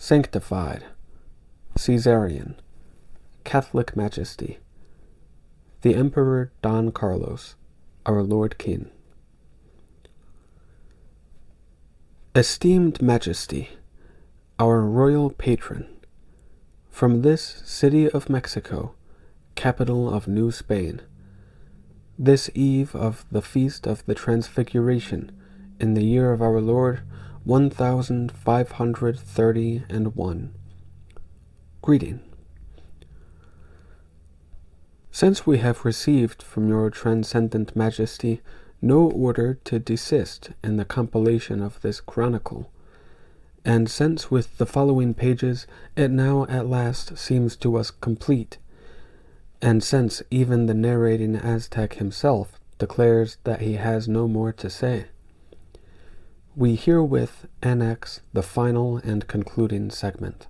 sanctified, Caesarian, Catholic Majesty, the Emperor Don Carlos, our Lord King. Esteemed Majesty, our Royal Patron, from this city of Mexico, capital of New Spain, this eve of the Feast of the Transfiguration, in the year of our Lord 1531, greeting. Since we have received from your transcendent Majesty no order to desist in the compilation of this chronicle, and since with the following pages it now at last seems to us complete, and since even the narrating Aztec himself declares that he has no more to say, we herewith annex the final and concluding segment.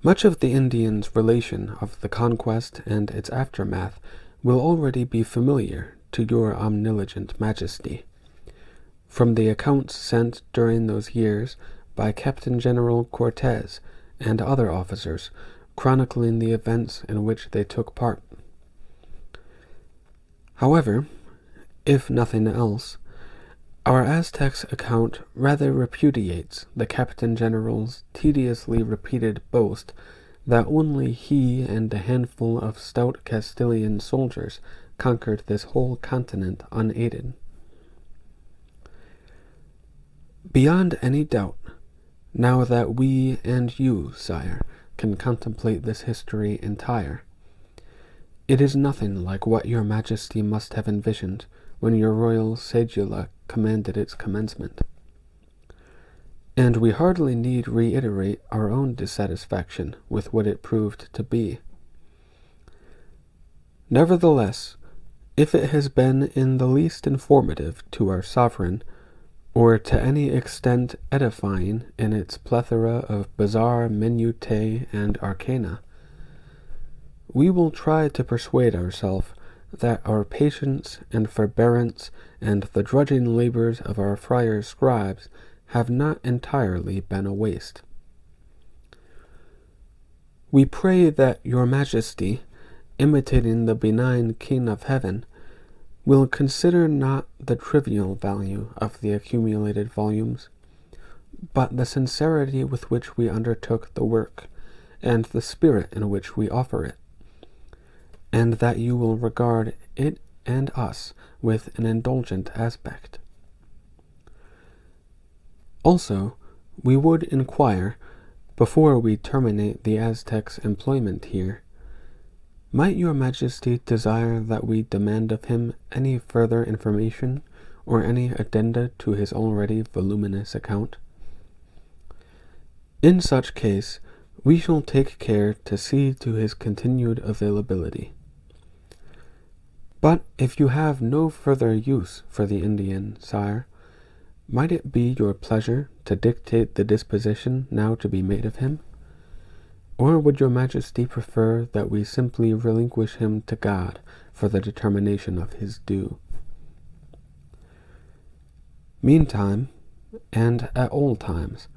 Much of the Indians' relation of the conquest and its aftermath will already be familiar to your omniligent Majesty, from the accounts sent during those years by Captain General Cortez and other officers chronicling the events in which they took part. However, if nothing else, our Aztec's account rather repudiates the Captain General's tediously repeated boast that only he and a handful of stout Castilian soldiers conquered this whole continent unaided. Beyond any doubt, now that we and you, sire, can contemplate this history entire, it is nothing like what your Majesty must have envisioned when your royal cedula commanded its commencement. And we hardly need reiterate our own dissatisfaction with what it proved to be. Nevertheless, if it has been in the least informative to our sovereign, or to any extent edifying in its plethora of bizarre minutiae and arcana, we will try to persuade ourselves that our patience and forbearance and the drudging labors of our friar scribes have not entirely been a waste. We pray that your Majesty, imitating the benign King of Heaven, will consider not the trivial value of the accumulated volumes, but the sincerity with which we undertook the work, and the spirit in which we offer it, and that you will regard it and us with an indulgent aspect. Also, we would inquire, before we terminate the Aztec's employment here, might your Majesty desire that we demand of him any further information or any addenda to his already voluminous account? In such case, we shall take care to see to his continued availability. But if you have no further use for the Indian, sire, might it be your pleasure to dictate the disposition now to be made of him? Or would your Majesty prefer that we simply relinquish him to God for the determination of his due? Meantime, and at all times,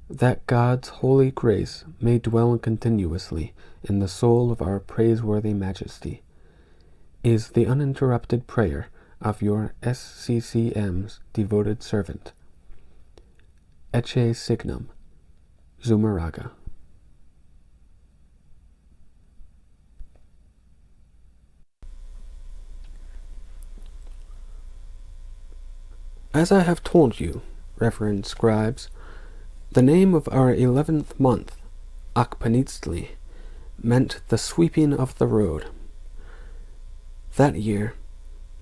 that God's holy grace may dwell continuously in the soul of our praiseworthy Majesty, is the uninterrupted prayer of your SCCM's devoted servant, Ecce Signum, Zumarraga. As I have told you, reverend scribes, the name of our 11th month, Akpanitzli, meant the sweeping of the road. That year,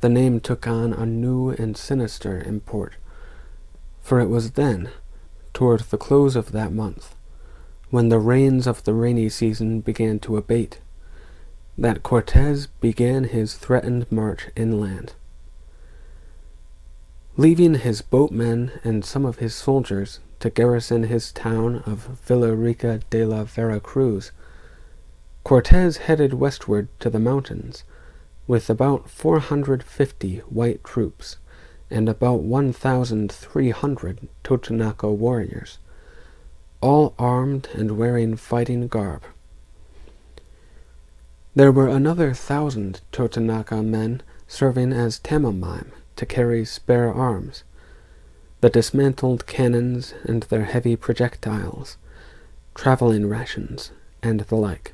the name took on a new and sinister import, for it was then, toward the close of that month, when the rains of the rainy season began to abate, that Cortez began his threatened march inland. Leaving his boatmen and some of his soldiers to garrison his town of Villarica de la Vera Cruz, Cortez headed westward to the mountains, with about 450 white troops, and about 1,300 Totonaca warriors, all armed and wearing fighting garb. There were another 1,000 Totonaca men serving as tamamime to carry spare arms, the dismantled cannons and their heavy projectiles, traveling rations, and the like.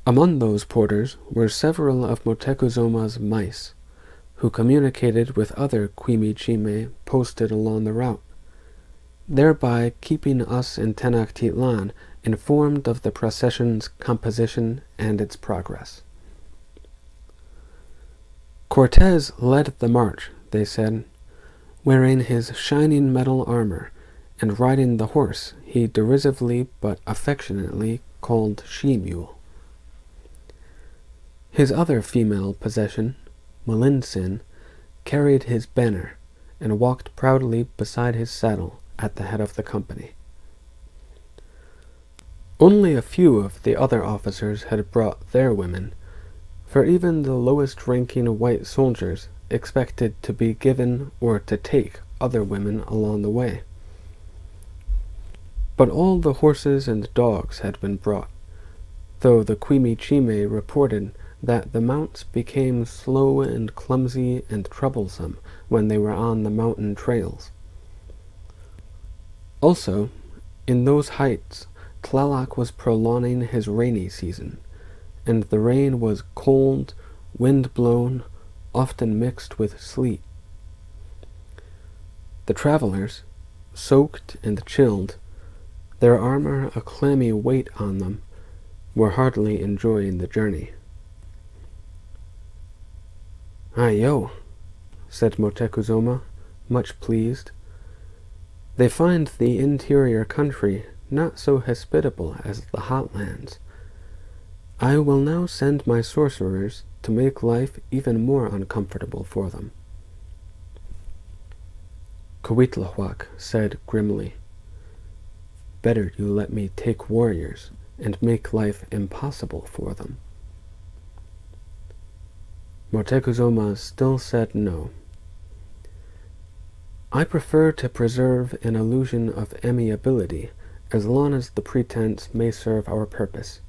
Among those porters were several of Motecuzoma's mice, who communicated with other Quimichime posted along the route, thereby keeping us in Tenochtitlan informed of the procession's composition and its progress. Cortez led the march, they said, wearing his shining metal armor and riding the horse he derisively but affectionately called she-mule. His other female possession, Melinsin, carried his banner and walked proudly beside his saddle at the head of the company. Only a few of the other officers had brought their women, for even the lowest-ranking white soldiers expected to be given or to take other women along the way. But all the horses and dogs had been brought, though the Quimichime reported that the mounts became slow and clumsy and troublesome when they were on the mountain trails. Also, in those heights, Tlaloc was prolonging his rainy season, and the rain was cold, wind-blown, often mixed with sleet. The travelers, soaked and chilled, their armor a clammy weight on them, were hardly enjoying the journey. "Ayo," said Motecuzoma, much pleased. "They find the interior country not so hospitable as the hot lands. I will now send my sorcerers to make life even more uncomfortable for them." Coitlahuac said grimly, "Better you let me take warriors and make life impossible for them." Motecuzoma still said no. "I prefer to preserve an illusion of amiability as long as the pretense may serve our purpose.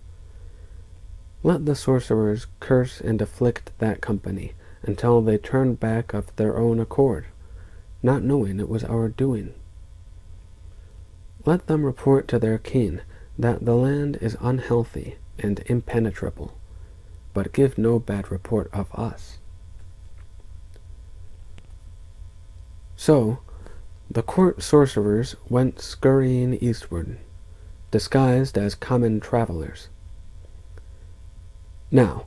Let the sorcerers curse and afflict that company until they turn back of their own accord, not knowing it was our doing. Let them report to their king that the land is unhealthy and impenetrable, but give no bad report of us." So, the court sorcerers went scurrying eastward, disguised as common travelers. Now,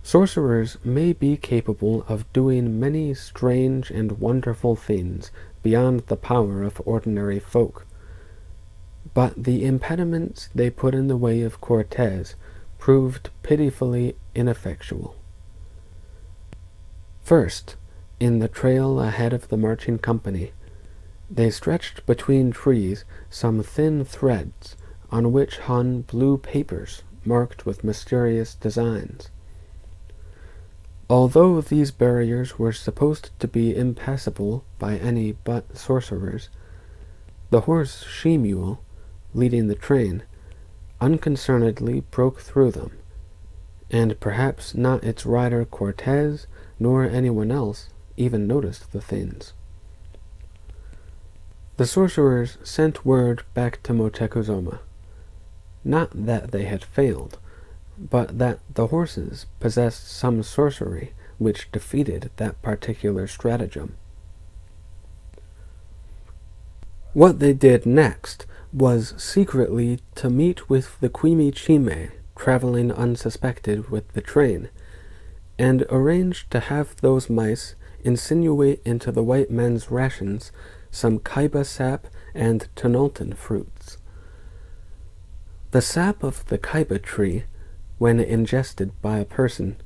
sorcerers may be capable of doing many strange and wonderful things beyond the power of ordinary folk, but the impediments they put in the way of Cortez proved pitifully ineffectual. First, in the trail ahead of the marching company, they stretched between trees some thin threads on which hung blue papers marked with mysterious designs. Although these barriers were supposed to be impassable by any but sorcerers, the horse she-mule, leading the train, unconcernedly broke through them, and perhaps not its rider Cortez nor anyone else even noticed the things. The sorcerers sent word back to Motecuzoma, not that they had failed, but that the horses possessed some sorcery which defeated that particular stratagem. What they did next was secretly to meet with the Quimichime traveling unsuspected with the train, and arranged to have those mice insinuate into the white men's rations some kaiba sap and tonaltin fruits. The sap of the kaiba tree, when ingested by a person,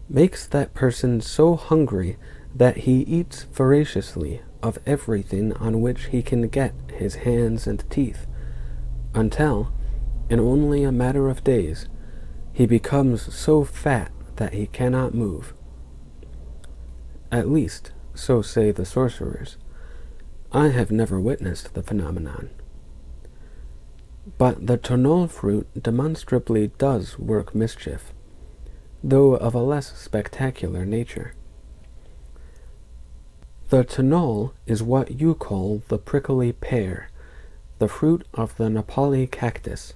makes that person so hungry that he eats voraciously of everything on which he can get his hands and teeth, until, in only a matter of days, he becomes so fat that he cannot move. At least, so say the sorcerers. I have never witnessed the phenomenon. But the tonol fruit demonstrably does work mischief, though of a less spectacular nature. The tonol is what you call the prickly pear, the fruit of the Nepali cactus,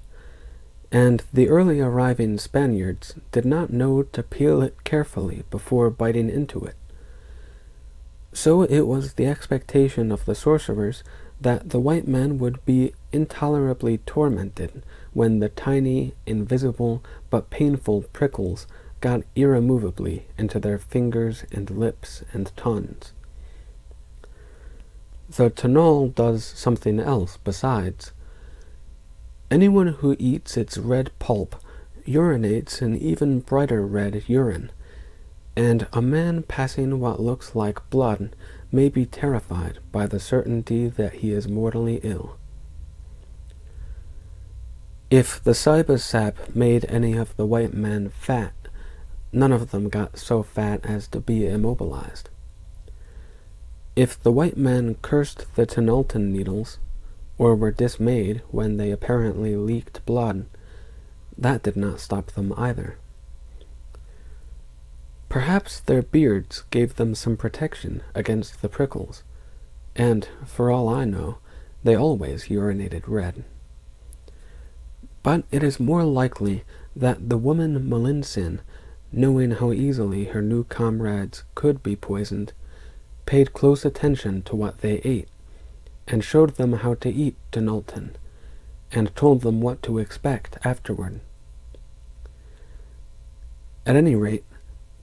and the early arriving Spaniards did not know to peel it carefully before biting into it. So it was the expectation of the sorcerers that the white men would be intolerably tormented when the tiny, invisible, but painful prickles got irremovably into their fingers and lips and tongues. The tonol does something else besides. Anyone who eats its red pulp urinates an even brighter red urine, and a man passing what looks like blood may be terrified by the certainty that he is mortally ill. If the Saiba sap made any of the white men fat, none of them got so fat as to be immobilized. If the white men cursed the Tenalton needles, or were dismayed when they apparently leaked blood, that did not stop them either. Perhaps their beards gave them some protection against the prickles, and, for all I know, they always urinated red. But it is more likely that the woman Melinsin, knowing how easily her new comrades could be poisoned, paid close attention to what they ate, and showed them how to eat Denalton, and told them what to expect afterward. At any rate,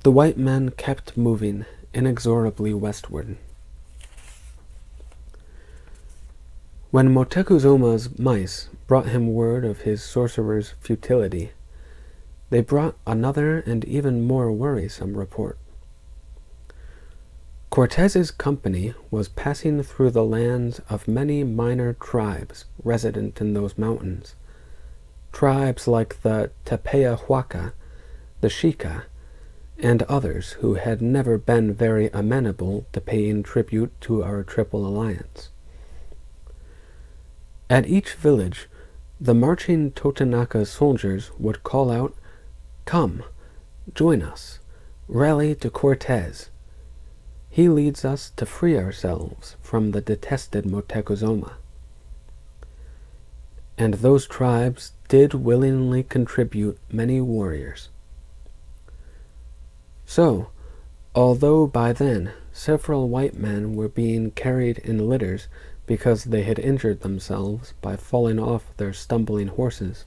the white men kept moving inexorably westward. When Motekuzoma's mice brought him word of his sorcerer's futility, they brought another and even more worrisome report. Cortez's company was passing through the lands of many minor tribes resident in those mountains, tribes like the Tepeyahuaca, the Xica, and others who had never been very amenable to paying tribute to our Triple Alliance. At each village, the marching Totonaca soldiers would call out, "Come, join us, rally to Cortez. He leads us to free ourselves from the detested Motekuzzoma." And those tribes did willingly contribute many warriors. So, although by then several white men were being carried in litters because they had injured themselves by falling off their stumbling horses,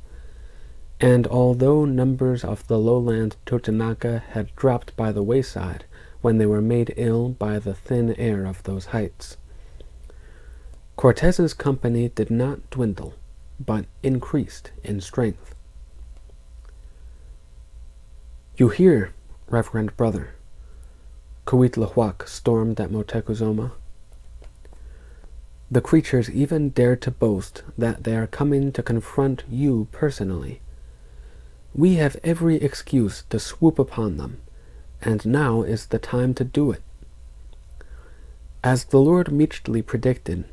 and although numbers of the lowland Totonaca had dropped by the wayside when they were made ill by the thin air of those heights, Cortez's company did not dwindle, but increased in strength. "You hear, Reverend Brother," Cuitlahuac stormed at Motekuzzoma. "The creatures even dare to boast that they are coming to confront you personally. We have every excuse to swoop upon them, and now is the time to do it. As the Lord Meachly predicted,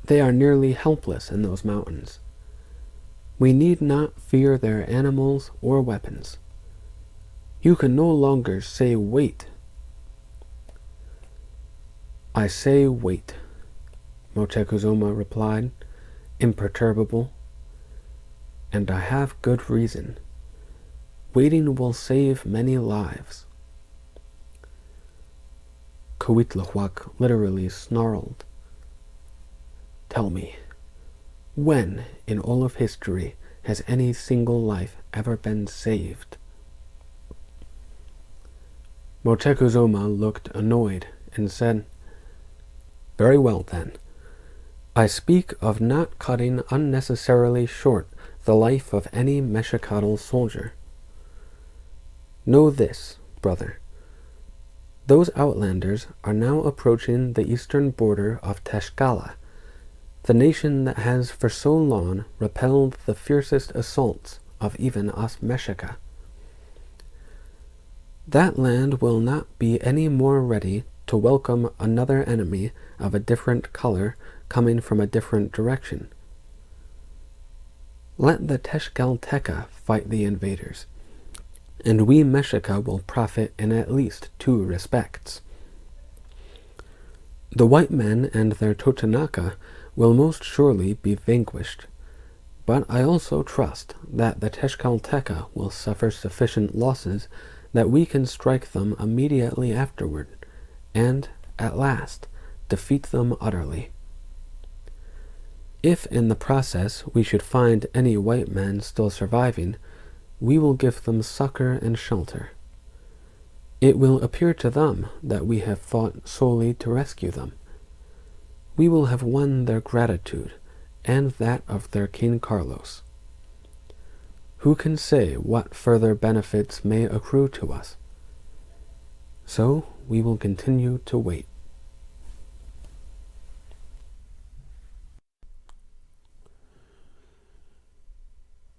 they are nearly helpless in those mountains. We need not fear their animals or weapons. You can no longer say wait." "I say wait," Motekuzzoma replied, imperturbable, "and I have good reason. Waiting will save many lives." Cuitlahuac literally snarled. "Tell me, when in all of history has any single life ever been saved?" Motekuzzoma looked annoyed and said, "Very well, then. I speak of not cutting unnecessarily short the life of any Meshikatl soldier. Know this, brother. Those outlanders are now approaching the eastern border of Tashkala, the nation that has for so long repelled the fiercest assaults of even us Meshika. That land will not be any more ready to welcome another enemy of a different color coming from a different direction. Let the Tezcatlipoca fight the invaders, and we Mexica will profit in at least 2 respects. The white men and their Totonaca will most surely be vanquished, but I also trust that the Tezcatlipoca will suffer sufficient losses that we can strike them immediately afterward, and, at last, defeat them utterly. If in the process we should find any white men still surviving, we will give them succor and shelter. It will appear to them that we have fought solely to rescue them. We will have won their gratitude, and that of their King Carlos. Who can say what further benefits may accrue to us? So we will continue to wait.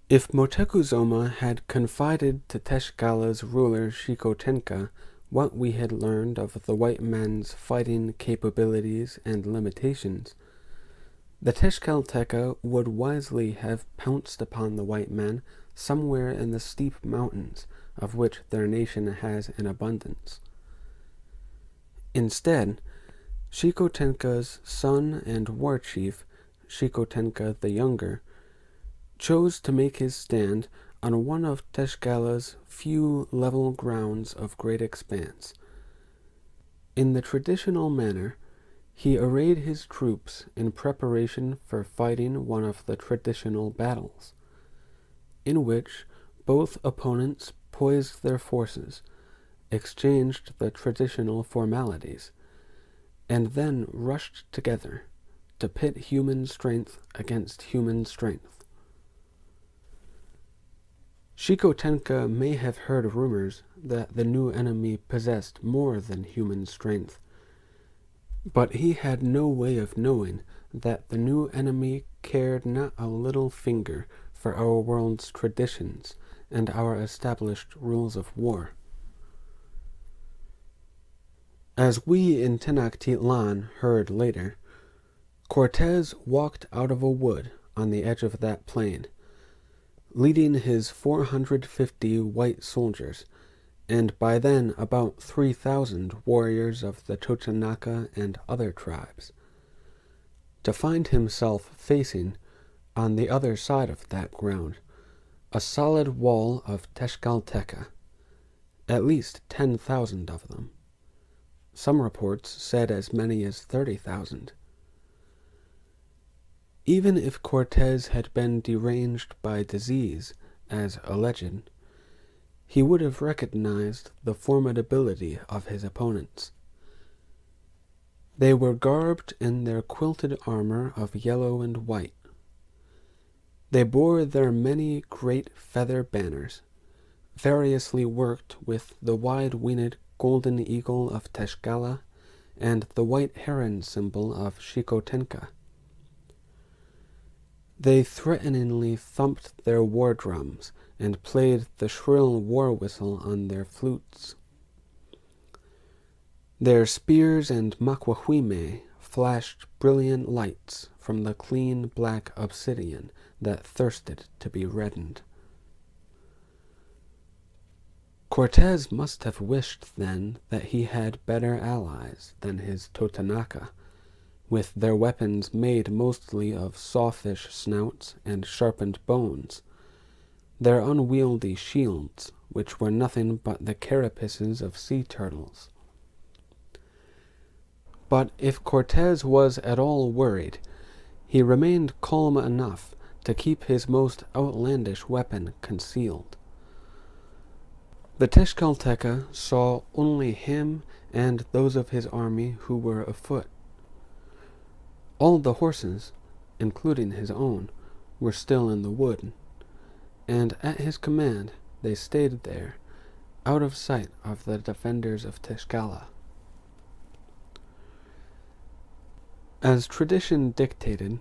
If Moctezuma had confided to Tezcala's ruler Xicotenca what we had learned of the white men's fighting capabilities and limitations, the Tezcatlipoca would wisely have pounced upon the white men somewhere in the steep mountains of which their nation has an abundance. Instead, Xicotenca's son and war chief, Xicotenca the Younger, chose to make his stand on one of Tezcala's few level grounds of great expanse. In the traditional manner, he arrayed his troops in preparation for fighting one of the traditional battles, in which both opponents poised their forces, exchanged the traditional formalities, and then rushed together to pit human strength against human strength. Xicotenca may have heard rumors that the new enemy possessed more than human strength, but he had no way of knowing that the new enemy cared not a little finger for our world's traditions and our established rules of war. As we in Tenochtitlan heard later, Cortez walked out of a wood on the edge of that plain, leading his 450 white soldiers, and by then about 3,000 warriors of the Totonaca and other tribes, to find himself facing, on the other side of that ground, a solid wall of Tezcatlipoca, at least 10,000 of them. Some reports said as many as 30,000. Even if Cortez had been deranged by disease, as alleged, he would have recognized the formidability of his opponents. They were garbed in their quilted armor of yellow and white. They bore their many great feather banners, variously worked with the wide-winged golden eagle of Tezcala and the white heron symbol of Xicotenca. They threateningly thumped their war drums and played the shrill war whistle on their flutes. Their spears and macuahuime flashed brilliant lights from the clean black obsidian that thirsted to be reddened. Cortez must have wished then that he had better allies than his Totonaca, with their weapons made mostly of sawfish snouts and sharpened bones, their unwieldy shields, which were nothing but the carapaces of sea turtles. But if Cortez was at all worried, he remained calm enough to keep his most outlandish weapon concealed. The Tezcatlipoca saw only him and those of his army who were afoot. All the horses, including his own, were still in the wood, and at his command they stayed there, out of sight of the defenders of Tezcala. As tradition dictated,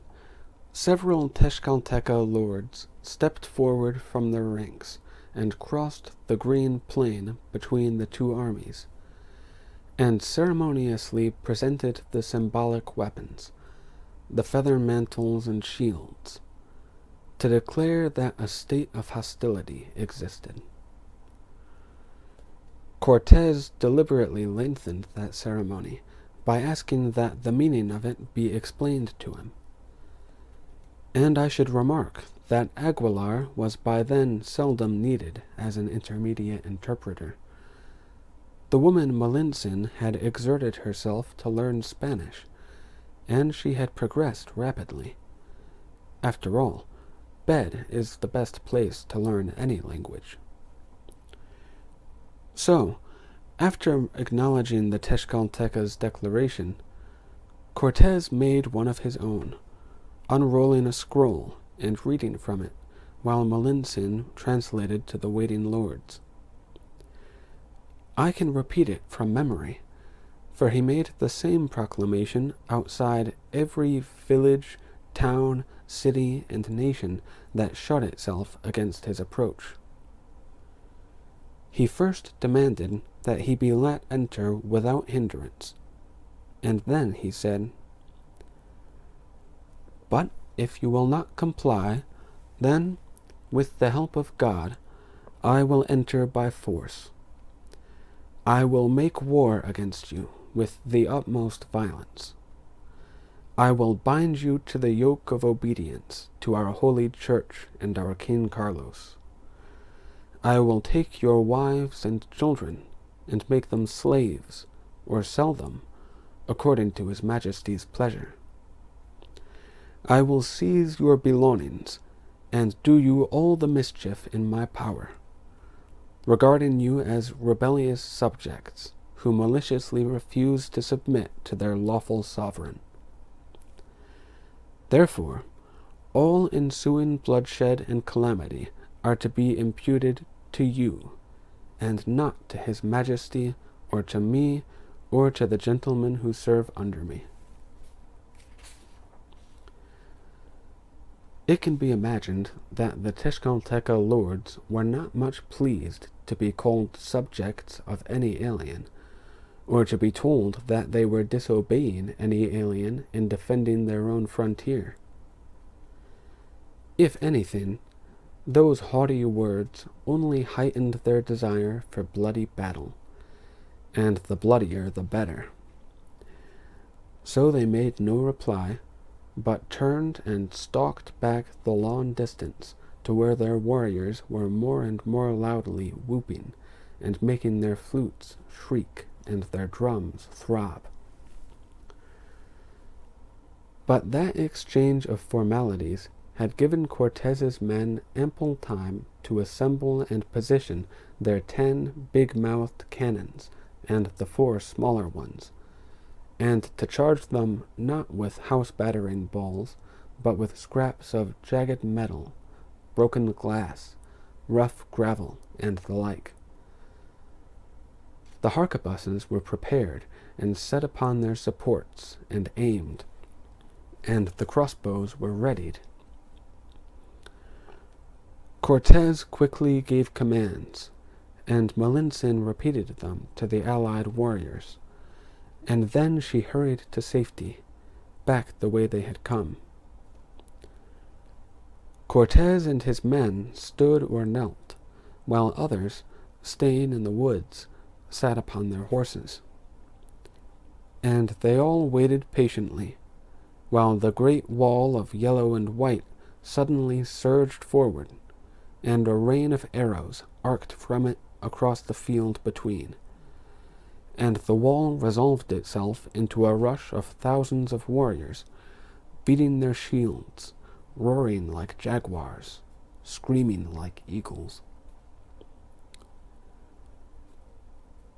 several Tezcatlipoca lords stepped forward from their ranks and crossed the green plain between the two armies, and ceremoniously presented the symbolic weapons, the feather mantles and shields, to declare that a state of hostility existed. Cortez deliberately lengthened that ceremony by asking that the meaning of it be explained to him. And I should remark that Aguilar was by then seldom needed as an intermediate interpreter. The woman Malintzin had exerted herself to learn Spanish, and she had progressed rapidly. After all, bed is the best place to learn any language. So, after acknowledging the Tezcalteca's declaration, Cortez made one of his own, unrolling a scroll and reading from it, while Malintzin translated to the waiting lords. I can repeat it from memory, for he made the same proclamation outside every village, town, city, and nation that shut itself against his approach. He first demanded that he be let enter without hindrance, and then he said, "But if you will not comply, then, with the help of God, I will enter by force. I will make war against you with the utmost violence. I will bind you to the yoke of obedience to our holy church and our King Carlos. I will take your wives and children and make them slaves, or sell them, according to his Majesty's pleasure. I will seize your belongings and do you all the mischief in my power, regarding you as rebellious subjects who maliciously refuse to submit to their lawful sovereign. Therefore, all ensuing bloodshed and calamity are to be imputed to you, and not to his Majesty, or to me, or to the gentlemen who serve under me." It can be imagined that the Tezcalteca lords were not much pleased to be called subjects of any alien, or to be told that they were disobeying any alien in defending their own frontier. If anything, those haughty words only heightened their desire for bloody battle, and the bloodier the better. So they made no reply, but turned and stalked back the long distance to where their warriors were more and more loudly whooping and making their flutes shriek and their drums throb. But that exchange of formalities had given Cortez's men ample time to assemble and position their 10 big-mouthed cannons and the 4 smaller ones, and to charge them not with house-battering balls, but with scraps of jagged metal, broken glass, rough gravel, and the like. The harquebuses were prepared and set upon their supports and aimed, and the crossbows were readied. Cortez quickly gave commands, and Malintzin repeated them to the allied warriors, and then she hurried to safety, back the way they had come. Cortez and his men stood or knelt, while others, staying in the woods, sat upon their horses. And they all waited patiently, while the great wall of yellow and white suddenly surged forward, and a rain of arrows arced from it across the field between, and the wall resolved itself into a rush of thousands of warriors, beating their shields, roaring like jaguars, screaming like eagles.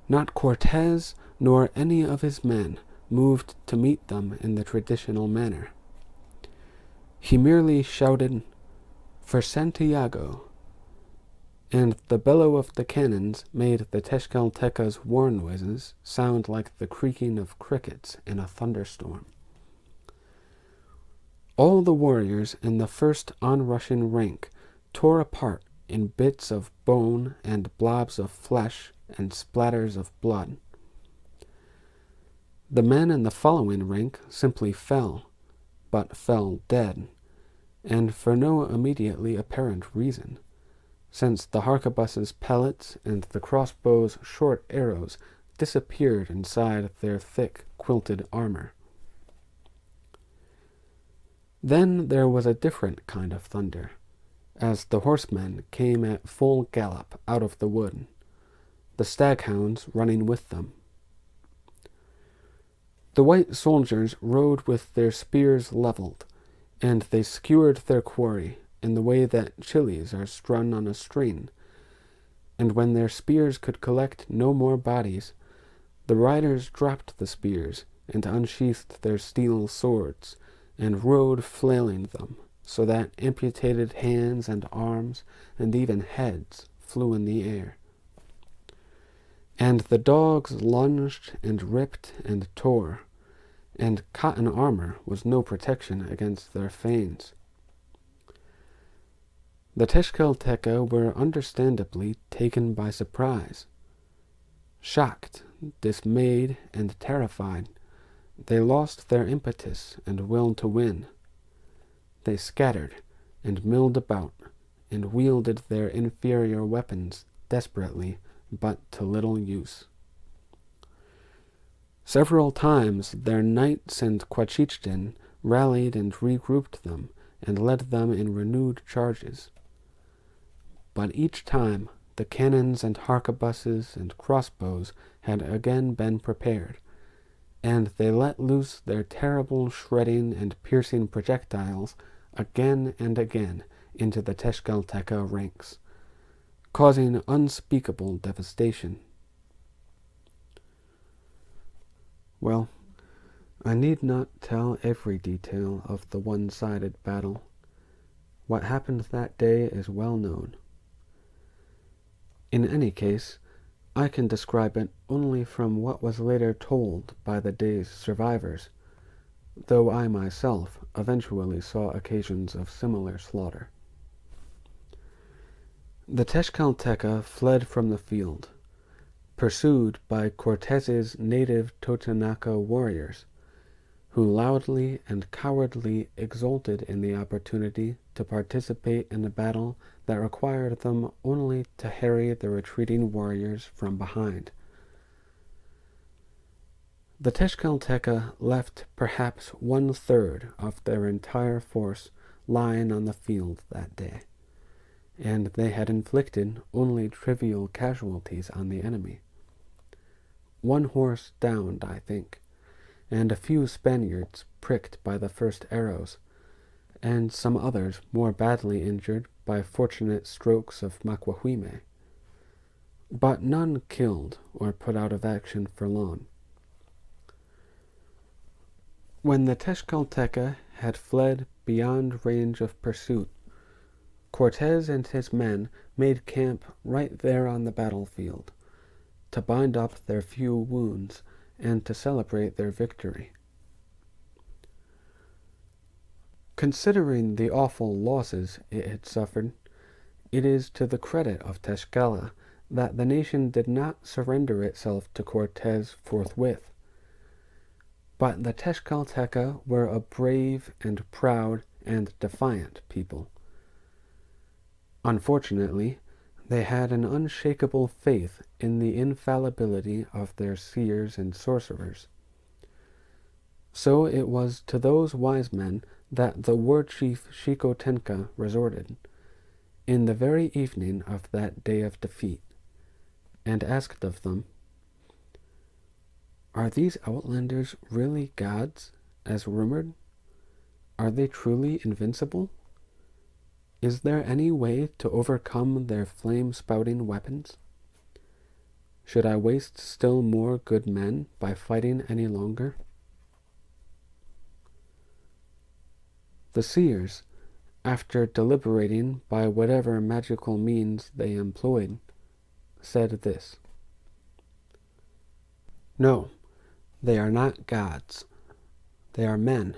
Not Cortez nor any of his men moved to meet them in the traditional manner. He merely shouted, "For Santiago," and the bellow of the cannons made the Tezcalteca's war noises sound like the creaking of crickets in a thunderstorm. All the warriors in the first onrushing rank tore apart in bits of bone and blobs of flesh and splatters of blood. The men in the following rank simply fell, but fell dead, and for no immediately apparent reason, since the harquebus's pellets and the crossbow's short arrows disappeared inside their thick, quilted armor. Then there was a different kind of thunder, as the horsemen came at full gallop out of the wood, the staghounds running with them. The white soldiers rode with their spears leveled, and they skewered their quarry in the way that chilies are strung on a string, and when their spears could collect no more bodies, the riders dropped the spears and unsheathed their steel swords, and rode flailing them, so that amputated hands and arms and even heads flew in the air. And the dogs lunged and ripped and tore, and cotton armor was no protection against their fangs. The Tezcatlipoca were understandably taken by surprise. Shocked, dismayed, and terrified, they lost their impetus and will to win. They scattered and milled about, and wielded their inferior weapons desperately, but to little use. Several times their knights and Quachichten rallied and regrouped them, and led them in renewed charges. But each time the cannons and harquebuses and crossbows had again been prepared, and they let loose their terrible shredding and piercing projectiles again and again into the Tezcatlipoca ranks, causing unspeakable devastation. Well, I need not tell every detail of the one-sided battle. What happened that day is well known. In any case, I can describe it only from what was later told by the day's survivors, though I myself eventually saw occasions of similar slaughter. The Tezcatlipoca fled from the field, pursued by Cortez's native Totonaca warriors, who loudly and cowardly exulted in the opportunity to participate in a battle that required them only to harry the retreating warriors from behind. The Tezcatlipoca left perhaps 1/3 of their entire force lying on the field that day, and they had inflicted only trivial casualties on the enemy. 1 horse downed, I think, and a few Spaniards pricked by the first arrows, and some others more badly injured by fortunate strokes of maquahuime, but none killed or put out of action for long. When the Tezcatlipoca had fled beyond range of pursuit, Cortez and his men made camp right there on the battlefield, to bind up their few wounds and to celebrate their victory. Considering the awful losses it had suffered, it is to the credit of Tezcala that the nation did not surrender itself to Cortez forthwith. But the Tezcatlipoca were a brave and proud and defiant people. Unfortunately, they had an unshakable faith in the infallibility of their seers and sorcerers. So it was to those wise men that the war chief Xicotenca resorted, in the very evening of that day of defeat, and asked of them, "Are these outlanders really gods, as rumored? Are they truly invincible? Is there any way to overcome their flame-spouting weapons? Should I waste still more good men by fighting any longer?" The seers, after deliberating by whatever magical means they employed, said this: "No, they are not gods. They are men.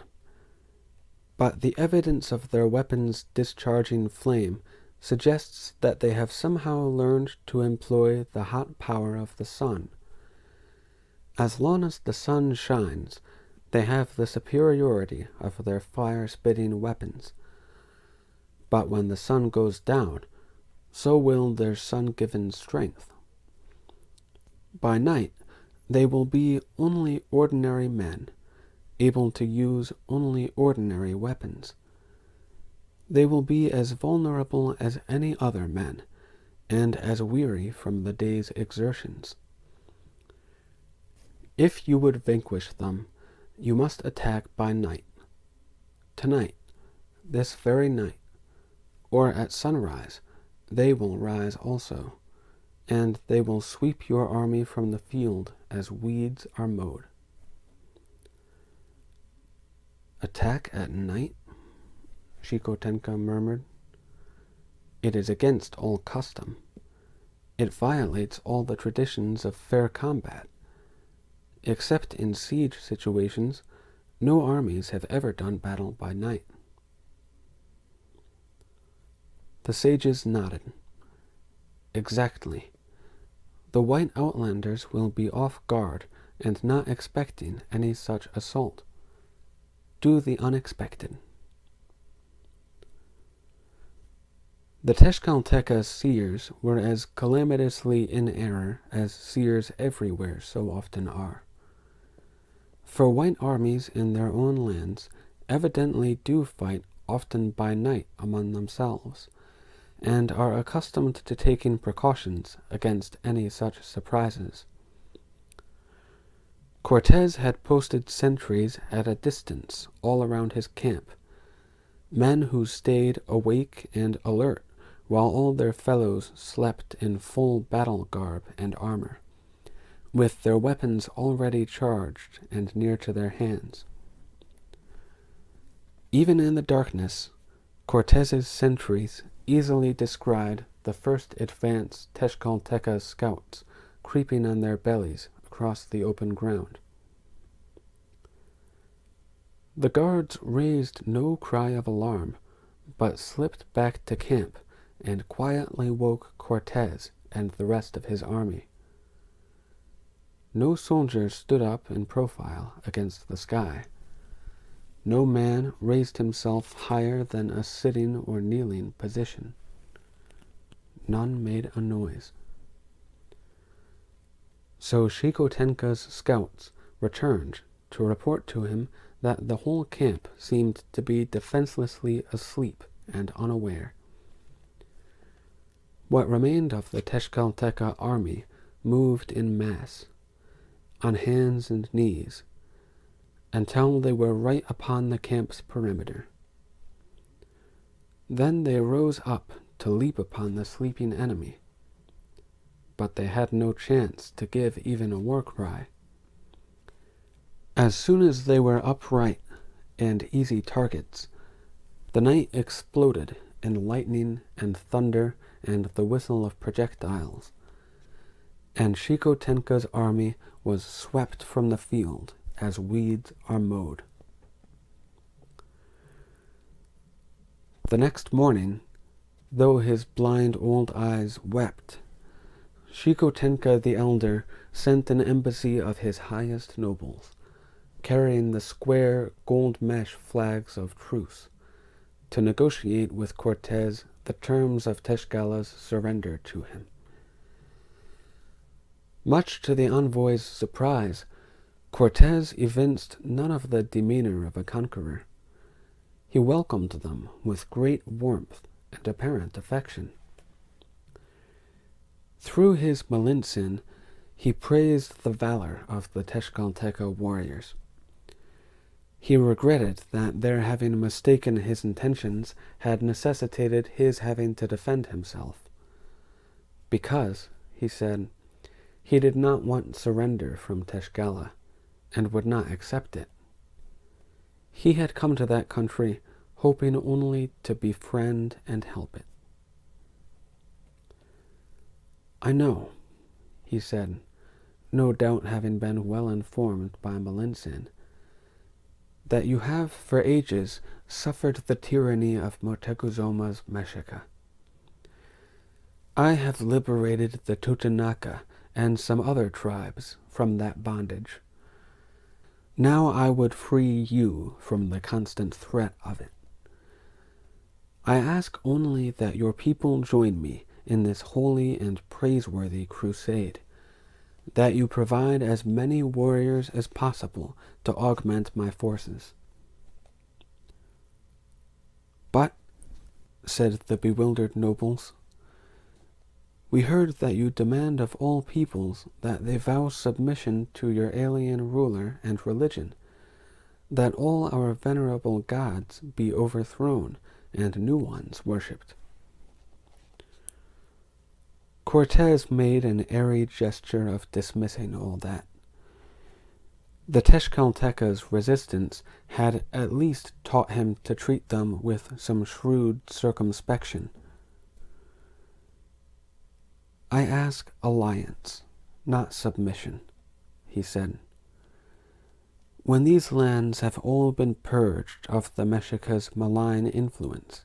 But the evidence of their weapons discharging flame suggests that they have somehow learned to employ the hot power of the sun. As long as the sun shines, they have the superiority of their fire-spitting weapons. But when the sun goes down, so will their sun-given strength. By night, they will be only ordinary men, able to use only ordinary weapons. They will be as vulnerable as any other men, and as weary from the day's exertions. If you would vanquish them, you must attack by night. Tonight, this very night, or at sunrise, they will rise also, and they will sweep your army from the field as weeds are mowed. Attack at night? Shikotenka murmured. It is against all custom. It violates all the traditions of fair combat. Except in siege situations, no armies have ever done battle by night. The sages nodded. Exactly. The white outlanders will be off guard and not expecting any such assault. Do the unexpected. The Tezcatlipoca seers were as calamitously in error as seers everywhere so often are. For white armies in their own lands evidently do fight often by night among themselves, and are accustomed to taking precautions against any such surprises. Cortes had posted sentries at a distance all around his camp, men who stayed awake and alert while all their fellows slept in full battle garb and armor, with their weapons already charged and near to their hands. Even in the darkness, Cortes's sentries easily descried the first advance Tezcatlipoca scouts creeping on their bellies across the open ground. The guards raised no cry of alarm, but slipped back to camp and quietly woke Cortes and the rest of his army. No soldier stood up in profile against the sky. No man raised himself higher than a sitting or kneeling position. None made a noise. So Shikotenka's scouts returned to report to him that the whole camp seemed to be defenselessly asleep and unaware. What remained of the Tezcatlipoca army moved in mass, on hands and knees, until they were right upon the camp's perimeter. Then they rose up to leap upon the sleeping enemy, but they had no chance to give even a war cry. As soon as they were upright and easy targets, the night exploded in lightning and thunder and the whistle of projectiles, and Shikotenka's army was swept from the field as weeds are mowed. The next morning, though his blind old eyes wept, Shikotenka the elder sent an embassy of his highest nobles, carrying the square gold mesh flags of truce, to negotiate with Cortes the terms of Tezcala's surrender to him. Much to the envoy's surprise, Cortes evinced none of the demeanor of a conqueror. He welcomed them with great warmth and apparent affection. Through his Malintzin, he praised the valor of the Tezcatlipoca warriors. He regretted that their having mistaken his intentions had necessitated his having to defend himself, because, he said, he did not want surrender from Tezcala, and would not accept it. He had come to that country hoping only to befriend and help it. I know, he said, no doubt having been well informed by Malintzin, that you have for ages suffered the tyranny of Montezuma's Mexica. I have liberated the Totonaca and some other tribes from that bondage. Now I would free you from the constant threat of it. I ask only that your people join me in this holy and praiseworthy crusade, that you provide as many warriors as possible to augment my forces. But, said the bewildered nobles, we heard that you demand of all peoples that they vow submission to your alien ruler and religion, that all our venerable gods be overthrown and new ones worshipped. Cortez made an airy gesture of dismissing all that. The Tezcaltecas' resistance had at least taught him to treat them with some shrewd circumspection. I ask alliance, not submission, he said. When these lands have all been purged of the Mexica's malign influence,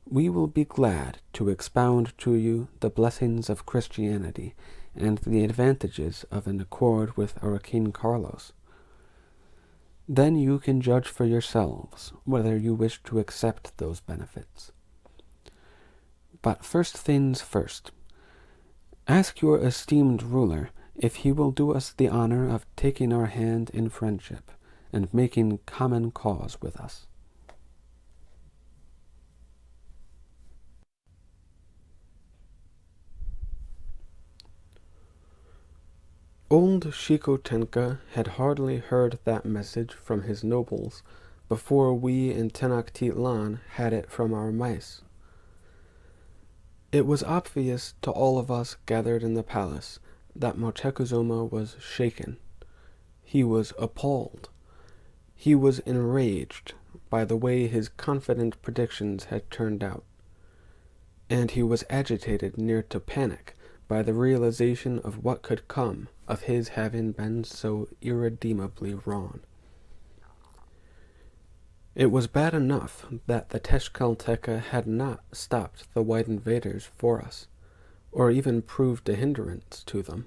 we will be glad to expound to you the blessings of Christianity and the advantages of an accord with our King Carlos. Then you can judge for yourselves whether you wish to accept those benefits. But first things first. Ask your esteemed ruler if he will do us the honor of taking our hand in friendship and making common cause with us. Old Xicotenca had hardly heard that message from his nobles before we in Tenochtitlan had it from our mice. It was obvious to all of us gathered in the palace that Moctezuma was shaken. He was appalled. He was enraged by the way his confident predictions had turned out. And he was agitated near to panic by the realization of what could come of his having been so irredeemably wrong. It was bad enough that the Tezcalteca had not stopped the white invaders for us, or even proved a hindrance to them.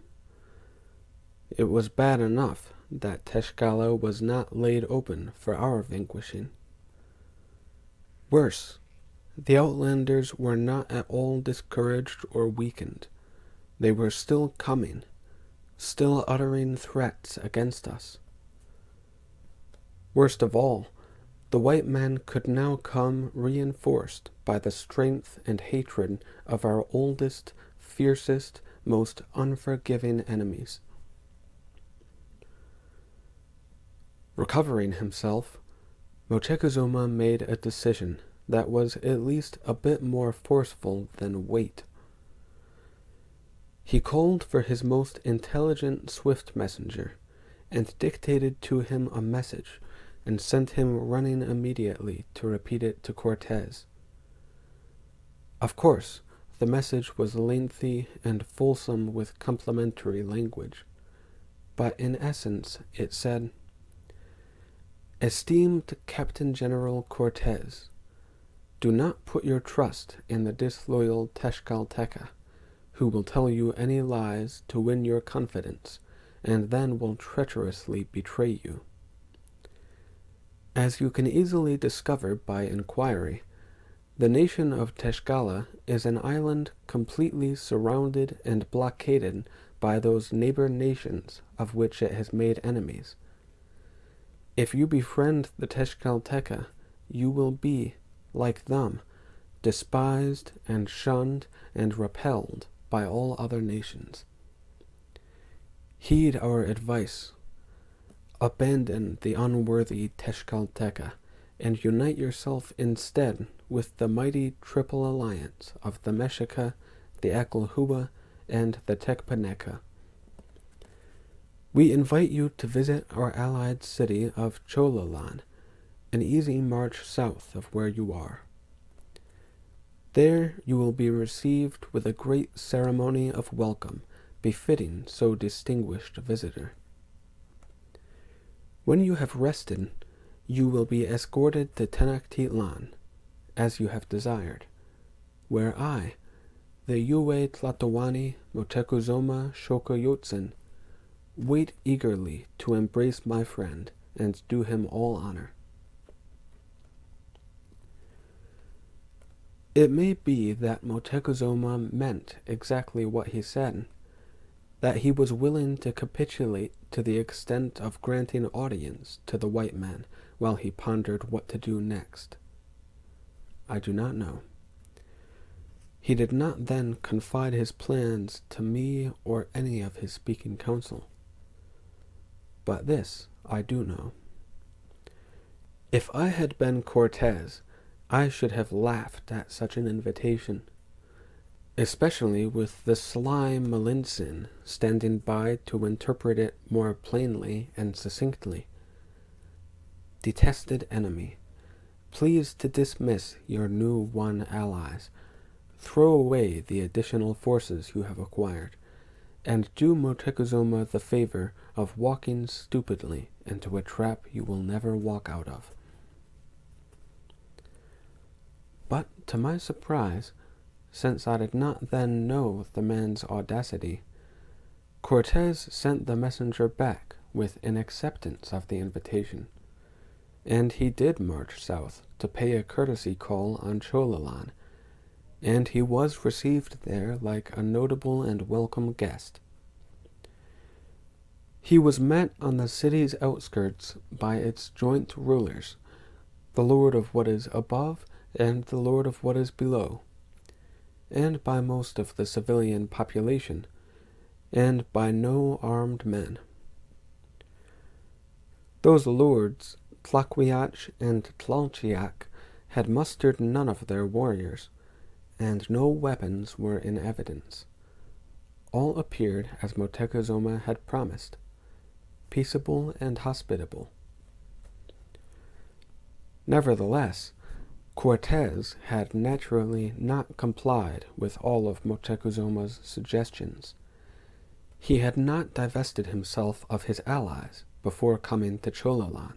It was bad enough that Tezcala was not laid open for our vanquishing. Worse, the Outlanders were not at all discouraged or weakened. They were still coming, still uttering threats against us. Worst of all, the white men could now come reinforced by the strength and hatred of our oldest, fiercest, most unforgiving enemies. Recovering himself, Moctezuma made a decision that was at least a bit more forceful than wait. He called for his most intelligent swift messenger, and dictated to him a message, and sent him running immediately to repeat it to Cortez. Of course, the message was lengthy and fulsome with complimentary language, but in essence it said, "Esteemed Captain General Cortez, do not put your trust in the disloyal Tezcalteca, who will tell you any lies to win your confidence, and then will treacherously betray you. As you can easily discover by inquiry, the nation of Tezcala is an island completely surrounded and blockaded by those neighbor nations of which it has made enemies. If you befriend the Tezcalteca, you will be, like them, despised and shunned and repelled by all other nations. Heed our advice. Abandon the unworthy Tezcalteca, and unite yourself instead with the mighty triple alliance of the Mexica, the Acalhua, and the Tecpaneca. We invite you to visit our allied city of Chololan, an easy march south of where you are. There you will be received with a great ceremony of welcome befitting so distinguished a visitor. When you have rested, you will be escorted to Tenochtitlan, as you have desired, where I, the Yue Tlatoani Motecuzoma Shokoyotsen wait eagerly to embrace my friend and do him all honor. It may be that Motecuzoma meant exactly what he said, that he was willing to capitulate to the extent of granting audience to the white man while he pondered what to do next. I do not know. He did not then confide his plans to me or any of his speaking council. But this I do know. If I had been Cortez, I should have laughed at such an invitation, especially with the sly Malintzin standing by to interpret it more plainly and succinctly. Detested enemy, please to dismiss your new won allies, throw away the additional forces you have acquired, and do Motecuzoma the favor of walking stupidly into a trap you will never walk out of. But to my surprise, since I did not then know the man's audacity, Cortez sent the messenger back with an acceptance of the invitation, and he did march south to pay a courtesy call on Chololan, and he was received there like a notable and welcome guest. He was met on the city's outskirts by its joint rulers, the lord of what is above and the lord of what is below, and by most of the civilian population, and by no armed men. Those lords, Tlaquiach and Tlalchiac, had mustered none of their warriors, and no weapons were in evidence. All appeared as Motecuzoma had promised, peaceable and hospitable. Nevertheless, Cortez had naturally not complied with all of Motecuzoma's suggestions. He had not divested himself of his allies before coming to Chololan.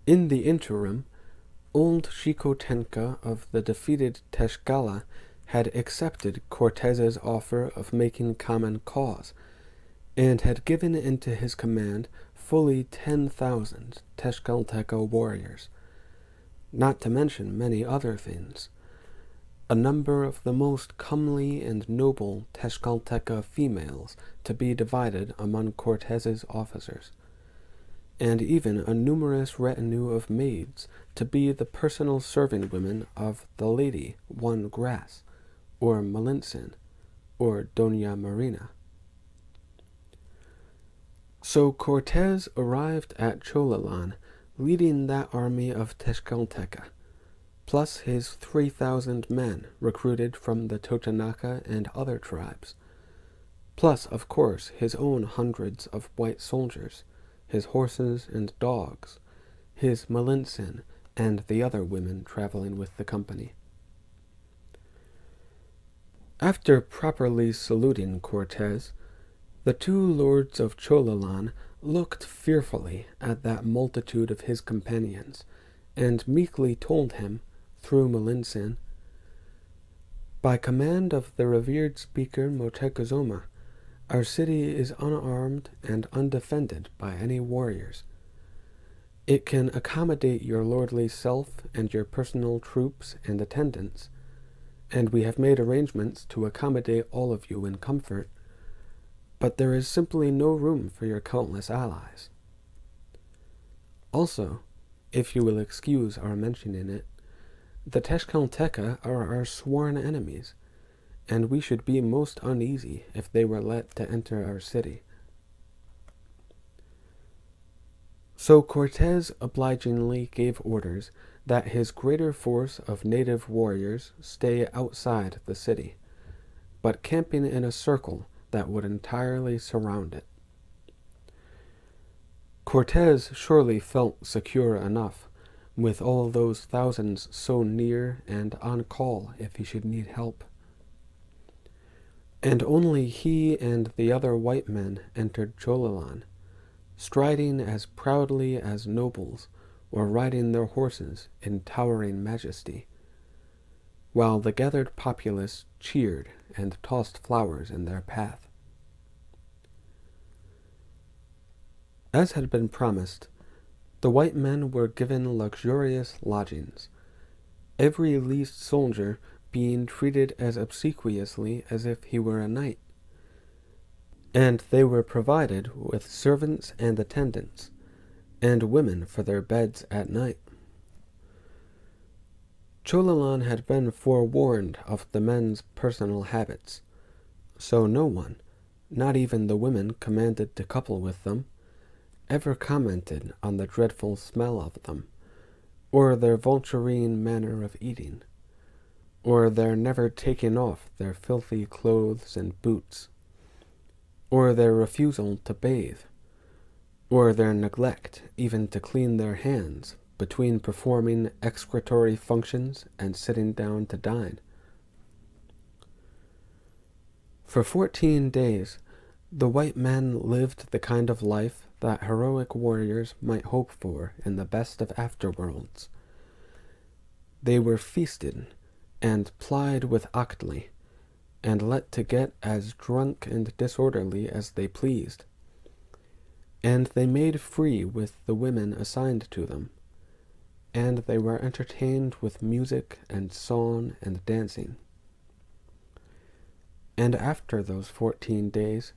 In the interim, old Xicotenca of the defeated Tezcala had accepted Cortez's offer of making common cause, and had given into his command fully 10,000 Tezcalteca warriors, not to mention many other things, a number of the most comely and noble Tezcalteca females to be divided among Cortez's officers, and even a numerous retinue of maids to be the personal serving women of the lady Juan Grass, or Malintzin, or Doña Marina. So Cortez arrived at Chololan, leading that army of Tezcalteca, plus his 3,000 men recruited from the Totonaca and other tribes, plus, of course, his own hundreds of white soldiers, his horses and dogs, his Malintzin, and the other women traveling with the company. After properly saluting Cortez, the two lords of Chololan looked fearfully at that multitude of his companions, and meekly told him, through Malintzin, "By command of the revered speaker Motecuzoma, our city is unarmed and undefended by any warriors. It can accommodate your lordly self and your personal troops and attendants, and we have made arrangements to accommodate all of you in comfort, but there is simply no room for your countless allies. Also, if you will excuse our mentioning it, the Tezcalteca are our sworn enemies, and we should be most uneasy if they were let to enter our city." So Cortez obligingly gave orders that his greater force of native warriors stay outside the city, but camping in a circle that would entirely surround it. Cortez surely felt secure enough, with all those thousands so near and on call if he should need help. And only he and the other white men entered Chololan, striding as proudly as nobles, or riding their horses in towering majesty, while the gathered populace cheered and tossed flowers in their path. As had been promised, the white men were given luxurious lodgings, every least soldier being treated as obsequiously as if he were a knight, and they were provided with servants and attendants, and women for their beds at night. Cholalan had been forewarned of the men's personal habits, so no one, not even the women commanded to couple with them, ever commented on the dreadful smell of them, or their vulturine manner of eating, or their never taking off their filthy clothes and boots, or their refusal to bathe, or their neglect even to clean their hands between performing excretory functions and sitting down to dine. For 14 days, the white men lived the kind of life that heroic warriors might hope for in the best of afterworlds. They were feasted and plied with octli, and let to get as drunk and disorderly as they pleased. And they made free with the women assigned to them, and they were entertained with music and song and dancing. And after those 14 days,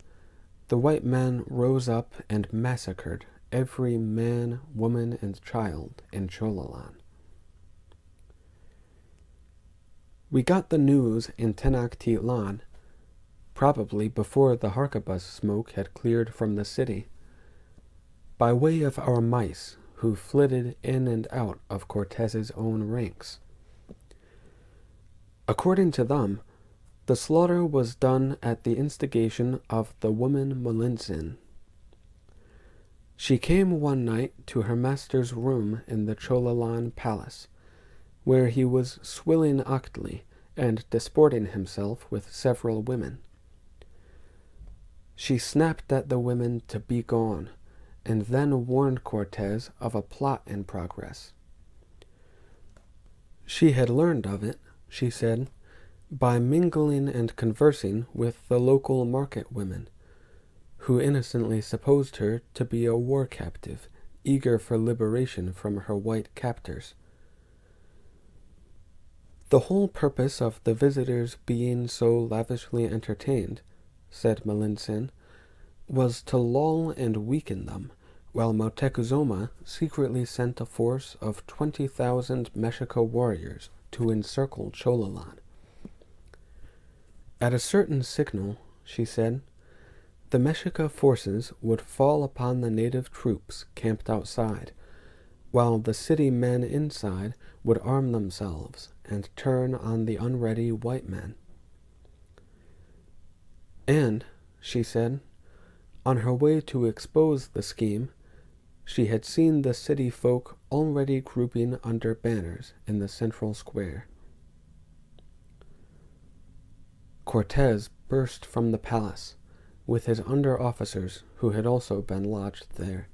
the white men rose up and massacred every man, woman, and child in Cholalan. We got the news in Tenochtitlan, probably before the harquebus smoke had cleared from the city, by way of our mice who flitted in and out of Cortez's own ranks. According to them, the slaughter was done at the instigation of the woman Malintzin. She came one night to her master's room in the Cholalan palace, where he was swilling octli and disporting himself with several women. She snapped at the women to be gone, and then warned Cortez of a plot in progress. She had learned of it, she said, by mingling and conversing with the local market women, who innocently supposed her to be a war captive, eager for liberation from her white captors. The whole purpose of the visitors being so lavishly entertained, said Malintzin, was to lull and weaken them, while Moctezuma secretly sent a force of 20,000 Mexica warriors to encircle Cholalan. At a certain signal, she said, the Mexica forces would fall upon the native troops camped outside, while the city men inside would arm themselves and turn on the unready white men. And, she said, on her way to expose the scheme, she had seen the city folk already grouping under banners in the central square. Cortez burst from the palace, with his under-officers who had also been lodged there,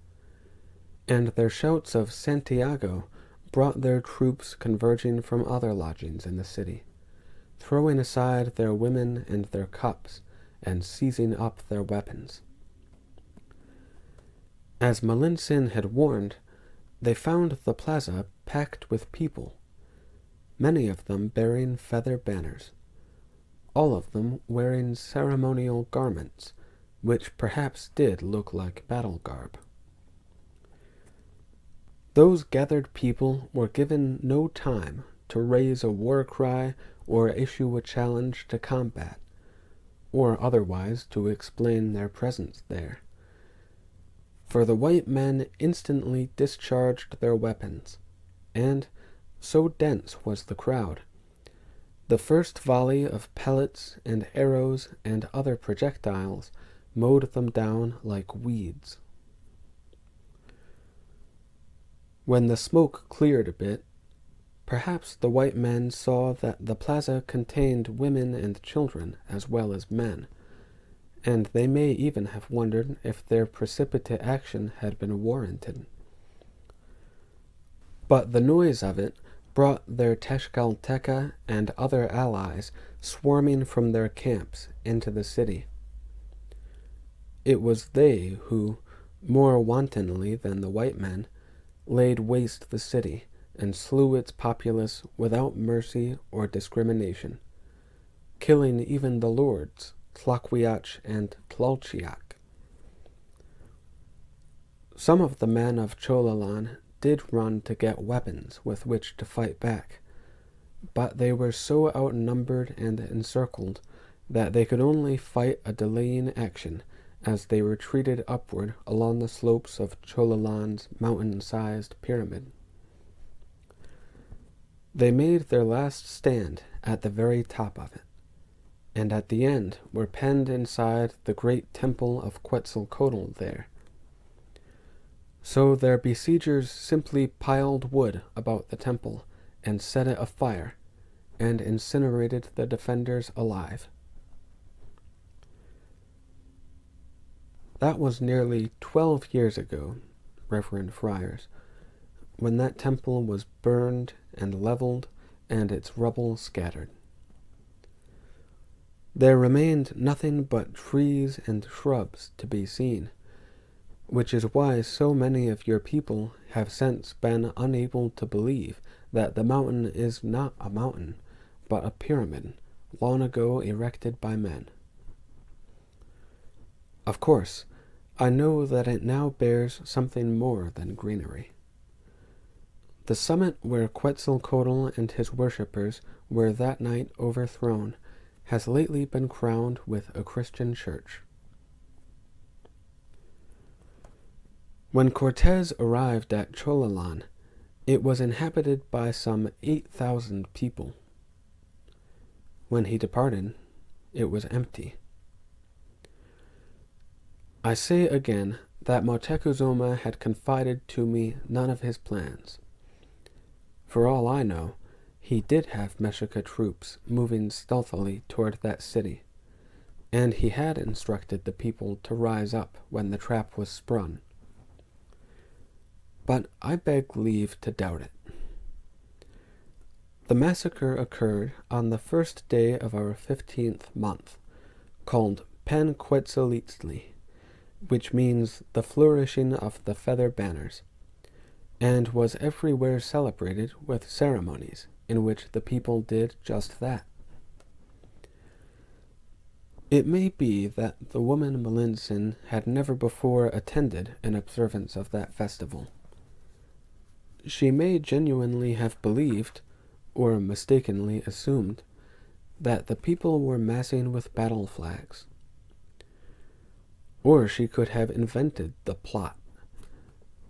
and their shouts of Santiago brought their troops converging from other lodgings in the city, throwing aside their women and their cups, and seizing up their weapons. As Malintzin had warned, they found the plaza packed with people, many of them bearing feather banners, all of them wearing ceremonial garments, which perhaps did look like battle garb. Those gathered people were given no time to raise a war cry or issue a challenge to combat, or otherwise to explain their presence there. For the white men instantly discharged their weapons, and, so dense was the crowd, the first volley of pellets and arrows and other projectiles mowed them down like weeds. When the smoke cleared a bit, perhaps the white men saw that the plaza contained women and children as well as men, and they may even have wondered if their precipitate action had been warranted. But the noise of it brought their Tezcatlipoca and other allies swarming from their camps into the city. It was they who, more wantonly than the white men, laid waste the city and slew its populace without mercy or discrimination, killing even the lords, Tlaquiache and Tlalchiac. Some of the men of Chololan did run to get weapons with which to fight back, but they were so outnumbered and encircled that they could only fight a delaying action as they retreated upward along the slopes of Chololan's mountain-sized pyramid. They made their last stand at the very top of it, and at the end were penned inside the great temple of Quetzalcoatl there. So their besiegers simply piled wood about the temple and set it afire, and incinerated the defenders alive. That was nearly 12 years ago, Reverend Friars, when that temple was burned and leveled and its rubble scattered. There remained nothing but trees and shrubs to be seen, which is why so many of your people have since been unable to believe that the mountain is not a mountain, but a pyramid, long ago erected by men. Of course, I know that it now bears something more than greenery. The summit where Quetzalcoatl and his worshippers were that night overthrown has lately been crowned with a Christian church. When Cortez arrived at Chololan, it was inhabited by some 8,000 people. When he departed, it was empty. I say again that Moctezuma had confided to me none of his plans. For all I know, he did have Mexica troops moving stealthily toward that city, and he had instructed the people to rise up when the trap was sprung. But I beg leave to doubt it. The massacre occurred on the first day of our 15th month, called Panquetzalitzli, which means the flourishing of the feather banners, and was everywhere celebrated with ceremonies in which the people did just that. It may be that the woman Melanson had never before attended an observance of that festival. She may genuinely have believed, or mistakenly assumed, that the people were massing with battle flags. Or she could have invented the plot,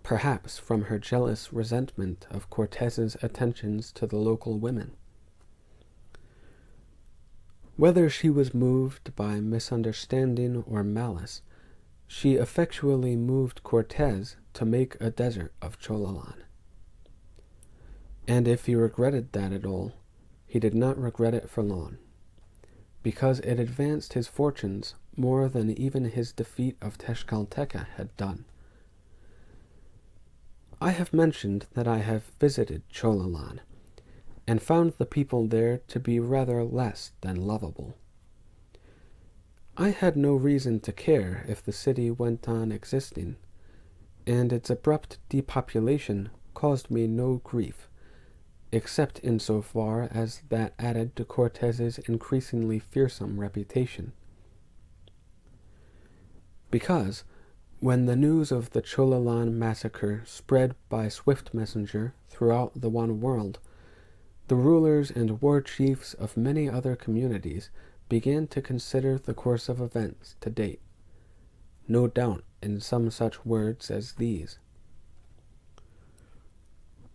perhaps from her jealous resentment of Cortez's attentions to the local women. Whether she was moved by misunderstanding or malice, she effectually moved Cortez to make a desert of Chololan. And if he regretted that at all, he did not regret it for long, because it advanced his fortunes more than even his defeat of Tezcatlipoca had done. I have mentioned that I have visited Chololan, and found the people there to be rather less than lovable. I had no reason to care if the city went on existing, and its abrupt depopulation caused me no grief, except insofar as that added to Cortez's increasingly fearsome reputation. Because, when the news of the Chololan massacre spread by swift messenger throughout the one world, the rulers and war chiefs of many other communities began to consider the course of events to date, no doubt in some such words as these.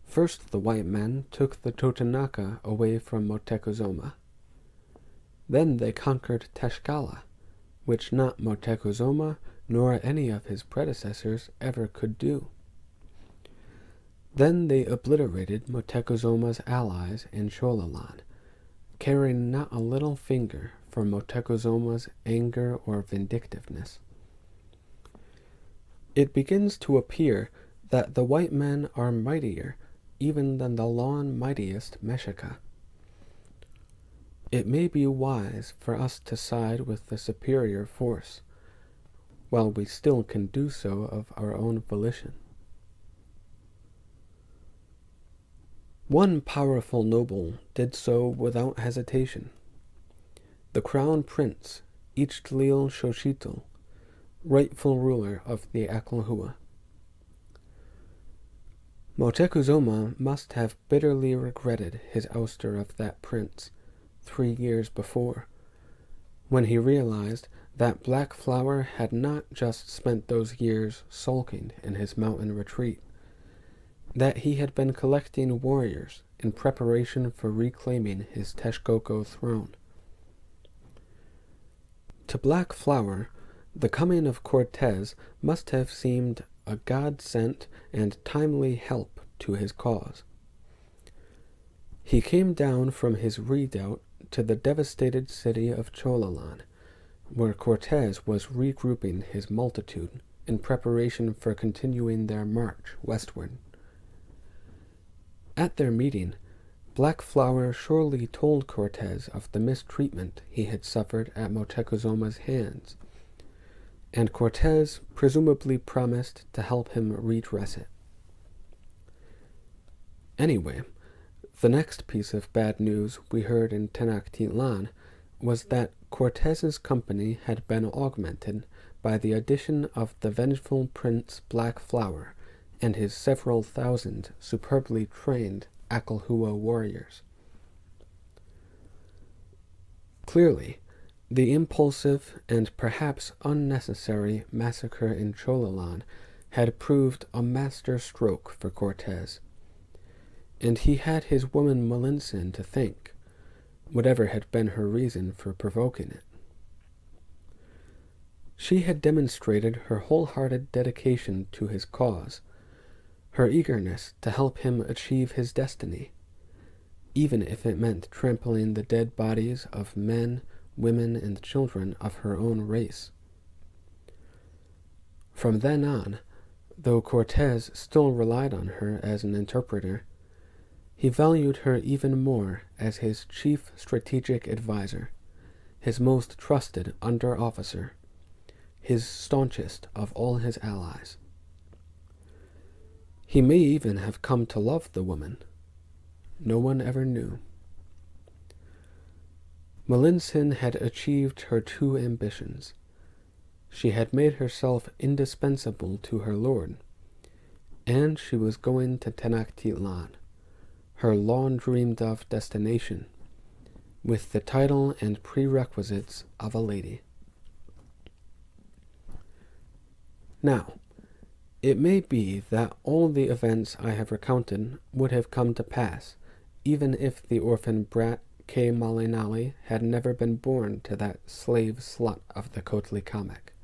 First the white men took the Totonaca away from Moctezuma. Then they conquered Tlaxcala, which not Moctezuma nor any of his predecessors ever could do. Then they obliterated Moctezuma's allies in Chololan, caring not a little finger for Moctezuma's anger or vindictiveness. It begins to appear that the white men are mightier even than the lawn mightiest Mexica. It may be wise for us to side with the superior force, while we still can do so of our own volition. One powerful noble did so without hesitation. The crown prince, Ixtlil Xochitl, rightful ruler of the Acalhua. Moctezuma must have bitterly regretted his ouster of that prince 3 years before, when he realized that Black Flower had not just spent those years sulking in his mountain retreat, that he had been collecting warriors in preparation for reclaiming his Texcoco throne. To Black Flower, the coming of Cortez must have seemed a God-sent and timely help to his cause. He came down from his redoubt to the devastated city of Chololan, where Cortez was regrouping his multitude in preparation for continuing their march westward. At their meeting, Black Flower surely told Cortez of the mistreatment he had suffered at Motecuzuma's hands, and Cortez presumably promised to help him redress it. Anyway, the next piece of bad news we heard in Tenochtitlan was that Cortez's company had been augmented by the addition of the vengeful Prince Black Flower and his several thousand superbly trained Acalhua warriors. Clearly, the impulsive and perhaps unnecessary massacre in Chololan had proved a master stroke for Cortez, and he had his woman Malintzin to thank, whatever had been her reason for provoking it. She had demonstrated her wholehearted dedication to his cause, her eagerness to help him achieve his destiny, even if it meant trampling the dead bodies of men, women, and children of her own race. From then on, though Cortez still relied on her as an interpreter, he valued her even more as his chief strategic advisor, his most trusted under-officer, his staunchest of all his allies. He may even have come to love the woman. No one ever knew. Malintzin had achieved her two ambitions. She had made herself indispensable to her lord, and she was going to Tenochtitlan, her long-dreamed-of destination, with the title and prerequisites of a lady. Now, it may be that all the events I have recounted would have come to pass, even if the orphan brat Kay Malinali had never been born to that slave slut of the Kotli Kamek.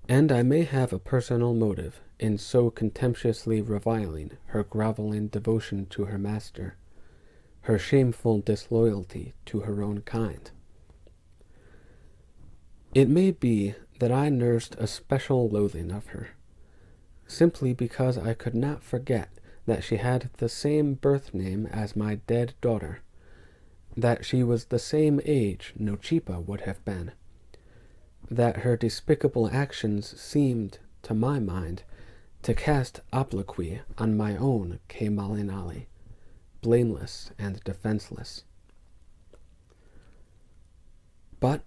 And I may have a personal motive in so contemptuously reviling her groveling devotion to her master, her shameful disloyalty to her own kind. It may be that I nursed a special loathing of her, simply because I could not forget that she had the same birth name as my dead daughter, that she was the same age Nochipa would have been, that her despicable actions seemed, to my mind, to cast obloquy on my own Kay Malinali, blameless and defenseless. But,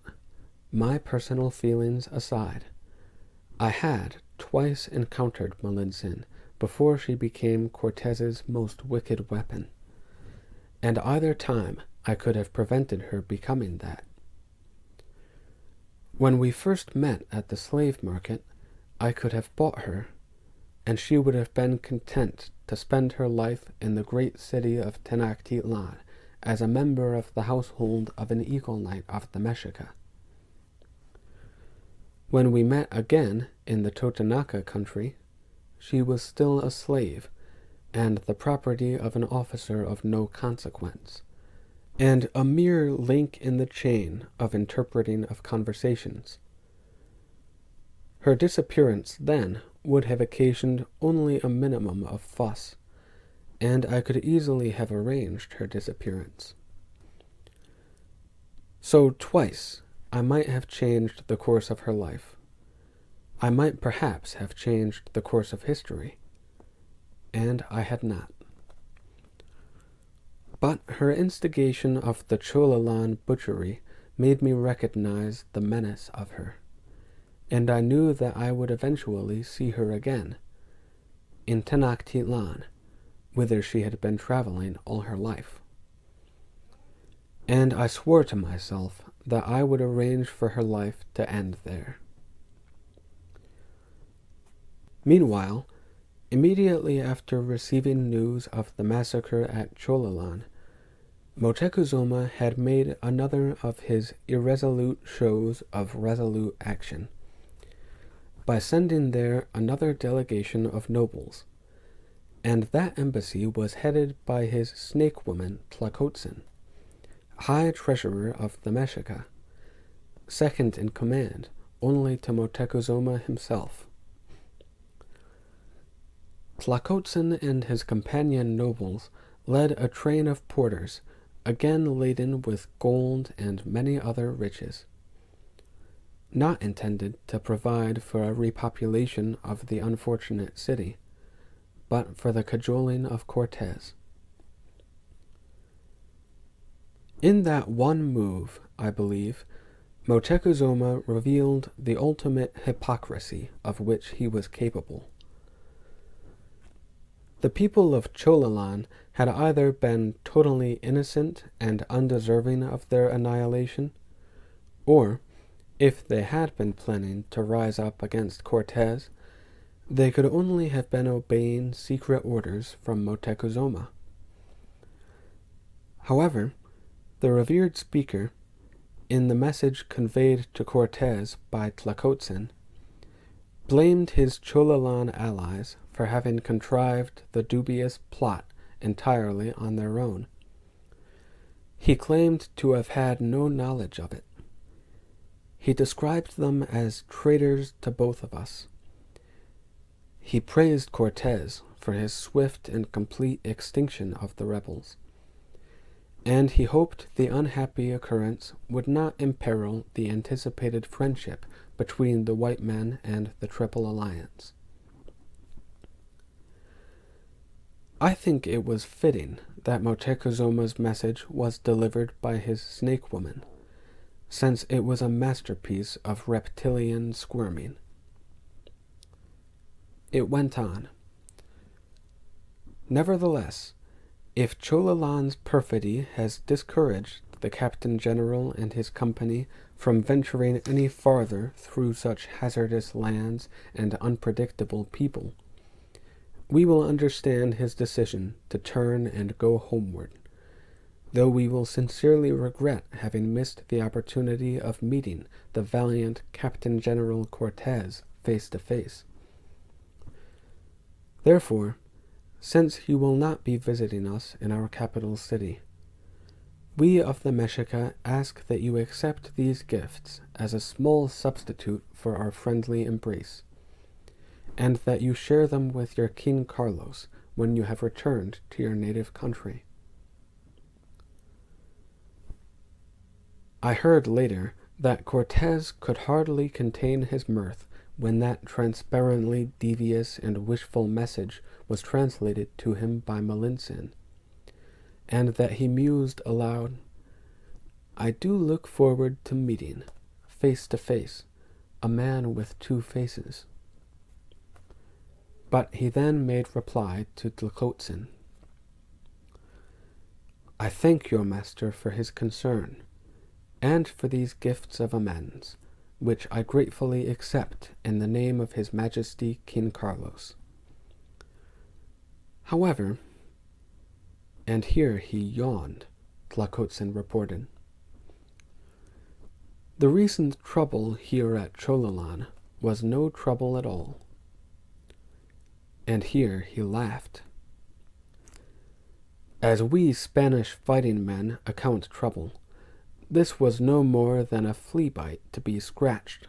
my personal feelings aside, I had twice encountered Malintzin before she became Cortez's most wicked weapon, and either time I could have prevented her becoming that. When we first met at the slave market, I could have bought her, and she would have been content to spend her life in the great city of Tenochtitlan as a member of the household of an Eagle Knight of the Mexica. When we met again in the Totonaca country, she was still a slave, and the property of an officer of no consequence, and a mere link in the chain of interpreting of conversations. Her disappearance then would have occasioned only a minimum of fuss, and I could easily have arranged her disappearance. So twice I might have changed the course of her life. I might perhaps have changed the course of history, and I had not. But her instigation of the Cholalan butchery made me recognize the menace of her, and I knew that I would eventually see her again, in Tenochtitlan, whither she had been traveling all her life. And I swore to myself that I would arrange for her life to end there. Meanwhile, immediately after receiving news of the massacre at Cholalan, Moctezuma had made another of his irresolute shows of resolute action, by sending there another delegation of nobles, and that embassy was headed by his snake woman Tlacotzin, High Treasurer of the Mexica, second in command only to Moctezuma himself. Tlacotzin and his companion nobles led a train of porters, again laden with gold and many other riches, not intended to provide for a repopulation of the unfortunate city, but for the cajoling of Cortez. In that one move, I believe, Moctezuma revealed the ultimate hypocrisy of which he was capable. The people of Cholalan had either been totally innocent and undeserving of their annihilation, or, if they had been planning to rise up against Cortez, they could only have been obeying secret orders from Moctezuma. However, the revered speaker, in the message conveyed to Cortez by Tlacotzin, blamed his Cholalan allies for having contrived the dubious plot entirely on their own. He claimed to have had no knowledge of it. He described them as traitors to both of us. He praised Cortez for his swift and complete extinction of the rebels, and he hoped the unhappy occurrence would not imperil the anticipated friendship between the white men and the Triple Alliance. I think it was fitting that Moctezuma's message was delivered by his snake woman, since it was a masterpiece of reptilian squirming. It went on. Nevertheless, if Cholalan's perfidy has discouraged the Captain General and his company from venturing any farther through such hazardous lands and unpredictable people, we will understand his decision to turn and go homeward, though we will sincerely regret having missed the opportunity of meeting the valiant Captain General Cortez face to face. Therefore, since he will not be visiting us in our capital city, we of the Mexica ask that you accept these gifts as a small substitute for our friendly embrace, and that you share them with your King Carlos when you have returned to your native country. I heard later that Cortez could hardly contain his mirth when that transparently devious and wishful message was translated to him by Malintzin, and that he mused aloud, "I do look forward to meeting, face to face, a man with two faces." But he then made reply to Tlacotzin, "I thank your master for his concern, and for these gifts of amends, which I gratefully accept in the name of His Majesty King Carlos. However," and here he yawned, Tlacotzin reported, "the recent trouble here at Cholalan was no trouble at all." And here he laughed. "As we Spanish fighting men account trouble, this was no more than a flea bite to be scratched.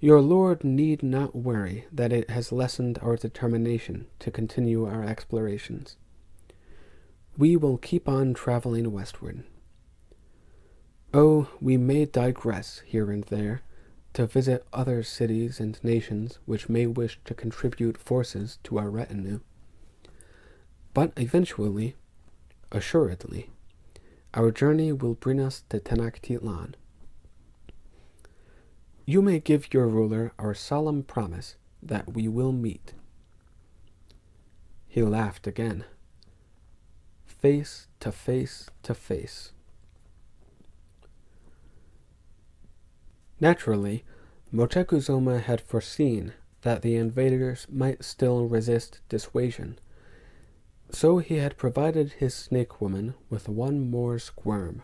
Your lord need not worry that it has lessened our determination to continue our explorations. We will keep on traveling westward. Oh, we may digress here and there to visit other cities and nations which may wish to contribute forces to our retinue. But eventually, assuredly, our journey will bring us to Tenochtitlan. You may give your ruler our solemn promise that we will meet. He laughed again. Face to face to face. Naturally, Moctezuma had foreseen that the invaders might still resist dissuasion, so he had provided his snake woman with one more squirm.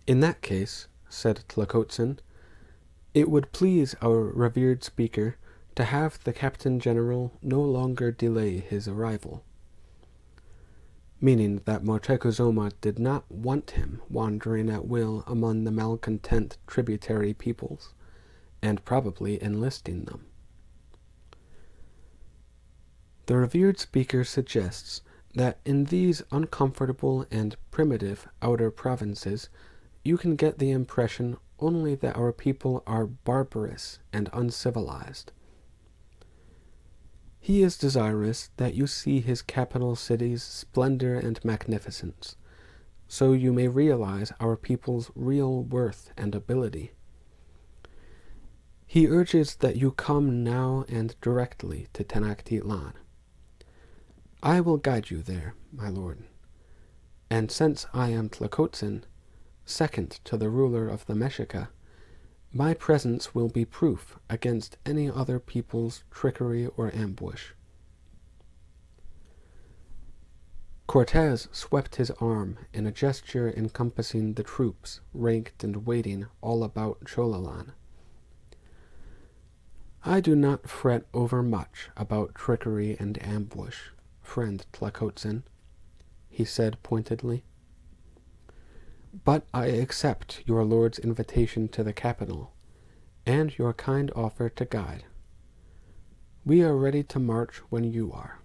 In that case, said Tlacotzin, it would please our revered speaker to have the Captain General no longer delay his arrival, meaning that Moctezuma did not want him wandering at will among the malcontent tributary peoples, and probably enlisting them. The revered speaker suggests that in these uncomfortable and primitive outer provinces, you can get the impression only that our people are barbarous and uncivilized. He is desirous that you see his capital city's splendor and magnificence, so you may realize our people's real worth and ability. He urges that you come now and directly to Tenochtitlan. I will guide you there, my lord, and since I am Tlacotzin, second to the ruler of the Mexica, my presence will be proof against any other people's trickery or ambush. Cortez swept his arm in a gesture encompassing the troops ranked and waiting all about Chololan. I do not fret overmuch about trickery and ambush, friend Tlacotzin, he said pointedly. But I accept your lord's invitation to the capital, and your kind offer to guide. We are ready to march when you are.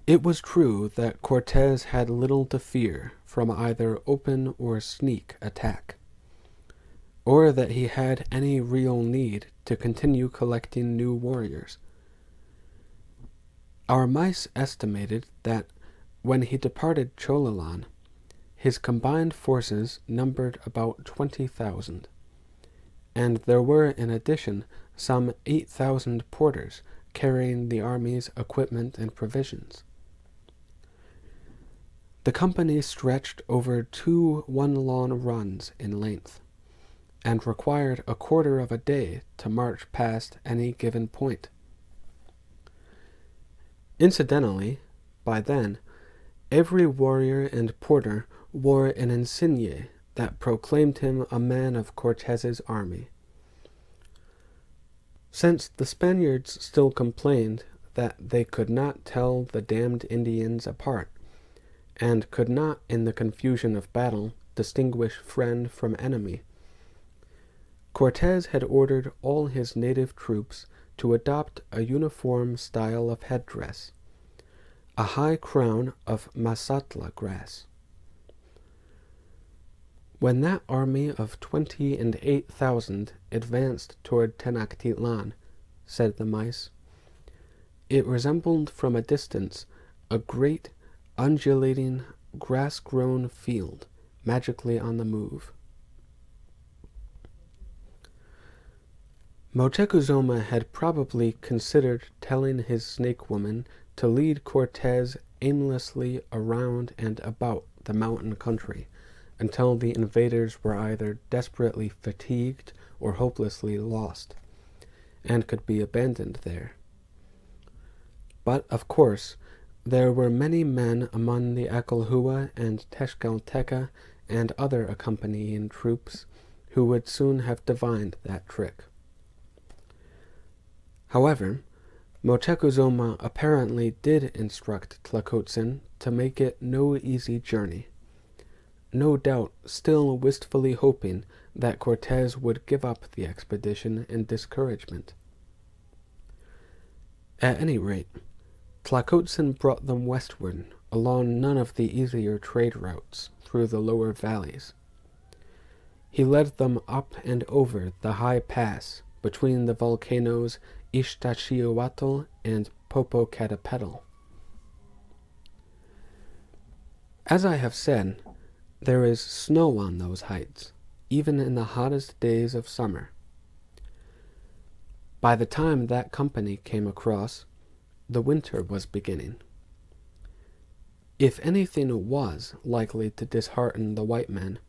It was true that Cortez had little to fear from either open or sneak attack, or that he had any real need to continue collecting new warriors. Our mice estimated that when he departed Chololan, his combined forces numbered about 20,000, and there were in addition some 8,000 porters carrying the army's equipment and provisions. The company stretched over 2 one-long runs in length, and required a quarter of a day to march past any given point. Incidentally, by then, every warrior and porter wore an insigne that proclaimed him a man of Cortez's army. Since the Spaniards still complained that they could not tell the damned Indians apart, and could not, in the confusion of battle, distinguish friend from enemy, Cortez had ordered all his native troops to adopt a uniform style of headdress, a high crown of masatla grass. When that army of 28,000 advanced toward Tenochtitlan, said the mice, it resembled from a distance a great, undulating, grass-grown field magically on the move. Moctezuma had probably considered telling his snake woman to lead Cortez aimlessly around and about the mountain country until the invaders were either desperately fatigued or hopelessly lost, and could be abandoned there. But, of course, there were many men among the Acolhua and Tezcalteca and other accompanying troops who would soon have divined that trick. However, Moctezuma apparently did instruct Tlacotzin to make it no easy journey, no doubt still wistfully hoping that Cortez would give up the expedition in discouragement. At any rate, Tlacotzin brought them westward along none of the easier trade routes through the lower valleys. He led them up and over the high pass between the volcanoes Iztaccíhuatl and Popocatépetl. As I have said, there is snow on those heights, even in the hottest days of summer. By the time that company came across, the winter was beginning. If anything was likely to dishearten the white men,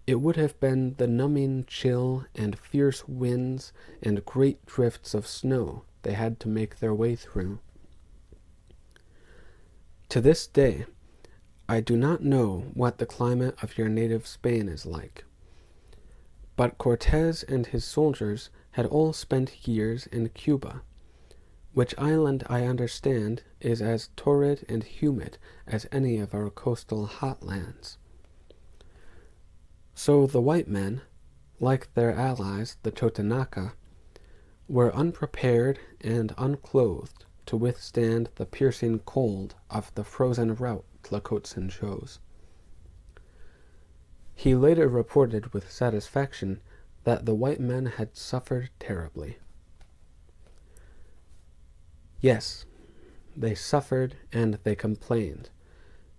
it would have been the numbing chill and fierce winds and great drifts of snow they had to make their way through. To this day, I do not know what the climate of your native Spain is like, but Cortez and his soldiers had all spent years in Cuba, which island I understand is as torrid and humid as any of our coastal hotlands. So the white men, like their allies the Totonaca, were unprepared and unclothed to withstand the piercing cold of the frozen route Tlacotzin chose. He later reported with satisfaction that the white men had suffered terribly. Yes, they suffered and they complained,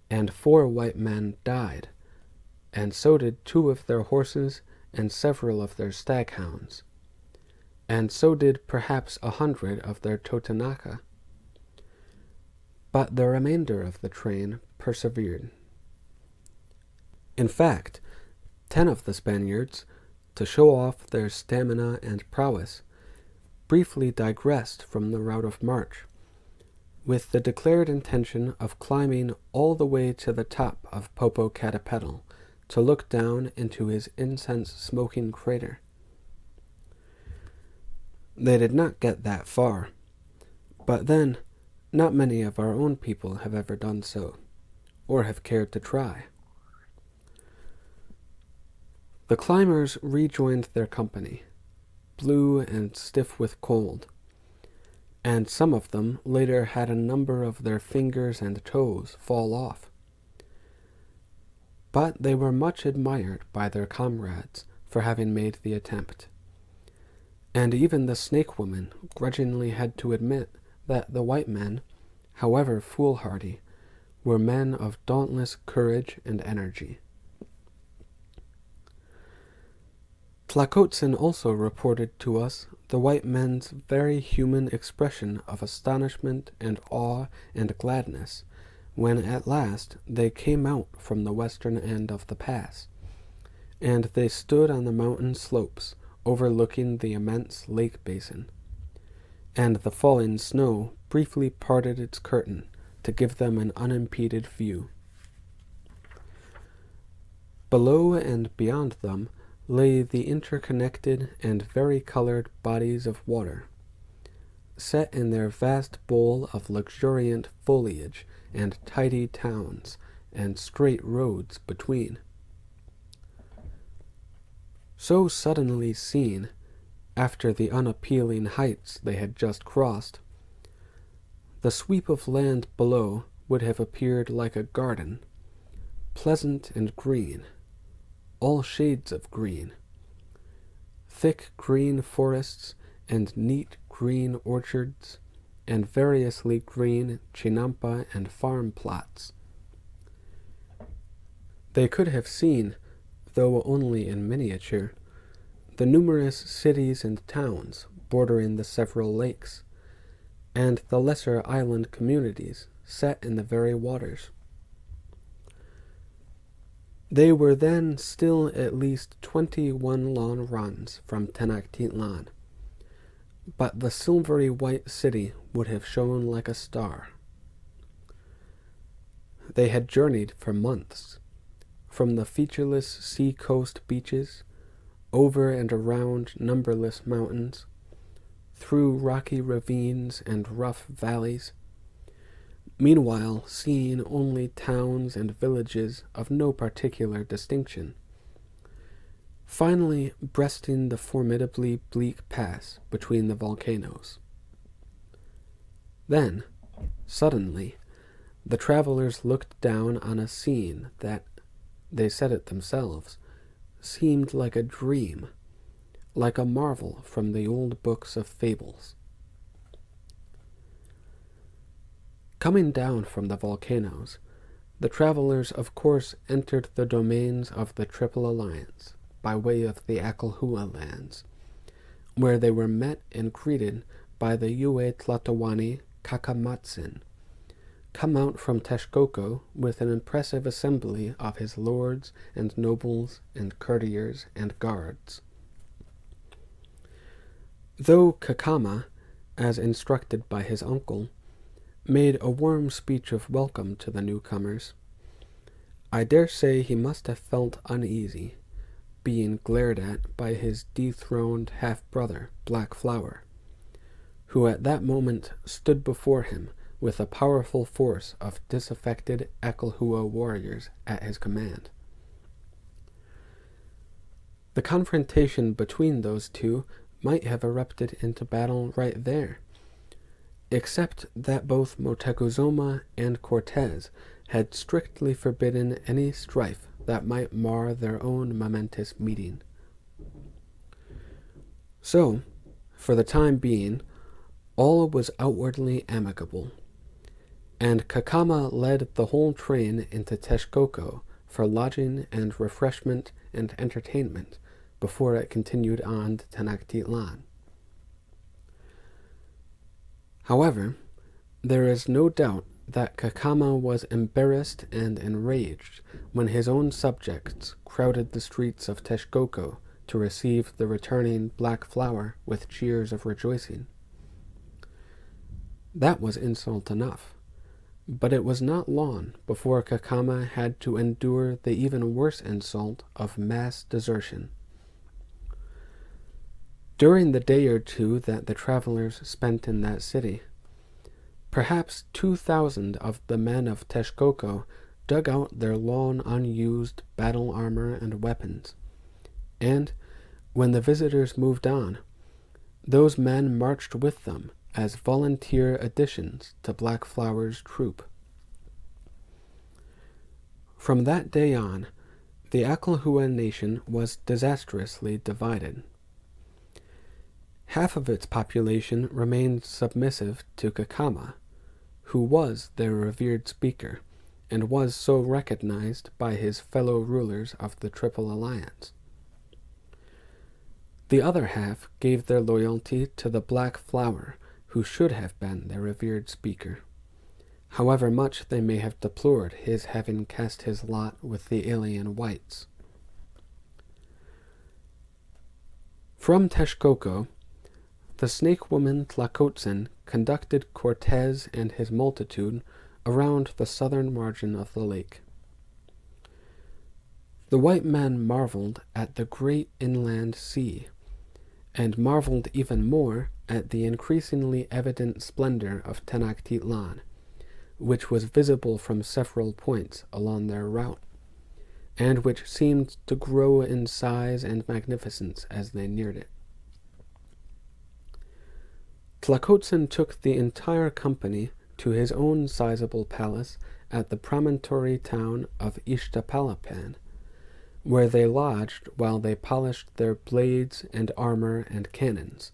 and 4 white men died, and so did 2 of their horses and several of their staghounds, and so did perhaps 100 of their Totonaca. But the remainder of the train persevered. In fact, 10 of the Spaniards, to show off their stamina and prowess, briefly digressed from the route of march, with the declared intention of climbing all the way to the top of Popocatépetl to look down into his incense-smoking crater. They did not get that far, but then not many of our own people have ever done so, or have cared to try. The climbers rejoined their company, blue and stiff with cold, and some of them later had a number of their fingers and toes fall off. But they were much admired by their comrades for having made the attempt, and even the snake woman grudgingly had to admit that the white men, however foolhardy, were men of dauntless courage and energy. Tlacotzin also reported to us the white men's very human expression of astonishment and awe and gladness when at last they came out from the western end of the pass, and they stood on the mountain slopes overlooking the immense lake basin, and the falling snow briefly parted its curtain to give them an unimpeded view. Below and beyond them lay the interconnected and vari-colored bodies of water, set in their vast bowl of luxuriant foliage and tidy towns and straight roads between. So suddenly seen, after the unappealing heights they had just crossed, the sweep of land below would have appeared like a garden, pleasant and green, all shades of green, thick green forests and neat green orchards, and variously green chinampa and farm plots. They could have seen, though only in miniature, the numerous cities and towns bordering the several lakes, and the lesser island communities set in the very waters. They were then still at least 21 long runs from Tenochtitlan, but the silvery white city would have shone like a star. They had journeyed for months, from the featureless sea-coast beaches, over and around numberless mountains, through rocky ravines and rough valleys, meanwhile seeing only towns and villages of no particular distinction. Finally breasting the formidably bleak pass between the volcanoes. Then, suddenly, the travelers looked down on a scene that, they said it themselves, seemed like a dream, like a marvel from the old books of fables. Coming down from the volcanoes, the travelers of course entered the domains of the Triple Alliance by way of the Akalhua lands, where they were met and greeted by the Yue Tlatoani Kakamatsin, come out from Texcoco with an impressive assembly of his lords and nobles and courtiers and guards. Though Cacama, as instructed by his uncle, made a warm speech of welcome to the newcomers, I dare say he must have felt uneasy, being glared at by his dethroned half-brother, Black Flower, who at that moment stood before him with a powerful force of disaffected Akalhua warriors at his command. The confrontation between those two might have erupted into battle right there, except that both Moctezuma and Cortez had strictly forbidden any strife that might mar their own momentous meeting. So, for the time being, all was outwardly amicable, and Cacama led the whole train into Texcoco for lodging and refreshment and entertainment before it continued on to Tenochtitlan. However, there is no doubt that Cacama was embarrassed and enraged when his own subjects crowded the streets of Texcoco to receive the returning Black Flower with cheers of rejoicing. That was insult enough, but it was not long before Cacama had to endure the even worse insult of mass desertion. During the day or two that the travelers spent in that city, perhaps 2,000 of the men of Texcoco dug out their long unused battle armor and weapons, and, when the visitors moved on, those men marched with them as volunteer additions to Black Flower's troop. From that day on, the Akalhua nation was disastrously divided. Half of its population remained submissive to Cacama, who was their revered speaker, and was so recognized by his fellow rulers of the Triple Alliance. The other half gave their loyalty to the Black Flower, who should have been their revered speaker, however much they may have deplored his having cast his lot with the alien whites. From Texcoco, the snake woman Tlacotzin conducted Cortez and his multitude around the southern margin of the lake. The white men marveled at the great inland sea, and marveled even more at the increasingly evident splendor of Tenochtitlan, which was visible from several points along their route, and which seemed to grow in size and magnificence as they neared it. Tlacotzin took the entire company to his own sizable palace at the promontory town of Ixtapalapan, where they lodged while they polished their blades and armor and cannons,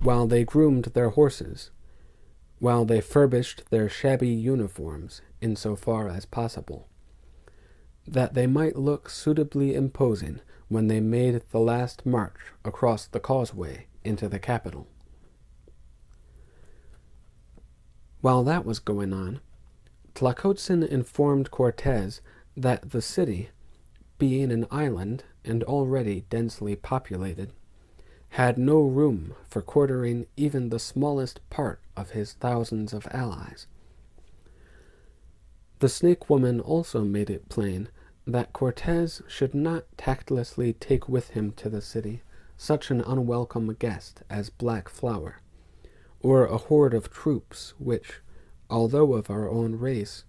while they groomed their horses, while they furbished their shabby uniforms in so far as possible, that they might look suitably imposing when they made the last march across the causeway into the capital. While that was going on, Tlacotzin informed Cortez that the city, being an island and already densely populated, had no room for quartering even the smallest part of his thousands of allies. The snake woman also made it plain that Cortez should not tactlessly take with him to the city such an unwelcome guest as Black Flower, or a horde of troops which, although of our own race,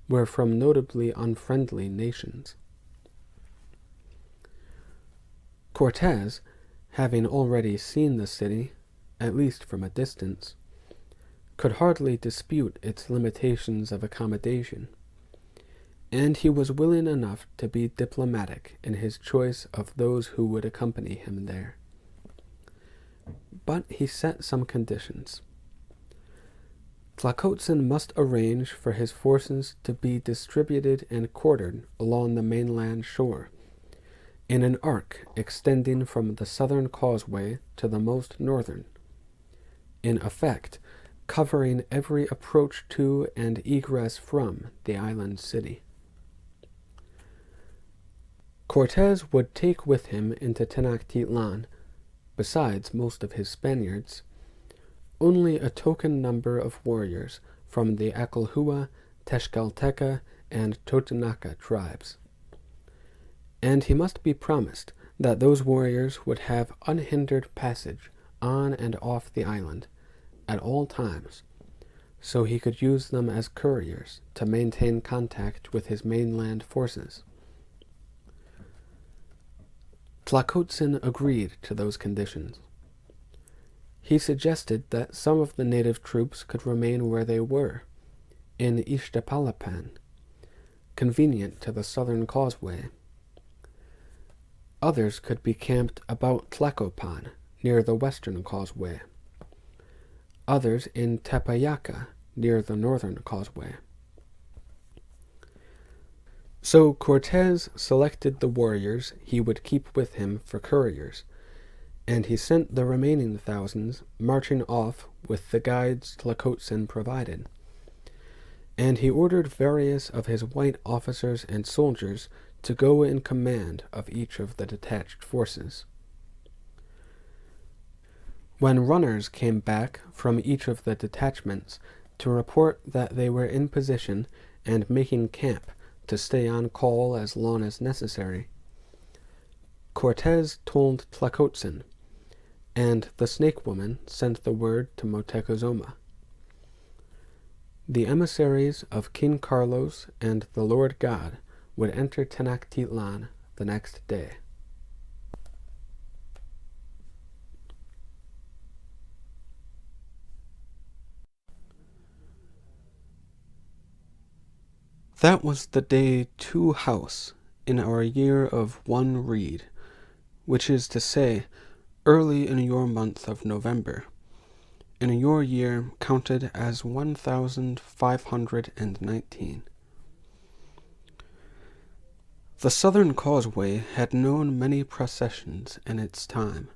were from notably unfriendly nations. Cortez, having already seen the city, at least from a distance, could hardly dispute its limitations of accommodation, and he was willing enough to be diplomatic in his choice of those who would accompany him there. But he set some conditions. Tlacotzin must arrange for his forces to be distributed and quartered along the mainland shore, in an arc extending from the southern causeway to the most northern, in effect covering every approach to and egress from the island city. Cortez would take with him into Tenochtitlan, besides most of his Spaniards, only a token number of warriors from the Acolhua, Tezcalteca, and Totonaca tribes. And he must be promised that those warriors would have unhindered passage on and off the island at all times, so he could use them as couriers to maintain contact with his mainland forces. Tlacotzin agreed to those conditions. He suggested that some of the native troops could remain where they were, in Ixtapalapan, convenient to the southern causeway. Others could be camped about Tlacopan, near the western causeway. Others in Tepeyaca, near the northern causeway. So Cortez selected the warriors he would keep with him for couriers, and he sent the remaining thousands marching off with the guides Tlacotzin provided. And he ordered various of his white officers and soldiers to go in command of each of the detached forces. When runners came back from each of the detachments to report that they were in position and making camp to stay on call as long as necessary, Cortez told Tlacotzin, and the snake woman sent the word to Moctezuma. The emissaries of King Carlos and the Lord God would enter Tenochtitlan the next day. That was the day 2 house in our year of 1 reed, which is to say, early in your month of November, in your year counted as 1519. The southern causeway had known many processions in its time,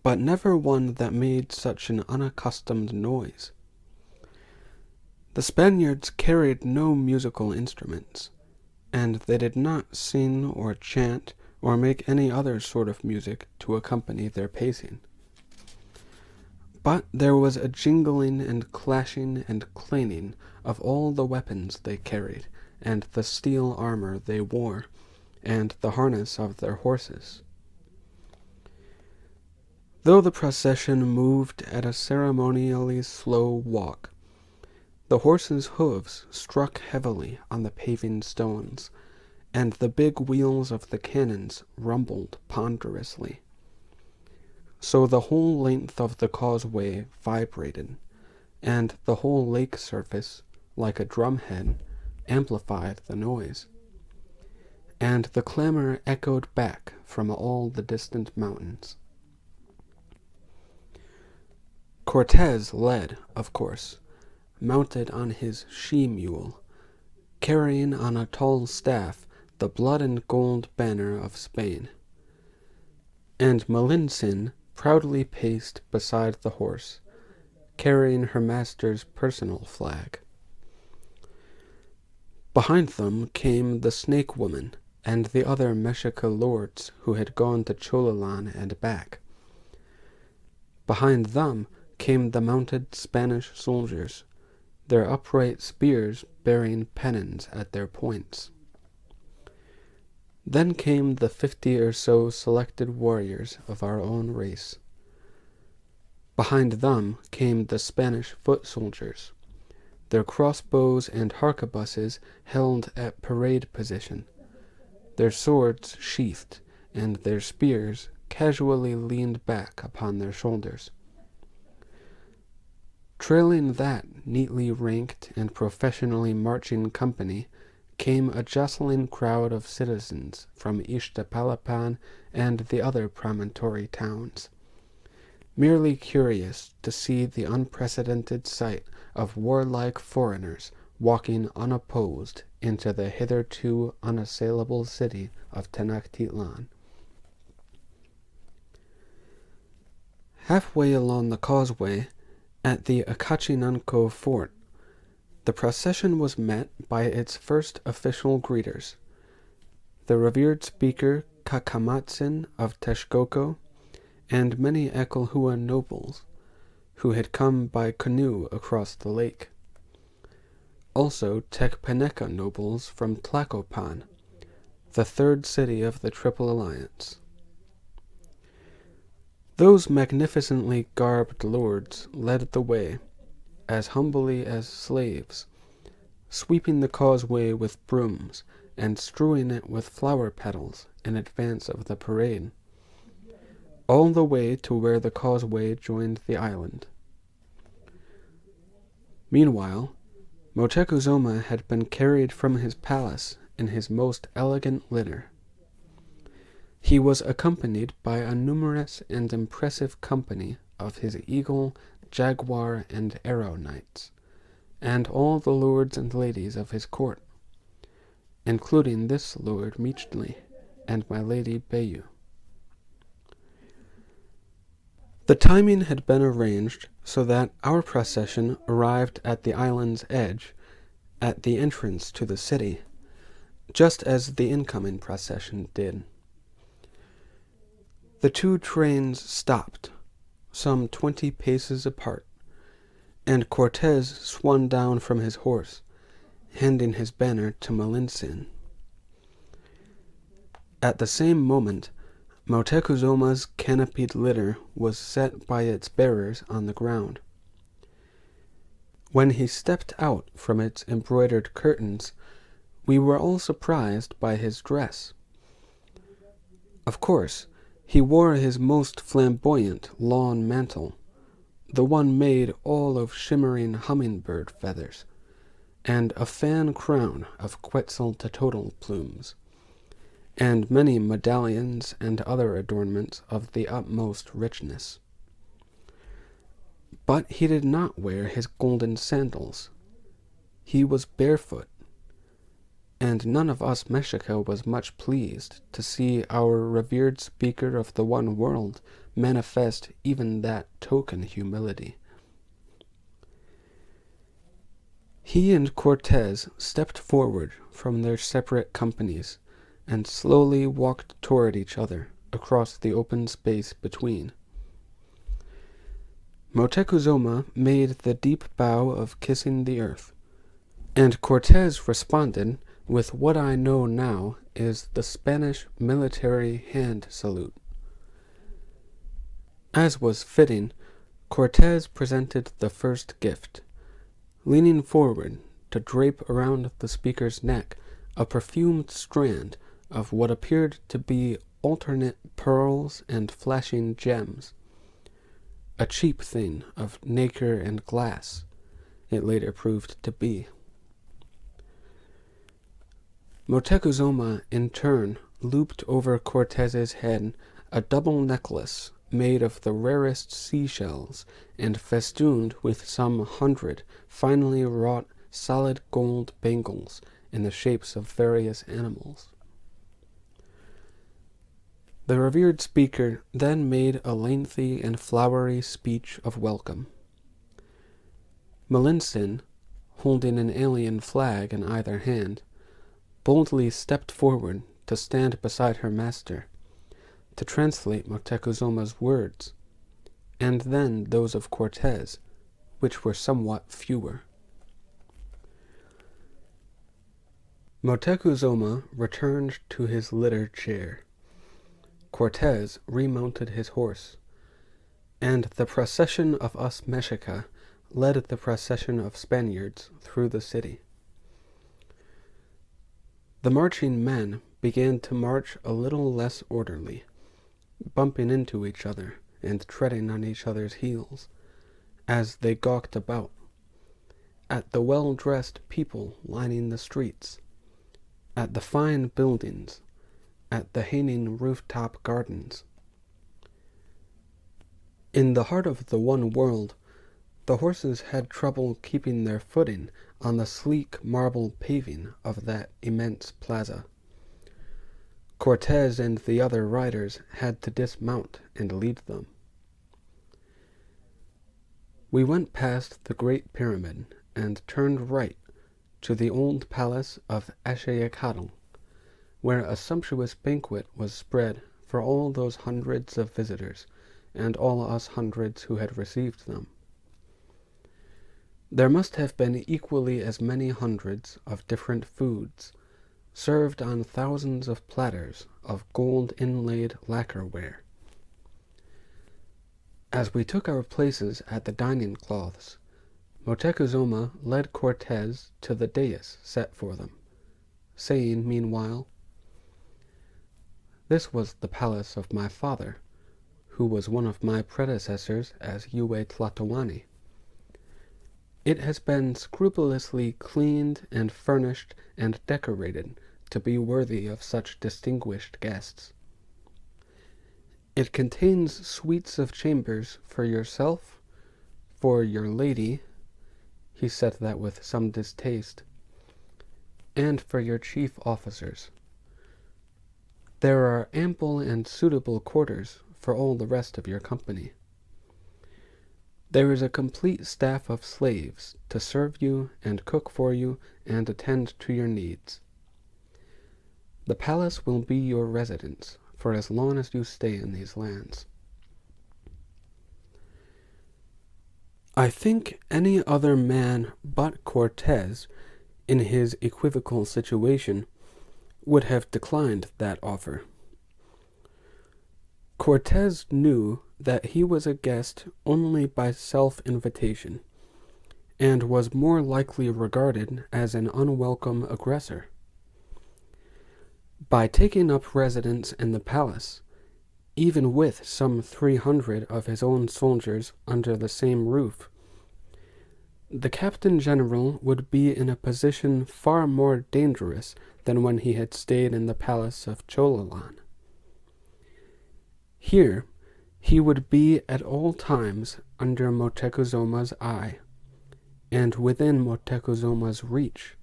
but never one that made such an unaccustomed noise. The Spaniards carried no musical instruments, and they did not sing or chant or make any other sort of music to accompany their pacing. But there was a jingling and clashing and clanging of all the weapons they carried, and the steel armor they wore, and the harness of their horses. Though the procession moved at a ceremonially slow walk, the horses' hooves struck heavily on the paving stones, and the big wheels of the cannons rumbled ponderously. So the whole length of the causeway vibrated, and the whole lake surface, like a drumhead, amplified the noise. And the clamor echoed back from all the distant mountains. Cortez led, of course, mounted on his she-mule, carrying on a tall staff the blood and gold banner of Spain. And Malintzin proudly paced beside the horse, carrying her master's personal flag. Behind them came the snake woman and the other Mexica lords who had gone to Chololan and back. Behind them came the mounted Spanish soldiers, their upright spears bearing pennons at their points. Then came the 50 or so selected warriors of our own race. Behind them came the Spanish foot soldiers, their crossbows and harquebuses held at parade position, their swords sheathed, and their spears casually leaned back upon their shoulders. Trailing that neatly ranked and professionally marching company came a jostling crowd of citizens from Iztapalapan and the other promontory towns, merely curious to see the unprecedented sight of warlike foreigners walking unopposed into the hitherto unassailable city of Tenochtitlan. Halfway along the causeway, at the Acachinanco fort, the procession was met by its first official greeters, the revered speaker Cacamatzin of Texcoco, and many Ecolhua nobles, who had come by canoe across the lake. Also Tecpaneca nobles from Tlacopan, the third city of the Triple Alliance. Those magnificently garbed lords led the way, as humbly as slaves, sweeping the causeway with brooms and strewing it with flower petals in advance of the parade, all the way to where the causeway joined the island. Meanwhile, Moctezuma had been carried from his palace in his most elegant litter. He was accompanied by a numerous and impressive company of his eagle, jaguar, and arrow knights, and all the lords and ladies of his court, including this Lord Meachley and my Lady Bayeux. The timing had been arranged so that our procession arrived at the island's edge, at the entrance to the city, just as the incoming procession did. The two trains stopped, some 20 paces apart, and Cortez swung down from his horse, handing his banner to Malintzin. At the same moment, Moctezuma's canopied litter was set by its bearers on the ground. When he stepped out from its embroidered curtains, we were all surprised by his dress. Of course, he wore his most flamboyant lawn mantle, the one made all of shimmering hummingbird feathers, and a fan crown of Quetzalteotl plumes, and many medallions and other adornments of the utmost richness. But he did not wear his golden sandals. He was barefoot, and none of us Mexica was much pleased to see our revered speaker of the one world manifest even that token humility. He and Cortez stepped forward from their separate companies and slowly walked toward each other across the open space between. Moctezuma made the deep bow of kissing the earth, and Cortez responded with what I know now is the Spanish military hand salute. As was fitting, Cortez presented the first gift, leaning forward to drape around the speaker's neck a perfumed strand of what appeared to be alternate pearls and flashing gems. A cheap thing of nacre and glass, it later proved to be. Moctezuma, in turn, looped over Cortez's head a double necklace made of the rarest seashells and festooned with some 100 finely wrought solid gold bangles in the shapes of various animals. The revered speaker then made a lengthy and flowery speech of welcome. Malintzin, holding an alien flag in either hand, boldly stepped forward to stand beside her master, to translate Moctezuma's words, and then those of Cortez, which were somewhat fewer. Moctezuma returned to his litter chair. Cortez remounted his horse, and the procession of us Mexica led the procession of Spaniards through the city. The marching men began to march a little less orderly, bumping into each other and treading on each other's heels as they gawked about at the well-dressed people lining the streets, at the fine buildings, at the hanging rooftop gardens. In the heart of the one world, the horses had trouble keeping their footing on the sleek marble paving of that immense plaza. Cortez and the other riders had to dismount and lead them. We went past the Great Pyramid and turned right to the old palace of Aztec, where a sumptuous banquet was spread for all those hundreds of visitors and all us hundreds who had received them. There must have been equally as many hundreds of different foods, served on thousands of platters of gold-inlaid lacquerware. As we took our places at the dining cloths, Moctezuma led Cortez to the dais set for them, saying meanwhile, "This was the palace of my father, who was one of my predecessors as Yue Tlatoani. It has been scrupulously cleaned and furnished and decorated to be worthy of such distinguished guests. It contains suites of chambers for yourself, for your lady," he said that with some distaste, "and for your chief officers. There are ample and suitable quarters for all the rest of your company. There is a complete staff of slaves to serve you and cook for you and attend to your needs. The palace will be your residence for as long as you stay in these lands." I think any other man but Cortez, in his equivocal situation, would have declined that offer. Cortez knew that he was a guest only by self-invitation, and was more likely regarded as an unwelcome aggressor. By taking up residence in the palace, even with some 300 of his own soldiers under the same roof, the Captain General would be in a position far more dangerous than when he had stayed in the palace of Chololan. Here, he would be at all times under Motecuzuma's eye, and within Motecuzuma's reach,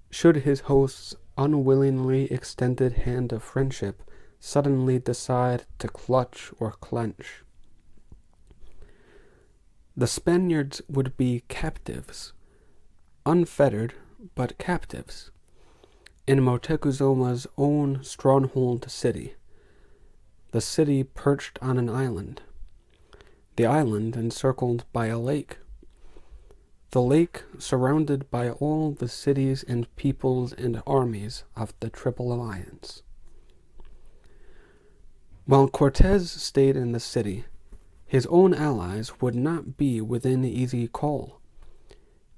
should his host's unwillingly extended hand of friendship suddenly decide to clutch or clench. The Spaniards would be captives, unfettered but captives, in Motecuzuma's own stronghold city, the city perched on an island, the island encircled by a lake, the lake surrounded by all the cities and peoples and armies of the Triple Alliance. While Cortez stayed in the city, his own allies would not be within easy call,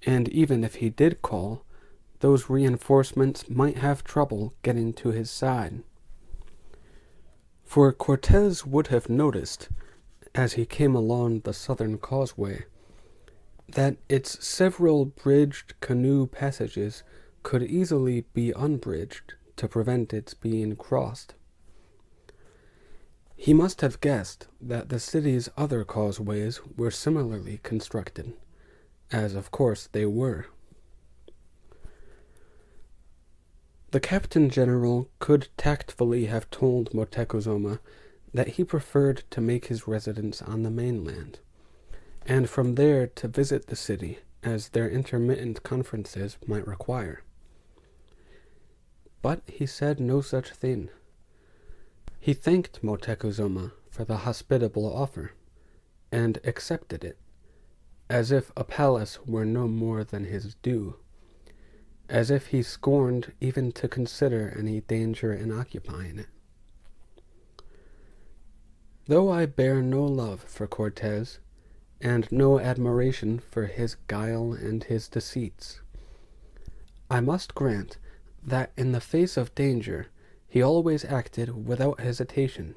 and even if he did call, those reinforcements might have trouble getting to his side. For Cortez would have noticed, as he came along the southern causeway, that its several bridged canoe passages could easily be unbridged to prevent its being crossed. He must have guessed that the city's other causeways were similarly constructed, as of course they were. The Captain General could tactfully have told Moctezuma that he preferred to make his residence on the mainland, and from there to visit the city as their intermittent conferences might require. But he said no such thing. He thanked Moctezuma for the hospitable offer, and accepted it, as if a palace were no more than his due, as if he scorned even to consider any danger in occupying it. Though I bear no love for Cortez, and no admiration for his guile and his deceits. I must grant that in the face of danger he always acted without hesitation,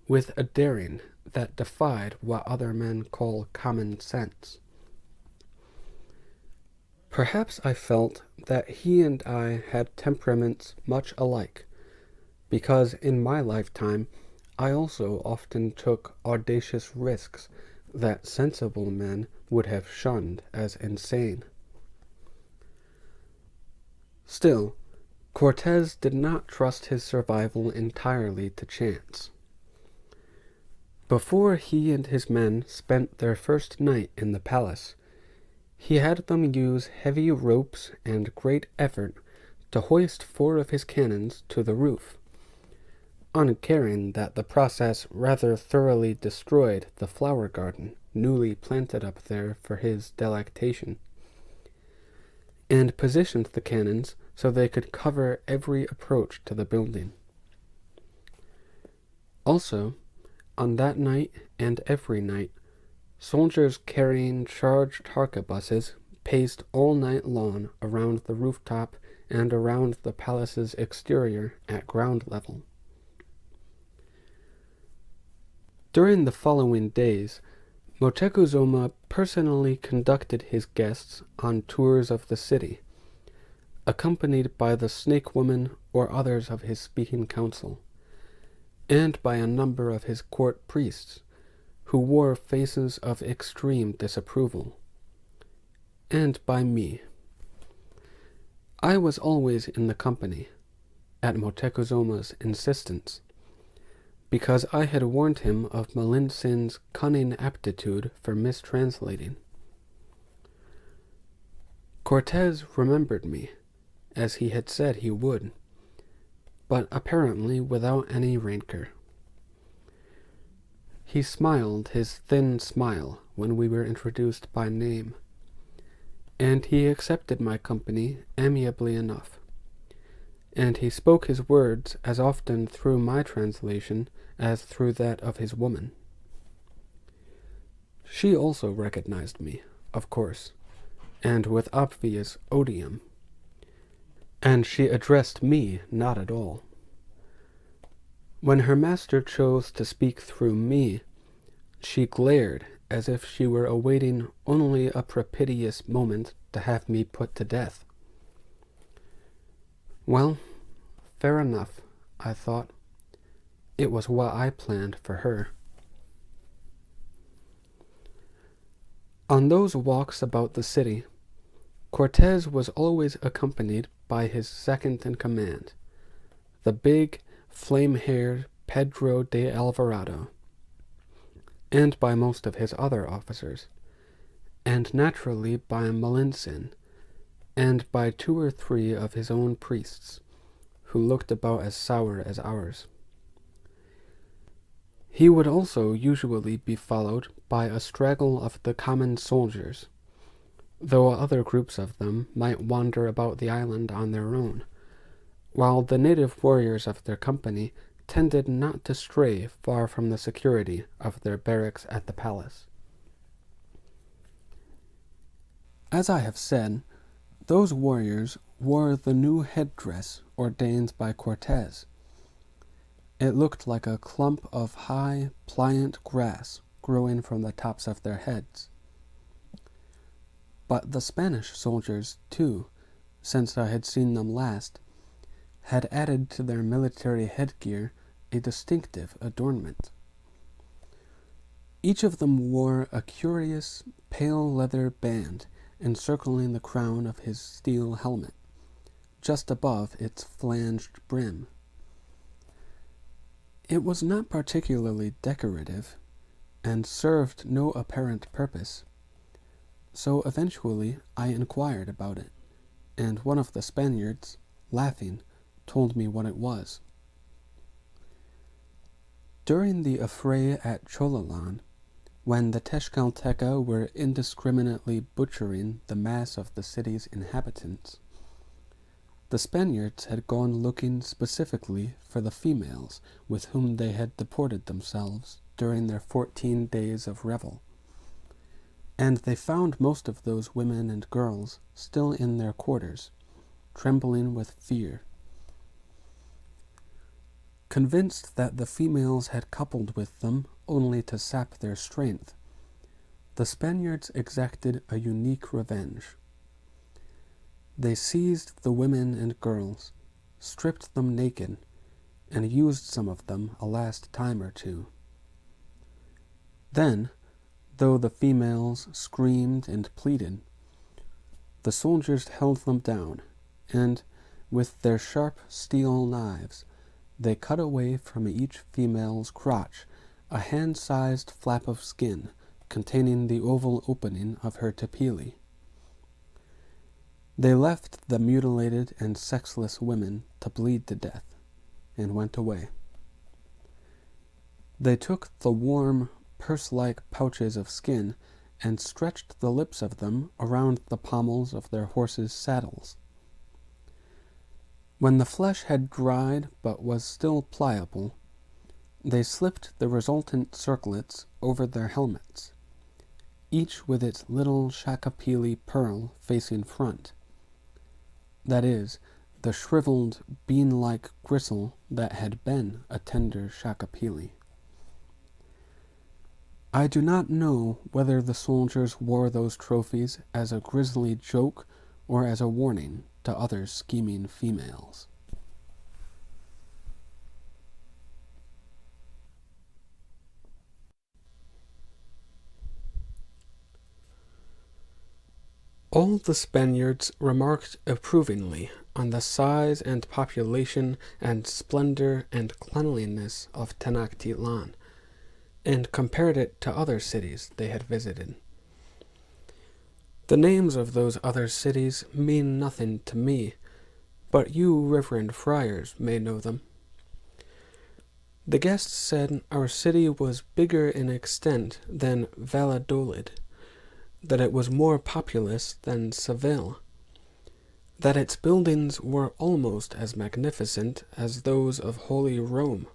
with a daring that defied what other men call common sense. Perhaps I felt that he and I had temperaments much alike, because in my lifetime I also often took audacious risks that sensible men would have shunned as insane. Still, Cortez did not trust his survival entirely to chance. Before he and his men spent their first night in the palace, he had them use heavy ropes and great effort to hoist 4 of his cannons to the roof, uncaring that the process rather thoroughly destroyed the flower garden newly planted up there for his delectation, and positioned the cannons so they could cover every approach to the building. Also, on that night and every night, soldiers carrying charged harquebuses paced all night long around the rooftop and around the palace's exterior at ground level. During the following days, Moctezuma personally conducted his guests on tours of the city, accompanied by the Snake Woman or others of his speaking council, and by a number of his court priests, who wore faces of extreme disapproval, and by me. I was always in the company, at Moctezuma's insistence, because I had warned him of Malintzин's cunning aptitude for mistranslating. Cortez remembered me, as he had said he would, but apparently without any rancor. He smiled his thin smile when we were introduced by name, and he accepted my company amiably enough, and he spoke his words as often through my translation as through that of his woman. She also recognized me, of course, and with obvious odium, and she addressed me not at all. When her master chose to speak through me, she glared as if she were awaiting only a propitious moment to have me put to death. Well, fair enough, I thought. It was what I planned for her. On those walks about the city, Cortez was always accompanied by his second-in-command, the big, flame-haired Pedro de Alvarado, and by most of his other officers, and naturally by Malintzin, and by 2 or 3 of his own priests, who looked about as sour as ours. He would also usually be followed by a straggle of the common soldiers, though other groups of them might wander about the island on their own, while the native warriors of their company tended not to stray far from the security of their barracks at the palace. As I have said, those warriors wore the new headdress ordained by Cortez. It looked like a clump of high, pliant grass growing from the tops of their heads. But the Spanish soldiers, too, since I had seen them last, had added to their military headgear a distinctive adornment. Each of them wore a curious, pale leather band encircling the crown of his steel helmet, just above its flanged brim. It was not particularly decorative, and served no apparent purpose, so eventually I inquired about it, and one of the Spaniards, laughing, told me what it was. During the affray at Chololan, when the Tezcalteca were indiscriminately butchering the mass of the city's inhabitants, the Spaniards had gone looking specifically for the females with whom they had deported themselves during their 14 days of revel, And they found most of those women and girls still in their quarters, trembling with fear. Convinced that the females had coupled with them only to sap their strength, the Spaniards exacted a unique revenge. They seized the women and girls, stripped them naked, and used some of them a last time or two. Then, though the females screamed and pleaded, the soldiers held them down, and, with their sharp steel knives, they cut away from each female's crotch a hand-sized flap of skin containing the oval opening of her tepili. They left the mutilated and sexless women to bleed to death, and went away. They took the warm, purse-like pouches of skin and stretched the lips of them around the pommels of their horses' saddles. When the flesh had dried but was still pliable, they slipped the resultant circlets over their helmets, each with its little shakapili pearl facing front. That is, the shriveled, bean-like gristle that had been a tender shakapili. I do not know whether the soldiers wore those trophies as a grisly joke or as a warning to other scheming females. All the Spaniards remarked approvingly on the size and population and splendor and cleanliness of Tenochtitlan, and compared it to other cities they had visited. The names of those other cities mean nothing to me, but you reverend friars may know them. The guests said our city was bigger in extent than Valladolid, that it was more populous than Seville, that its buildings were almost as magnificent as those of Holy Rome,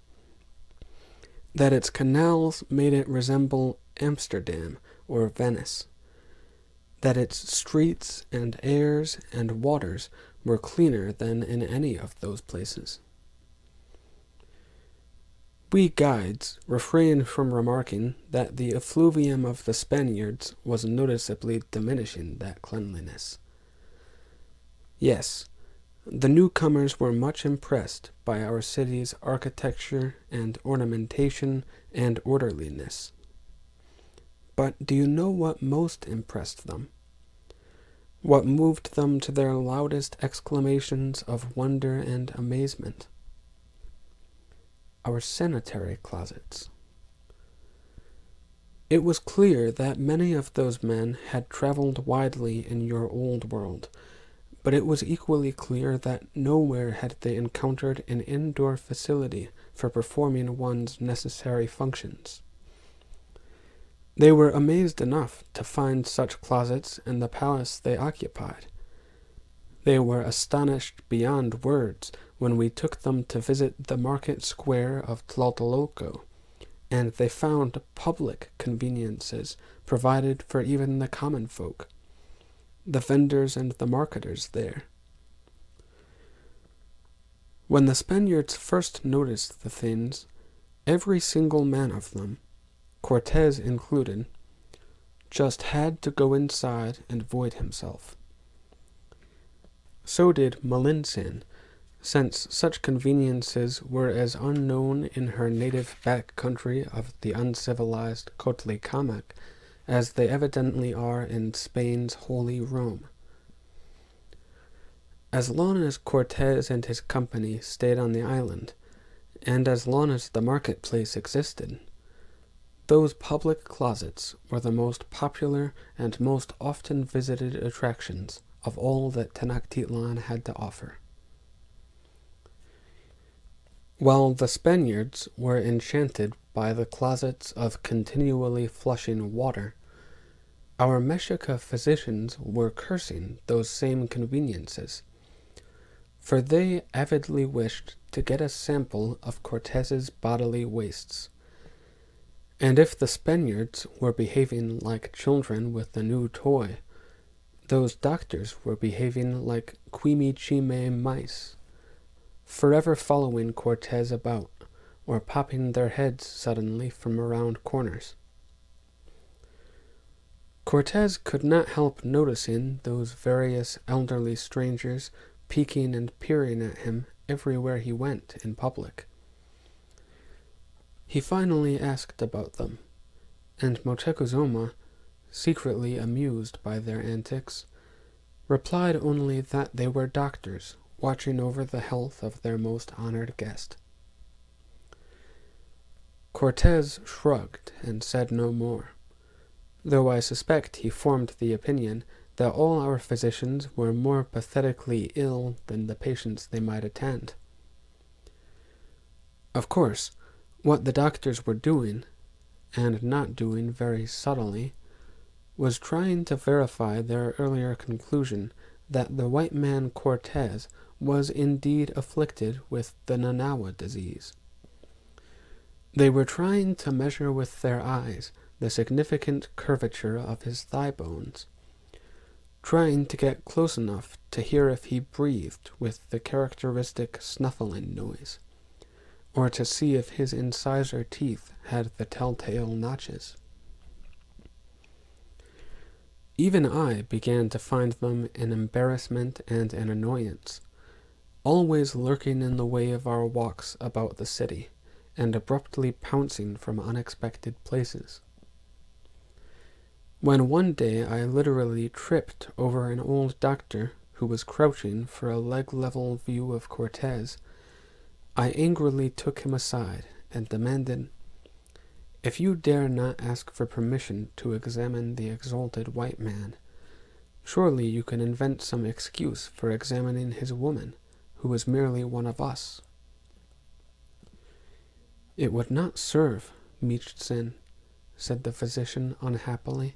that its canals made it resemble Amsterdam or Venice, that its streets and airs and waters were cleaner than in any of those places. We guides refrained from remarking that the effluvium of the Spaniards was noticeably diminishing that cleanliness. Yes, the newcomers were much impressed by our city's architecture and ornamentation and orderliness. But do you know what most impressed them? What moved them to their loudest exclamations of wonder and amazement? Our sanitary closets. It was clear that many of those men had traveled widely in your old world, but it was equally clear that nowhere had they encountered an indoor facility for performing one's necessary functions. They were amazed enough to find such closets in the palace they occupied. They were astonished beyond words when we took them to visit the market square of Tlatelolco, and they found public conveniences provided for even the common folk, the vendors and the marketers there. When the Spaniards first noticed the things, every single man of them, Cortez included, just had to go inside and void himself. So did Malintzin, since such conveniences were as unknown in her native back country of the uncivilized Cotlicamac as they evidently are in Spain's Holy Rome. As long as Cortez and his company stayed on the island, and as long as the marketplace existed, those public closets were the most popular and most often visited attractions of all that Tenochtitlan had to offer. While the Spaniards were enchanted by the closets of continually flushing water, our Mexica physicians were cursing those same conveniences, for they avidly wished to get a sample of Cortez's bodily wastes, And if the Spaniards were behaving like children with the new toy, those doctors were behaving like quimi-chime mice, forever following Cortez about, or popping their heads suddenly from around corners. Cortez could not help noticing those various elderly strangers peeking and peering at him everywhere he went in public. He finally asked about them, and Moctezuma, secretly amused by their antics, replied only that they were doctors watching over the health of their most honored guest. Cortez shrugged and said no more, though I suspect he formed the opinion that all our physicians were more pathetically ill than the patients they might attend. Of course, what the doctors were doing, and not doing very subtly, was trying to verify their earlier conclusion that the white man Cortez was indeed afflicted with the Nanawa disease. They were trying to measure with their eyes the significant curvature of his thigh bones, trying to get close enough to hear if he breathed with the characteristic snuffling noise, or to see if his incisor teeth had the telltale notches. Even I began to find them an embarrassment and an annoyance, always lurking in the way of our walks about the city, and abruptly pouncing from unexpected places. When one day I literally tripped over an old doctor who was crouching for a leg-level view of Cortez, I angrily took him aside and demanded, "If you dare not ask for permission to examine the exalted white man, surely you can invent some excuse for examining his woman, who is merely one of us." "It would not serve, Michtzin," said the physician unhappily.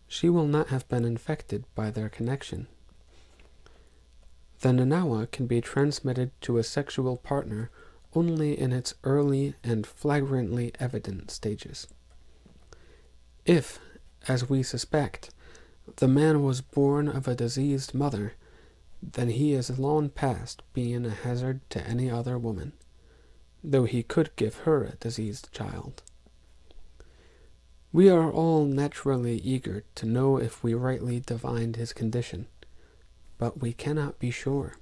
"She will not have been infected by their connection. The Nanawa can be transmitted to a sexual partner only in its early and flagrantly evident stages. If, as we suspect, the man was born of a diseased mother, then he is long past being a hazard to any other woman, though he could give her a diseased child. We are all naturally eager to know if we rightly divined his condition, but we cannot be sure.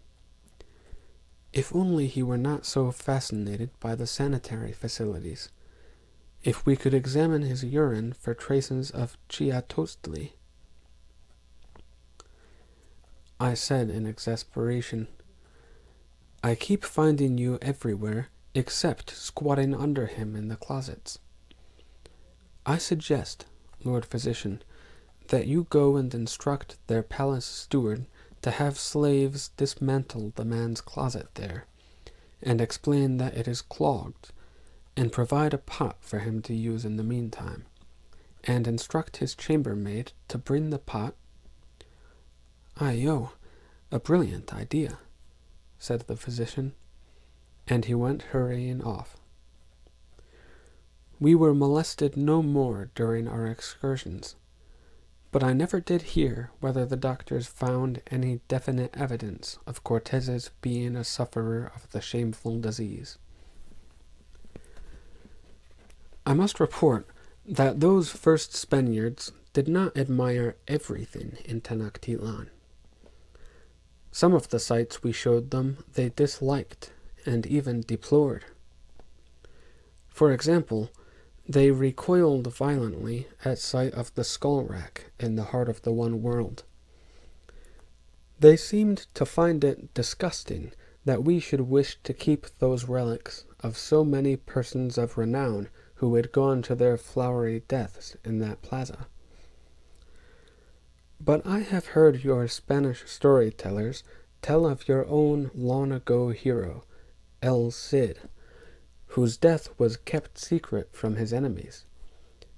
If only he were not so fascinated by the sanitary facilities. If we could examine his urine for traces of chiatostli." I said in exasperation, "I keep finding you everywhere except squatting under him in the closets. I suggest, Lord Physician, that you go and instruct their palace steward to have slaves dismantle the man's closet there, and explain that it is clogged, and provide a pot for him to use in the meantime, and instruct his chambermaid to bring the pot—" "Ayo, a brilliant idea," said the physician, and he went hurrying off. We were molested no more during our excursions, but I never did hear whether the doctors found any definite evidence of Cortez's being a sufferer of the shameful disease. I must report that those first Spaniards did not admire everything in Tenochtitlan. Some of the sights we showed them they disliked and even deplored. For example, they recoiled violently at sight of the skull rack in the heart of the One World. They seemed to find it disgusting that we should wish to keep those relics of so many persons of renown who had gone to their flowery deaths in that plaza. But I have heard your Spanish storytellers tell of your own long-ago hero, El Cid, whose death was kept secret from his enemies,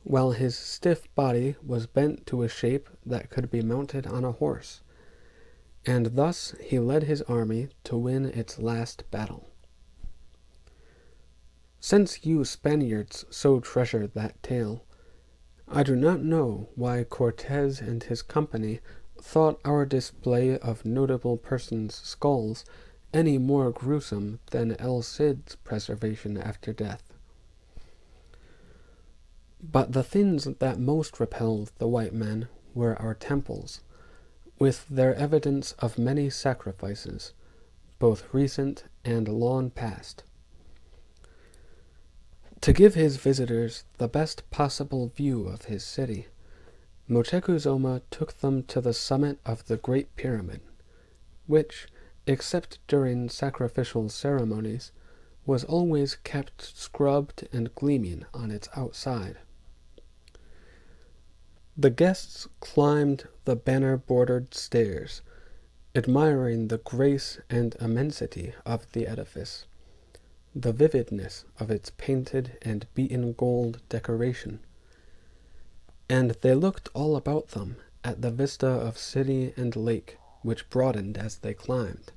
while his stiff body was bent to a shape that could be mounted on a horse, and thus he led his army to win its last battle. Since you Spaniards so treasure that tale, I do not know why Cortez and his company thought our display of notable persons' skulls any more gruesome than El Cid's preservation after death. But the things that most repelled the white men were our temples, with their evidence of many sacrifices, both recent and long past. To give his visitors the best possible view of his city, Moctezuma took them to the summit of the Great Pyramid, which, except during sacrificial ceremonies, was always kept scrubbed and gleaming on its outside. The guests climbed the banner-bordered stairs, admiring the grace and immensity of the edifice, the vividness of its painted and beaten gold decoration, and they looked all about them at the vista of city and lake which broadened as they climbed.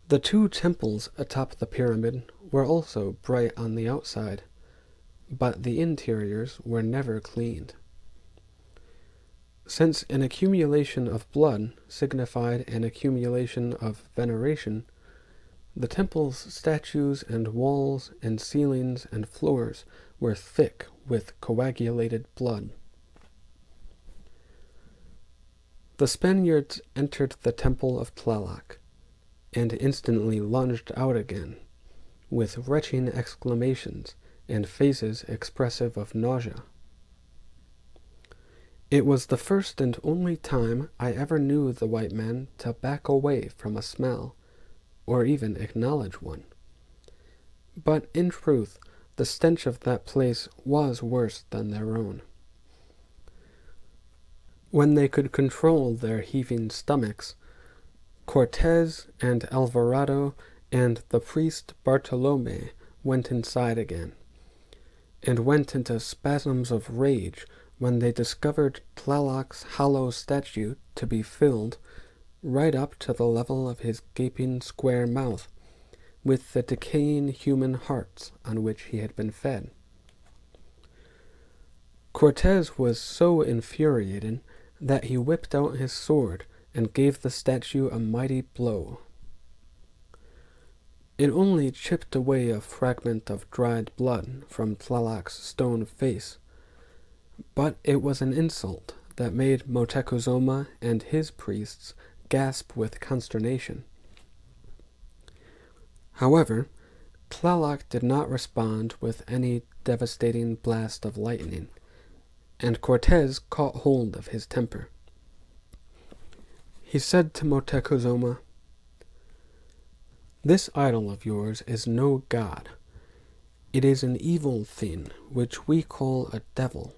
The 2 temples atop the pyramid were also bright on the outside, but the interiors were never cleaned. Since an accumulation of blood signified an accumulation of veneration, the temple's statues and walls and ceilings and floors were thick with coagulated blood. The Spaniards entered the temple of Tlaloc, and instantly lunged out again, with retching exclamations and faces expressive of nausea. It was the first and only time I ever knew the white men to back away from a smell, or even acknowledge one. But in truth, the stench of that place was worse than their own. When they could control their heaving stomachs, Cortez and Alvarado and the priest Bartolome went inside again, and went into spasms of rage when they discovered Tlaloc's hollow statue to be filled, right up to the level of his gaping square mouth, with the decaying human hearts on which he had been fed. Cortez was so infuriated that he whipped out his sword and gave the statue a mighty blow. It only chipped away a fragment of dried blood from Tlaloc's stone face, but it was an insult that made Moctezuma and his priests gasp with consternation. However, Tlaloc did not respond with any devastating blast of lightning, and Cortez caught hold of his temper. He said to Moctezuma, "This idol of yours is no god. It is an evil thing which we call a devil.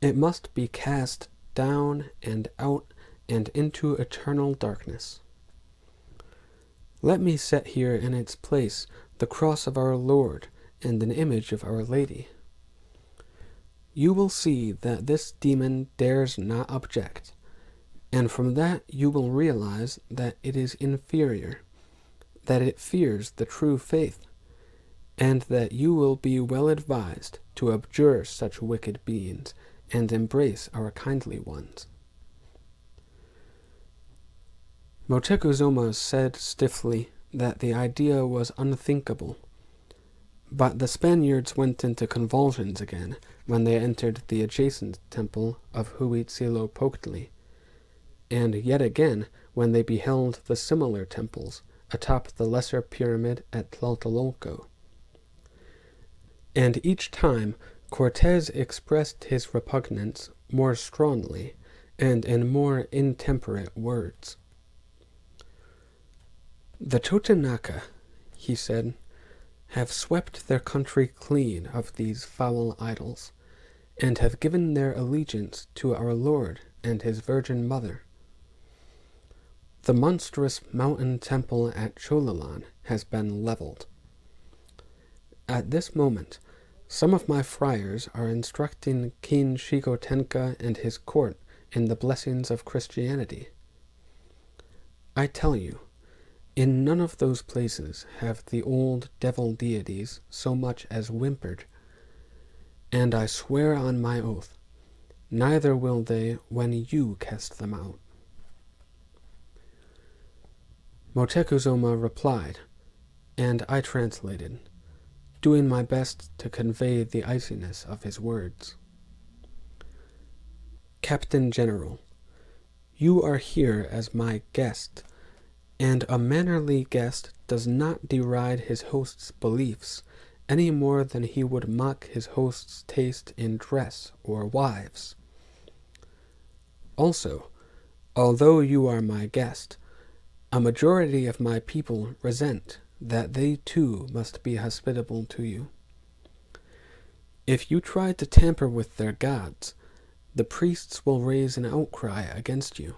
It must be cast down and out and into eternal darkness. Let me set here in its place the cross of our Lord and an image of Our Lady. You will see that this demon dares not object, and from that you will realize that it is inferior, that it fears the true faith, and that you will be well advised to abjure such wicked beings and embrace our kindly ones." Moctezuma said stiffly that the idea was unthinkable, but the Spaniards went into convulsions again when they entered the adjacent temple of Huitzilopochtli, and yet again when they beheld the similar temples atop the lesser pyramid at Tlatelolco. And each time Cortez expressed his repugnance more strongly and in more intemperate words. "The Totonaca," he said, "have swept their country clean of these foul idols, and have given their allegiance to our Lord and his Virgin Mother. The monstrous mountain temple at Chololan has been leveled. At this moment, some of my friars are instructing King Xicotenca and his court in the blessings of Christianity. I tell you, In none of those places have the old devil deities so much as whimpered, and I swear on my oath, neither will they when you cast them out." Motekuzoma replied, and I translated, doing my best to convey the iciness of his words. "Captain General, you are here as my guest, and a mannerly guest does not deride his host's beliefs any more than he would mock his host's taste in dress or wives. Also, although you are my guest, a majority of my people resent that they too must be hospitable to you. If you try to tamper with their gods, the priests will raise an outcry against you,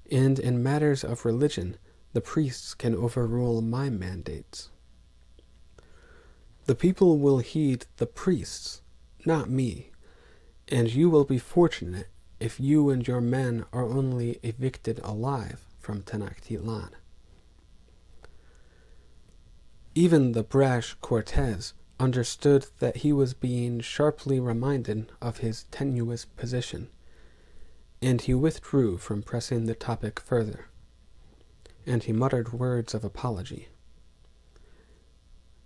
and in matters of religion, the priests can overrule my mandates. The people will heed the priests, not me, and you will be fortunate if you and your men are only evicted alive from Tenochtitlan." Even the brash Cortez understood that he was being sharply reminded of his tenuous position, and he withdrew from pressing the topic further, and he muttered words of apology,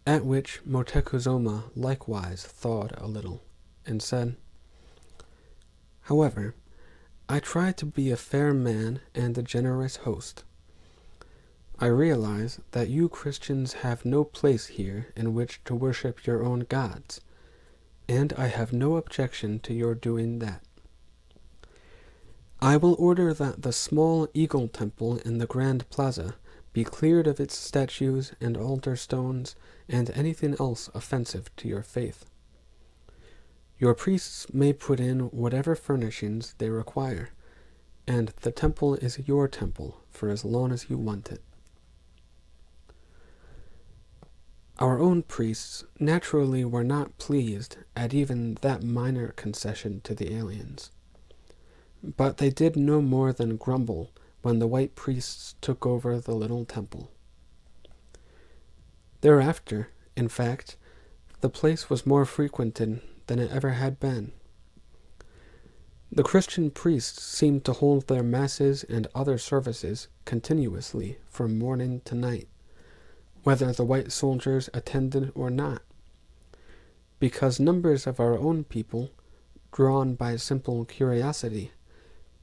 at which Motekuzoma likewise thawed a little, and said, "However, I try to be a fair man and a generous host. I realize that you Christians have no place here in which to worship your own gods, and I have no objection to your doing that. I will order that the small eagle temple in the Grand Plaza be cleared of its statues and altar stones and anything else offensive to your faith. Your priests may put in whatever furnishings they require, and the temple is your temple for as long as you want it." Our own priests naturally were not pleased at even that minor concession to the aliens, but they did no more than grumble when the white priests took over the little temple. Thereafter, in fact, the place was more frequented than it ever had been. The Christian priests seemed to hold their masses and other services continuously from morning to night, whether the white soldiers attended or not, because numbers of our own people, drawn by simple curiosity,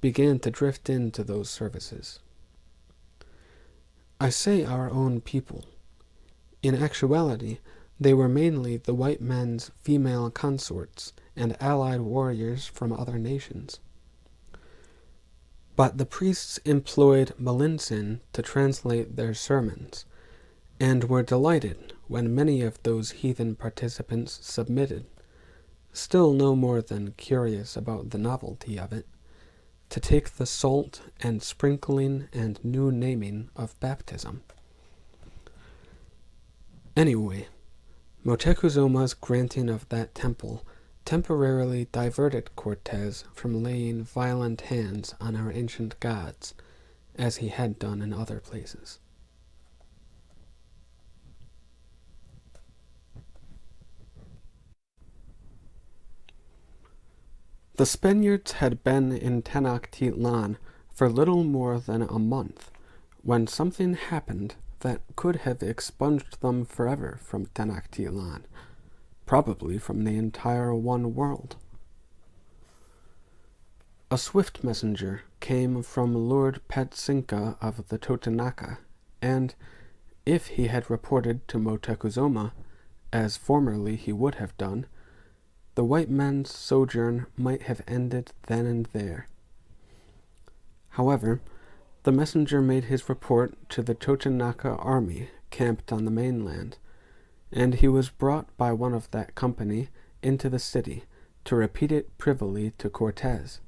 began to drift into those services. I say our own people. In actuality, they were mainly the white men's female consorts and allied warriors from other nations. But the priests employed Melanson to translate their sermons, and were delighted when many of those heathen participants submitted, still no more than curious about the novelty of it, to take the salt and sprinkling and new naming of baptism. Anyway, Motekuzoma's granting of that temple temporarily diverted Cortez from laying violent hands on our ancient gods, as he had done in other places. The Spaniards had been in Tenochtitlan for little more than a month, when something happened that could have expunged them forever from Tenochtitlan, probably from the entire one world. A swift messenger came from Lord Petsinka of the Totonaca, and, if he had reported to Motekuzoma, as formerly he would have done, the white men's sojourn might have ended then and there. However, the messenger made his report to the Totonaca army camped on the mainland, and he was brought by one of that company into the city to repeat it privily to Cortez.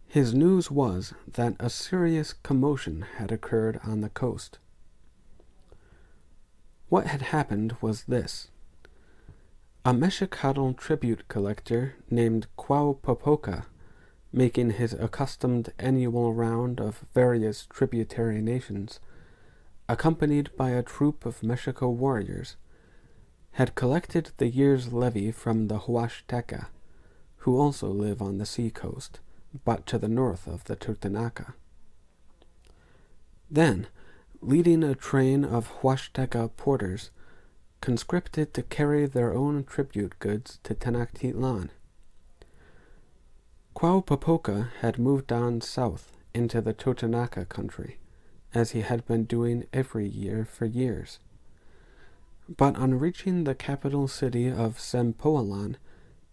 His news was that a serious commotion had occurred on the coast. What had happened was this. A Mexicatl tribute collector named Quaupopoca, making his accustomed annual round of various tributary nations, accompanied by a troop of Mexico warriors, had collected the year's levy from the Huasteca, who also live on the sea coast, but to the north of the Totonaca. Then, leading a train of Huasteca porters, conscripted to carry their own tribute goods to Tenochtitlan. Quauhpopoca had moved on south into the Totonaca country, as he had been doing every year for years. But on reaching the capital city of Sempoalan,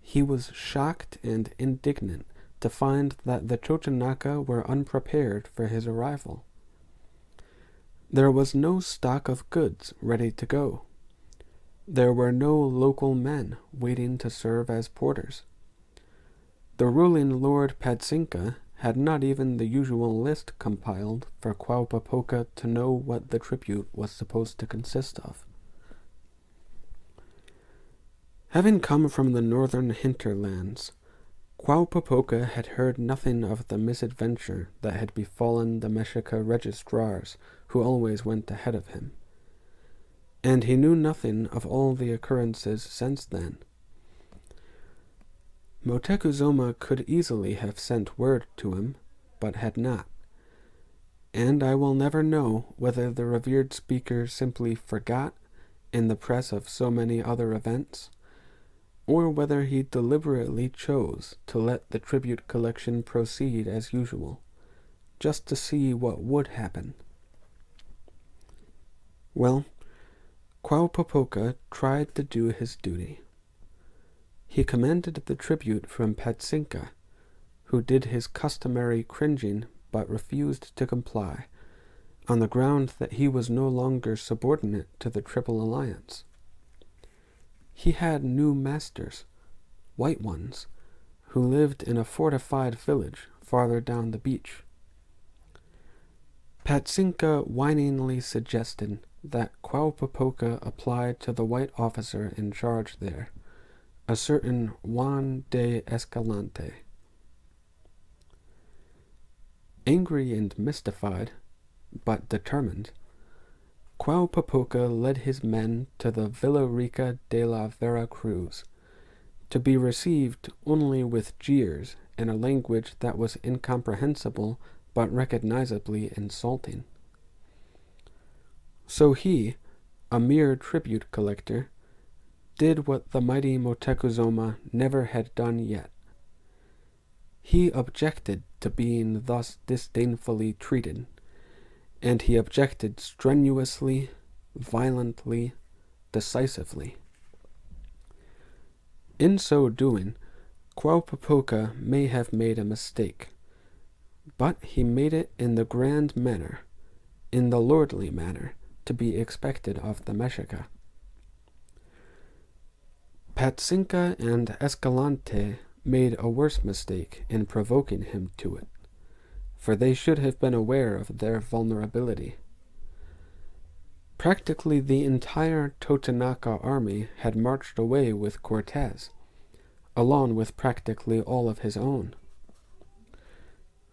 he was shocked and indignant to find that the Totonaca were unprepared for his arrival. There was no stock of goods ready to go. There were no local men waiting to serve as porters. The ruling Lord Padsinka had not even the usual list compiled for Quauhpopoca to know what the tribute was supposed to consist of. Having come from the northern hinterlands, Quauhpopoca had heard nothing of the misadventure that had befallen the Mexica registrars who always went ahead of him, and he knew nothing of all the occurrences since then. Moctezuma could easily have sent word to him, but had not, and I will never know whether the revered speaker simply forgot in the press of so many other events, or whether he deliberately chose to let the tribute collection proceed as usual, just to see what would happen. Well, Quauhpopoca tried to do his duty. He commanded the tribute from Padsinka, who did his customary cringing but refused to comply, on the ground that he was no longer subordinate to the Triple Alliance. He had new masters, white ones, who lived in a fortified village farther down the beach. Padsinka whiningly suggested that Quauhpopoca apply to the white officer in charge there, a certain Juan de Escalante. Angry and mystified, but determined, Quauhpopoca led his men to the Villa Rica de la Vera Cruz, to be received only with jeers in a language that was incomprehensible but recognizably insulting. So he, a mere tribute collector, did what the mighty Moctezuma never had done yet. He objected to being thus disdainfully treated, and he objected strenuously, violently, decisively. In so doing, Quauhpopoca may have made a mistake, but he made it in the grand manner, in the lordly manner, to be expected of the Mexica. Padsinka and Escalante made a worse mistake in provoking him to it, for they should have been aware of their vulnerability. Practically the entire Totonaca army had marched away with Cortez, along with practically all of his own.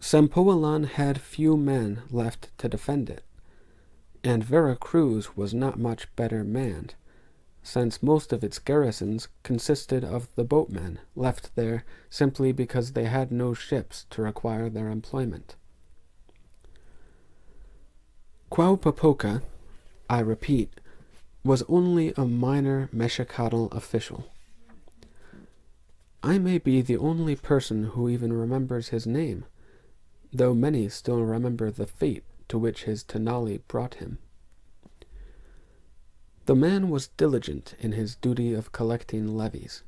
Sempoalan had few men left to defend it, and Veracruz was not much better manned, since most of its garrisons consisted of the boatmen left there simply because they had no ships to require their employment. Quauhpopoca, I repeat, was only a minor Mexicano official. I may be the only person who even remembers his name, though many still remember the fate to which his Tenali brought him. The man was diligent in his duty of collecting levies,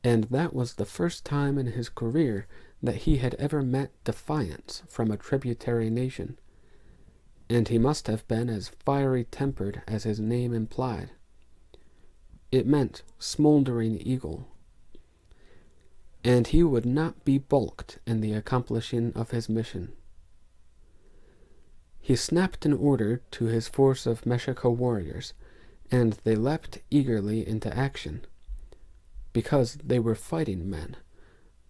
and that was the first time in his career that he had ever met defiance from a tributary nation, and he must have been as fiery-tempered as his name implied. It meant smoldering eagle, and he would not be balked in the accomplishing of his mission. He snapped an order to his force of Mexico warriors, and they leapt eagerly into action, because they were fighting men,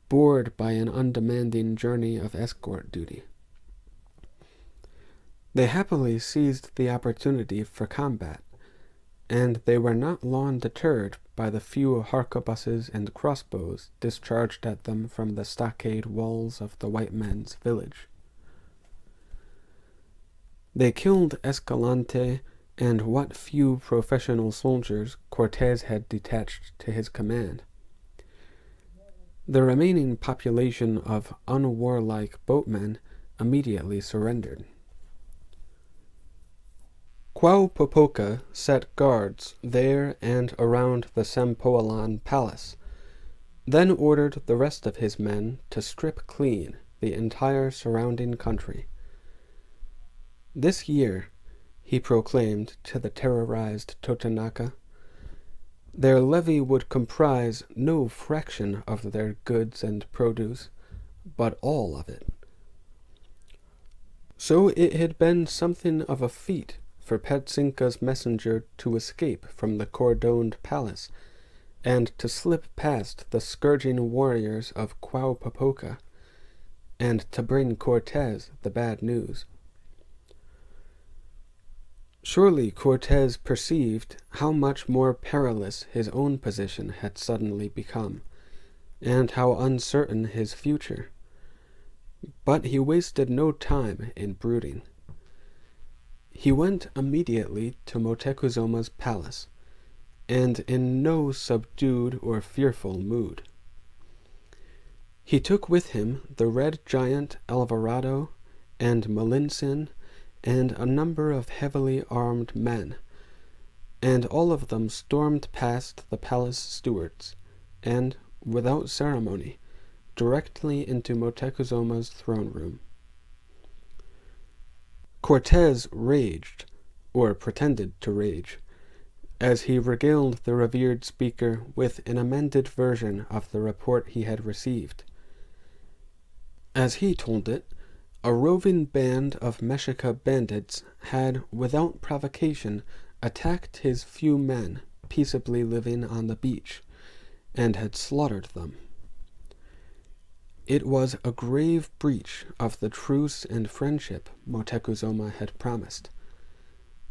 bored by an undemanding journey of escort duty. They happily seized the opportunity for combat, and they were not long deterred by the few harquebuses and crossbows discharged at them from the stockade walls of the white men's village. They killed Escalante and what few professional soldiers Cortés had detached to his command. The remaining population of unwarlike boatmen immediately surrendered. Quauhpopoca set guards there and around the Sempoalan palace, then ordered the rest of his men to strip clean the entire surrounding country. This year, he proclaimed to the terrorized Totonaca, their levy would comprise no fraction of their goods and produce, but all of it. So it had been something of a feat for Petzinka's messenger to escape from the cordoned palace and to slip past the scourging warriors of Quauhpopoca and to bring Cortés the bad news. Surely Cortés perceived how much more perilous his own position had suddenly become, and how uncertain his future. But he wasted no time in brooding. He went immediately to Motecuzoma's palace, and in no subdued or fearful mood. He took with him the red giant Alvarado and Malintzin and a number of heavily armed men, and all of them stormed past the palace stewards, and, without ceremony, directly into Motecuzoma's throne room. Cortés raged, or pretended to rage, as he regaled the revered speaker with an amended version of the report he had received. As he told it, a roving band of Mexica bandits had, without provocation, attacked his few men peaceably living on the beach, and had slaughtered them. It was a grave breach of the truce and friendship Motecuzoma had promised.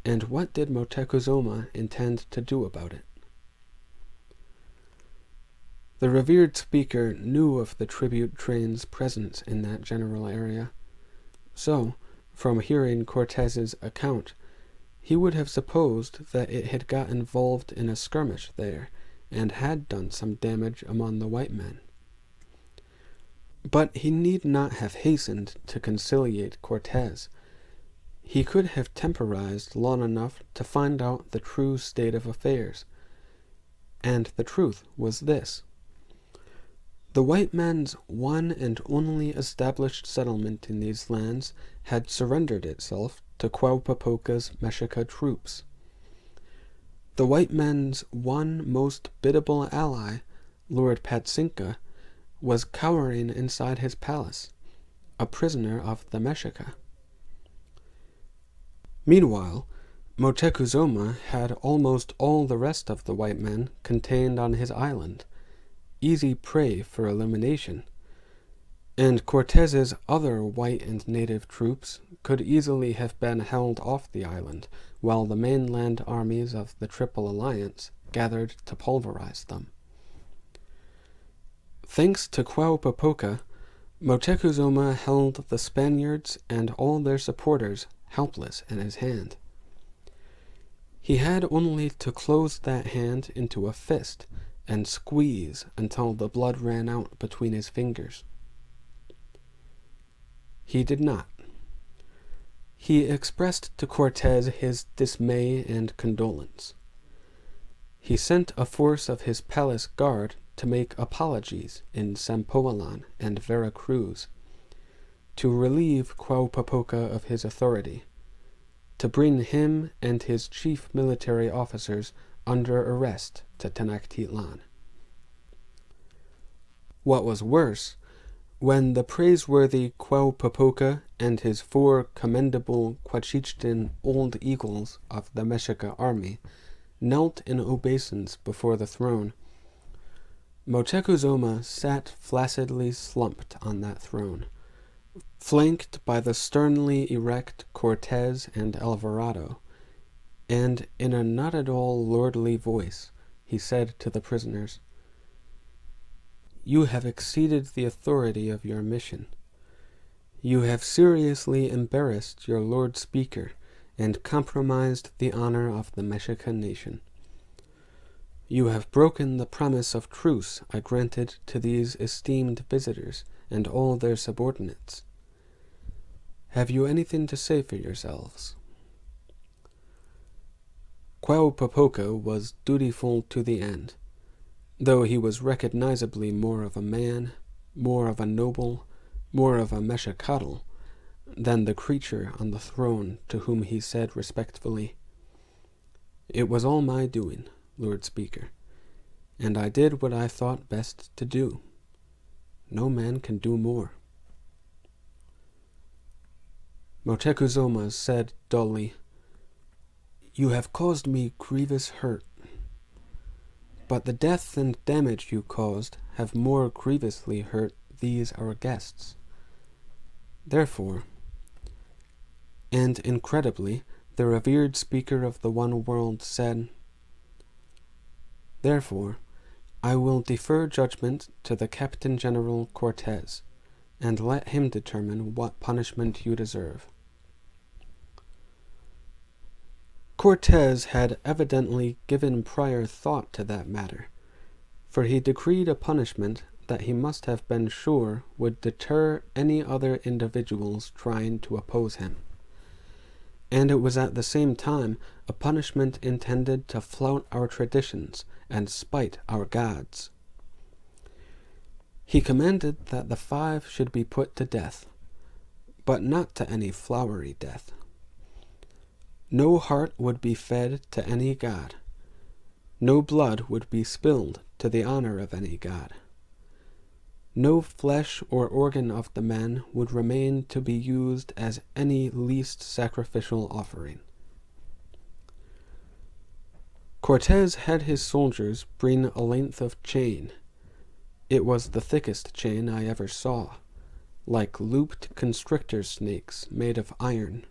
And what did Motecuzoma intend to do about it? The revered speaker knew of the tribute train's presence in that general area. So, from hearing Cortés's account, he would have supposed that it had got involved in a skirmish there, and had done some damage among the white men. But he need not have hastened to conciliate Cortés. He could have temporized long enough to find out the true state of affairs. And the truth was this. The white men's one and only established settlement in these lands had surrendered itself to Quauhpopoca's Mexica troops. The white men's one most biddable ally, Lord Petzinka, was cowering inside his palace, a prisoner of the Mexica. Meanwhile, Motecuzoma had almost all the rest of the white men contained on his island, easy prey for elimination, and Cortés's other white and native troops could easily have been held off the island while the mainland armies of the Triple Alliance gathered to pulverize them. Thanks to Quauhpopoca, Motecuzoma held the Spaniards and all their supporters helpless in his hand. He had only to close that hand into a fist and squeeze until the blood ran out between his fingers. He did not. He expressed to Cortés his dismay and condolence. He sent a force of his palace guard to make apologies in Sempoalan and Veracruz, to relieve Quauhpopoca of his authority, to bring him and his chief military officers under arrest to Tenochtitlan. What was worse, when the praiseworthy Quauhpopoca and his 4 commendable Quachichtin old eagles of the Mexica army knelt in obeisance before the throne, Motecuzoma sat flaccidly slumped on that throne, flanked by the sternly erect Cortez and Alvarado, and in a not at all lordly voice he said to the prisoners, "You have exceeded the authority of your mission. You have seriously embarrassed your Lord Speaker and compromised the honor of the Mexican nation. You have broken the promise of truce I granted to these esteemed visitors and all their subordinates. Have you anything to say for yourselves?" Quauhpopoca was dutiful to the end, though he was recognizably more of a man, more of a noble, more of a Mexicatl, than the creature on the throne, to whom he said respectfully, "It was all my doing, Lord Speaker, and I did what I thought best to do. No man can do more." Moctezuma said dully, "You have caused me grievous hurt, but the death and damage you caused have more grievously hurt these our guests. Therefore," and incredibly, the revered speaker of the one world said, "Therefore, I will defer judgment to the Captain General Cortez, and let him determine what punishment you deserve." Cortez had evidently given prior thought to that matter, for he decreed a punishment that he must have been sure would deter any other individuals trying to oppose him. And it was at the same time a punishment intended to flout our traditions and spite our gods. He commanded that the 5 should be put to death, but not to any flowery death. No heart would be fed to any god. No blood would be spilled to the honor of any god. No flesh or organ of the men would remain to be used as any least sacrificial offering. Cortez had his soldiers bring a length of chain. It was the thickest chain I ever saw, like looped constrictor snakes made of iron.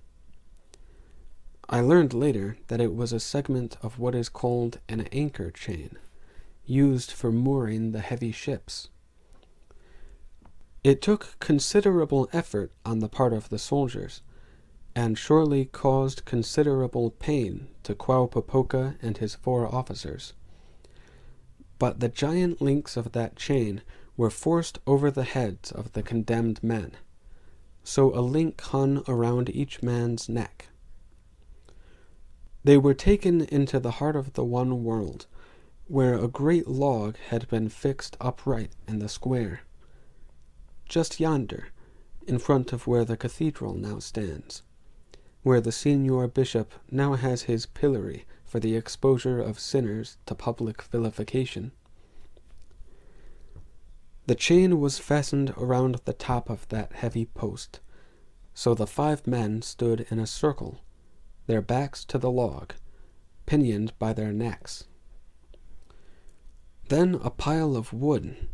I learned later that it was a segment of what is called an anchor chain, used for mooring the heavy ships. It took considerable effort on the part of the soldiers, and surely caused considerable pain to Quauhpopoca and his 4 officers. But the giant links of that chain were forced over the heads of the condemned men, so a link hung around each man's neck. They were taken into the heart of the one world, where a great log had been fixed upright in the square, just yonder, in front of where the cathedral now stands, where the senior bishop now has his pillory for the exposure of sinners to public vilification. The chain was fastened around the top of that heavy post, so the 5 men stood in a circle, their backs to the log, pinioned by their necks. Then a pile of wood,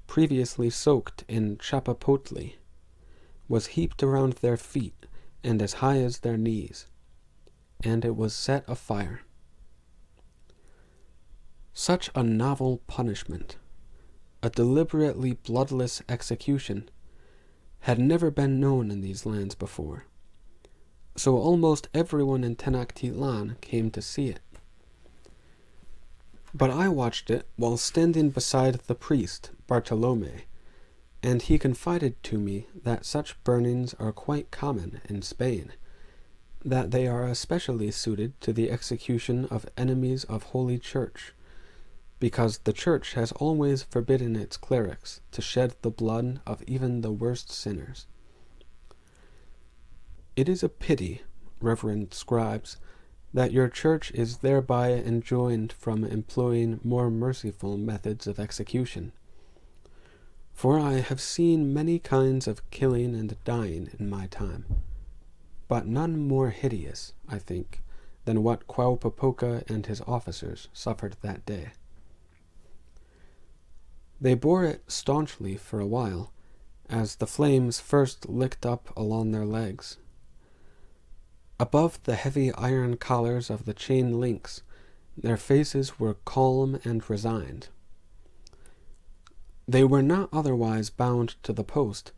previously soaked in chapapotle, was heaped around their feet and as high as their knees, and it was set afire. Such a novel punishment, a deliberately bloodless execution, had never been known in these lands before, so almost everyone in Tenochtitlan came to see it. But I watched it while standing beside the priest, Bartolome, and he confided to me that such burnings are quite common in Spain, that they are especially suited to the execution of enemies of Holy Church, because the Church has always forbidden its clerics to shed the blood of even the worst sinners. It is a pity, reverend scribes, that your Church is thereby enjoined from employing more merciful methods of execution. For I have seen many kinds of killing and dying in my time, but none more hideous, I think, than what Quauhpopoca and his officers suffered that day. They bore it staunchly for a while, as the flames first licked up along their legs. Above the heavy iron collars of the chain links, their faces were calm and resigned. They were not otherwise bound to the post,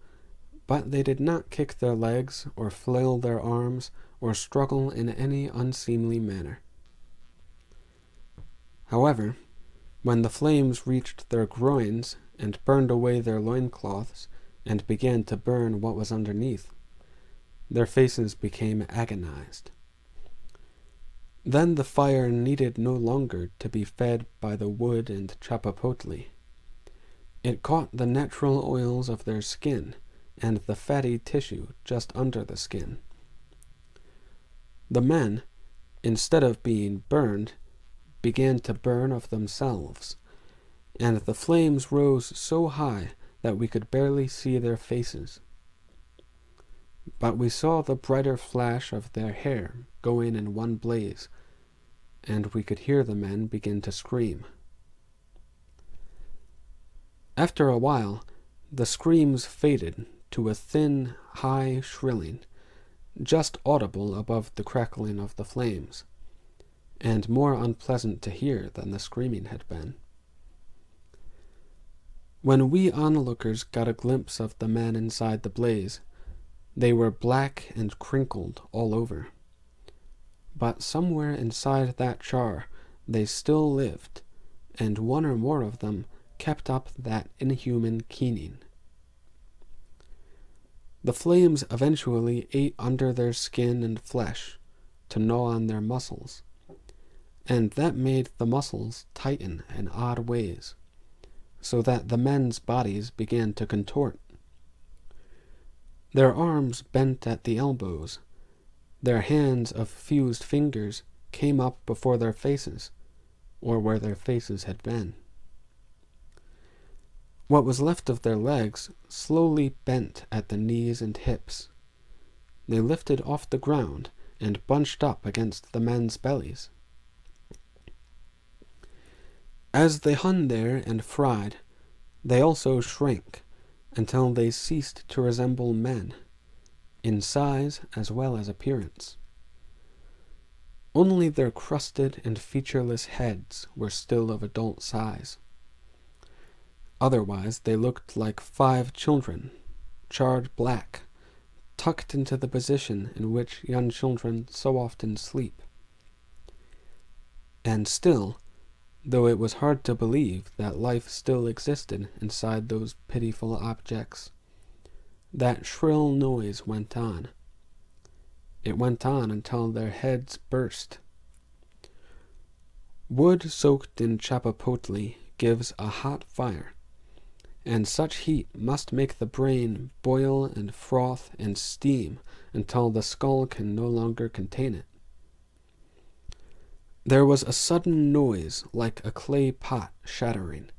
but they did not kick their legs or flail their arms or struggle in any unseemly manner. However, when the flames reached their groins and burned away their loincloths and began to burn what was underneath, their faces became agonized. Then the fire needed no longer to be fed by the wood and chapapotle. It caught the natural oils of their skin and the fatty tissue just under the skin. The men, instead of being burned, began to burn of themselves, and the flames rose so high that we could barely see their faces. But we saw the brighter flash of their hair going in one blaze, and we could hear the men begin to scream. After a while, the screams faded to a thin, high shrilling, just audible above the crackling of the flames, and more unpleasant to hear than the screaming had been. When we onlookers got a glimpse of the men inside the blaze, they were black and crinkled all over. But somewhere inside that char they still lived, and one or more of them kept up that inhuman keening. The flames eventually ate under their skin and flesh to gnaw on their muscles, and that made the muscles tighten in odd ways, so that the men's bodies began to contort. Their arms bent at the elbows, their hands of fused fingers came up before their faces, or where their faces had been. What was left of their legs slowly bent at the knees and hips. They lifted off the ground and bunched up against the men's bellies. As they hung there and fried, they also shrank until they ceased to resemble men, in size as well as appearance. Only their crusted and featureless heads were still of adult size. Otherwise they looked like 5 children, charred black, tucked into the position in which young children so often sleep. And still, though it was hard to believe that life still existed inside those pitiful objects, that shrill noise went on. It went on until their heads burst. Wood soaked in chapapotle gives a hot fire, and such heat must make the brain boil and froth and steam until the skull can no longer contain it. There was a sudden noise like a clay pot shattering,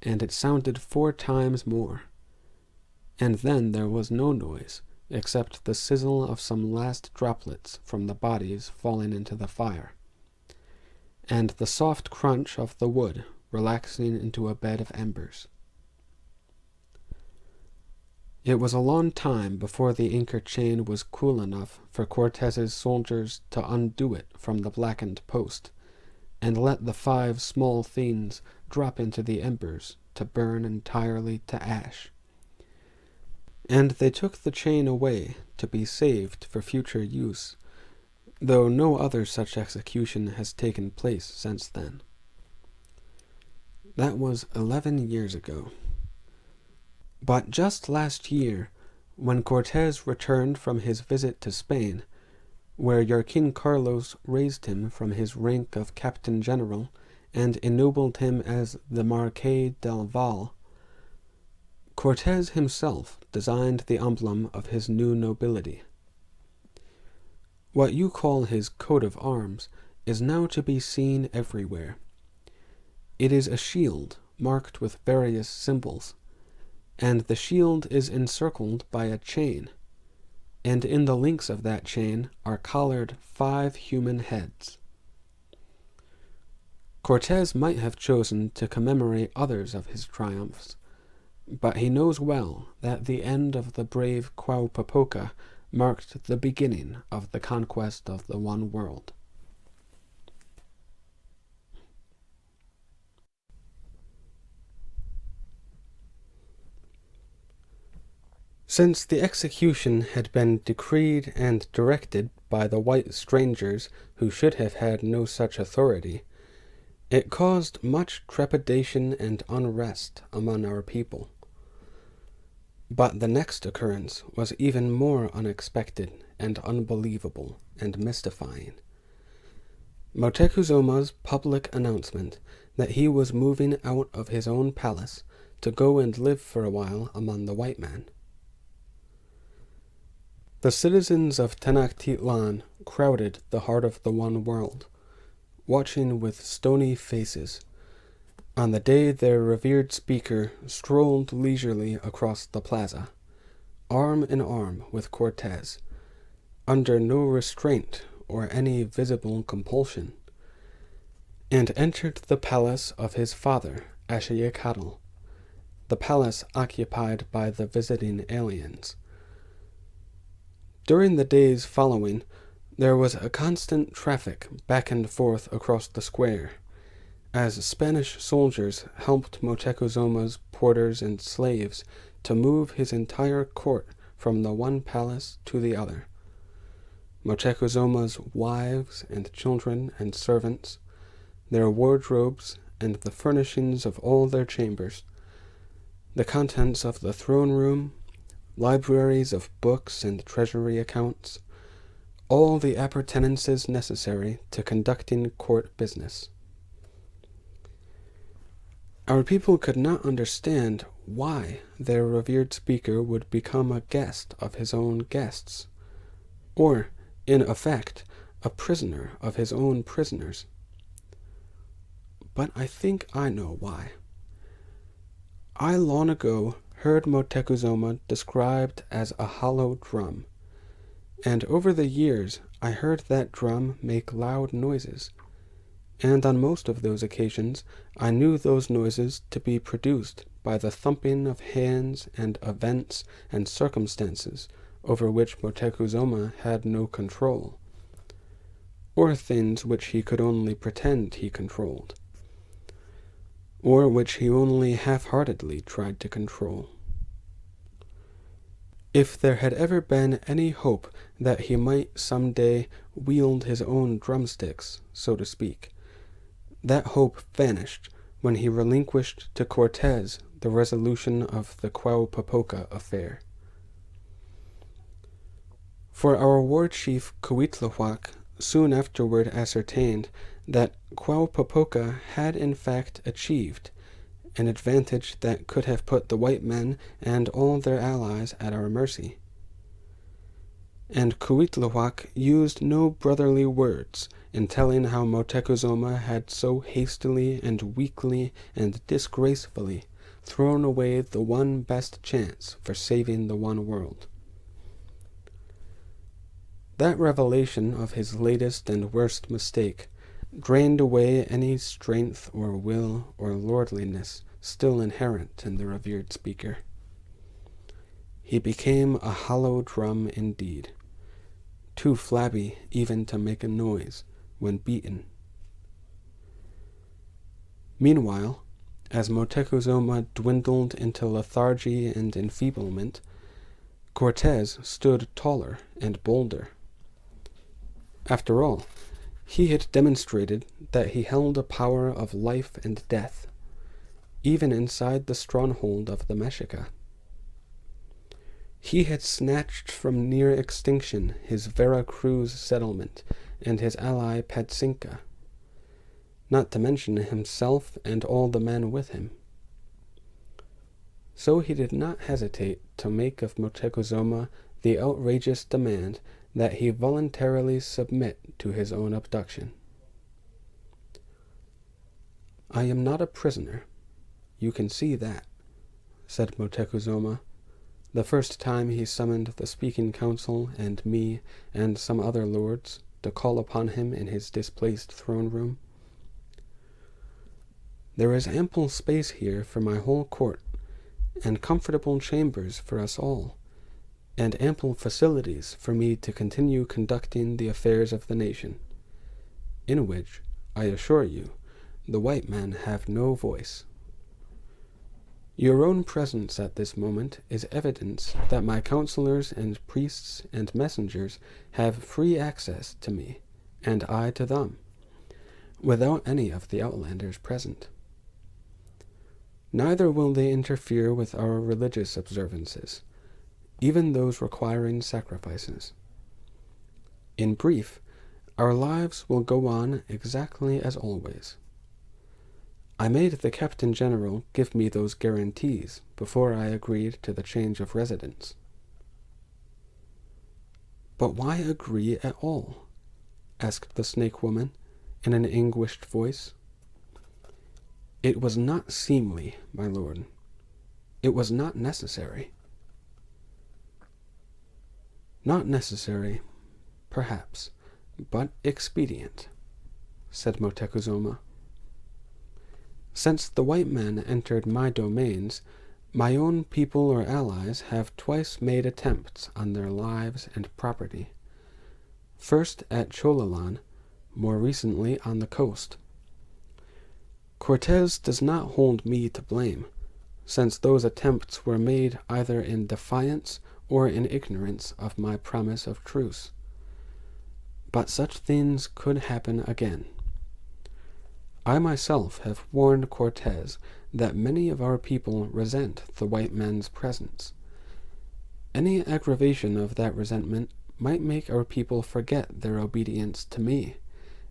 and it sounded 4 times more. And then there was no noise except the sizzle of some last droplets from the bodies falling into the fire, and the soft crunch of the wood relaxing into a bed of embers. It was a long time before the anchor chain was cool enough for Cortez's soldiers to undo it from the blackened post, and let the 5 small things drop into the embers to burn entirely to ash. And they took the chain away to be saved for future use, though no other such execution has taken place since then. That was 11 years ago. But just last year, when Cortez returned from his visit to Spain, where your King Carlos raised him from his rank of Captain General and ennobled him as the Marquis del Val, Cortez himself designed the emblem of his new nobility. What you call his coat of arms is now to be seen everywhere. It is a shield marked with various symbols, and the shield is encircled by a chain, and in the links of that chain are collared 5 human heads. Cortez might have chosen to commemorate others of his triumphs, but he knows well that the end of the brave Quauhpopoca marked the beginning of the conquest of the One World. Since the execution had been decreed and directed by the white strangers who should have had no such authority, it caused much trepidation and unrest among our people. But the next occurrence was even more unexpected and unbelievable and mystifying. Motecuzoma's public announcement that he was moving out of his own palace to go and live for a while among the white men. The citizens of Tenochtitlan crowded the heart of the One World, watching with stony faces, on the day their revered speaker strolled leisurely across the plaza, arm in arm with Cortez, under no restraint or any visible compulsion, and entered the palace of his father, Ashayacatl, the palace occupied by the visiting aliens. During the days following, there was a constant traffic back and forth across the square, as Spanish soldiers helped Motecuzoma's porters and slaves to move his entire court from the one palace to the other. Motecuzoma's wives and children and servants, their wardrobes and the furnishings of all their chambers, the contents of the throne room, libraries of books and treasury accounts, all the appurtenances necessary to conducting court business. Our people could not understand why their revered speaker would become a guest of his own guests, or, in effect, a prisoner of his own prisoners. But I think I know why. I long ago heard Motecuzoma described as a hollow drum, and over the years I heard that drum make loud noises, and on most of those occasions I knew those noises to be produced by the thumping of hands and events and circumstances over which Motecuzoma had no control, or things which he could only pretend he controlled, or which he only half-heartedly tried to control. If there had ever been any hope that he might some day wield his own drumsticks, so to speak, that hope vanished when he relinquished to Cortez the resolution of the Quauhpopoca affair. For our war chief Cuitlahuac soon afterward ascertained that Quauhpopoca had in fact achieved an advantage that could have put the white men and all their allies at our mercy. And Cuitlahuac used no brotherly words in telling how Motecuzoma had so hastily and weakly and disgracefully thrown away the one best chance for saving the One World. That revelation of his latest and worst mistake drained away any strength or will or lordliness still inherent in the revered speaker. He became a hollow drum indeed, too flabby even to make a noise when beaten. Meanwhile, as Motecuzoma dwindled into lethargy and enfeeblement, Cortez stood taller and bolder. After all, he had demonstrated that he held a power of life and death, even inside the stronghold of the Mexica. He had snatched from near extinction his Vera Cruz settlement and his ally Patzinca, not to mention himself and all the men with him. So he did not hesitate to make of Motecuzoma the outrageous demand that he voluntarily submit to his own abduction. "I am not a prisoner. You can see that," said Motecuzoma, the first time he summoned the speaking council and me and some other lords to call upon him in his displaced throne room. "There is ample space here for my whole court, and comfortable chambers for us all, and ample facilities for me to continue conducting the affairs of the nation, in which, I assure you, the white men have no voice. Your own presence at this moment is evidence that my counselors and priests and messengers have free access to me, and I to them, without any of the outlanders present. Neither will they interfere with our religious observances, even those requiring sacrifices. In brief, our lives will go on exactly as always. I made the Captain General give me those guarantees before I agreed to the change of residence. But why agree at all? Asked the snake woman in an anguished voice. It was not seemly, my lord. It was not necessary. Not necessary, perhaps, but expedient, said Moctezuma. Since the white men entered my domains, my own people or allies have twice made attempts on their lives and property. First at Chololan, more recently on the coast. Cortez does not hold me to blame, since those attempts were made either in defiance or in ignorance of my promise of truce. But such things could happen again. I myself have warned Cortez that many of our people resent the white men's presence. Any aggravation of that resentment might make our people forget their obedience to me,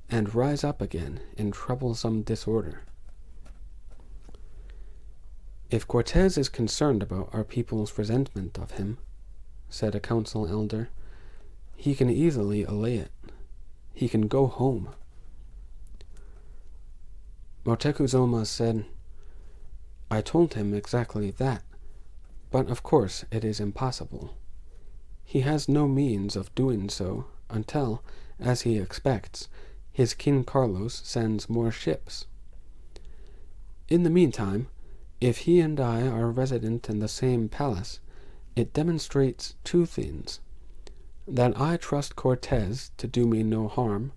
and rise up again in troublesome disorder. If Cortez is concerned about our people's resentment of him, said a council elder, he can easily allay it. He can go home. Moctezuma said, I told him exactly that, but of course it is impossible. He has no means of doing so until, as he expects, his King Carlos sends more ships. In the meantime, if he and I are resident in the same palace, it demonstrates two things: that I trust Cortez to do me no harm,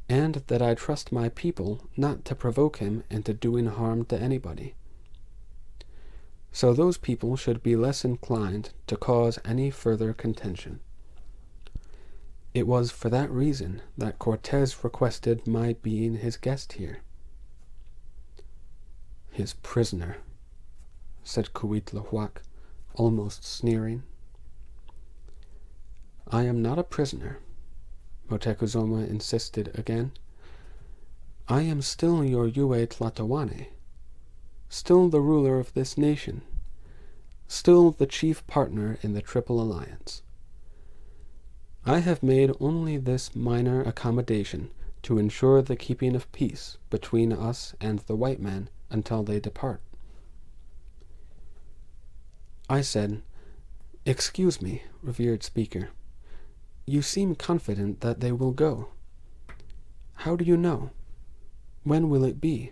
and that I trust my people not to provoke him into doing harm to anybody. So those people should be less inclined to cause any further contention. It was for that reason that Cortez requested my being his guest here. His prisoner, said Cuitlahuac, almost sneering. I am not a prisoner, Moctezuma insisted again. I am still your Yue Tlatoani, still the ruler of this nation, still the chief partner in the Triple Alliance. I have made only this minor accommodation to ensure the keeping of peace between us and the white men until they depart. I said, Excuse me, revered speaker. You seem confident that they will go. How do you know? When will it be?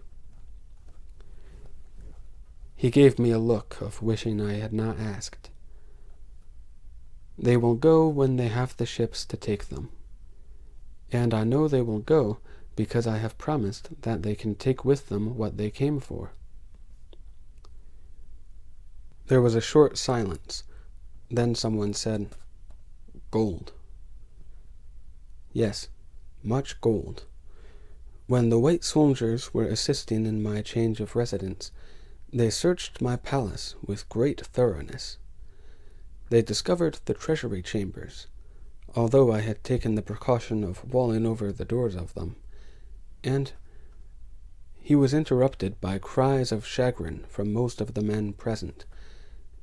He gave me a look of wishing I had not asked. They will go when they have the ships to take them. And I know they will go because I have promised that they can take with them what they came for. There was a short silence. Then someone said, Gold. Yes, much gold. When the white soldiers were assisting in my change of residence, they searched my palace with great thoroughness. They discovered the treasury chambers, although I had taken the precaution of walling over the doors of them, and he was interrupted by cries of chagrin from most of the men present,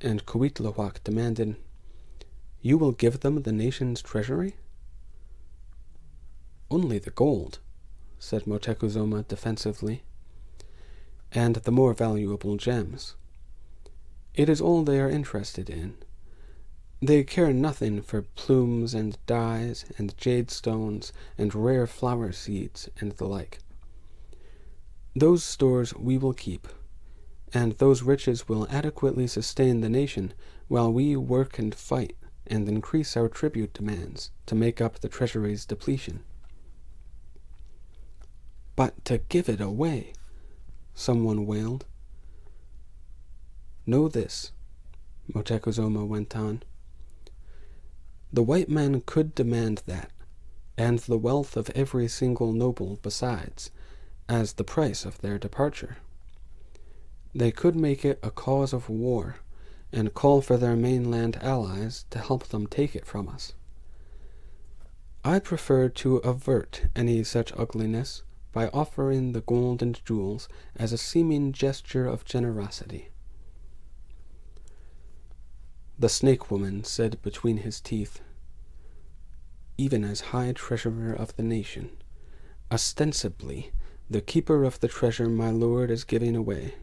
and Cuitlahuac demanded, You will give them the nation's treasury? Only the gold, said Moctezuma defensively, and the more valuable gems. It is all they are interested in. They care nothing for plumes and dyes and jade stones and rare flower seeds and the like. Those stores we will keep, and those riches will adequately sustain the nation while we work and fight and increase our tribute demands to make up the treasury's depletion. But to give it away, someone wailed. Know this, Moctezuma went on. The white man could demand that, and the wealth of every single noble besides, as the price of their departure. They could make it a cause of war, and call for their mainland allies to help them take it from us. I prefer to avert any such ugliness by offering the gold and jewels as a seeming gesture of generosity. The snake woman said between his teeth, even as High Treasurer of the nation, ostensibly the keeper of the treasure my lord is giving away,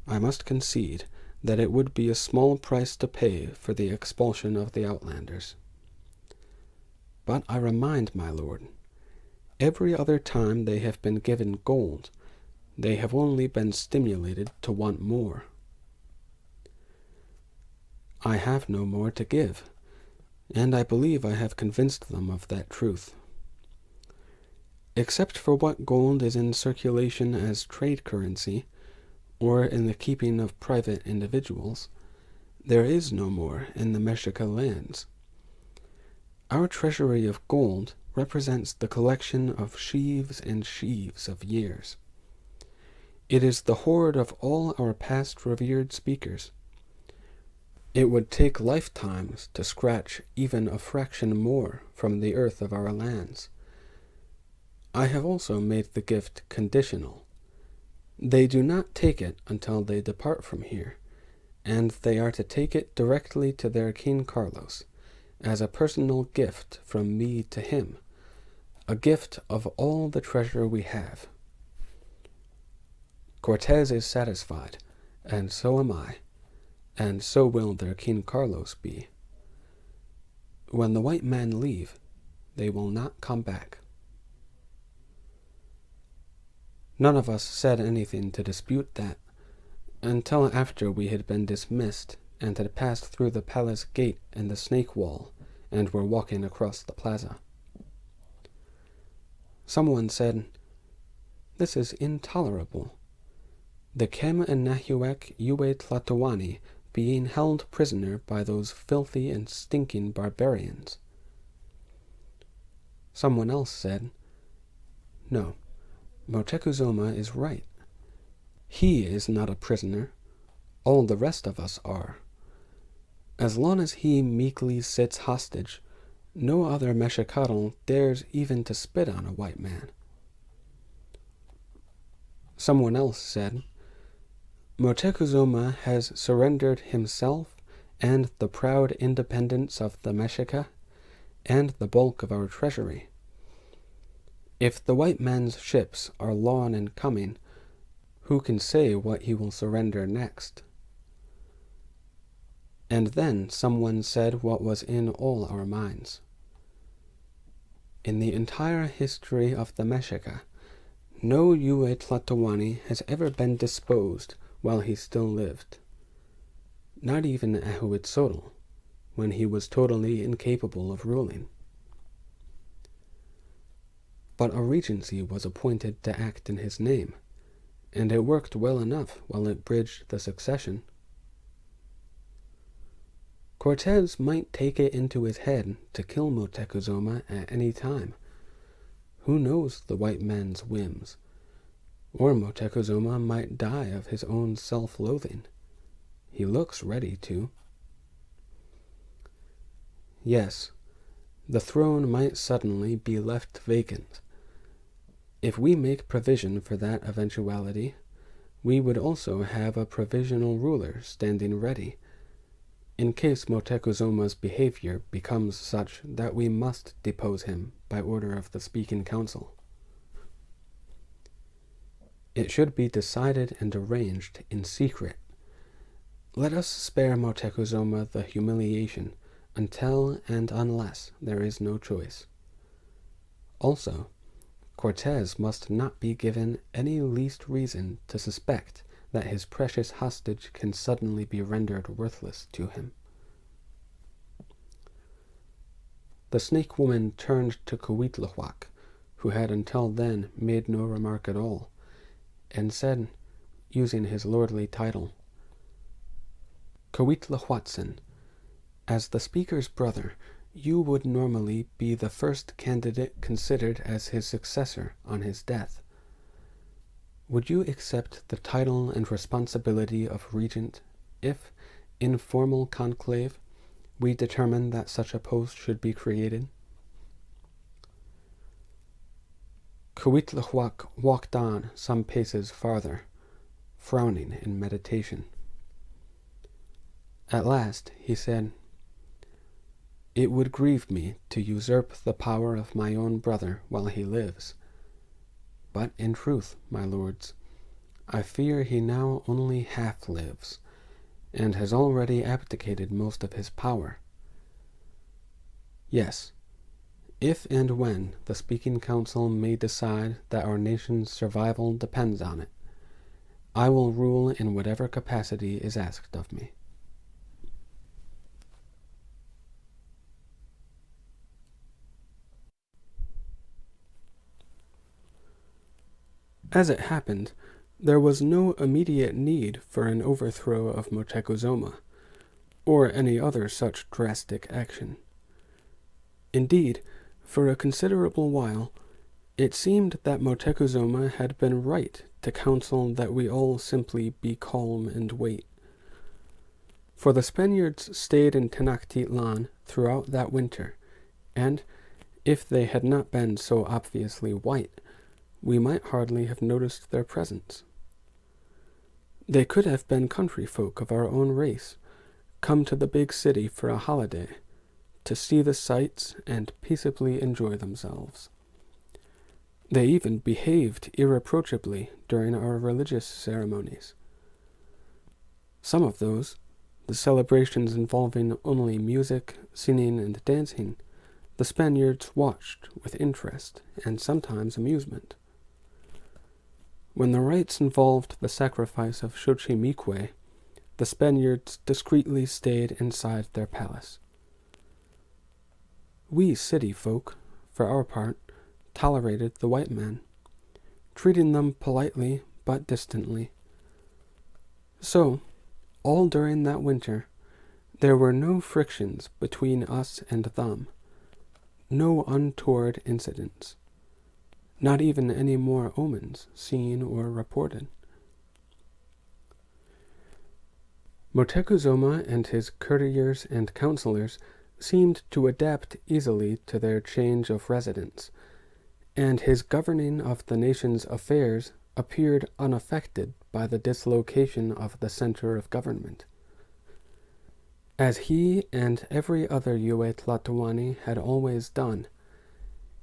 I must concede that it would be a small price to pay for the expulsion of the outlanders. But I remind my lord, every other time they have been given gold, they have only been stimulated to want more. I have no more to give, and I believe I have convinced them of that truth. Except for what gold is in circulation as trade currency, or in the keeping of private individuals, there is no more in the Mexica lands. Our treasury of gold represents the collection of sheaves and sheaves of years. It is the hoard of all our past revered speakers. It would take lifetimes to scratch even a fraction more from the earth of our lands. I have also made the gift conditional. They do not take it until they depart from here, and they are to take it directly to their King Carlos, as a personal gift from me to him, a gift of all the treasure we have. Cortez is satisfied, and so am I, and so will their King Carlos be. When the white men leave, they will not come back. None of us said anything to dispute that, until after we had been dismissed and had passed through the palace gate and the snake wall, and were walking across the plaza. Someone said, "This is intolerable. The Kem and Nahuek Yue Tlatoani being held prisoner by those filthy and stinking barbarians." Someone else said, "No, Moctezuma is right. He is not a prisoner. All the rest of us are. As long as he meekly sits hostage, no other Mexicano dares even to spit on a white man." Someone else said, "Moctezuma has surrendered himself and the proud independence of the Mexica, and the bulk of our treasury. If the white man's ships are long in coming, who can say what he will surrender next?" And then someone said what was in all our minds. In the entire history of the Mexica, no Yue Tlatoani has ever been disposed while he still lived. Not even Ahuitzotl, when he was totally incapable of ruling. But a regency was appointed to act in his name, and it worked well enough while it bridged the succession. Cortez might take it into his head to kill Moctezuma at any time. Who knows the white man's whims? Or Moctezuma might die of his own self-loathing. He looks ready to. Yes, the throne might suddenly be left vacant. If we make provision for that eventuality, we would also have a provisional ruler standing ready, in case Moctezuma's behavior becomes such that we must depose him by order of the Speaking Council. It should be decided and arranged in secret. Let us spare Moctezuma the humiliation until and unless there is no choice. Also, Cortez must not be given any least reason to suspect that his precious hostage can suddenly be rendered worthless to him. The snake woman turned to Cuitlahuac, who had until then made no remark at all, and said, using his lordly title, "Cuitlahuatzin, as the speaker's brother, you would normally be the first candidate considered as his successor on his death. Would you accept the title and responsibility of regent if, in formal conclave, we determine that such a post should be created?" Cuitlahuac walked on some paces farther, frowning in meditation. At last he said, "It would grieve me to usurp the power of my own brother while he lives. But in truth, my lords, I fear he now only half lives, and has already abdicated most of his power. Yes, if and when the Speaking Council may decide that our nation's survival depends on it, I will rule in whatever capacity is asked of me." As it happened, there was no immediate need for an overthrow of Moctezuma, or any other such drastic action. Indeed, for a considerable while, it seemed that Moctezuma had been right to counsel that we all simply be calm and wait. For the Spaniards stayed in Tenochtitlan throughout that winter, and, if they had not been so obviously white, we might hardly have noticed their presence. They could have been country folk of our own race, come to the big city for a holiday, to see the sights and peaceably enjoy themselves. They even behaved irreproachably during our religious ceremonies. Some of those, the celebrations involving only music, singing, and dancing, the Spaniards watched with interest and sometimes amusement. When the rites involved the sacrifice of Xochimilque, the Spaniards discreetly stayed inside their palace. We city folk, for our part, tolerated the white men, treating them politely but distantly. So, all during that winter, there were no frictions between us and them, no untoward incidents, not even any more omens seen or reported. Moctezuma and his courtiers and counselors seemed to adapt easily to their change of residence, and his governing of the nation's affairs appeared unaffected by the dislocation of the center of government. As he and every other Yue Tlatoani had always done,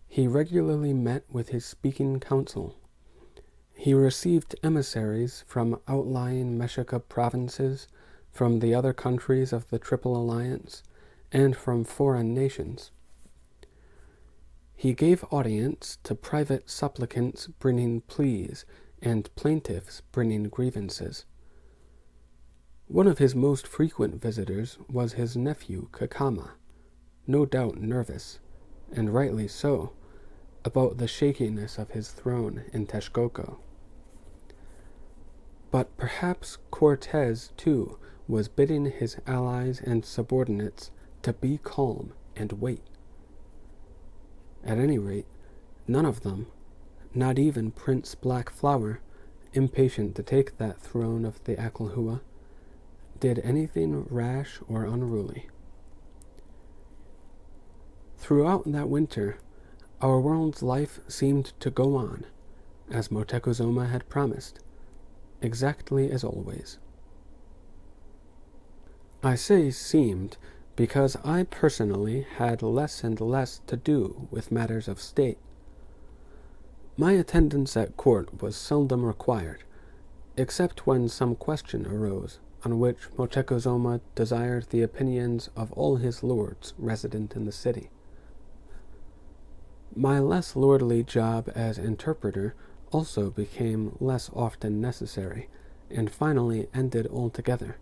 he regularly met with his Speaking Council. He received emissaries from outlying Mexica provinces, from the other countries of the Triple Alliance, and from foreign nations. He gave audience to private supplicants bringing pleas and plaintiffs bringing grievances. One of his most frequent visitors was his nephew Cacama, no doubt nervous, and rightly so, about the shakiness of his throne in Texcoco. But perhaps Cortez, too, was bidding his allies and subordinates to be calm and wait. At any rate, none of them, not even Prince Black Flower, impatient to take that throne of the Acalhua, did anything rash or unruly. Throughout that winter, our world's life seemed to go on, as Moctezuma had promised, exactly as always. I say seemed because I personally had less and less to do with matters of state. My attendance at court was seldom required, except when some question arose on which Moctezuma desired the opinions of all his lords resident in the city. My less lordly job as interpreter also became less often necessary, and finally ended altogether.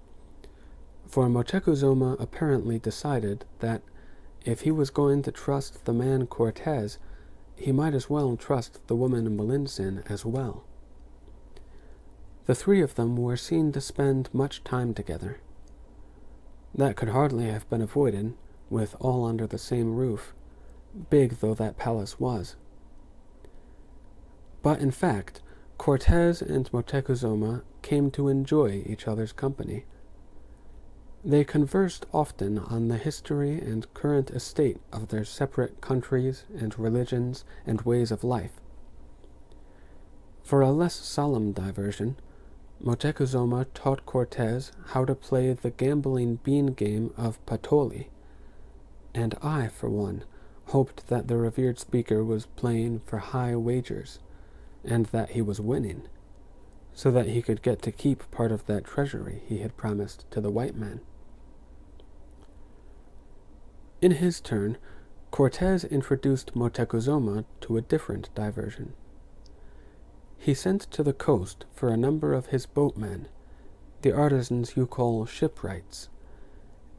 For Moctezuma apparently decided that if he was going to trust the man Cortez, he might as well trust the woman Malintzin as well. The three of them were seen to spend much time together. That could hardly have been avoided, with all under the same roof, big though that palace was. But in fact, Cortez and Moctezuma came to enjoy each other's company. They conversed often on the history and current estate of their separate countries and religions and ways of life. For a less solemn diversion, Moctezuma taught Cortez how to play the gambling bean game of Patoli, and I, for one, hoped that the revered speaker was playing for high wagers, and that he was winning, so that he could get to keep part of that treasury he had promised to the white man. In his turn, Cortez introduced Moctezuma to a different diversion. He sent to the coast for a number of his boatmen, the artisans you call shipwrights,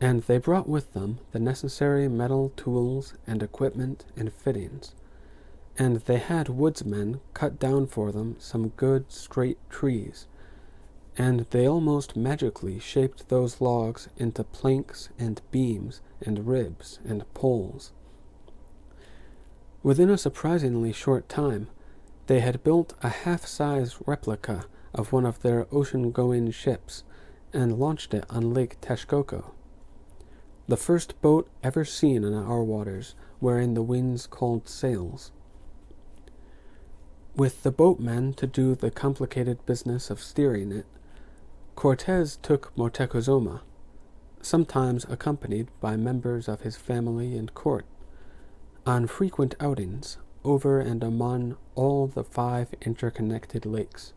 and they brought with them the necessary metal tools and equipment and fittings, and they had woodsmen cut down for them some good straight trees, and they almost magically shaped those logs into planks and beams and ribs and poles. Within a surprisingly short time, they had built a half-size replica of one of their ocean-going ships and launched it on Lake Texcoco, the first boat ever seen in our waters wearing the winds called sails. With the boatmen to do the complicated business of steering it, Cortez took Moctezuma, sometimes accompanied by members of his family and court, on frequent outings over and among all the 5 interconnected lakes.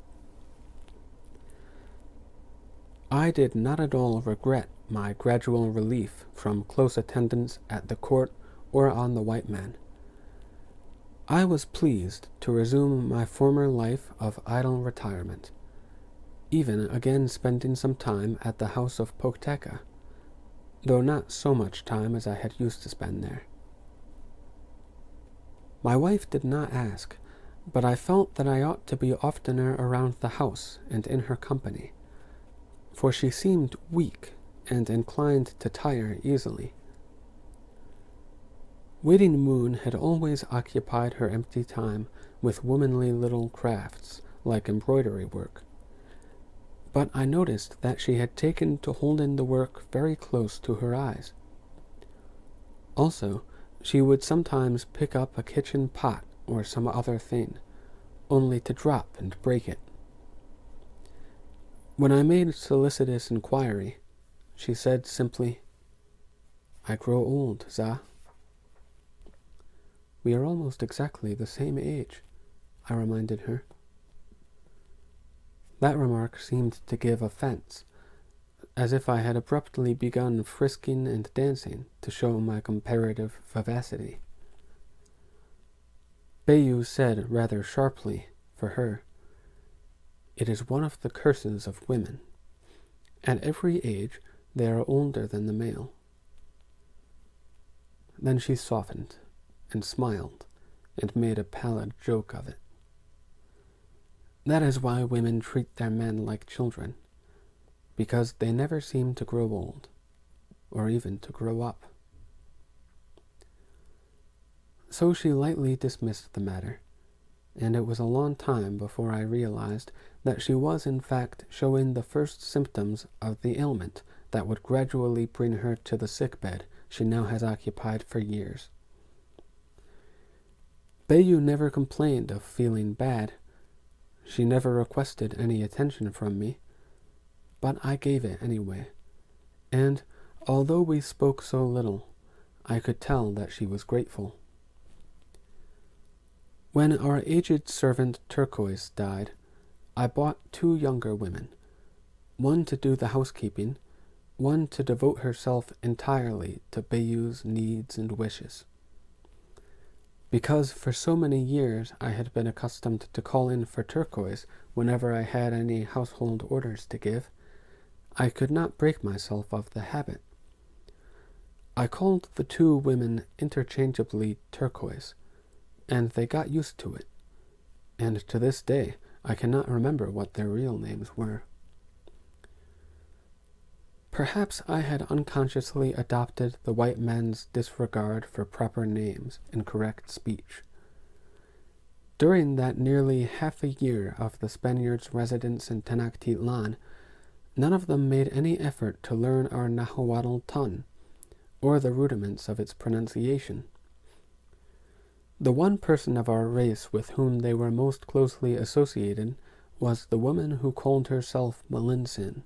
I did not at all regret my gradual relief from close attendance at the court or on the white man. I was pleased to resume my former life of idle retirement, even again spending some time at the house of Pocteca, though not so much time as I had used to spend there. My wife did not ask, but I felt that I ought to be oftener around the house and in her company, for she seemed weak and inclined to tire easily. Waiting Moon had always occupied her empty time with womanly little crafts like embroidery work, but I noticed that she had taken to holding the work very close to her eyes. Also, she would sometimes pick up a kitchen pot or some other thing, only to drop and break it. When I made solicitous inquiry, she said simply, "I grow old, Za." "We are almost exactly the same age," I reminded her. That remark seemed to give offense, as if I had abruptly begun frisking and dancing to show my comparative vivacity. Bayou said rather sharply, for her, "It is one of the curses of women. At every age they are older than the male." Then she softened and smiled and made a pallid joke of it. "That is why women treat their men like children, because they never seem to grow old, or even to grow up." So she lightly dismissed the matter, and it was a long time before I realized that she was in fact showing the first symptoms of the ailment that would gradually bring her to the sickbed she now has occupied for years. Bayou never complained of feeling bad. She never requested any attention from me, but I gave it anyway, and although we spoke so little, I could tell that she was grateful. When our aged servant Turquoise died, I bought 2 younger women, one to do the housekeeping, one to devote herself entirely to Bayou's needs and wishes. Because for so many years I had been accustomed to call in for Turquoise whenever I had any household orders to give. I could not break myself of the habit. I called the two women interchangeably Turquoise, and they got used to it, and to this day I cannot remember what their real names were. Perhaps I had unconsciously adopted the white men's disregard for proper names in correct speech. During that nearly half a year of the Spaniards' residence in Tenochtitlan, none of them made any effort to learn our Nahuatl tongue, or the rudiments of its pronunciation. The one person of our race with whom they were most closely associated was the woman who called herself Melinsin.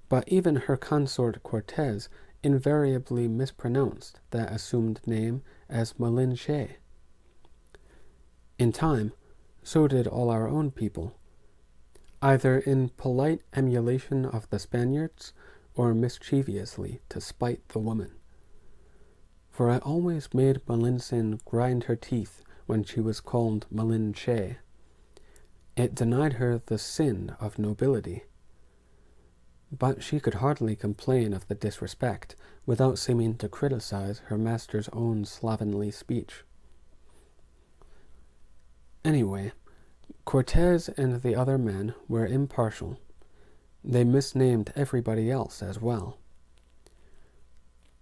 But even her consort Cortez invariably mispronounced that assumed name as Malinche. In time, so did all our own people, either in polite emulation of the Spaniards or mischievously to spite the woman. For I always made Melinsin grind her teeth when she was called Malinche. It denied her the sin of nobility. But she could hardly complain of the disrespect without seeming to criticize her master's own slovenly speech. Anyway, Cortez and the other men were impartial. They misnamed everybody else as well.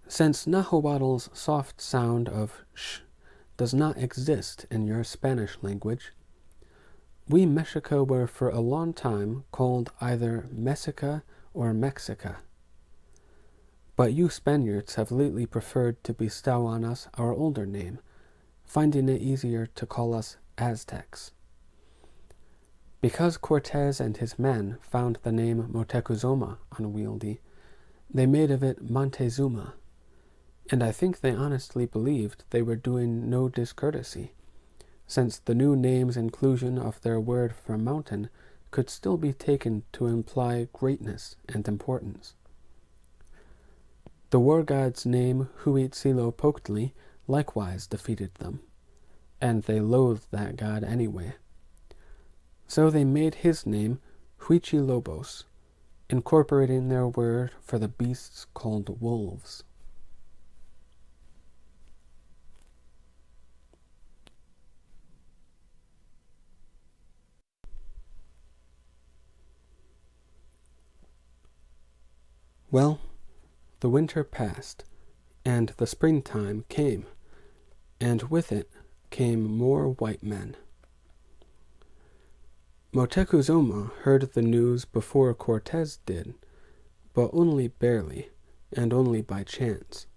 Since Nahuatl's soft sound of sh does not exist in your Spanish language, we Mexica were for a long time called either Mexica or Mexica. But you Spaniards have lately preferred to bestow on us our older name, finding it easier to call us Aztecs. Because Cortez and his men found the name Motecuzoma unwieldy, they made of it Montezuma, and I think they honestly believed they were doing no discourtesy, since the new name's inclusion of their word for mountain could still be taken to imply greatness and importance. The war god's name Huitzilopochtli likewise defeated them, and they loathed that god anyway. So they made his name Huichilobos, incorporating their word for the beasts called wolves. Well, the winter passed, and the springtime came, and with it came more white men. Motecuzoma heard the news before Cortez did, but only barely, and only by chance.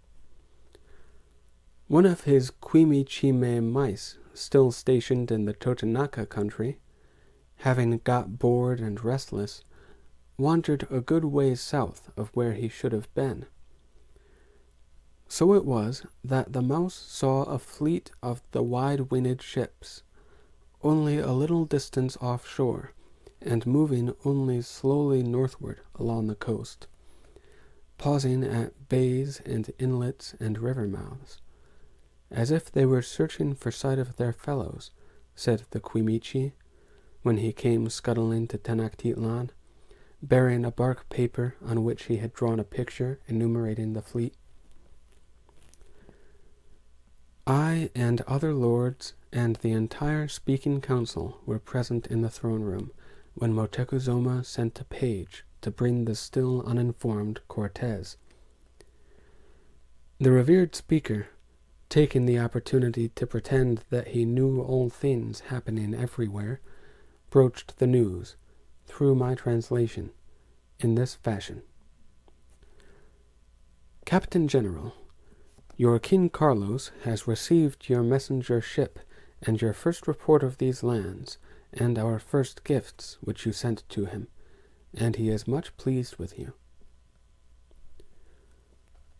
One of his Quimichime mice, still stationed in the Totonaca country, having got bored and restless, wandered a good way south of where he should have been. So it was that the mouse saw a fleet of the wide-winded ships, only a little distance offshore, and moving only slowly northward along the coast, pausing at bays and inlets and river mouths, as if they were searching for sight of their fellows, said the Quimichi, when he came scuttling to Tenochtitlan, bearing a bark paper on which he had drawn a picture enumerating the fleet. I and other lords and the entire speaking council were present in the throne room when Motecuzoma sent a page to bring the still uninformed Cortez. The revered speaker, taking the opportunity to pretend that he knew all things happening everywhere, broached the news, through my translation, in this fashion. Captain General, your King Carlos has received your messenger ship and your first report of these lands, and our first gifts which you sent to him, and he is much pleased with you.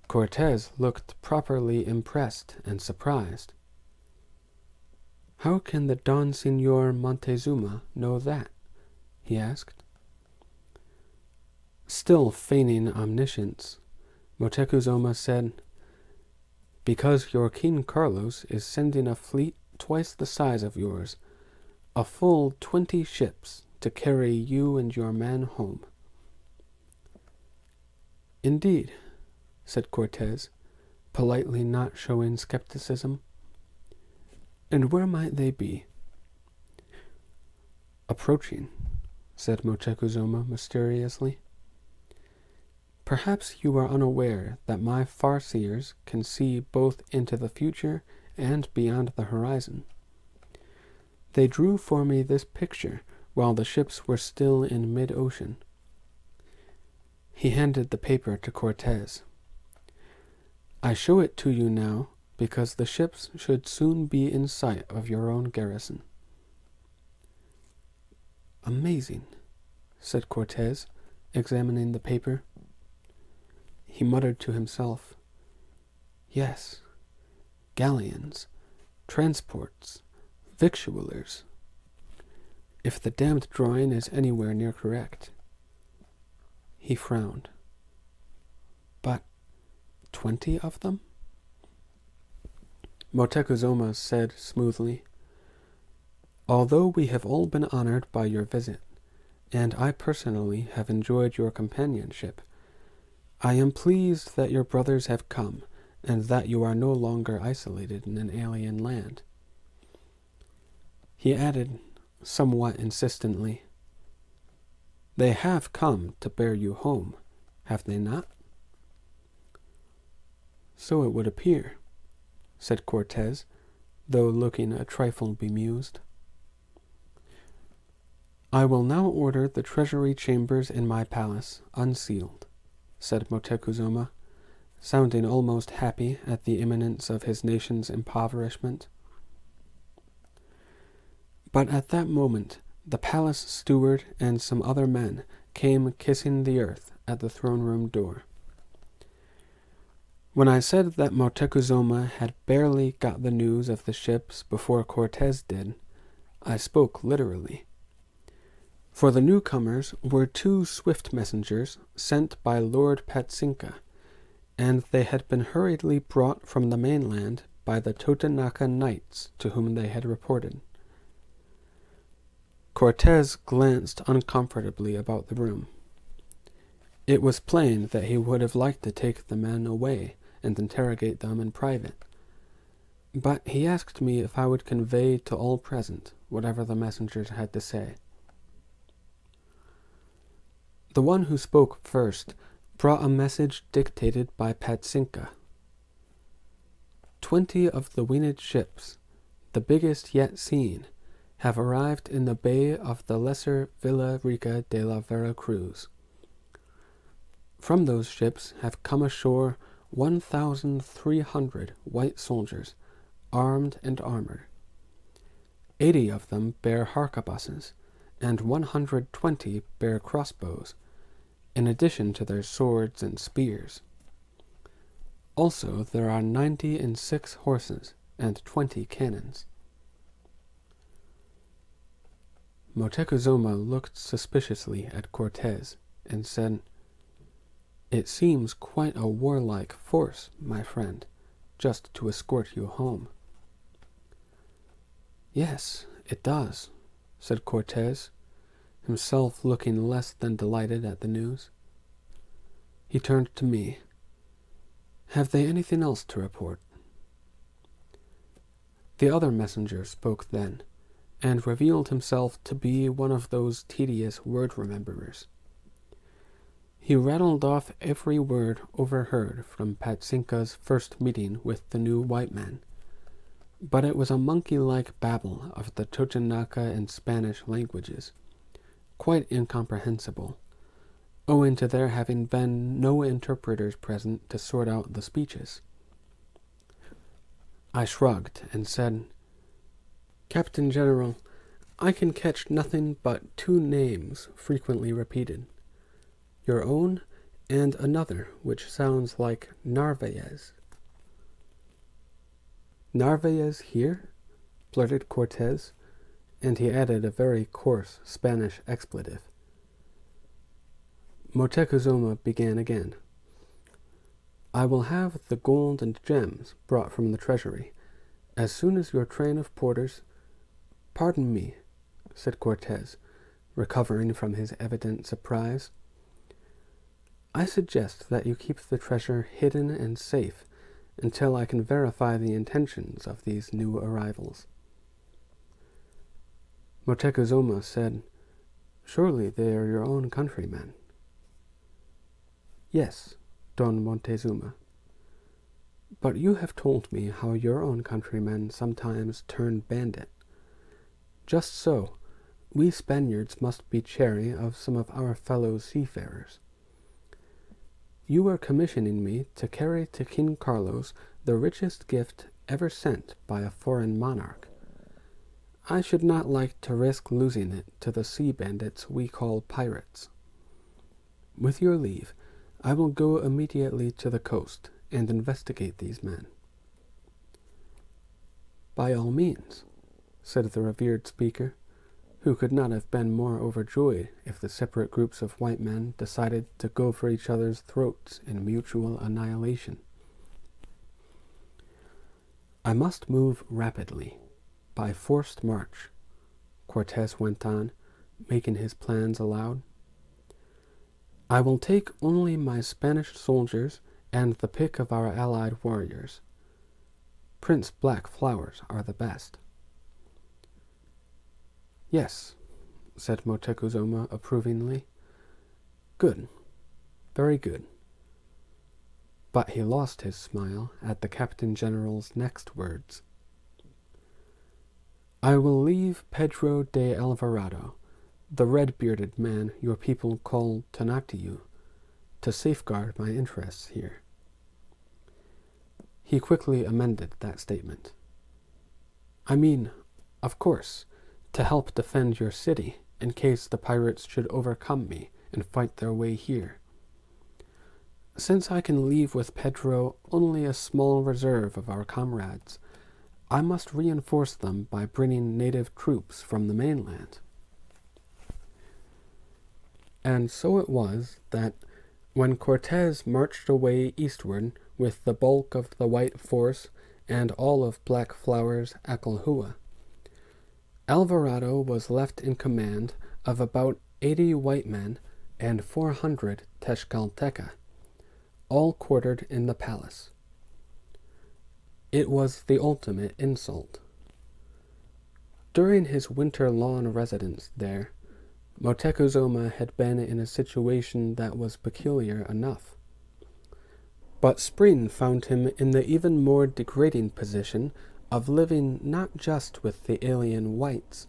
Cortez looked properly impressed and surprised. How can the Don Señor Montezuma know that? He asked. Still feigning omniscience, Motecuzoma said, Because your King Carlos is sending a fleet twice the size of yours, a full 20 ships, to carry you and your men home." "Indeed," said Cortez, politely not showing skepticism. "And where might they be?" "Approaching," said Moctezuma mysteriously. "Perhaps you are unaware that my farseers can see both into the future and beyond the horizon. They drew for me this picture while the ships were still in mid-ocean." He handed the paper to Cortez. "I show it to you now because the ships should soon be in sight of your own garrison." "Amazing," said Cortez, examining the paper. He muttered to himself, "Yes, galleons, transports, victuallers. If the damned drawing is anywhere near correct." He frowned. "But 20 of them?" Moctezuma said smoothly, "Although we have all been honored by your visit, and I personally have enjoyed your companionship, I am pleased that your brothers have come, and that you are no longer isolated in an alien land." He added, somewhat insistently, "They have come to bear you home, have they not?" "So it would appear," said Cortez, though looking a trifle bemused. "I will now order the treasury chambers in my palace unsealed," said Moctezuma, sounding almost happy at the imminence of his nation's impoverishment. But at that moment the palace steward and some other men came kissing the earth at the throne-room door. When I said that Moctezuma had barely got the news of the ships before Cortez did, I spoke literally. For the newcomers were 2 swift messengers sent by Lord Patsinka, and they had been hurriedly brought from the mainland by the Totonaca knights to whom they had reported. Cortez glanced uncomfortably about the room. It was plain that he would have liked to take the men away and interrogate them in private, but he asked me if I would convey to all present whatever the messengers had to say. The one who spoke first brought a message dictated by Patsinka. 20 of the winged ships, the biggest yet seen, have arrived in the bay of the lesser Villa Rica de la Vera Cruz. From those ships have come ashore 1,300 white soldiers, armed and armored. 80 of them bear harquebuses, and 120 bear crossbows, in addition to their swords and spears. Also, there are 96 horses and 20 cannons. Moctezuma looked suspiciously at Cortez and said, "It seems quite a warlike force, my friend, just to escort you home." "Yes, it does," said Cortez, himself looking less than delighted at the news. He turned to me. "Have they anything else to report?" The other messenger spoke then, and revealed himself to be one of those tedious word-rememberers. He rattled off every word overheard from Patsinka's first meeting with the new white man, but it was a monkey-like babble of the Totonaca and Spanish languages, quite incomprehensible, owing to there having been no interpreters present to sort out the speeches. I shrugged and said, "Captain General, I can catch nothing but 2 names frequently repeated. Your own and another which sounds like Narvaez." "Narvaez here?" blurted Cortez, and he added a very coarse Spanish expletive. Moctezuma began again. "I will have the gold and gems brought from the treasury, as soon as your train of porters—" "Pardon me," said Cortez, recovering from his evident surprise. "I suggest that you keep the treasure hidden and safe until I can verify the intentions of these new arrivals." Moctezuma said, "Surely they are your own countrymen." "Yes, Don Montezuma. But you have told me how your own countrymen sometimes turn bandit. Just so, we Spaniards must be chary of some of our fellow seafarers. You are commissioning me to carry to King Carlos the richest gift ever sent by a foreign monarch. I should not like to risk losing it to the sea bandits we call pirates. With your leave, I will go immediately to the coast and investigate these men." "By all means," said the revered speaker, who could not have been more overjoyed if the separate groups of white men decided to go for each other's throats in mutual annihilation. "I must move rapidly, by forced march," Cortés went on, making his plans aloud. "I will take only my Spanish soldiers and the pick of our allied warriors. Prince Black Flowers are the best." "Yes," said Moctezuma approvingly. "Good, very good." But he lost his smile at the Captain General's next words. "I will leave Pedro de Alvarado, the red-bearded man your people call Tonatiuh, to safeguard my interests here." He quickly amended that statement. "I mean, of course, to help defend your city in case the pirates should overcome me and fight their way here. Since I can leave with Pedro only a small reserve of our comrades, I must reinforce them by bringing native troops from the mainland." And so it was that, when Cortés marched away eastward with the bulk of the white force and all of Black Flower's Acolhua, Alvarado was left in command of about 80 white men and 400 Tezcalteca, all quartered in the palace. It was the ultimate insult. During his winter-long residence there, Moctezuma had been in a situation that was peculiar enough. But spring found him in the even more degrading position of living not just with the alien whites,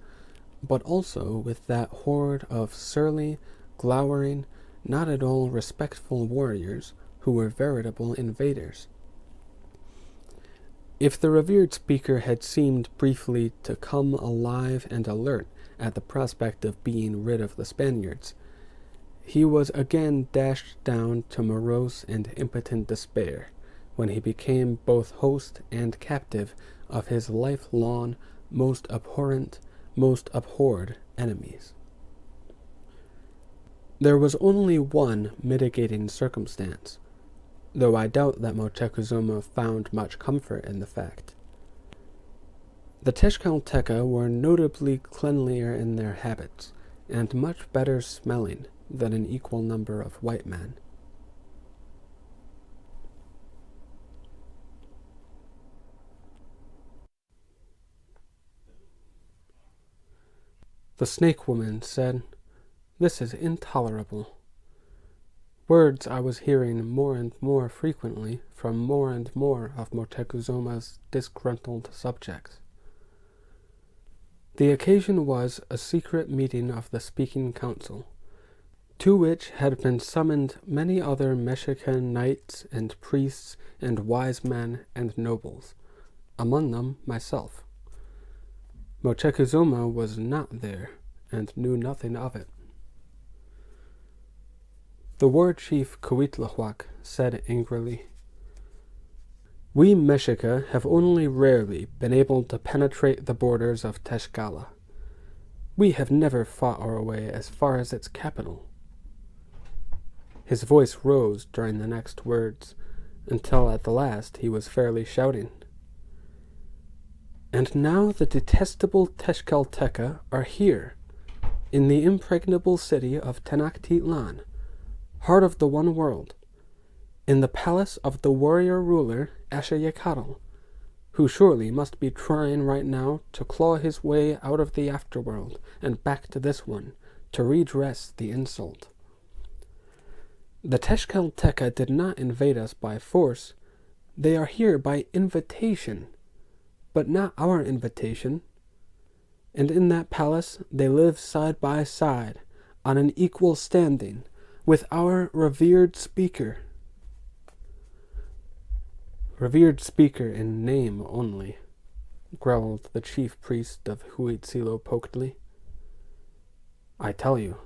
but also with that horde of surly, glowering, not at all respectful warriors who were veritable invaders. If the revered speaker had seemed briefly to come alive and alert at the prospect of being rid of the Spaniards, he was again dashed down to morose and impotent despair when he became both host and captive of his lifelong, most abhorrent, most abhorred enemies. There was only one mitigating circumstance, though I doubt that Moctezuma found much comfort in the fact. The Tezcalteca were notably cleanlier in their habits, and much better smelling than an equal number of white men. The snake woman said, "This is intolerable." Words I was hearing more and more frequently from more and more of Moctezuma's disgruntled subjects. The occasion was a secret meeting of the Speaking Council, to which had been summoned many other Mexican knights and priests and wise men and nobles, among them myself. Moctezuma was not there, and knew nothing of it. The war chief Cuitlahuac said angrily, "We Mexica have only rarely been able to penetrate the borders of Tlaxcala. We have never fought our way as far as its capital." His voice rose during the next words, until at the last he was fairly shouting. "And now the detestable Tezcalteca are here. in the impregnable city of Tenochtitlan, heart of the one world, in the palace of the warrior ruler Ashayakatl, who surely must be trying right now to claw his way out of the afterworld and back to this one to redress the insult. The Tezcatlipoca did not invade us by force. They are here by invitation, but not our invitation. And in that palace they live side by side, on an equal standing, with our revered speaker. Revered speaker in name only, growled the chief priest of Huitzilopochtli. I tell you,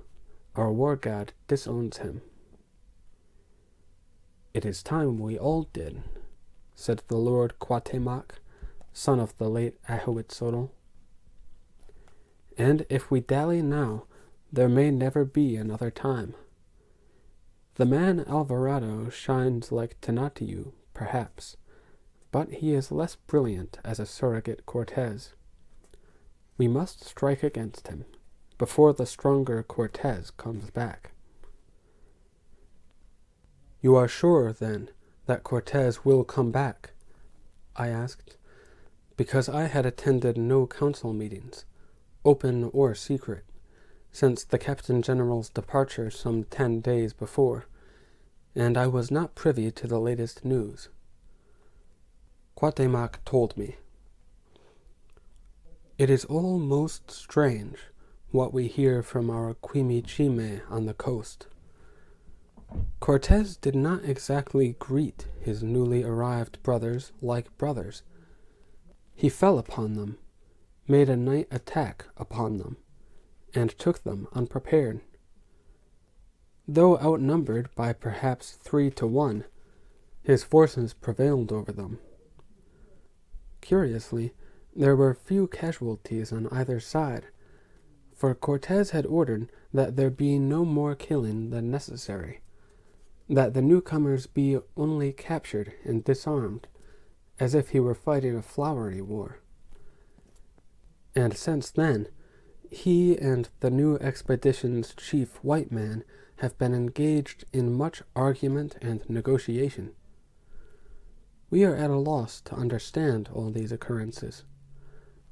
our war god disowns him. It is time we all did, said the Lord Cuauhtemoc, son of the late Ahuitzotl. And if we dally now, there may never be another time. The man Alvarado shines like Tonatiuh, perhaps, but he is less brilliant as a surrogate Cortez. We must strike against him before the stronger Cortez comes back. You are sure, then, that Cortez will come back? I asked, because I had attended no council meetings, open or secret, since the Captain General's departure some 10 days before, and I was not privy to the latest news. Cuauhtemoc told me. It is all most strange, what we hear from our Quimichime on the coast. Cortez did not exactly greet his newly arrived brothers like brothers. He fell upon them, made a night attack upon them, and took them unprepared. Though outnumbered by perhaps 3 to 1, his forces prevailed over them. Curiously, there were few casualties on either side, for Cortez had ordered that there be no more killing than necessary, that the newcomers be only captured and disarmed, as if he were fighting a flowery war. And since then, he and the new expedition's chief white man have been engaged in much argument and negotiation. We are at a loss to understand all these occurrences,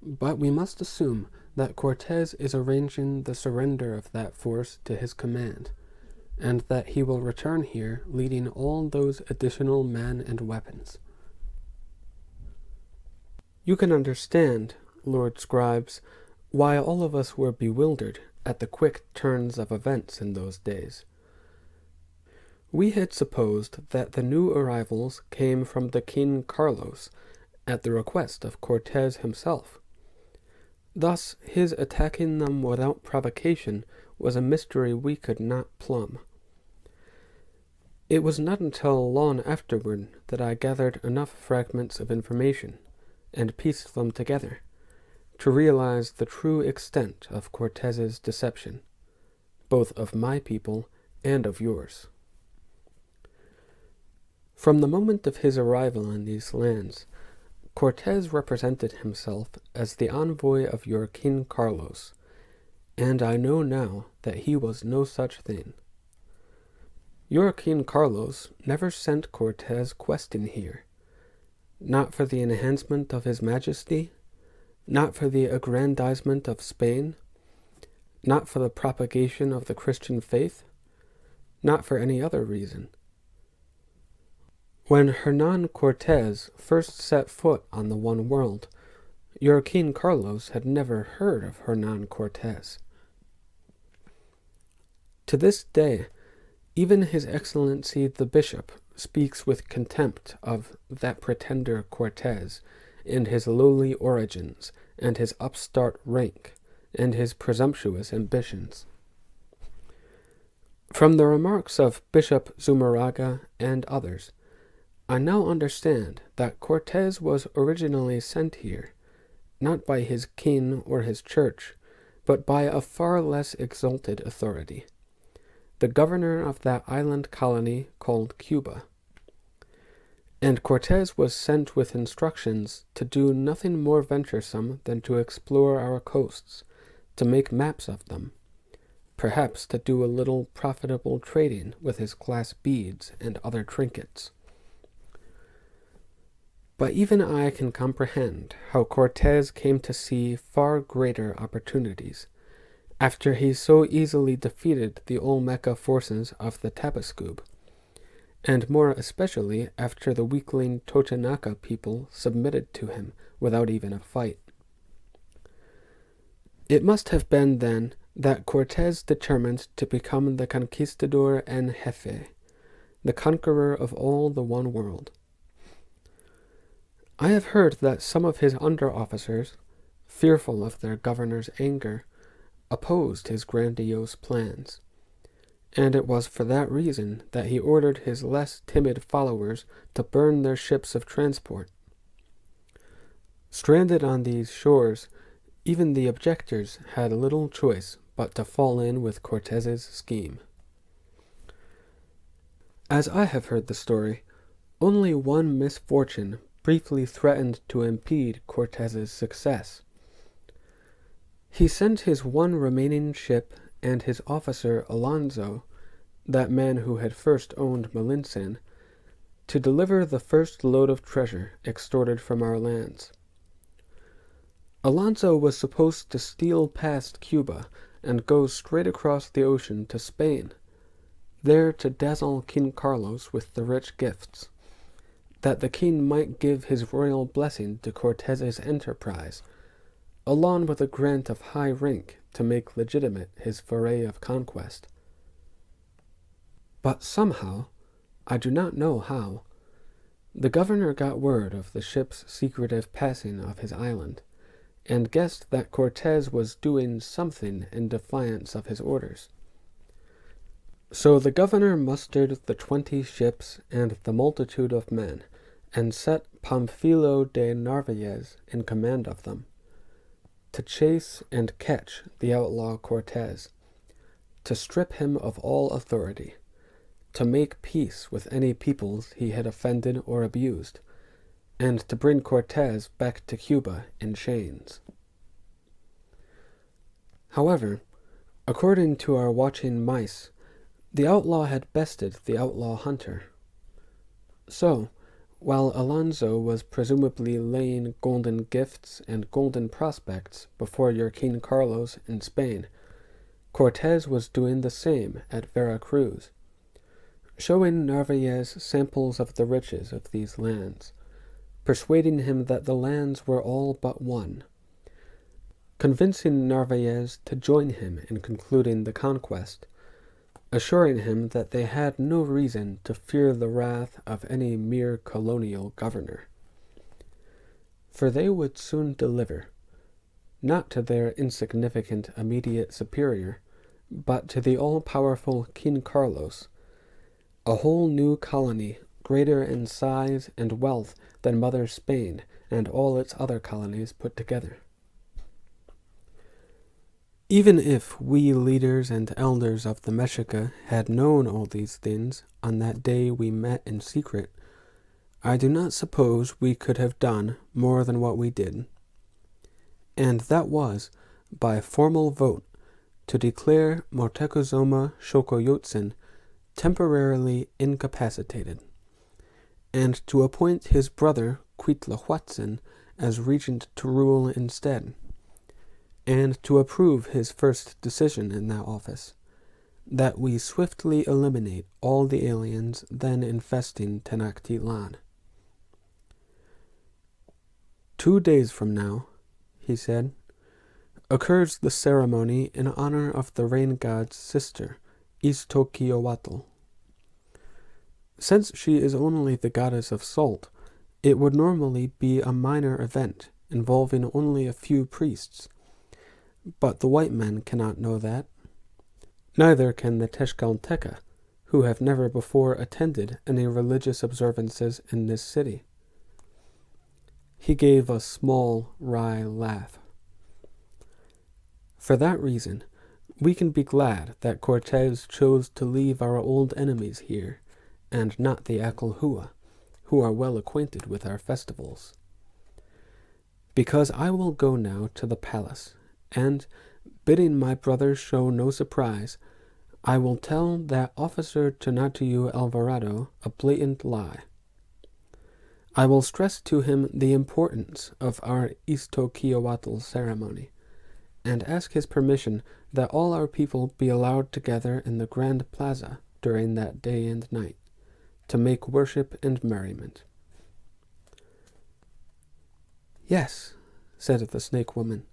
but we must assume that Cortez is arranging the surrender of that force to his command, and that he will return here leading all those additional men and weapons. You can understand, Lord Scribes, why all of us were bewildered at the quick turns of events in those days. We had supposed that the new arrivals came from the King Carlos at the request of Cortez himself. Thus, his attacking them without provocation was a mystery we could not plumb. It was not until long afterward that I gathered enough fragments of information and pieced them together to realize the true extent of Cortez's deception, both of my people and of yours. From the moment of his arrival in these lands, Cortez represented himself as the envoy of your King Carlos, and I know now that he was no such thing. Your King Carlos never sent Cortez questing here, not for the enhancement of his majesty, not for the aggrandizement of Spain, not for the propagation of the Christian faith, not for any other reason. When Hernan Cortez first set foot on the One World, your King Carlos had never heard of Hernan Cortez. To this day, even His Excellency the Bishop speaks with contempt of that pretender Cortez, and his lowly origins, and his upstart rank, and his presumptuous ambitions. From the remarks of Bishop Zumarraga and others, I now understand that Cortez was originally sent here, not by his king or his church, but by a far less exalted authority, the governor of that island colony called Cuba. And Cortez was sent with instructions to do nothing more venturesome than to explore our coasts, to make maps of them, perhaps to do a little profitable trading with his glass beads and other trinkets. But even I can comprehend how Cortez came to see far greater opportunities, after he so easily defeated the Olmeca forces of the Tabascoob, and more especially after the weakling Totonaca people submitted to him without even a fight. It must have been then that Cortez determined to become the conquistador en jefe, the conqueror of all the one world. I have heard that some of his under-officers, fearful of their governor's anger, opposed his grandiose plans, and it was for that reason that he ordered his less timid followers to burn their ships of transport. Stranded on these shores, even the objectors had little choice but to fall in with Cortez's scheme. As I have heard the story, only one misfortune briefly threatened to impede Cortez's success. He sent his one remaining ship and his officer Alonso, that man who had first owned Malintzin, to deliver the first load of treasure extorted from our lands. Alonso was supposed to steal past Cuba and go straight across the ocean to Spain, there to dazzle King Carlos with the rich gifts, that the king might give his royal blessing to Cortez's enterprise, along with a grant of high rank to make legitimate his foray of conquest. But somehow, I do not know how, the governor got word of the ship's secretive passing of his island, and guessed that Cortez was doing something in defiance of his orders. So the governor mustered the 20 ships and the multitude of men, and set Pamphilo de Narvaez in command of them, to chase and catch the outlaw Cortez, to strip him of all authority, to make peace with any peoples he had offended or abused, and to bring Cortez back to Cuba in chains. However, according to our watching mice, the outlaw had bested the outlaw hunter. So, while Alonso was presumably laying golden gifts and golden prospects before your King Carlos in Spain, Cortez was doing the same at Vera Cruz, showing Narvaez samples of the riches of these lands, persuading him that the lands were all but one, convincing Narvaez to join him in concluding the conquest, assuring him that they had no reason to fear the wrath of any mere colonial governor, for they would soon deliver, not to their insignificant immediate superior, but to the all-powerful King Carlos, a whole new colony greater in size and wealth than Mother Spain and all its other colonies put together. Even if we leaders and elders of the Mexica had known all these things on that day we met in secret, I do not suppose we could have done more than what we did, and that was, by formal vote, to declare Moctezuma Xocoyotzin temporarily incapacitated, and to appoint his brother Cuitlahuatzin as regent to rule instead, and to approve his first decision in that office, that we swiftly eliminate all the aliens then infesting Tenochtitlan. 2 days from now, he said, occurs the ceremony in honor of the rain god's sister, Iztaccíhuatl. Since she is only the goddess of salt, it would normally be a minor event involving only a few priests, but the white men cannot know that. Neither can the Tezcalteca, who have never before attended any religious observances in this city. He gave a small, wry laugh. For that reason, we can be glad that Cortez chose to leave our old enemies here, and not the Acolhua, who are well acquainted with our festivals. Because I will go now to the palace, and, Bidding my brothers show no surprise, I will tell that officer Tonatiuh Alvarado a blatant lie. I will stress to him the importance of our Istoquioatl ceremony, and ask his permission that all our people be allowed to gather in the grand plaza during that day and night, to make worship and merriment. Yes, said the snake woman.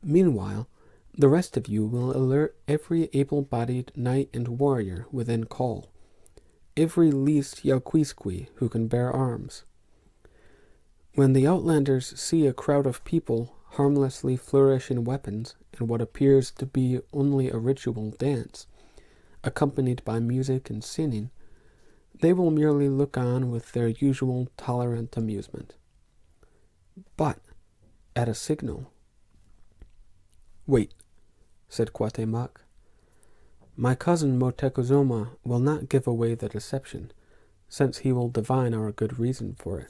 Meanwhile, the rest of you will alert every able-bodied knight and warrior within call, every least Yauquisqui who can bear arms. When the outlanders see a crowd of people harmlessly flourishing weapons in what appears to be only a ritual dance, accompanied by music and singing, they will merely look on with their usual tolerant amusement. But, at a signal— Wait, said Cuauhtémoc. My cousin Moctezuma will not give away the deception, since he will divine our good reason for it.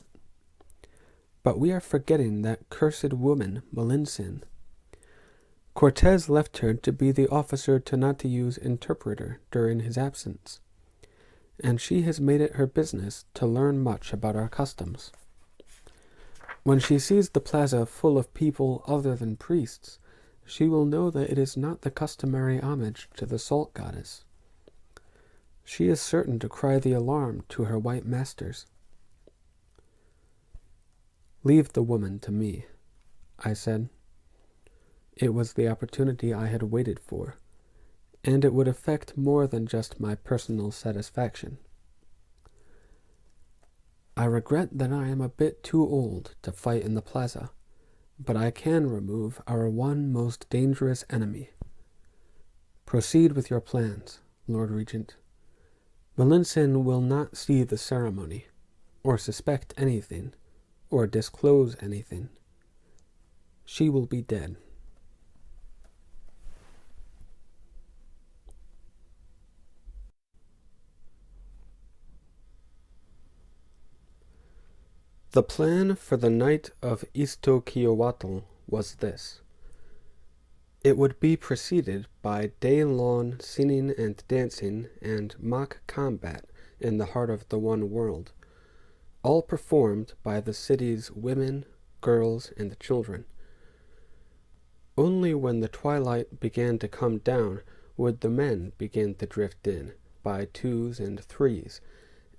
But we are forgetting that cursed woman, Malintzin. Cortez left her to be the officer Tonatiuh's interpreter during his absence, and she has made it her business to learn much about our customs. When she sees the plaza full of people other than priests, she will know that it is not the customary homage to the salt goddess. She is certain to cry the alarm to her white masters. Leave the woman to me, I said. It was the opportunity I had waited for, and it would affect more than just my personal satisfaction. I regret that I am a bit too old to fight in the plaza, but I can remove our one most dangerous enemy. Proceed with your plans, Lord Regent. Malintzin will not see the ceremony, or suspect anything, or disclose anything. She will be dead. The plan for the night of Istoquioatl was this. It would be preceded by day-long singing and dancing and mock combat in the heart of the one world, all performed by the city's women, girls, and children. Only when the twilight began to come down would the men begin to drift in, by twos and threes,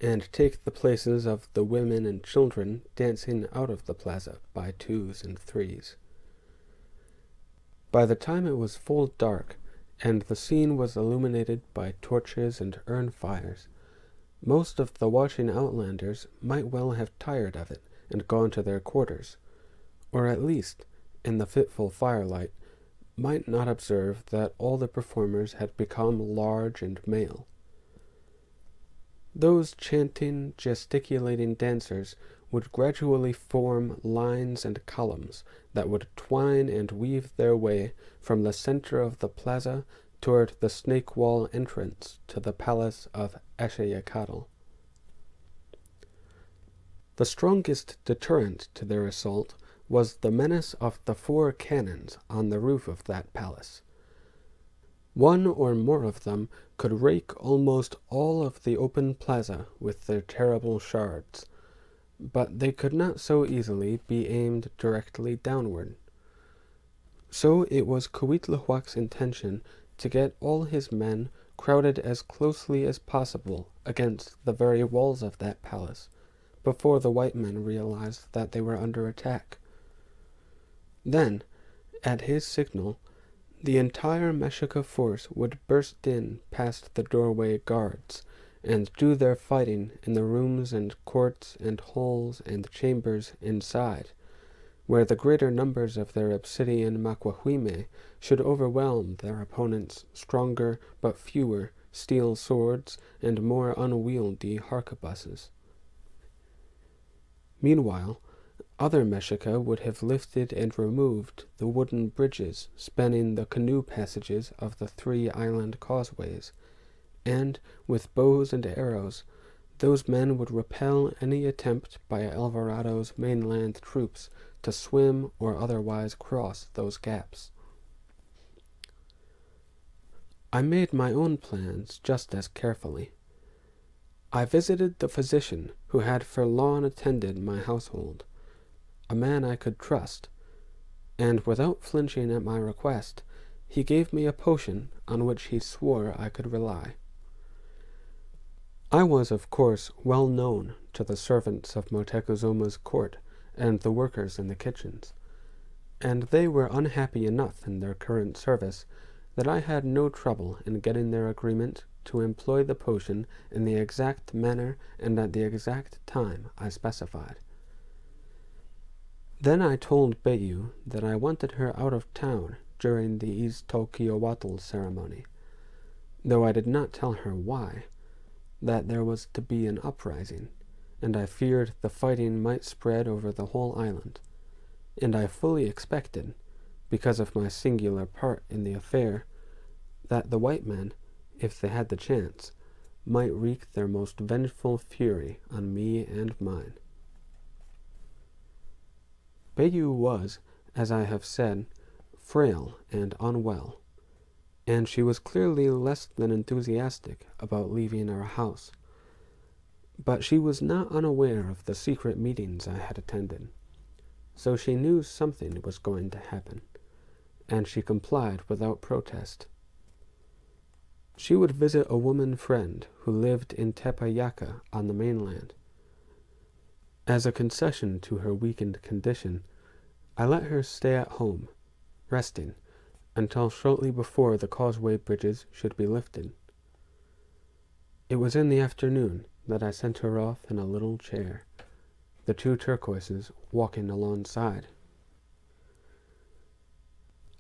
and take the places of the women and children dancing out of the plaza by twos and threes. By the time it was full dark, and the scene was illuminated by torches and urn fires, most of the watching outlanders might well have tired of it and gone to their quarters, or at least, in the fitful firelight, might not observe that all the performers had become large and male. Those chanting, gesticulating dancers would gradually form lines and columns that would twine and weave their way from the center of the plaza toward the snake wall entrance to the palace of Ashayacatl. The strongest deterrent to their assault was the menace of the 4 cannons on the roof of that palace. One or more of them could rake almost all of the open plaza with their terrible shards, but they could not so easily be aimed directly downward. So it was Cuitlahuac's intention to get all his men crowded as closely as possible against the very walls of that palace, before the white men realized that they were under attack. Then, at his signal, the entire Mexica force would burst in past the doorway guards, and do their fighting in the rooms and courts and halls and chambers inside, where the greater numbers of their obsidian macuahuime should overwhelm their opponents' stronger but fewer steel swords and more unwieldy harquebuses. Meanwhile, other Mexica would have lifted and removed the wooden bridges spanning the canoe passages of the 3 island causeways, and, with bows and arrows, those men would repel any attempt by Alvarado's mainland troops to swim or otherwise cross those gaps. I made my own plans just as carefully. I visited the physician who had for long attended my household, a man I could trust, and without flinching at my request, he gave me a potion on which he swore I could rely. I was, of course, well known to the servants of Motecuzuma's court and the workers in the kitchens, and they were unhappy enough in their current service that I had no trouble in getting their agreement to employ the potion in the exact manner and at the exact time I specified. Then I told Beiyu that I wanted her out of town during the Iztokiowatl ceremony, though I did not tell her why, that there was to be an uprising, and I feared the fighting might spread over the whole island, and I fully expected, because of my singular part in the affair, that the white men, if they had the chance, might wreak their most vengeful fury on me and mine. Beiyu was, as I have said, frail and unwell, and she was clearly less than enthusiastic about leaving our house. But she was not unaware of the secret meetings I had attended, so she knew something was going to happen, and she complied without protest. She would visit a woman friend who lived in Tepeyaca on the mainland. As a concession to her weakened condition, I let her stay at home, resting, until shortly before the causeway bridges should be lifted. It was in the afternoon that I sent her off in a little chair, the two turquoises walking alongside.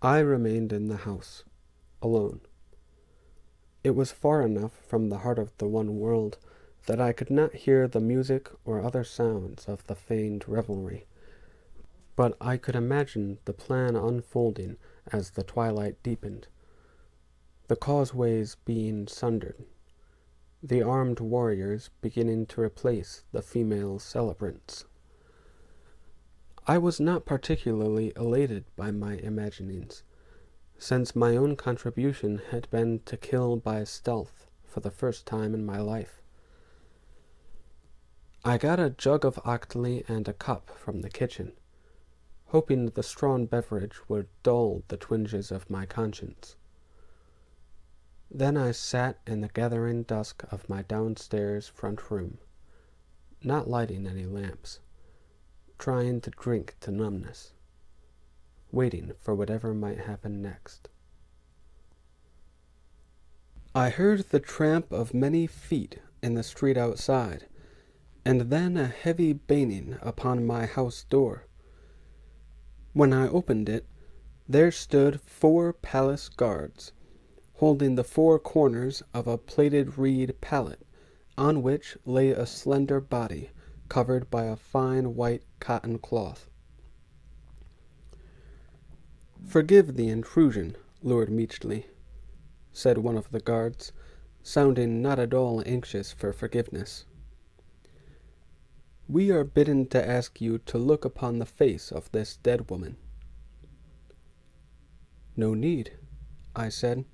I remained in the house, alone. It was far enough from the heart of the one world that I could not hear the music or other sounds of the feigned revelry, but I could imagine the plan unfolding as the twilight deepened, the causeways being sundered, the armed warriors beginning to replace the female celebrants. I was not particularly elated by my imaginings, since my own contribution had been to kill by stealth for the first time in my life. I got a jug of octli and a cup from the kitchen, hoping the strong beverage would dull the twinges of my conscience. Then I sat in the gathering dusk of my downstairs front room, not lighting any lamps, trying to drink to numbness, waiting for whatever might happen next. I heard the tramp of many feet in the street outside, and then a heavy banging upon my house door. When I opened it, there stood 4 palace guards, holding the 4 corners of a plaited reed pallet, on which lay a slender body covered by a fine white cotton cloth. "Forgive the intrusion, Lord Meachley," said one of the guards, sounding not at all anxious for forgiveness. "We are bidden to ask you to look upon the face of this dead woman." "No need," I said,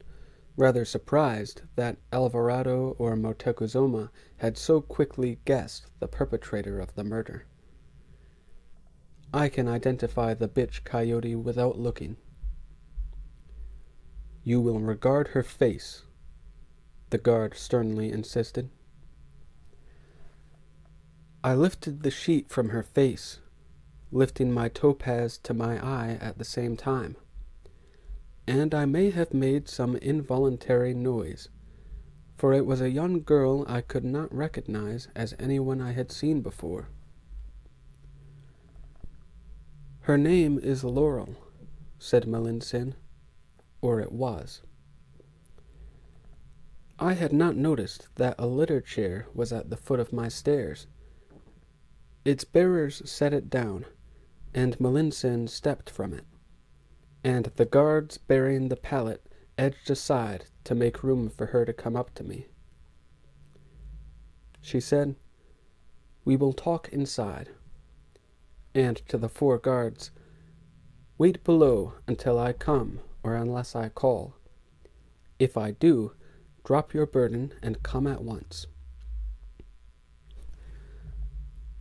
rather surprised that Alvarado or Moctezuma had so quickly guessed the perpetrator of the murder. "I can identify the bitch coyote without looking." "You will regard her face," the guard sternly insisted. I lifted the sheet from her face, lifting my topaz to my eye at the same time, and I may have made some involuntary noise, for it was a young girl I could not recognize as anyone I had seen before. "Her name is Laurel," said Melinsin, or it was. I had not noticed that a litter chair was at the foot of my stairs. Its bearers set it down, and Melinsin stepped from it, and the guards bearing the pallet edged aside to make room for her to come up to me. She said, "We will talk inside," and to the 4 guards, "Wait below until I come or unless I call. If I do, drop your burden and come at once."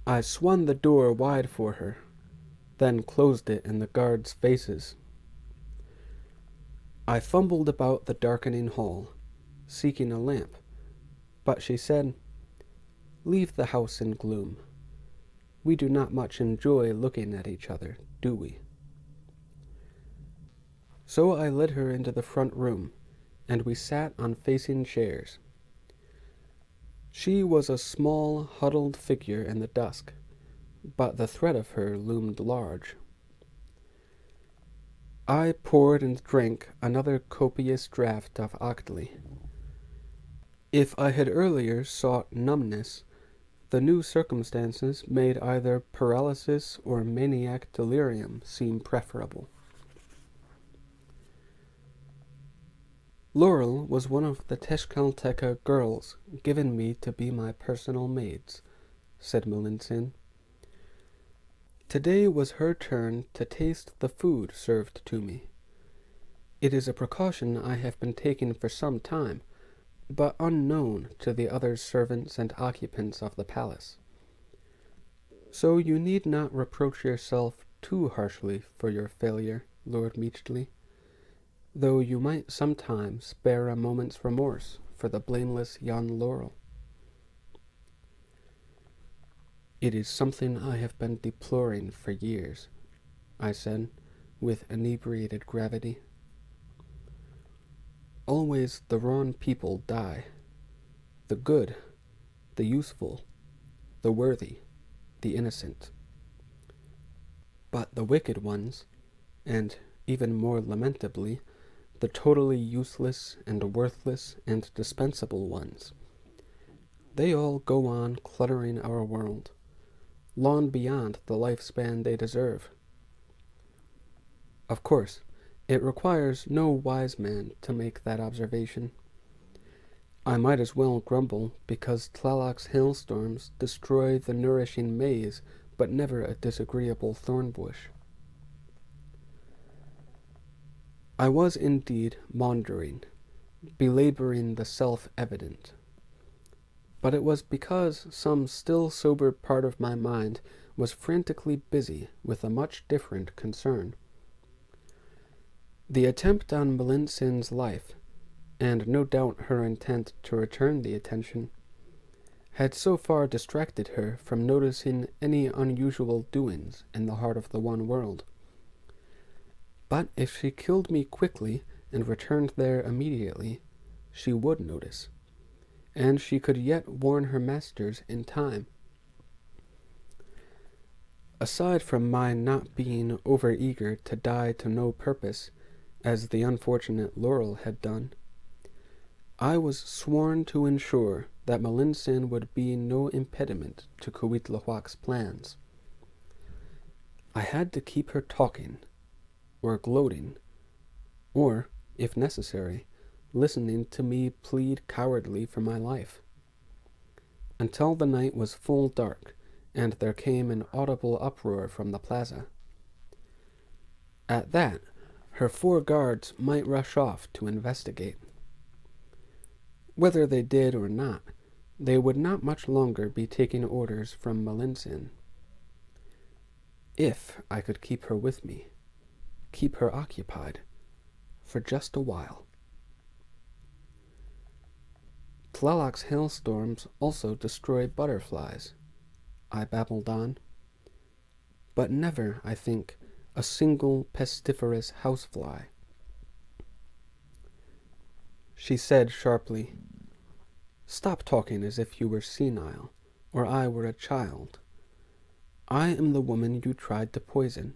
I swung the door wide for her, then closed it in the guards' faces. I fumbled about the darkening hall, seeking a lamp, but she said, "Leave the house in gloom. We do not much enjoy looking at each other, do we?" So I led her into the front room, and we sat on facing chairs. She was a small, huddled figure in the dusk, but the threat of her loomed large. I poured and drank another copious draught of Octley. If I had earlier sought numbness, the new circumstances made either paralysis or maniac delirium seem preferable. Laurel was one of the Tezcatlipoca girls given me to be my personal maids, said Melinson. Today was her turn to taste the food served to me. It is a precaution I have been taking for some time, but unknown to the other servants and occupants of the palace. So you need not reproach yourself too harshly for your failure, Lord Meachley, though you might sometimes spare a moment's remorse for the blameless young Laurel. It is something I have been deploring for years, I said, with inebriated gravity. Always the wrong people die. The good, the useful, the worthy, the innocent. But the wicked ones, and even more lamentably, the totally useless and worthless and dispensable ones, they all go on cluttering our world, long beyond the lifespan they deserve. Of course, it requires no wise man to make that observation. I might as well grumble because Tlaloc's hailstorms destroy the nourishing maize, but never a disagreeable thorn bush. I was indeed maundering, belaboring the self-evident. But it was because some still sober part of my mind was frantically busy with a much different concern. The attempt on Melinson's life, and no doubt her intent to return the attention, had so far distracted her from noticing any unusual doings in the heart of the one world. But if she killed me quickly and returned there immediately, she would notice, and she could yet warn her masters in time. Aside from my not being over-eager to die to no purpose, as the unfortunate Laurel had done, I was sworn to ensure that Melinson would be no impediment to Cuitlahuac's plans. I had to keep her talking, or gloating, or, if necessary, listening to me plead cowardly for my life, until the night was full dark, and there came an audible uproar from the plaza. At that, her 4 guards might rush off to investigate. Whether they did or not, they would not much longer be taking orders from Melinson. If I could keep her with me, keep her occupied, for just a while. Tlaloc's hailstorms also destroy butterflies, I babbled on, but never, I think, a single pestiferous housefly. She said sharply, "Stop talking as if you were senile, or I were a child. I am the woman you tried to poison.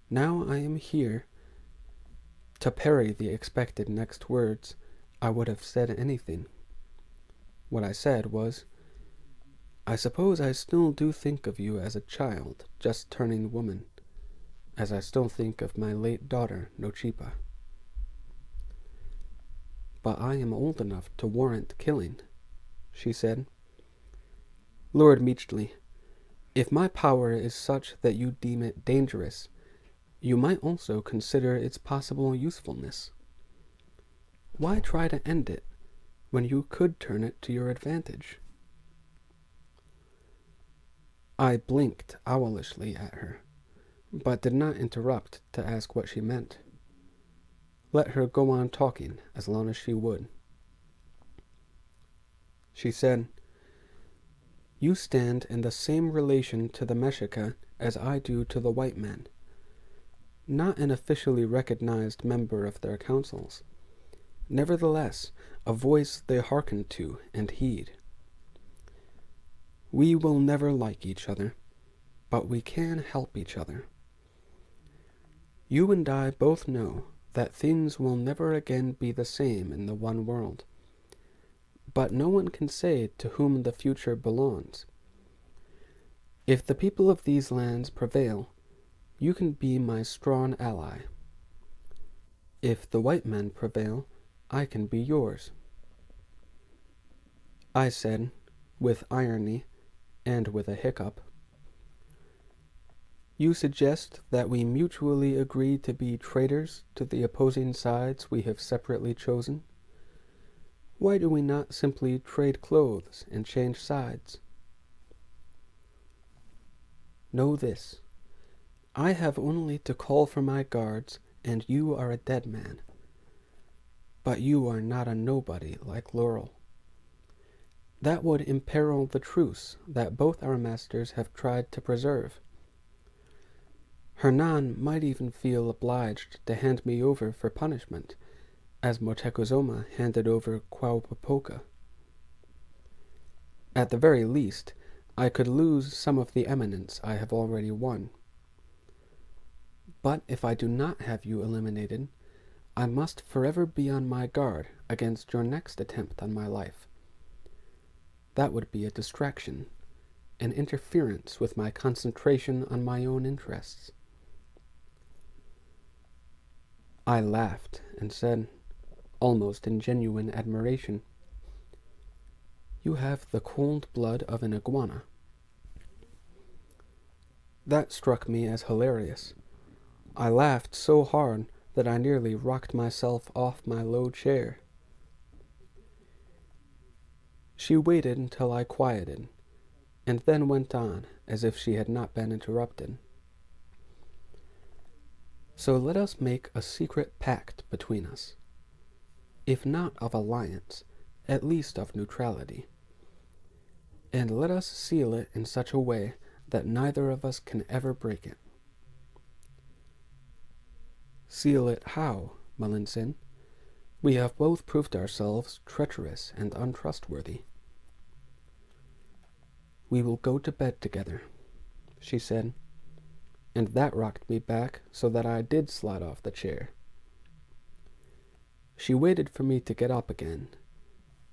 Now I am here." To parry the expected next words, I would have said anything. What I said was, "I suppose I still do think of you as a child, just turning woman, as I still think of my late daughter, Nochipa. But I am old enough to warrant killing," she said. "Lord Meachley, if my power is such that you deem it dangerous, you might also consider its possible usefulness. Why try to end it when you could turn it to your advantage? I blinked owlishly at her, but did not interrupt to ask what she meant. Let her go on talking as long as she would. She said, "You stand in the same relation to the Mexica as I do to the white man, not an officially recognized member of their councils, nevertheless a voice they hearken to and heed. We will never like each other, but we can help each other. You and I both know that things will never again be the same in the one world, but no one can say to whom the future belongs. If the people of these lands prevail, you can be my strong ally. If the white men prevail, I can be yours." I said, with irony and with a hiccup, "You suggest that we mutually agree to be traitors to the opposing sides we have separately chosen? Why do we not simply trade clothes and change sides?" "Know this. I have only to call for my guards, and you are a dead man. But you are not a nobody like Laurel. That would imperil the truce that both our masters have tried to preserve. Hernan might even feel obliged to hand me over for punishment, as Moctezuma handed over Quauhpoca. At the very least, I could lose some of the eminence I have already won. But if I do not have you eliminated, I must forever be on my guard against your next attempt on my life. That would be a distraction, an interference with my concentration on my own interests." I laughed and said, almost in genuine admiration, "You have the cold blood of an iguana." That struck me as hilarious. I laughed so hard that I nearly rocked myself off my low chair. She waited until I quieted, and then went on as if she had not been interrupted. "So let us make a secret pact between us, if not of alliance, at least of neutrality. And let us seal it in such a way that neither of us can ever break it." "Seal it how, Melanson? We have both proved ourselves treacherous and untrustworthy." "We will go to bed together," she said, and that rocked me back so that I did slide off the chair. She waited for me to get up again,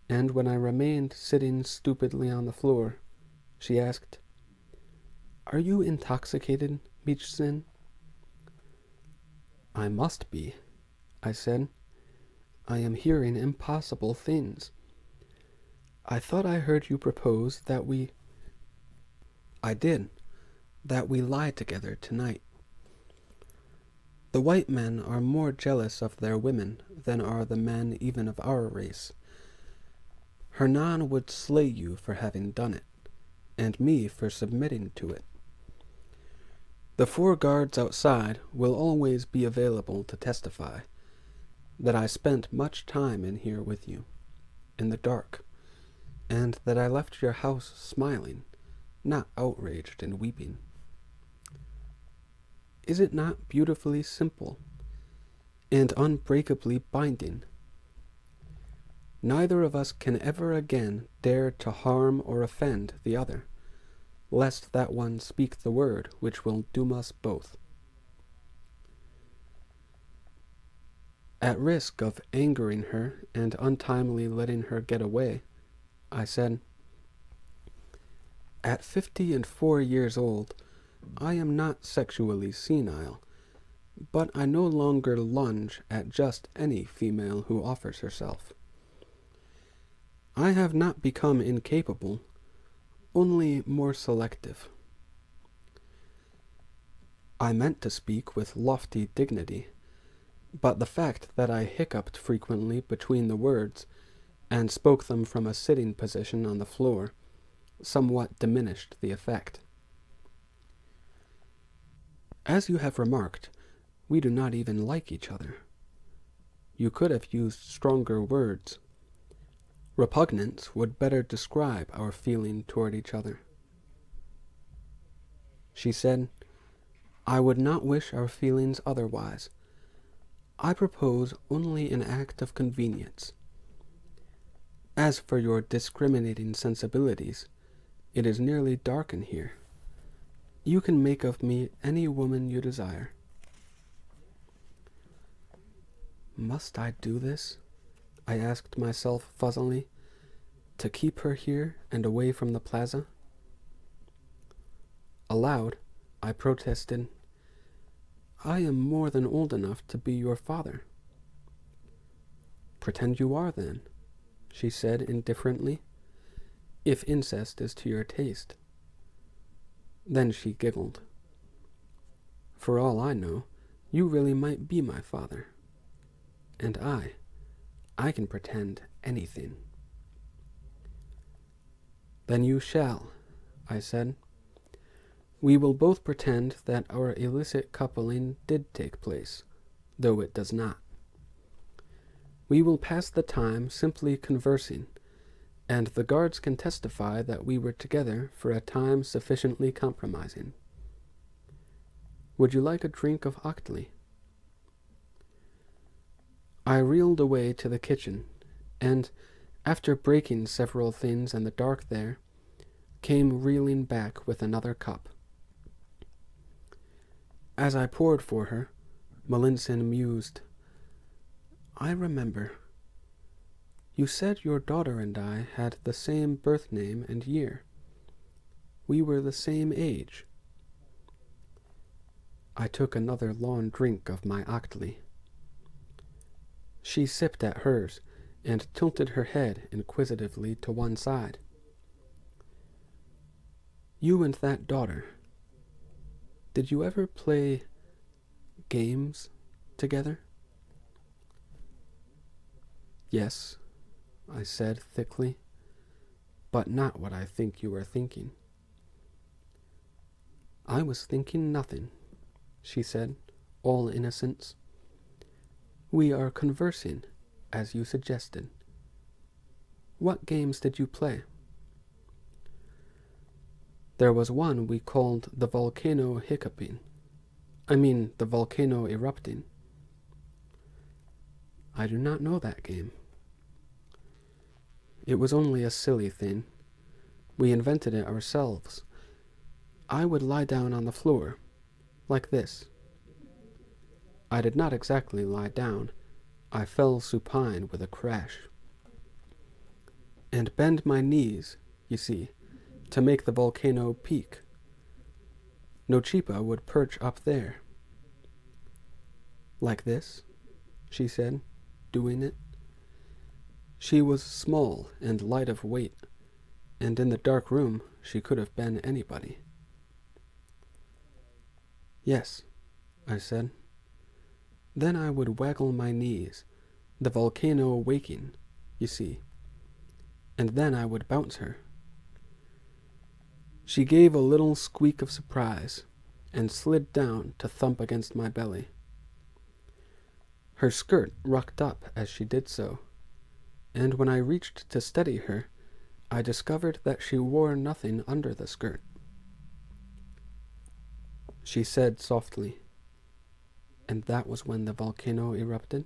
and when I remained sitting stupidly on the floor, she asked, "Are you intoxicated, Michsin?" "I must be," I said. "I am hearing impossible things. I thought I heard you propose that we—" "I did, that we lie together tonight. The white men are more jealous of their women than are the men even of our race. Hernan would slay you for having done it, and me for submitting to it. The 4 guards outside will always be available to testify that I spent much time in here with you, in the dark, and that I left your house smiling, not outraged and weeping. Is it not beautifully simple and unbreakably binding? Neither of us can ever again dare to harm or offend the other, lest that one speak the word which will doom us both." At risk of angering her and untimely letting her get away, I said, "At 54 years old, I am not sexually senile, but I no longer lunge at just any female who offers herself. I have not become incapable, only more selective." I meant to speak with lofty dignity, but the fact that I hiccuped frequently between the words and spoke them from a sitting position on the floor somewhat diminished the effect. As you have remarked, we do not even like each other. You could have used stronger words. Repugnance would better describe our feeling toward each other. She said, I would not wish our feelings otherwise. I propose only an act of convenience. As for your discriminating sensibilities, it is nearly dark in here. You can make of me any woman you desire. Must I do this? I asked myself fuzzily, to keep her here and away from the plaza? Aloud, I protested, I am more than old enough to be your father. Pretend you are, then, she said indifferently, if incest is to your taste. Then she giggled. For all I know, you really might be my father. And I can pretend anything. Then you shall, I said. We will both pretend that our illicit coupling did take place, though it does not. We will pass the time simply conversing, and the guards can testify that we were together for a time sufficiently compromising. Would you like a drink of Octley? I reeled away to the kitchen, and, after breaking several things in the dark there, came reeling back with another cup. As I poured for her, Melanson mused, I remember. You said your daughter and I had the same birth name and year. We were the same age. I took another long drink of my Octley. She sipped at hers and tilted her head inquisitively to one side. You and that daughter, did you ever play games together? Yes, I said thickly, but not what I think you are thinking. I was thinking nothing, she said, all innocence. We are conversing, as you suggested. What games did you play? There was one we called the volcano hiccuping. The volcano erupting. I do not know that game. It was only a silly thing. We invented it ourselves. I would lie down on the floor, like this. I did not exactly lie down. I fell supine with a crash. And bend my knees, you see, to make the volcano peak. Nochipa would perch up there. Like this, she said, doing it. She was small and light of weight, and in the dark room she could have been anybody. Yes, I said. Then I would waggle my knees, the volcano waking, you see, and then I would bounce her. She gave a little squeak of surprise and slid down to thump against my belly. Her skirt rucked up as she did so, and when I reached to steady her, I discovered that she wore nothing under the skirt. She said softly, and that was when the volcano erupted?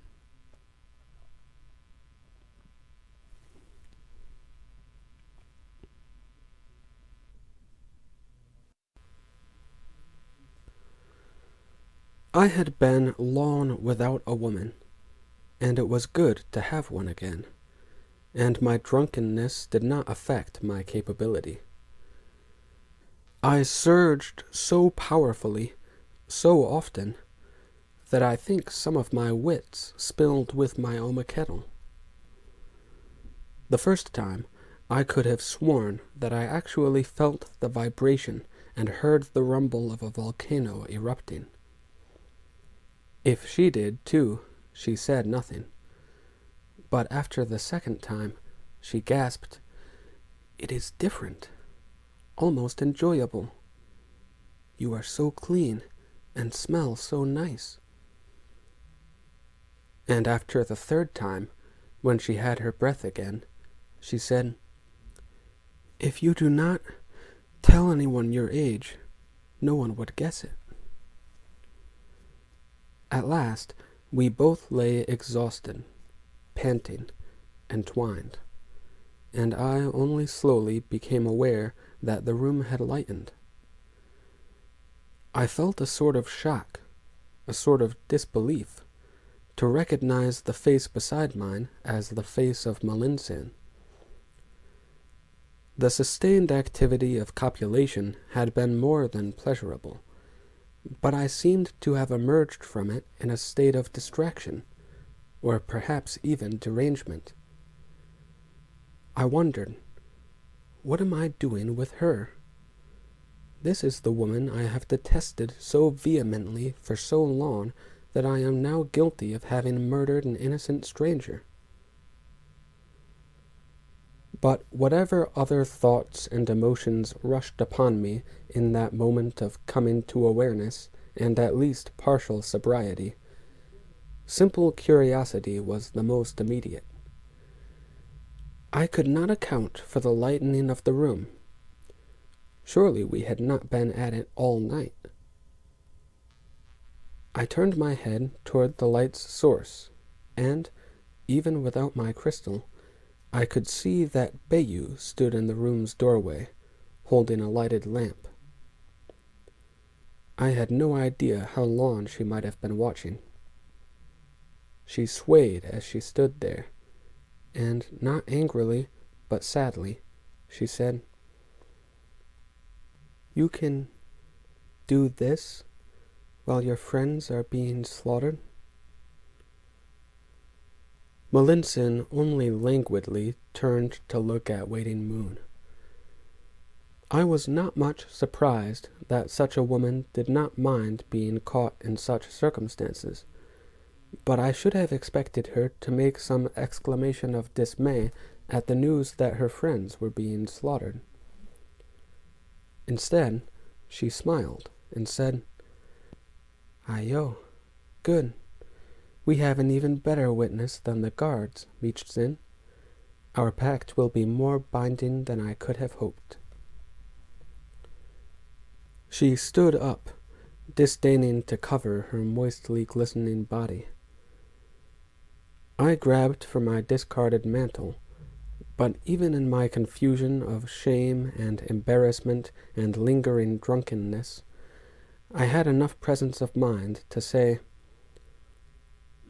I had been long without a woman, and it was good to have one again, and my drunkenness did not affect my capability. I surged so powerfully, so often, that I think some of my wits spilled with my omakettle. The first time, I could have sworn that I actually felt the vibration and heard the rumble of a volcano erupting. If she did, too, she said nothing. But after the second time, she gasped, "It is different, almost enjoyable. You are so clean and smell so nice." And after the third time, when she had her breath again, she said, "If you do not tell anyone your age, no one would guess it." At last, we both lay exhausted, panting, entwined, and I only slowly became aware that the room had lightened. I felt a sort of shock, a sort of disbelief, to recognize the face beside mine as the face of Melinsin. The sustained activity of copulation had been more than pleasurable, but I seemed to have emerged from it in a state of distraction, or perhaps even derangement. I wondered, what am I doing with her? This is the woman I have detested so vehemently for so long that I am now guilty of having murdered an innocent stranger. But whatever other thoughts and emotions rushed upon me in that moment of coming to awareness and at least partial sobriety, simple curiosity was the most immediate. I could not account for the lightening of the room. Surely we had not been at it all night. I turned my head toward the light's source, and, even without my crystal, I could see that Bayou stood in the room's doorway, holding a lighted lamp. I had no idea how long she might have been watching. She swayed as she stood there, and not angrily, but sadly, she said, "You can do this while your friends are being slaughtered?" Melinsin only languidly turned to look at Waiting Moon. I was not much surprised that such a woman did not mind being caught in such circumstances, but I should have expected her to make some exclamation of dismay at the news that her friends were being slaughtered. Instead, she smiled and said, "Ayo, good. We have an even better witness than the guards, Meechzin. Our pact will be more binding than I could have hoped." She stood up, disdaining to cover her moistly glistening body. I grabbed for my discarded mantle, but even in my confusion of shame and embarrassment and lingering drunkenness, I had enough presence of mind to say,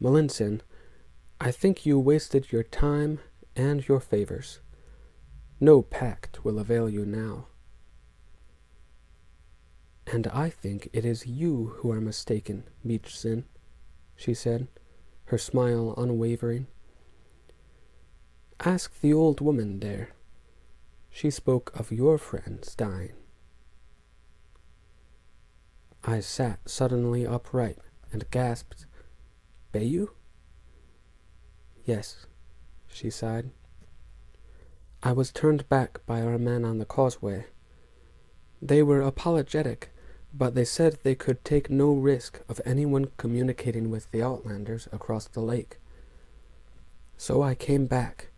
"Melinsin, I think you wasted your time and your favors. No pact will avail you now." "And I think it is you who are mistaken, Meechzin," she said, her smile unwavering. "Ask the old woman there. She spoke of your friends dying." I sat suddenly upright and gasped, "Bayou?" "Yes," she sighed. I was turned back by our men on the causeway. They were apologetic, but they said they could take no risk of anyone communicating with the Outlanders across the lake. So I came back,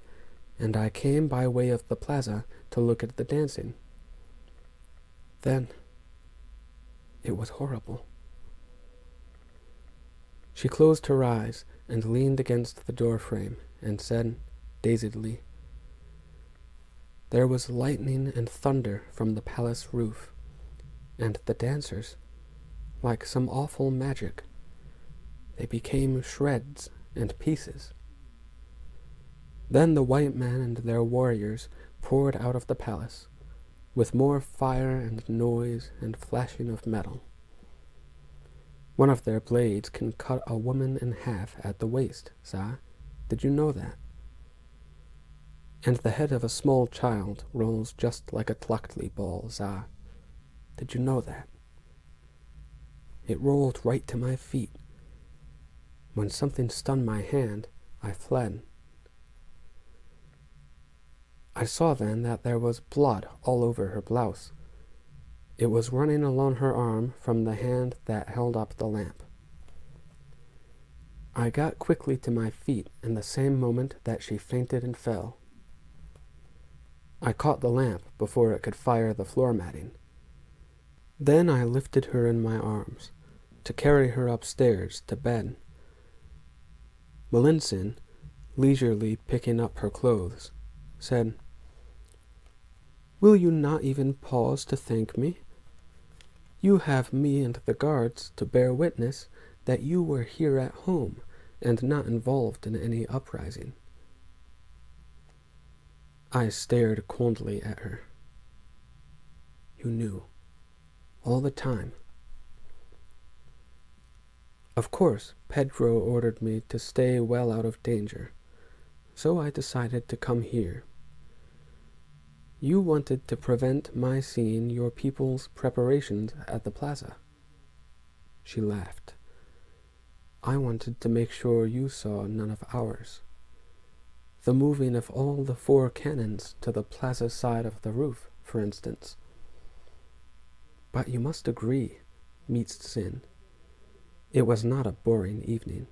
and I came by way of the plaza to look at the dancing. Then, it was horrible. She closed her eyes and leaned against the door frame and said, dazedly, "There was lightning and thunder from the palace roof, and the dancers, like some awful magic, they became shreds and pieces. Then the white men and their warriors poured out of the palace, with more fire and noise and flashing of metal. One of their blades can cut a woman in half at the waist, Za. Did you know that? And the head of a small child rolls just like a tlachtli ball, Za. Did you know that? It rolled right to my feet, When something stunned my hand, I fled. I saw then that there was blood all over her blouse. It was running along her arm from the hand that held up the lamp. I got quickly to my feet in the same moment that she fainted and fell. I caught the lamp before it could fire the floor matting. Then I lifted her in my arms to carry her upstairs to bed. Melinson, leisurely picking up her clothes, said, "Will you not even pause to thank me? You have me and the guards to bear witness that you were here at home and not involved in any uprising." I stared coldly at her. "You knew, all the time." Of course, Pedro ordered me to stay well out of danger, so I decided to come here. You wanted to prevent my seeing your people's preparations at the plaza. She laughed. I wanted to make sure you saw none of ours. The moving of all the 4 cannons to the plaza side of the roof, for instance. But you must agree, meets sin. It was not a boring evening.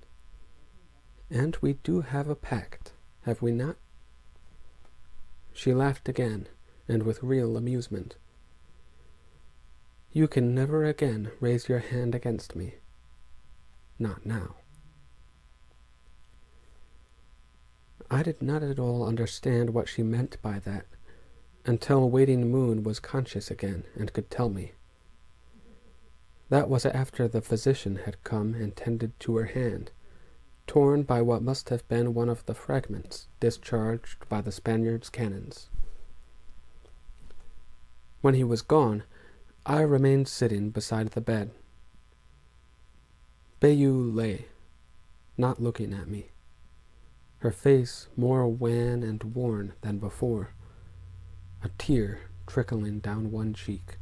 And we do have a pact, have we not? She laughed again, and with real amusement. You can never again raise your hand against me. Not now. I did not at all understand what she meant by that, until Waiting Moon was conscious again and could tell me. That was after the physician had come and tended to her hand, torn by what must have been one of the fragments discharged by the Spaniards' cannons. When he was gone, I remained sitting beside the bed. Bayou lay, not looking at me, her face more wan and worn than before, a tear trickling down one cheek.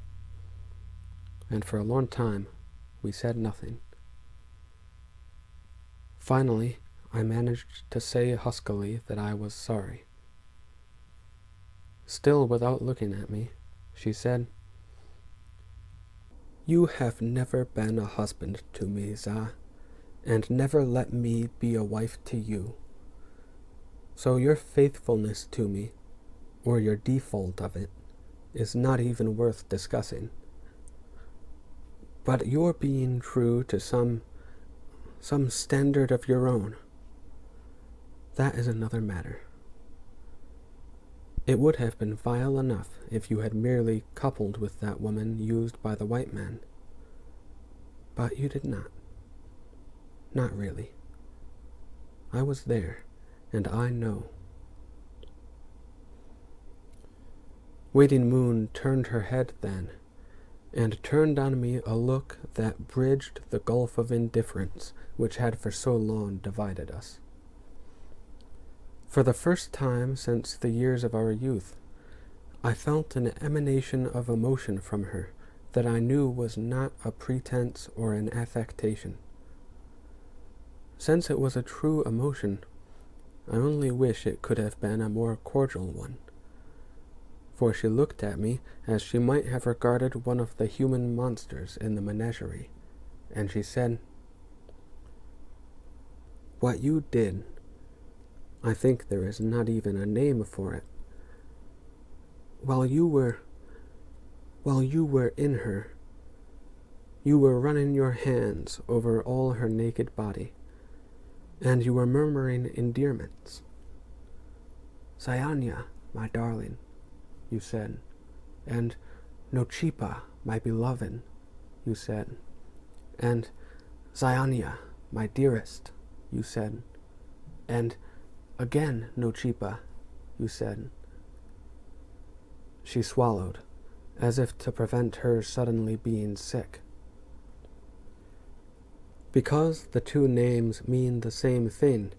And for a long time we said nothing. Finally, I managed to say huskily that I was sorry. Still without looking at me, she said, "You have never been a husband to me, Za, and never let me be a wife to you. So your faithfulness to me, or your default of it, is not even worth discussing. But your being true to some standard of your own, that is another matter. It would have been vile enough if you had merely coupled with that woman used by the white man. But you did not. Not really. I was there, and I know." Waiting Moon turned her head then, and turned on me a look that bridged the gulf of indifference which had for so long divided us. For the first time since the years of our youth, I felt an emanation of emotion from her that I knew was not a pretense or an affectation. Since it was a true emotion, I only wish it could have been a more cordial one. For she looked at me as she might have regarded one of the human monsters in the menagerie, and she said, "What you did, I think there is not even a name for it. While you were in her, you were running your hands over all her naked body, and you were murmuring endearments. 'Sayanya, my darling,' you said, and 'Nochipa, my beloved,' you said, and 'Sayanya, my dearest,' you said, and again 'Nochipa,' you said." She swallowed, as if to prevent her suddenly being sick. Because the 2 names mean the same thing,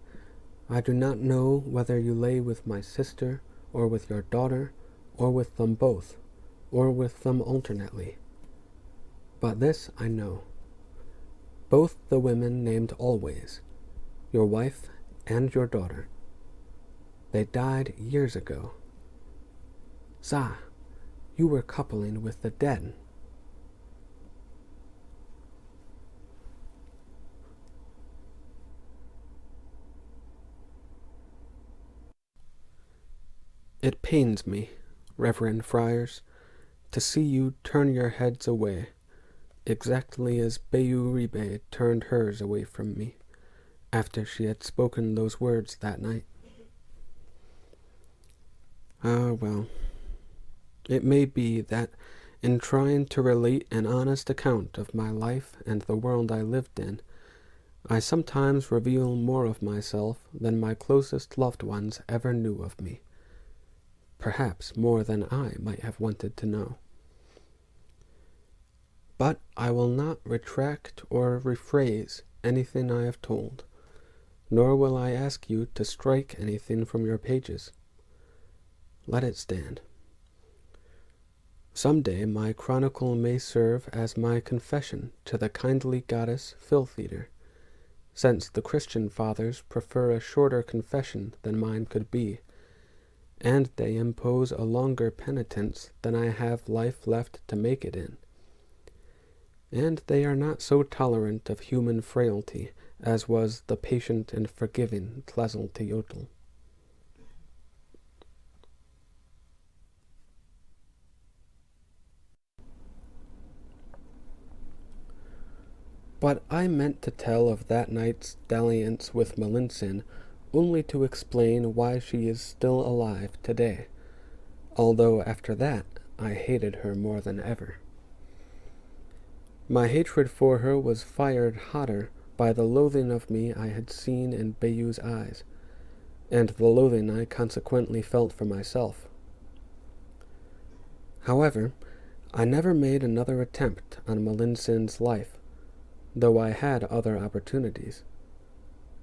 I do not know whether you lay with my sister, or with your daughter, or with them both, or with them alternately. But this I know. Both the women named always, your wife, and your daughter. They died years ago. Za, you were coupling with the dead. It pains me, reverend friars, to see you turn your heads away, exactly as Beuribe turned hers away from me, after she had spoken those words that night. Ah, well, it may be that in trying to relate an honest account of my life and the world I lived in, I sometimes reveal more of myself than my closest loved ones ever knew of me, perhaps more than I might have wanted to know. But I will not retract or rephrase anything I have told, nor will I ask you to strike anything from your pages. Let it stand. Some day my chronicle may serve as my confession to the kindly goddess Filth-eater, since the Christian fathers prefer a shorter confession than mine could be, and they impose a longer penitence than I have life left to make it in. And they are not so tolerant of human frailty as was the patient and forgiving Tlazolteotl. But I meant to tell of that night's dalliance with Melinsin only to explain why she is still alive today, although after that I hated her more than ever. My hatred for her was fired hotter by the loathing of me I had seen in Bayou's eyes, and the loathing I consequently felt for myself. However, I never made another attempt on Melinsin's life, though I had other opportunities,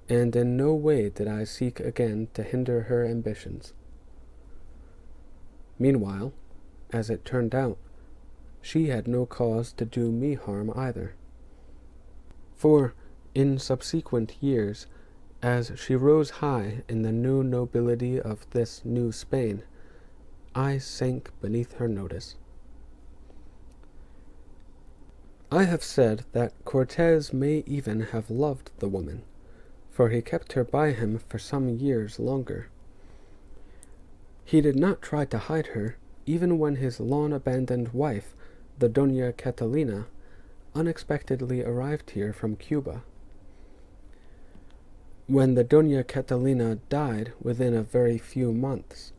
and in no way did I seek again to hinder her ambitions. Meanwhile, as it turned out, she had no cause to do me harm either. For, in subsequent years, as she rose high in the new nobility of this new Spain, I sank beneath her notice. I have said that Cortes may even have loved the woman, for he kept her by him for some years longer. He did not try to hide her, even when his long-abandoned wife, the Doña Catalina, unexpectedly arrived here from Cuba. When the Doña Catalina died within a very few months,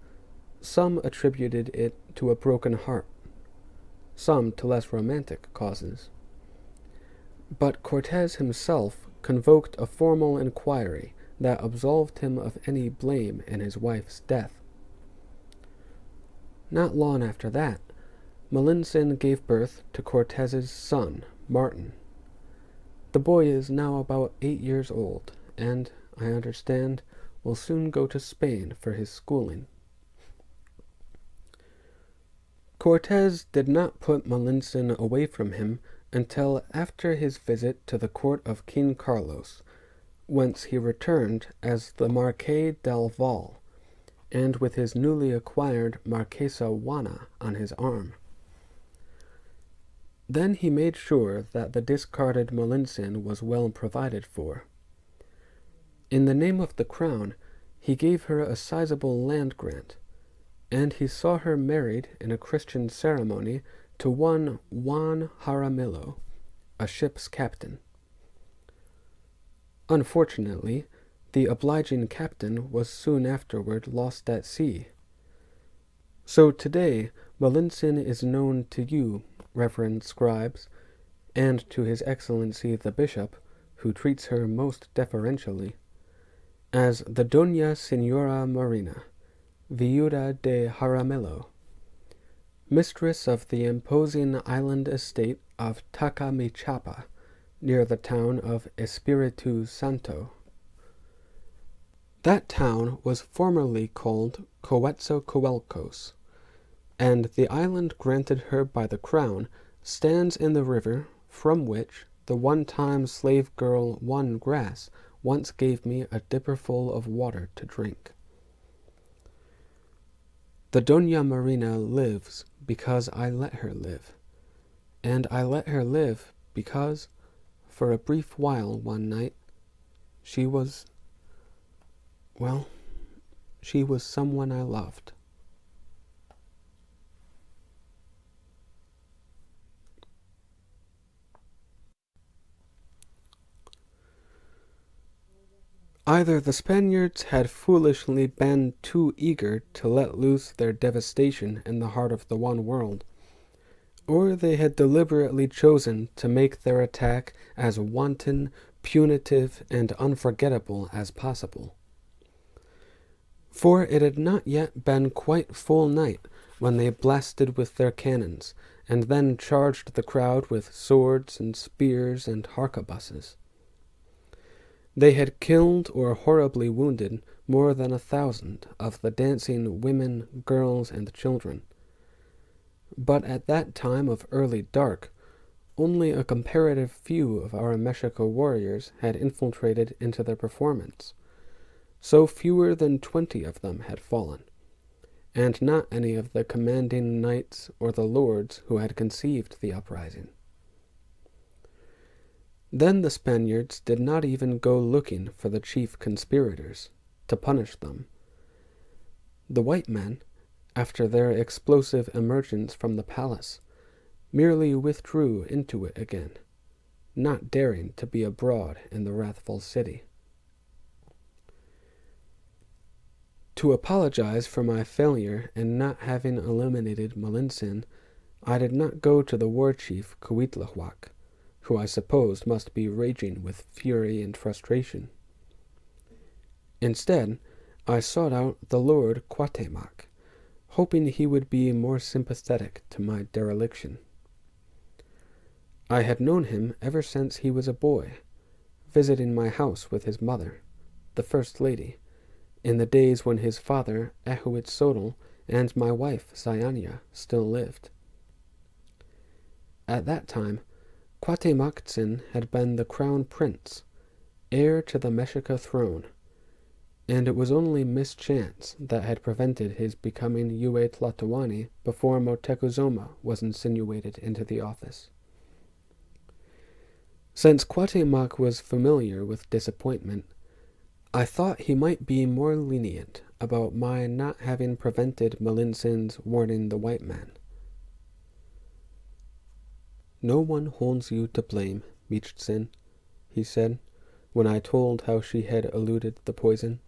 some attributed it to a broken heart, some to less romantic causes. But Cortes himself convoked a formal inquiry that absolved him of any blame in his wife's death. Not long after that, Melinsin gave birth to Cortes's son, Martin. The boy is now about 8 years old, and, I understand, will soon go to Spain for his schooling. Cortes did not put Melinsin away from him until after his visit to the court of King Carlos, whence he returned as the Marqués del Val, and with his newly acquired Marquesa Juana on his arm. Then he made sure that the discarded Melinsin was well provided for. In the name of the crown, he gave her a sizable land grant, and he saw her married in a Christian ceremony to one Juan Jaramillo, a ship's captain. Unfortunately, the obliging captain was soon afterward lost at sea. So today Melinsin is known to you, reverend scribes, and to his excellency the bishop, who treats her most deferentially, as the Doña Señora Marina, viuda de Jaramillo, mistress of the imposing island estate of Tacamichapa, near the town of Espiritu Santo. That town was formerly called Coetzacoalcos, and the island granted her by the crown stands in the river from which the one-time slave girl One Grass once gave me a dipperful of water to drink. The Doña Marina lives because I let her live, and I let her live because, for a brief while one night, she was someone I loved. Either the Spaniards had foolishly been too eager to let loose their devastation in the heart of the one world, or they had deliberately chosen to make their attack as wanton, punitive, and unforgettable as possible. For it had not yet been quite full night when they blasted with their cannons, and then charged the crowd with swords and spears and harquebuses. They had killed or horribly wounded more than 1,000 of the dancing women, girls, and children. But at that time of early dark, only a comparative few of our Mexico warriors had infiltrated into the performance, so fewer than 20 of them had fallen, and not any of the commanding knights or the lords who had conceived the uprising. Then the Spaniards did not even go looking for the chief conspirators, to punish them. The white men, after their explosive emergence from the palace, merely withdrew into it again, not daring to be abroad in the wrathful city. To apologize for my failure in not having eliminated Malintzin, I did not go to the war chief Cuitlahuac, who I supposed must be raging with fury and frustration. Instead, I sought out the Lord Cuauhtémoc, hoping he would be more sympathetic to my dereliction. I had known him ever since he was a boy, visiting my house with his mother, the First Lady, in the days when his father, Ehuitzotl, and my wife, Sayanya, still lived. At that time, Cuauhtémoctzin had been the crown prince, heir to the Mexica throne, and it was only mischance that had prevented his becoming Yue Tlatoani before Moctezuma was insinuated into the office. Since Cuauhtémoc was familiar with disappointment, I thought he might be more lenient about my not having prevented Malintzin's warning the white man. "No one holds you to blame, Michtzin," he said, when I told how she had eluded the poison.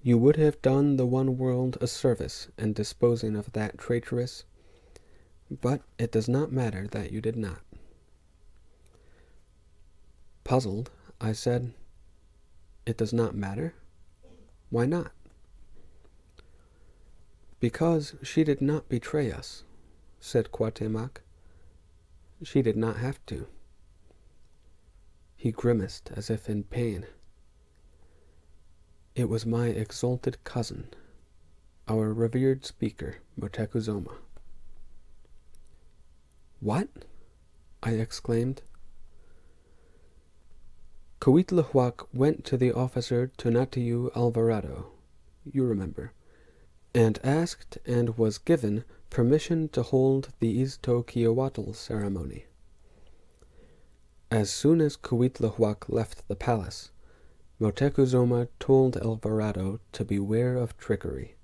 "You would have done the one world a service in disposing of that traitress, but it does not matter that you did not." Puzzled, I said, "It does not matter? Why not?" "Because she did not betray us," said Cuauhtémoc. "She did not have to." He grimaced as if in pain. "It was my exalted cousin, our revered speaker, Moctezuma." "What?" I exclaimed. Cuitlahuac went to the officer Tonatiuh Alvarado, you remember, and asked and was given permission to hold the Iztaccíhuatl ceremony. As soon as Cuitlahuac left the palace, Moctezuma told Alvarado to beware of trickery.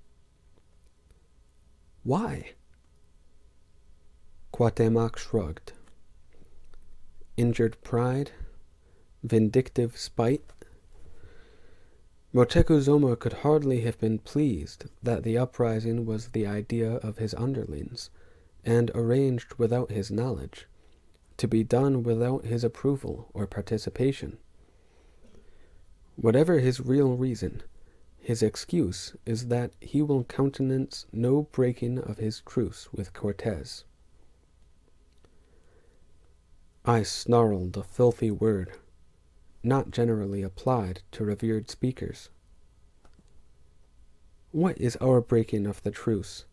"Why?" Cuauhtémoc shrugged. Injured pride? Vindictive spite? Moctezuma could hardly have been pleased that the uprising was the idea of his underlings, and arranged without his knowledge, to be done without his approval or participation. Whatever his real reason, his excuse is that he will countenance no breaking of his truce with Cortés. I snarled a filthy word, not generally applied to revered speakers. What is our breaking of the truce,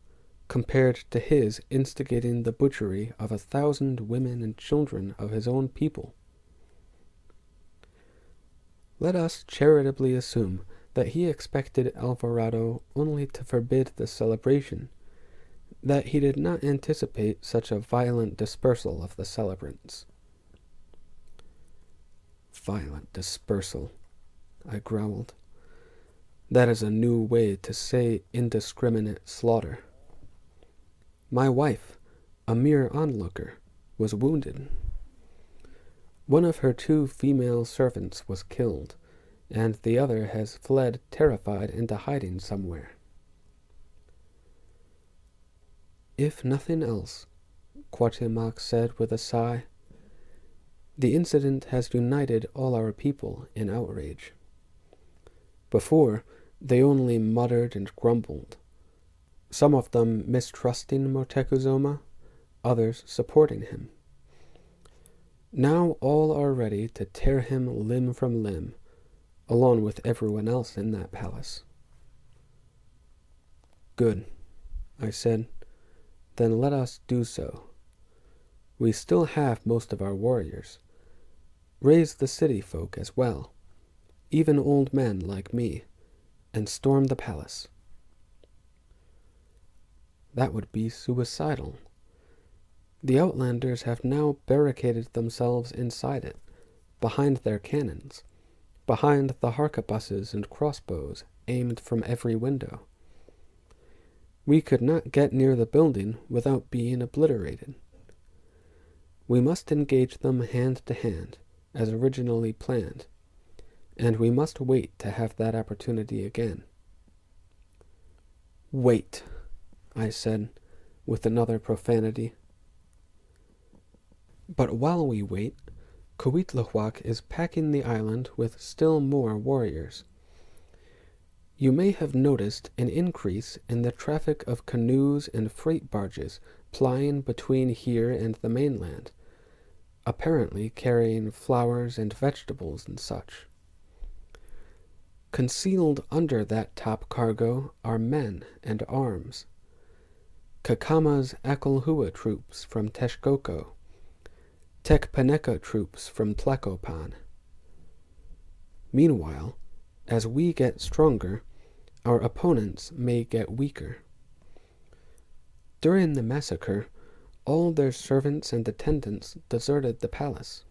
compared to his instigating the butchery of 1,000 women and children of his own people? Let us charitably assume that he expected Alvarado only to forbid the celebration, that he did not anticipate such a violent dispersal of the celebrants. Violent dispersal, I growled. That is a new way to say indiscriminate slaughter. My wife, a mere onlooker, was wounded. One of her 2 female servants was killed, and the other has fled terrified into hiding somewhere. If nothing else, Cuauhtémoc said with a sigh, the incident has united all our people in outrage. Before, they only muttered and grumbled, some of them mistrusting Moctezuma, others supporting him. Now all are ready to tear him limb from limb, along with everyone else in that palace. Good, I said. Then let us do so. We still have most of our warriors. Raise the city folk as well, even old men like me, and storm the palace. That would be suicidal. The Outlanders have now barricaded themselves inside it, behind their cannons, behind the harquebuses and crossbows aimed from every window. We could not get near the building without being obliterated. We must engage them hand to hand, as originally planned, and we must wait to have that opportunity again. Wait, I said, with another profanity. But while we wait, Cuauhtémoc is packing the island with still more warriors. You may have noticed an increase in the traffic of canoes and freight barges plying between here and the mainland, apparently carrying flowers and vegetables and such. Concealed under that top cargo are men and arms. Cacama's Acolhua troops from Texcoco, Tecpaneca troops from Tlacopan. Meanwhile, as we get stronger, our opponents may get weaker. During the massacre, all their servants and attendants deserted the palace.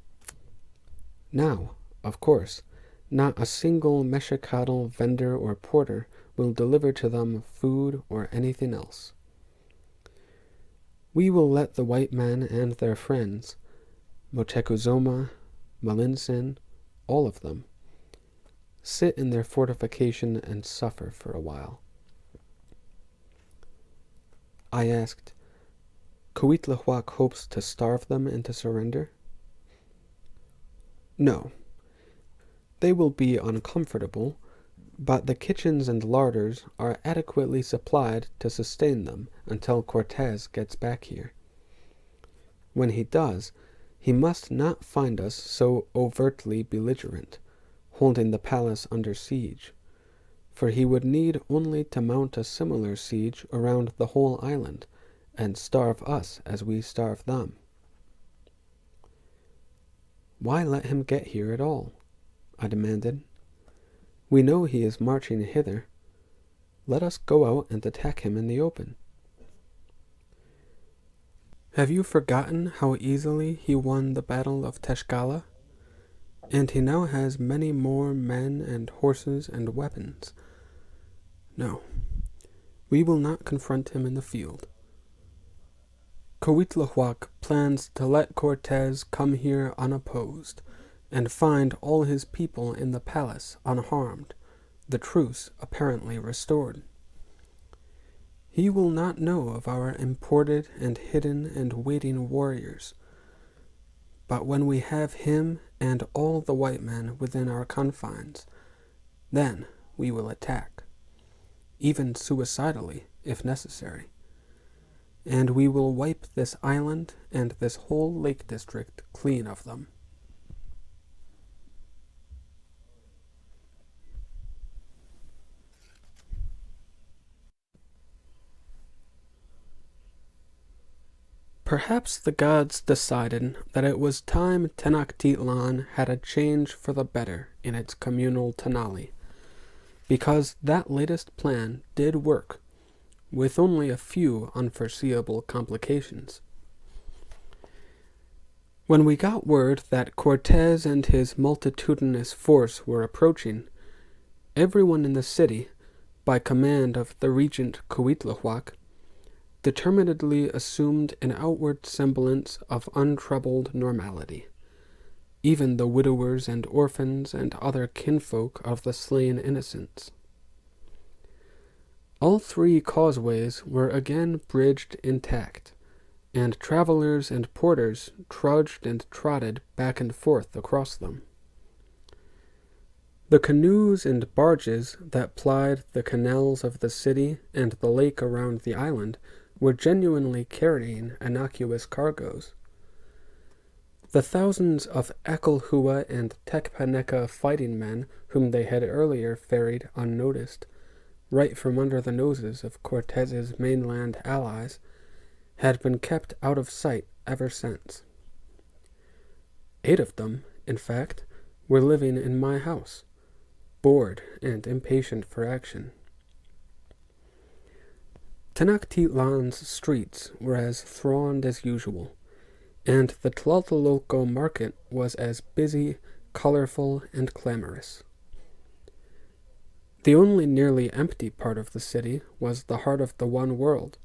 Now, of course, not a single Mexicatl vendor or porter will deliver to them food or anything else. We will let the white men and their friends, Moctezuma, Malintzin, all of them, sit in their fortification and suffer for a while. I asked, Cuauhtémoc hopes to starve them into surrender? No. They will be uncomfortable, but the kitchens and larders are adequately supplied to sustain them until Cortes gets back here. When he does, he must not find us so overtly belligerent, holding the palace under siege, for he would need only to mount a similar siege around the whole island, and starve us as we starve them. Why let him get here at all? I demanded. We know he is marching hither. Let us go out and attack him in the open. Have you forgotten how easily he won the Battle of Tlaxcala? And he now has many more men and horses and weapons. No, we will not confront him in the field. Cuauhtémoc plans to let Cortes come here unopposed, and find all his people in the palace unharmed, the truce apparently restored. He will not know of our imported and hidden and waiting warriors. But when we have him and all the white men within our confines, then we will attack, even suicidally if necessary. And we will wipe this island and this whole lake district clean of them. Perhaps the gods decided that it was time Tenochtitlan had a change for the better in its communal Tenali, because that latest plan did work, with only a few unforeseeable complications. When we got word that Cortez and his multitudinous force were approaching, everyone in the city, by command of the regent Cuitlahuac, determinedly assumed an outward semblance of untroubled normality. Even the widowers and orphans and other kinfolk of the slain innocents. All three causeways were again bridged intact, and travelers and porters trudged and trotted back and forth across them. The canoes and barges that plied the canals of the city and the lake around the island were genuinely carrying innocuous cargoes. The thousands of Akalhua and Tecpaneca fighting men whom they had earlier ferried unnoticed, right from under the noses of Cortez's mainland allies, had been kept out of sight ever since. 8 of them, in fact, were living in my house, bored and impatient for action. Tenochtitlan's streets were as thronged as usual, and the Tlatelolco market was as busy, colorful, and clamorous. The only nearly empty part of the city was the heart of the one world,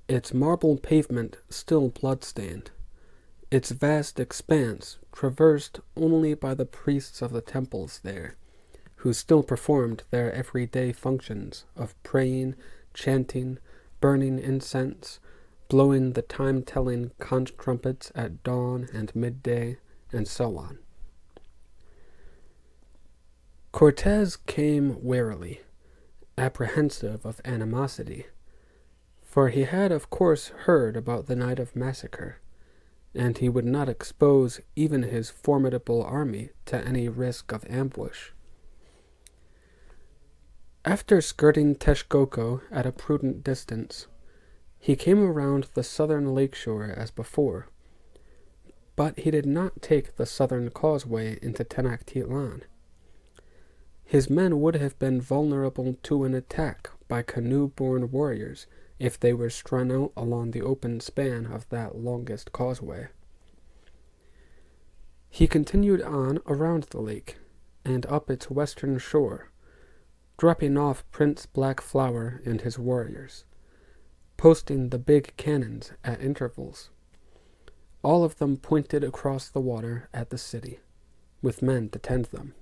its marble pavement still blood-stained, its vast expanse traversed only by the priests of the temples there, who still performed their everyday functions of praying, chanting, burning incense, blowing the time-telling conch trumpets at dawn and midday, and so on. Cortez came warily, apprehensive of animosity, for he had of course heard about the night of massacre, and he would not expose even his formidable army to any risk of ambush. After skirting Texcoco at a prudent distance, he came around the southern lakeshore as before, but he did not take the southern causeway into Tenochtitlan. His men would have been vulnerable to an attack by canoe-borne warriors if they were strung out along the open span of that longest causeway. He continued on around the lake and up its western shore, dropping off Prince Blackflower and his warriors, posting the big cannons at intervals, all of them pointed across the water at the city, with men to tend them.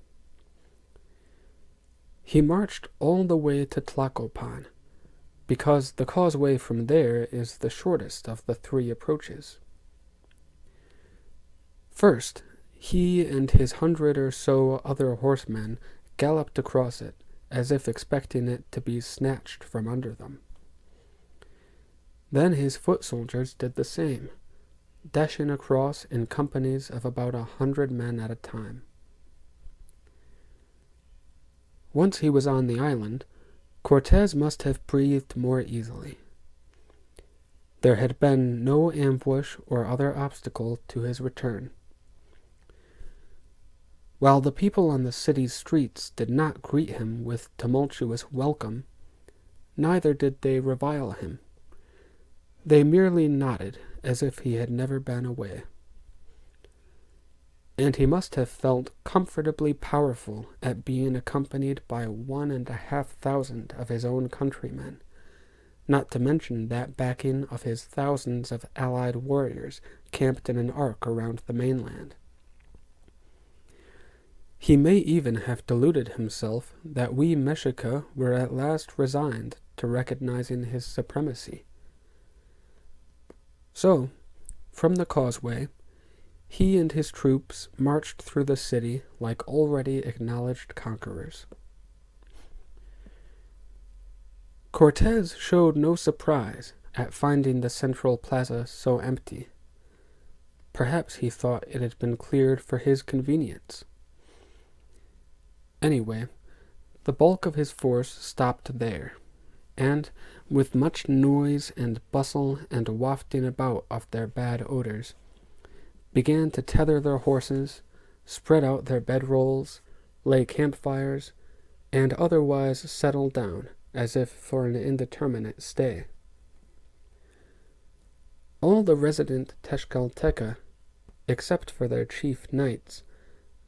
He marched all the way to Tlacopan, because the causeway from there is the shortest of the 3 approaches. First, he and his 100 or so other horsemen galloped across it, as if expecting it to be snatched from under them. Then his foot soldiers did the same, dashing across in companies of about 100 men at a time. Once he was on the island, Cortez must have breathed more easily. There had been no ambush or other obstacle to his return. While the people on the city's streets did not greet him with tumultuous welcome, neither did they revile him. They merely nodded as if he had never been away. And he must have felt comfortably powerful at being accompanied by 1,500 of his own countrymen, not to mention that backing of his thousands of allied warriors camped in an arc around the mainland. He may even have deluded himself that we Mexica were at last resigned to recognizing his supremacy. So, from the causeway, he and his troops marched through the city like already acknowledged conquerors. Cortez showed no surprise at finding the central plaza so empty. Perhaps he thought it had been cleared for his convenience. Anyway, the bulk of his force stopped there, and, with much noise and bustle and wafting about of their bad odors, began to tether their horses, spread out their bedrolls, lay campfires, and otherwise settle down, as if for an indeterminate stay. All the resident Tezcalteca, except for their chief knights,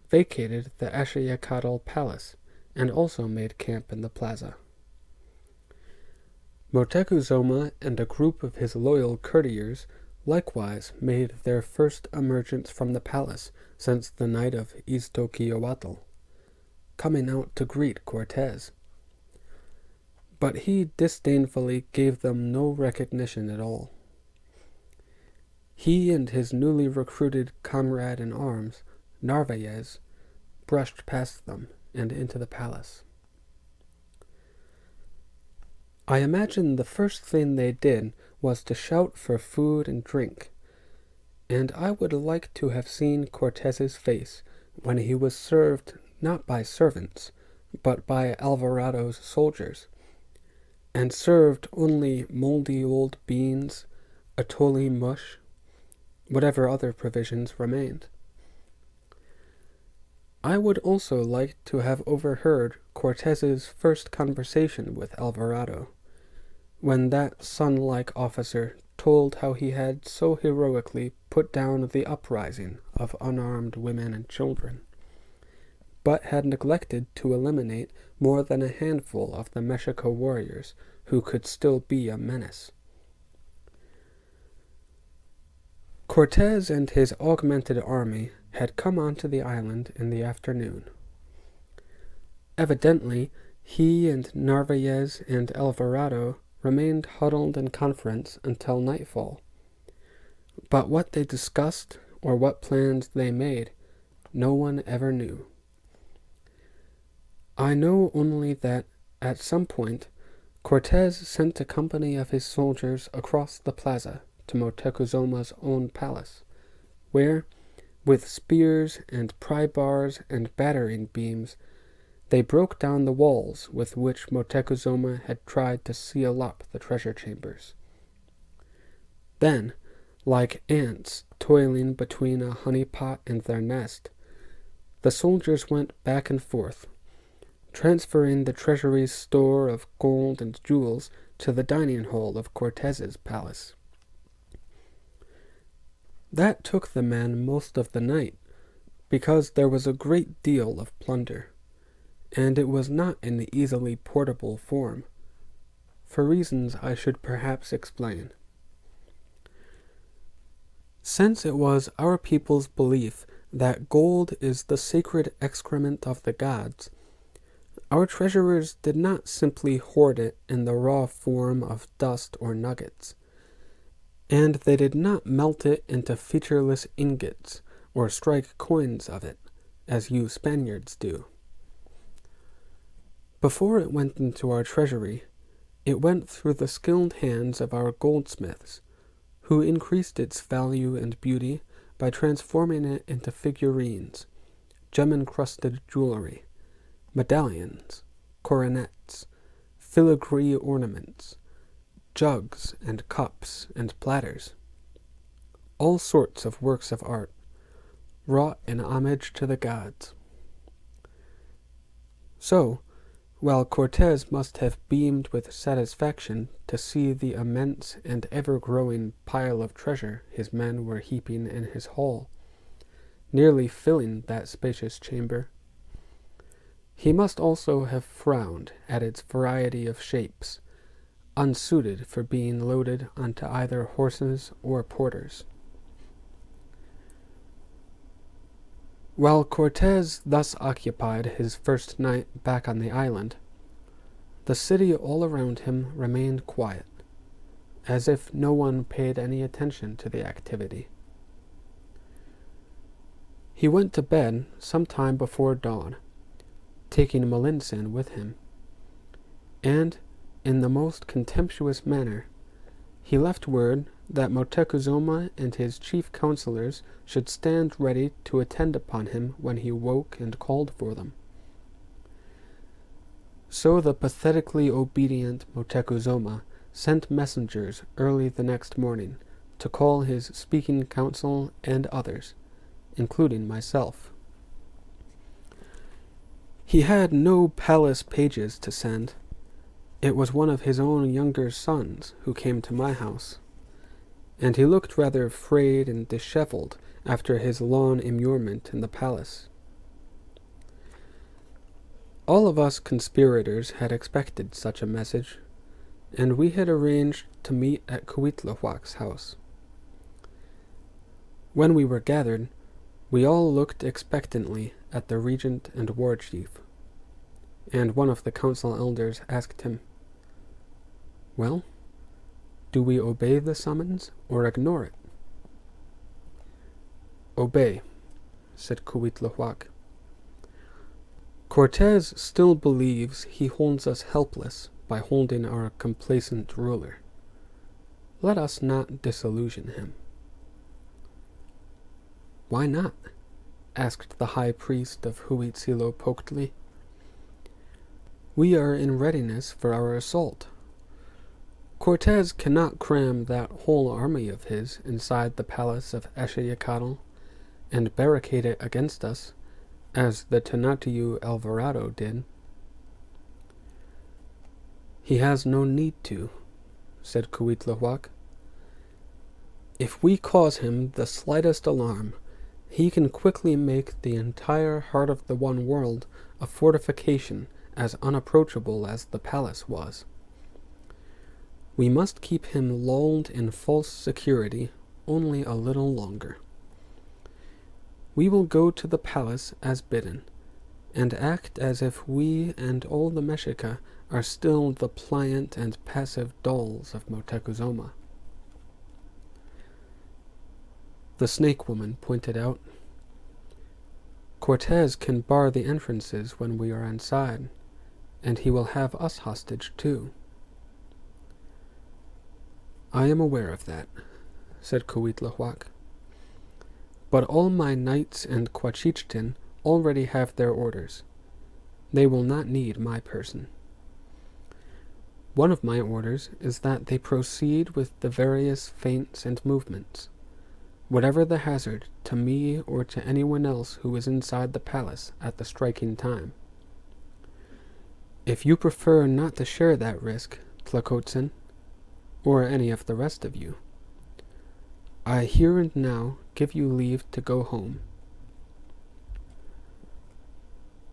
vacated the Ashayacatl palace, and also made camp in the plaza. Moctezuma and a group of his loyal courtiers likewise made their first emergence from the palace since the night of Iztaccíhuatl, coming out to greet Cortez. But he disdainfully gave them no recognition at all. He and his newly recruited comrade in arms, Narvaez, brushed past them and into the palace. I imagine the first thing they did was to shout for food and drink, and I would like to have seen Cortez's face when he was served not by servants, but by Alvarado's soldiers, and served only moldy old beans, atole mush, whatever other provisions remained. I would also like to have overheard Cortez's first conversation with Alvarado, when that son-like officer told how he had so heroically put down the uprising of unarmed women and children, but had neglected to eliminate more than a handful of the Mexico warriors who could still be a menace. Cortez and his augmented army had come onto the island in the afternoon. Evidently, he and Narvaez and Alvarado remained huddled in conference until nightfall. But what they discussed or what plans they made, no one ever knew. I know only that, at some point, Cortez sent a company of his soldiers across the plaza to Moctezuma's own palace, where, with spears and pry bars and battering beams, they broke down the walls with which Moctezuma had tried to seal up the treasure chambers. Then, like ants toiling between a honey pot and their nest, the soldiers went back and forth, transferring the treasury's store of gold and jewels to the dining hall of Cortez's palace. That took the men most of the night, because there was a great deal of plunder, and it was not in the easily portable form, for reasons I should perhaps explain. Since it was our people's belief that gold is the sacred excrement of the gods, our treasurers did not simply hoard it in the raw form of dust or nuggets, and they did not melt it into featureless ingots or strike coins of it, as you Spaniards do. Before it went into our treasury, it went through the skilled hands of our goldsmiths, who increased its value and beauty by transforming it into figurines, gem-encrusted jewelry, medallions, coronets, filigree ornaments, jugs and cups and platters, all sorts of works of art, wrought in homage to the gods. So, while Cortez must have beamed with satisfaction to see the immense and ever-growing pile of treasure his men were heaping in his hall, nearly filling that spacious chamber, he must also have frowned at its variety of shapes, unsuited for being loaded onto either horses or porters. While Cortez thus occupied his first night back on the island, the city all around him remained quiet, as if no one paid any attention to the activity. He went to bed some time before dawn, taking Melinson with him, and, in the most contemptuous manner, he left word that Moctezuma and his chief counselors should stand ready to attend upon him when he woke and called for them. So the pathetically obedient Moctezuma sent messengers early the next morning to call his speaking council and others, including myself. He had no palace pages to send. It was one of his own younger sons who came to my house, and he looked rather frayed and disheveled after his long immurement in the palace. All of us conspirators had expected such a message, and we had arranged to meet at Cuitlahuac's house. When we were gathered, we all looked expectantly at the regent and war chief, and one of the council elders asked him, "Well, do we obey the summons or ignore it?" "Obey," said Cuitlahuac. "Cortez still believes he holds us helpless by holding our complacent ruler. Let us not disillusion him." "Why not?" asked the high priest of Huitzilopoctli. "We are in readiness for our assault. Cortez cannot cram that whole army of his inside the palace of Eshayacatl and barricade it against us, as the Tonatiuh Alvarado did." "He has no need to," said Cuitlahuac. "If we cause him the slightest alarm, he can quickly make the entire heart of the one world a fortification as unapproachable as the palace was. We must keep him lulled in false security only a little longer. We will go to the palace as bidden, and act as if we and all the Mexica are still the pliant and passive dolls of Moctezuma." The snake woman pointed out, "Cortez can bar the entrances when we are inside, and he will have us hostage too." "I am aware of that," said Cuitlahuac. "But all my knights and Quachichtin already have their orders. They will not need my person. One of my orders is that they proceed with the various feints and movements, whatever the hazard to me or to anyone else who is inside the palace at the striking time. If you prefer not to share that risk, Tlacotzin, or any of the rest of you, I here and now give you leave to go home."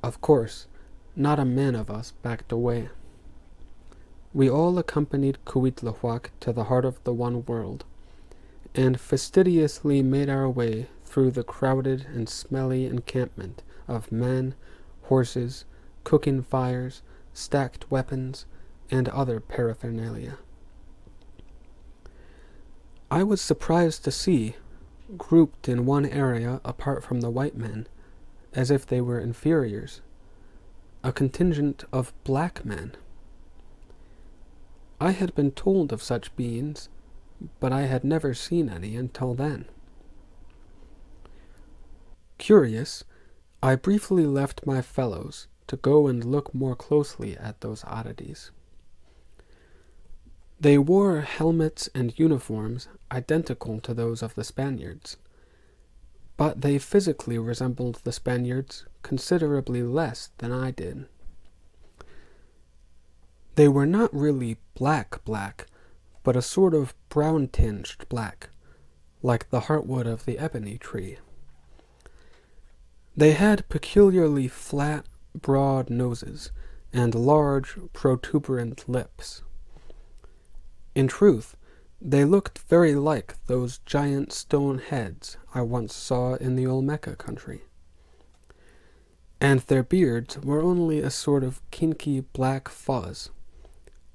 Of course, not a man of us backed away. We all accompanied Cuitlahuac to the heart of the one world, and fastidiously made our way through the crowded and smelly encampment of men, horses, cooking fires, stacked weapons, and other paraphernalia. I was surprised to see, grouped in one area apart from the white men, as if they were inferiors, a contingent of black men. I had been told of such beings, but I had never seen any until then. Curious, I briefly left my fellows to go and look more closely at those oddities. They wore helmets and uniforms identical to those of the Spaniards, but they physically resembled the Spaniards considerably less than I did. They were not really black, but a sort of brown-tinged black, like the heartwood of the ebony tree. They had peculiarly flat, broad noses and large, protuberant lips. In truth, they looked very like those giant stone heads I once saw in the Olmeca country. And their beards were only a sort of kinky black fuzz,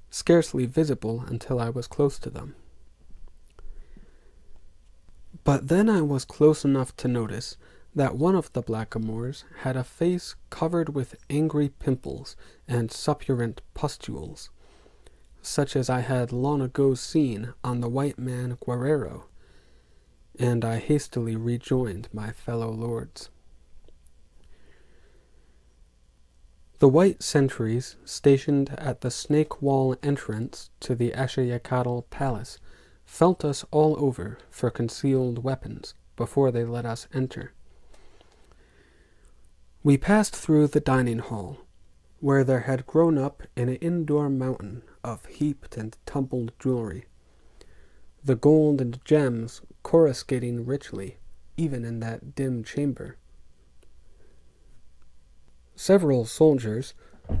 scarcely visible until I was close to them. But then I was close enough to notice that one of the blackamoors had a face covered with angry pimples and suppurant pustules, such as I had long ago seen on the white man Guerrero, and I hastily rejoined my fellow lords. The white sentries stationed at the snake wall entrance to the Ashayakatl palace felt us all over for concealed weapons before they let us enter. We passed through the dining hall, where there had grown up an indoor mountain of heaped and tumbled jewelry, the gold and gems coruscating richly even in that dim chamber. Several soldiers,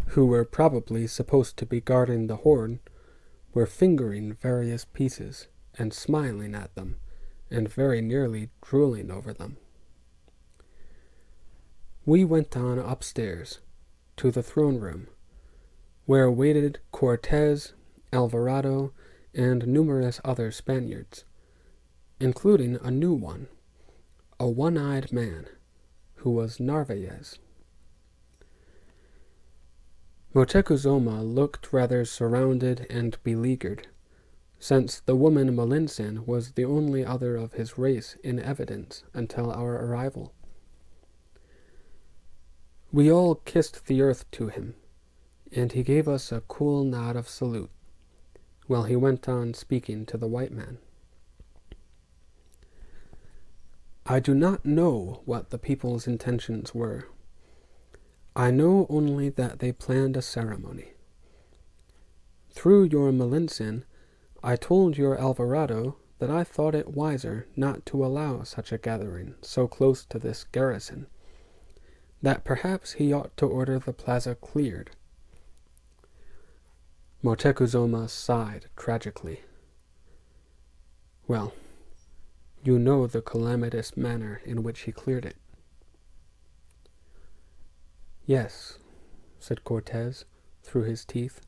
who were probably supposed to be guarding the hoard, were fingering various pieces and smiling at them, and very nearly drooling over them. We went on upstairs to the throne room, where waited Cortez, Alvarado, and numerous other Spaniards, including a new one, a one-eyed man, who was Narvaez. Moctezuma looked rather surrounded and beleaguered, since the woman Malintzin was the only other of his race in evidence until our arrival. We all kissed the earth to him, and he gave us a cool nod of salute, while he went on speaking to the white man. I do not know what the people's intentions were. I know only that they planned a ceremony. Through your Malintzin, I told your Alvarado that I thought it wiser not to allow such a gathering so close to this garrison, that perhaps he ought to order the plaza cleared. Moctezuma sighed tragically. Well, you know the calamitous manner in which he cleared it. Yes, said Cortez, through his teeth.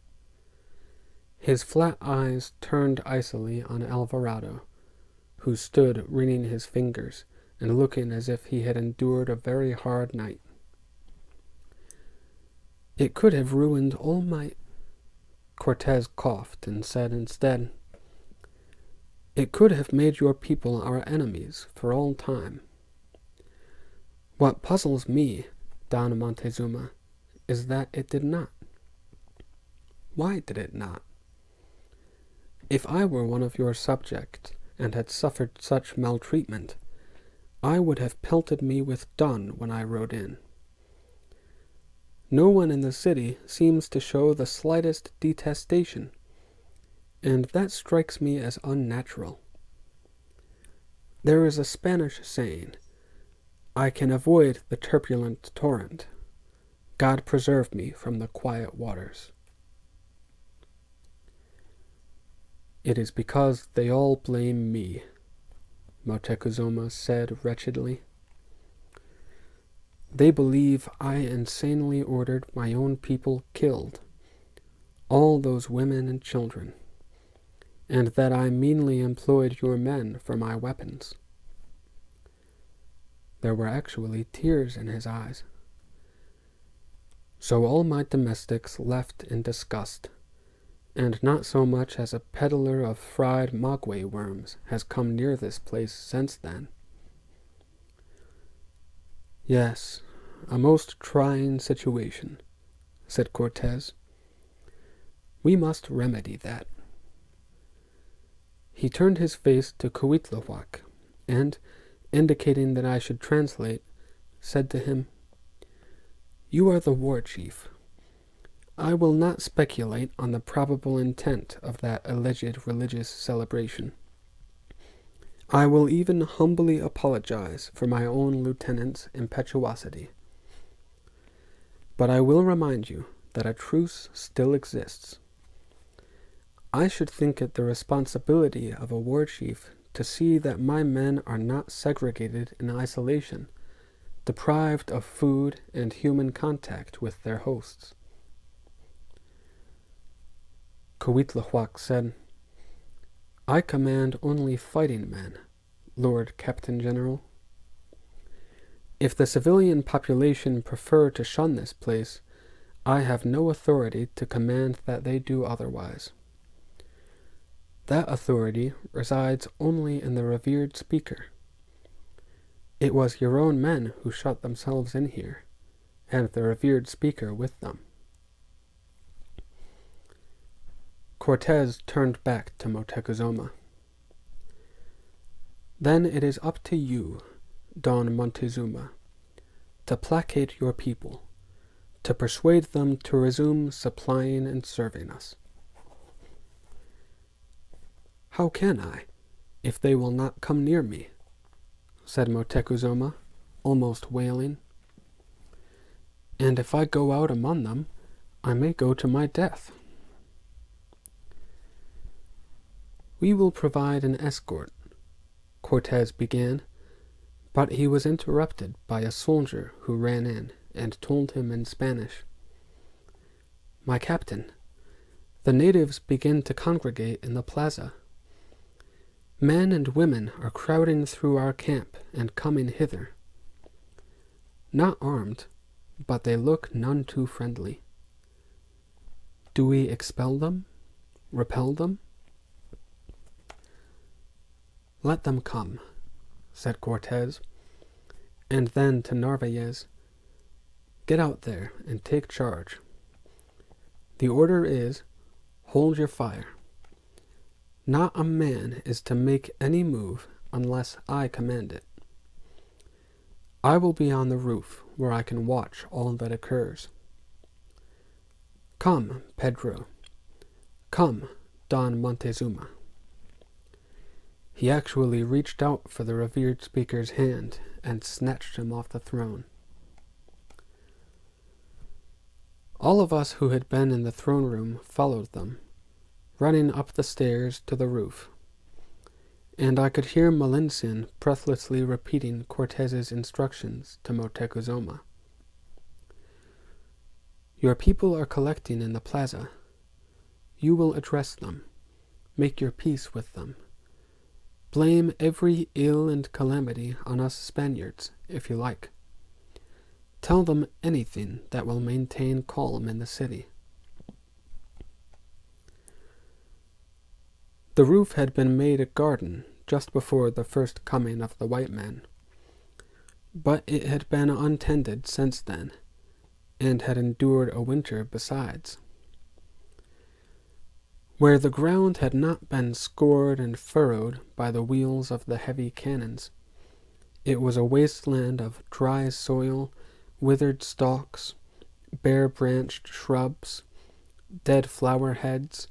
His flat eyes turned icily on Alvarado, who stood wringing his fingers and looking as if he had endured a very hard night. It could have ruined all my... Cortez coughed and said instead, it could have made your people our enemies for all time. What puzzles me, Don Montezuma, is that it did not. Why did it not? If I were one of your subjects and had suffered such maltreatment, I would have pelted me with dung when I rode in. No one in the city seems to show the slightest detestation, and that strikes me as unnatural. There is a Spanish saying, I can avoid the turbulent torrent. God preserve me from the quiet waters. It is because they all blame me, Moctezuma said wretchedly. They believe I insanely ordered my own people killed, all those women and children, and that I meanly employed your men for my weapons. There were actually tears in his eyes. So all my domestics left in disgust, and not so much as a peddler of fried maguey worms has come near this place since then. Yes, a most trying situation, said Cortez. We must remedy that. He turned his face to Cuitlahuac, and, indicating that I should translate, said to him, You are the war chief. I will not speculate on the probable intent of that alleged religious celebration. I will even humbly apologize for my own lieutenant's impetuosity. But I will remind you that a truce still exists. I should think it the responsibility of a war chief to see that my men are not segregated in isolation, deprived of food and human contact with their hosts. Cuitlahuac said, I command only fighting men, Lord Captain General. If the civilian population prefer to shun this place, I have no authority to command that they do otherwise. That authority resides only in the revered speaker. It was your own men who shut themselves in here, and the revered speaker with them. Cortez turned back to Moctezuma. Then it is up to you, Don Montezuma, to placate your people, to persuade them to resume supplying and serving us. How can I, if they will not come near me? Said Moctezuma, almost wailing. And if I go out among them, I may go to my death. We will provide an escort, Cortez began, but he was interrupted by a soldier who ran in and told him in Spanish, "My captain, the natives begin to congregate in the plaza. Men and women are crowding through our camp and coming hither. Not armed, but they look none too friendly. Do we expel them? Repel them?" "Let them come," said Cortez, and then to Narvaez, "Get out there and take charge. The order is, hold your fire. Not a man is to make any move unless I command it. I will be on the roof where I can watch all that occurs. Come, Pedro. Come, Don Montezuma." He actually reached out for the revered speaker's hand and snatched him off the throne. All of us who had been in the throne room followed them, running up the stairs to the roof, and I could hear Melanson breathlessly repeating Cortez's instructions to Moctezuma. "Your people are collecting in the plaza. You will address them, make your peace with them. Blame every ill and calamity on us Spaniards, if you like. Tell them anything that will maintain calm in the city." The roof had been made a garden just before the first coming of the white men, but it had been untended since then, and had endured a winter besides. Where the ground had not been scored and furrowed by the wheels of the heavy cannons, it was a wasteland of dry soil, withered stalks, bare-branched shrubs, dead flower heads,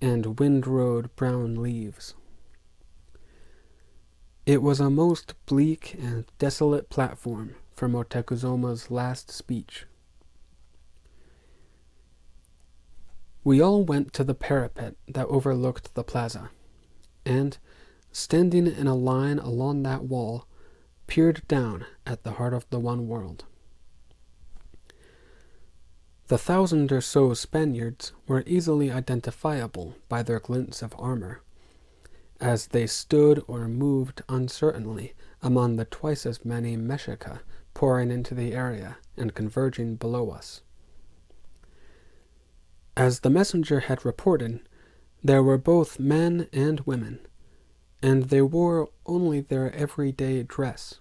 and windrowed brown leaves. It was a most bleak and desolate platform for Moctezuma's last speech. We all went to the parapet that overlooked the plaza, and, standing in a line along that wall, peered down at the heart of the one world. The 1,000 or so Spaniards were easily identifiable by their glints of armor, as they stood or moved uncertainly among the twice as many Mexica pouring into the area and converging below us. As the messenger had reported, there were both men and women, and they wore only their everyday dress,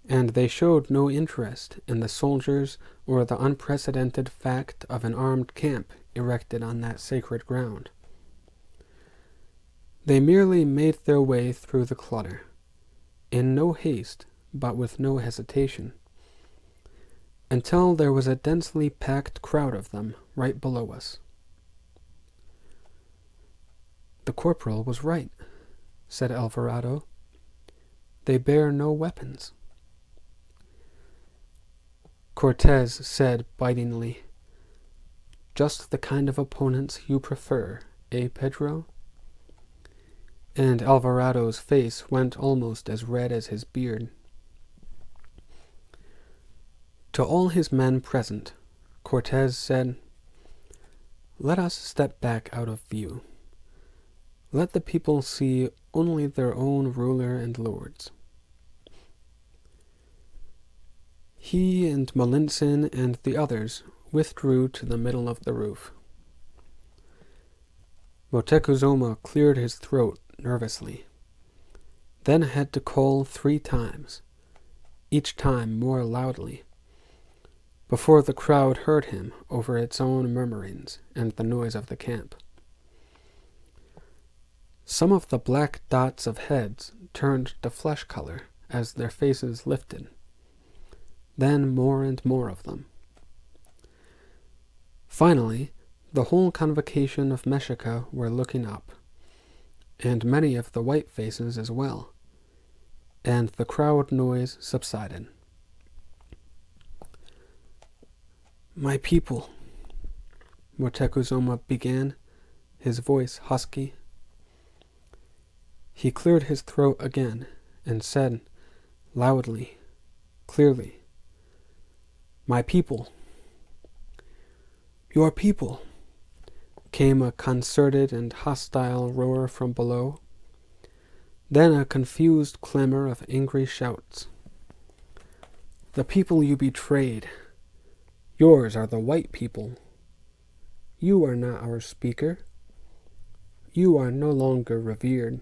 and they showed no interest in the soldiers or the unprecedented fact of an armed camp erected on that sacred ground. They merely made their way through the clutter, in no haste but with no hesitation, until there was a densely packed crowd of them right below us. "The corporal was right," said Alvarado. "They bear no weapons." Cortez said bitingly, "Just the kind of opponents you prefer, eh, Pedro?" And Alvarado's face went almost as red as his beard. To all his men present, Cortez said, "Let us step back out of view. Let the people see only their own ruler and lords." He and Melanson and the others withdrew to the middle of the roof. Moctezuma cleared his throat nervously, then had to call 3 times, each time more loudly, before the crowd heard him over its own murmurings and the noise of the camp. Some of the black dots of heads turned to flesh color as their faces lifted, then more and more of them. Finally, the whole convocation of Mexico were looking up, and many of the white faces as well, and the crowd noise subsided. "My people," Moctezuma began, his voice husky. He cleared his throat again and said, loudly, clearly, "My people." "Your people," came a concerted and hostile roar from below, then a confused clamor of angry shouts. "The people you betrayed. Yours are the white people. You are not our speaker. You are no longer revered."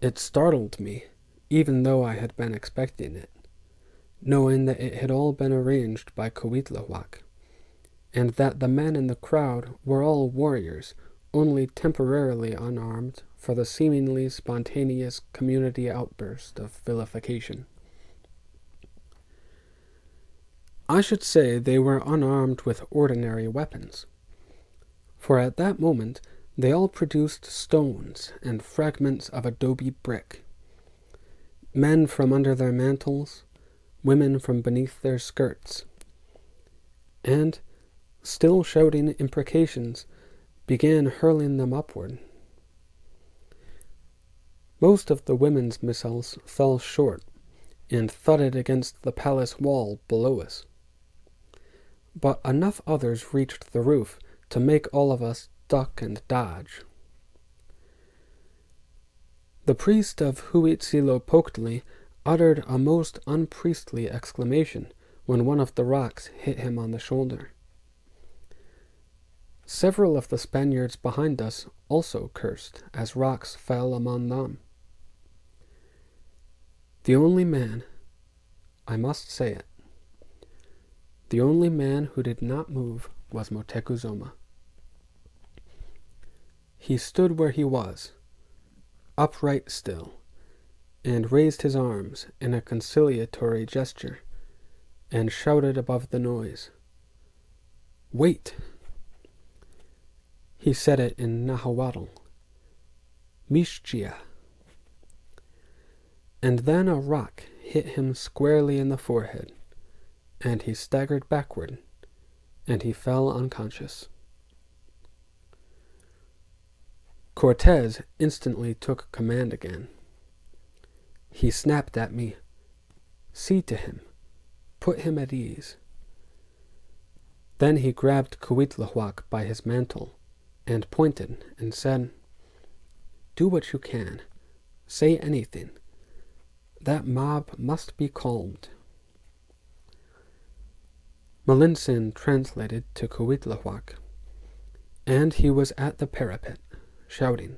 It startled me, even though I had been expecting it, knowing that it had all been arranged by Cuitlahuac, and that the men in the crowd were all warriors, only temporarily unarmed for the seemingly spontaneous community outburst of vilification. I should say they were unarmed with ordinary weapons, for at that moment they all produced stones and fragments of adobe brick. Men from under their mantles, women from beneath their skirts, and, still shouting imprecations, began hurling them upward. Most of the women's missiles fell short and thudded against the palace wall below us, but enough others reached the roof to make all of us duck and dodge. The priest of Huitzilopochtli uttered a most unpriestly exclamation when one of the rocks hit him on the shoulder. Several of the Spaniards behind us also cursed as rocks fell among them. The only man, I must say it, the only man who did not move was Moctezuma. He stood where he was, upright still, and raised his arms in a conciliatory gesture, and shouted above the noise, "Wait!" He said it in Nahuatl, "Mixchia." And then a rock hit him squarely in the forehead, and he staggered backward, and he fell unconscious. Cortez instantly took command again. He snapped at me, "See to him, put him at ease." Then he grabbed Cuitlahuac by his mantle, and pointed and said, "Do what you can, say anything. That mob must be calmed." Melinson translated to Cuitlahuac, and he was at the parapet, shouting,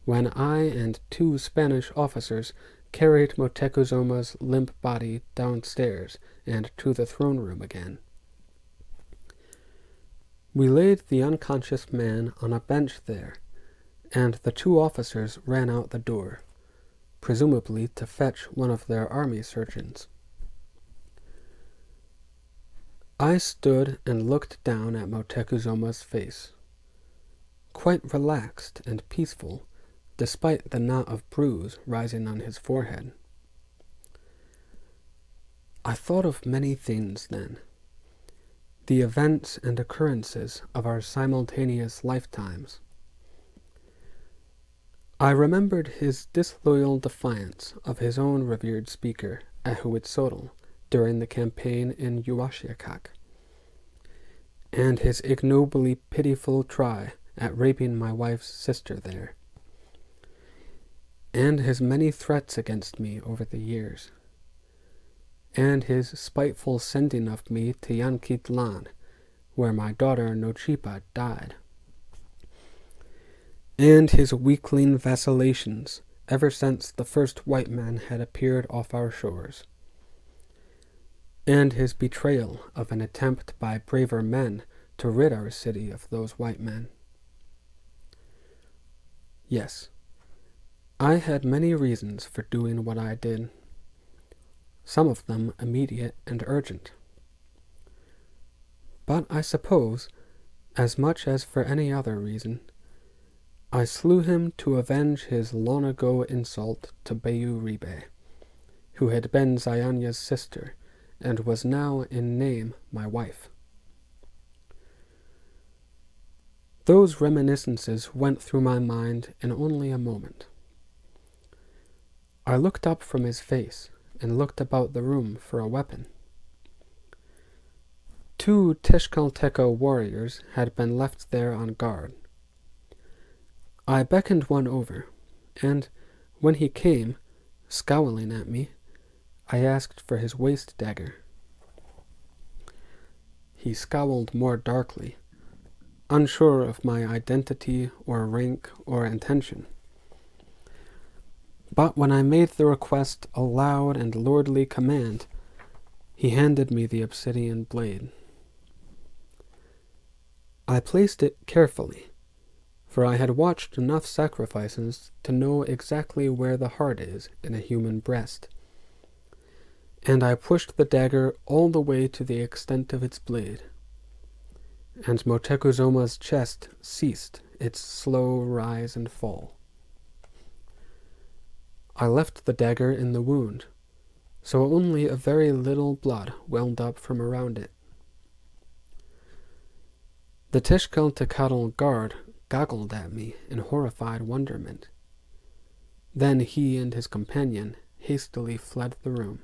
when I and 2 Spanish officers carried Motecuzuma's limp body downstairs and to the throne room again. We laid the unconscious man on a bench there, and the 2 officers ran out the door, presumably to fetch one of their army surgeons. I stood and looked down at Motecuzuma's face, quite relaxed and peaceful, despite the knot of bruise rising on his forehead. I thought of many things then, the events and occurrences of our simultaneous lifetimes. I remembered his disloyal defiance of his own revered speaker, Ahuitzotl, during the campaign in Uashiakak, and his ignobly pitiful try at raping my wife's sister there, and his many threats against me over the years, and his spiteful sending of me to Yanquitlan, where my daughter Nochipa died, and his weakling vacillations ever since the first white man had appeared off our shores. and his betrayal of an attempt by braver men to rid our city of those white men. Yes, I had many reasons for doing what I did, some of them immediate and urgent. But I suppose, as much as for any other reason, I slew him to avenge his long-ago insult to Bayou Ribe, who had been Zayanya's sister, and was now in name my wife. Those reminiscences went through my mind in only a moment. I looked up from his face and looked about the room for a weapon. 2 Tezcatlipoca warriors had been left there on guard. I beckoned one over, and when he came, scowling at me, I asked for his waist dagger. He scowled more darkly, unsure of my identity or rank or intention. But when I made the request a loud and lordly command, he handed me the obsidian blade. I placed it carefully, for I had watched enough sacrifices to know exactly where the heart is in a human breast, and I pushed the dagger all the way to the extent of its blade, and Motecuzoma's chest ceased its slow rise and fall. I left the dagger in the wound, so only a very little blood welled up from around it. The Tezcatlipoca guard goggled at me in horrified wonderment. Then he and his companion hastily fled the room.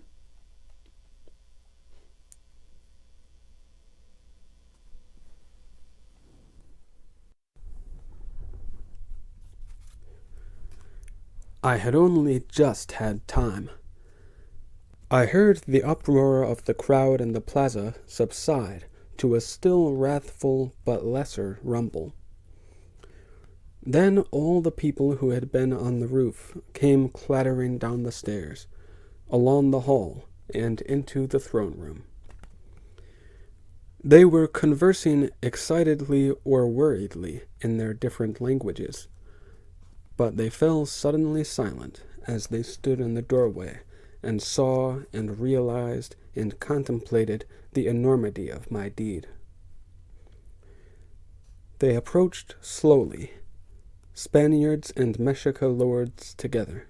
I had only just had time. I heard the uproar of the crowd in the plaza subside to a still wrathful but lesser rumble. Then all the people who had been on the roof came clattering down the stairs, along the hall, and into the throne room. They were conversing excitedly or worriedly in their different languages, but they fell suddenly silent as they stood in the doorway and saw and realized and contemplated the enormity of my deed. They approached slowly, Spaniards and Mexica lords together,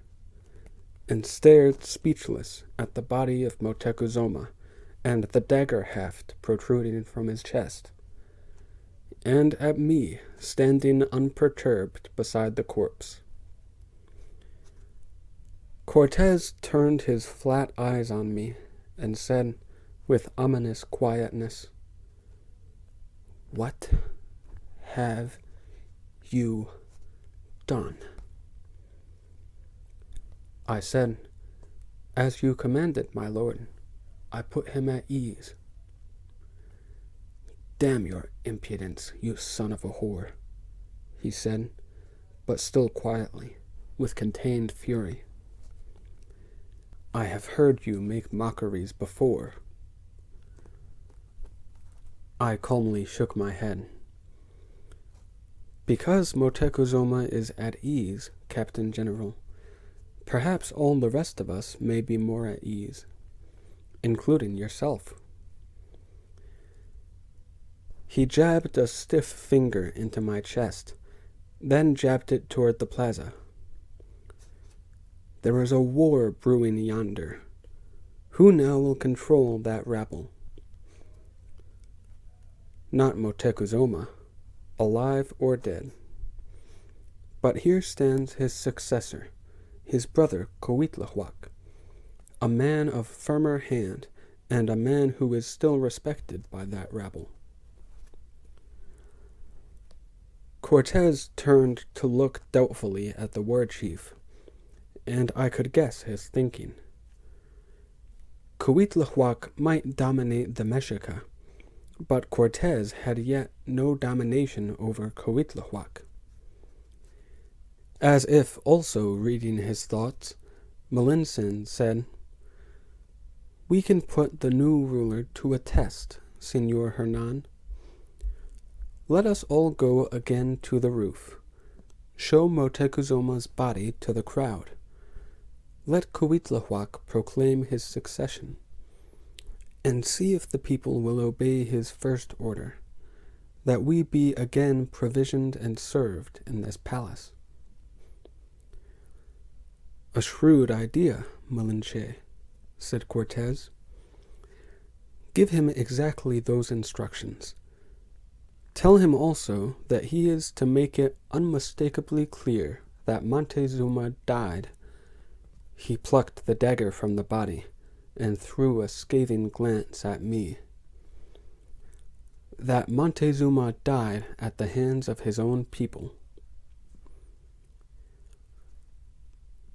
and stared speechless at the body of Motecuzoma and the dagger haft protruding from his chest, and at me standing unperturbed beside the corpse. Cortez turned his flat eyes on me and said with ominous quietness, "What have you done?" I said, "As you commanded, my lord. I put him at ease." "Damn your impudence, you son of a whore," he said, but still quietly, with contained fury. "I have heard you make mockeries before." I calmly shook my head. "Because Motecuzoma is at ease, Captain General, perhaps all the rest of us may be more at ease, including yourself." He jabbed a stiff finger into my chest, then jabbed it toward the plaza. "There is a war brewing yonder. Who now will control that rabble?" "Not Motecuzoma, alive or dead. But here stands his successor, his brother Coitlahuac, a man of firmer hand and a man who is still respected by that rabble." Cortez turned to look doubtfully at the war chief, and I could guess his thinking. Coitlahuac might dominate the Mexica, but Cortez had yet no domination over Coitlahuac. As if also reading his thoughts, Melanson said, We can put the new ruler to a test, Senor Hernan. Let us all go again to the roof. Show Motecuzoma's body to the crowd. Let Cuitlahuac proclaim his succession, and see if the people will obey his first order, that we be again provisioned and served in this palace. A shrewd idea, Malinche, said Cortez. Give him exactly those instructions. Tell him also that he is to make it unmistakably clear that Montezuma died. He plucked the dagger from the body and threw a scathing glance at me. That Montezuma died at the hands of his own people.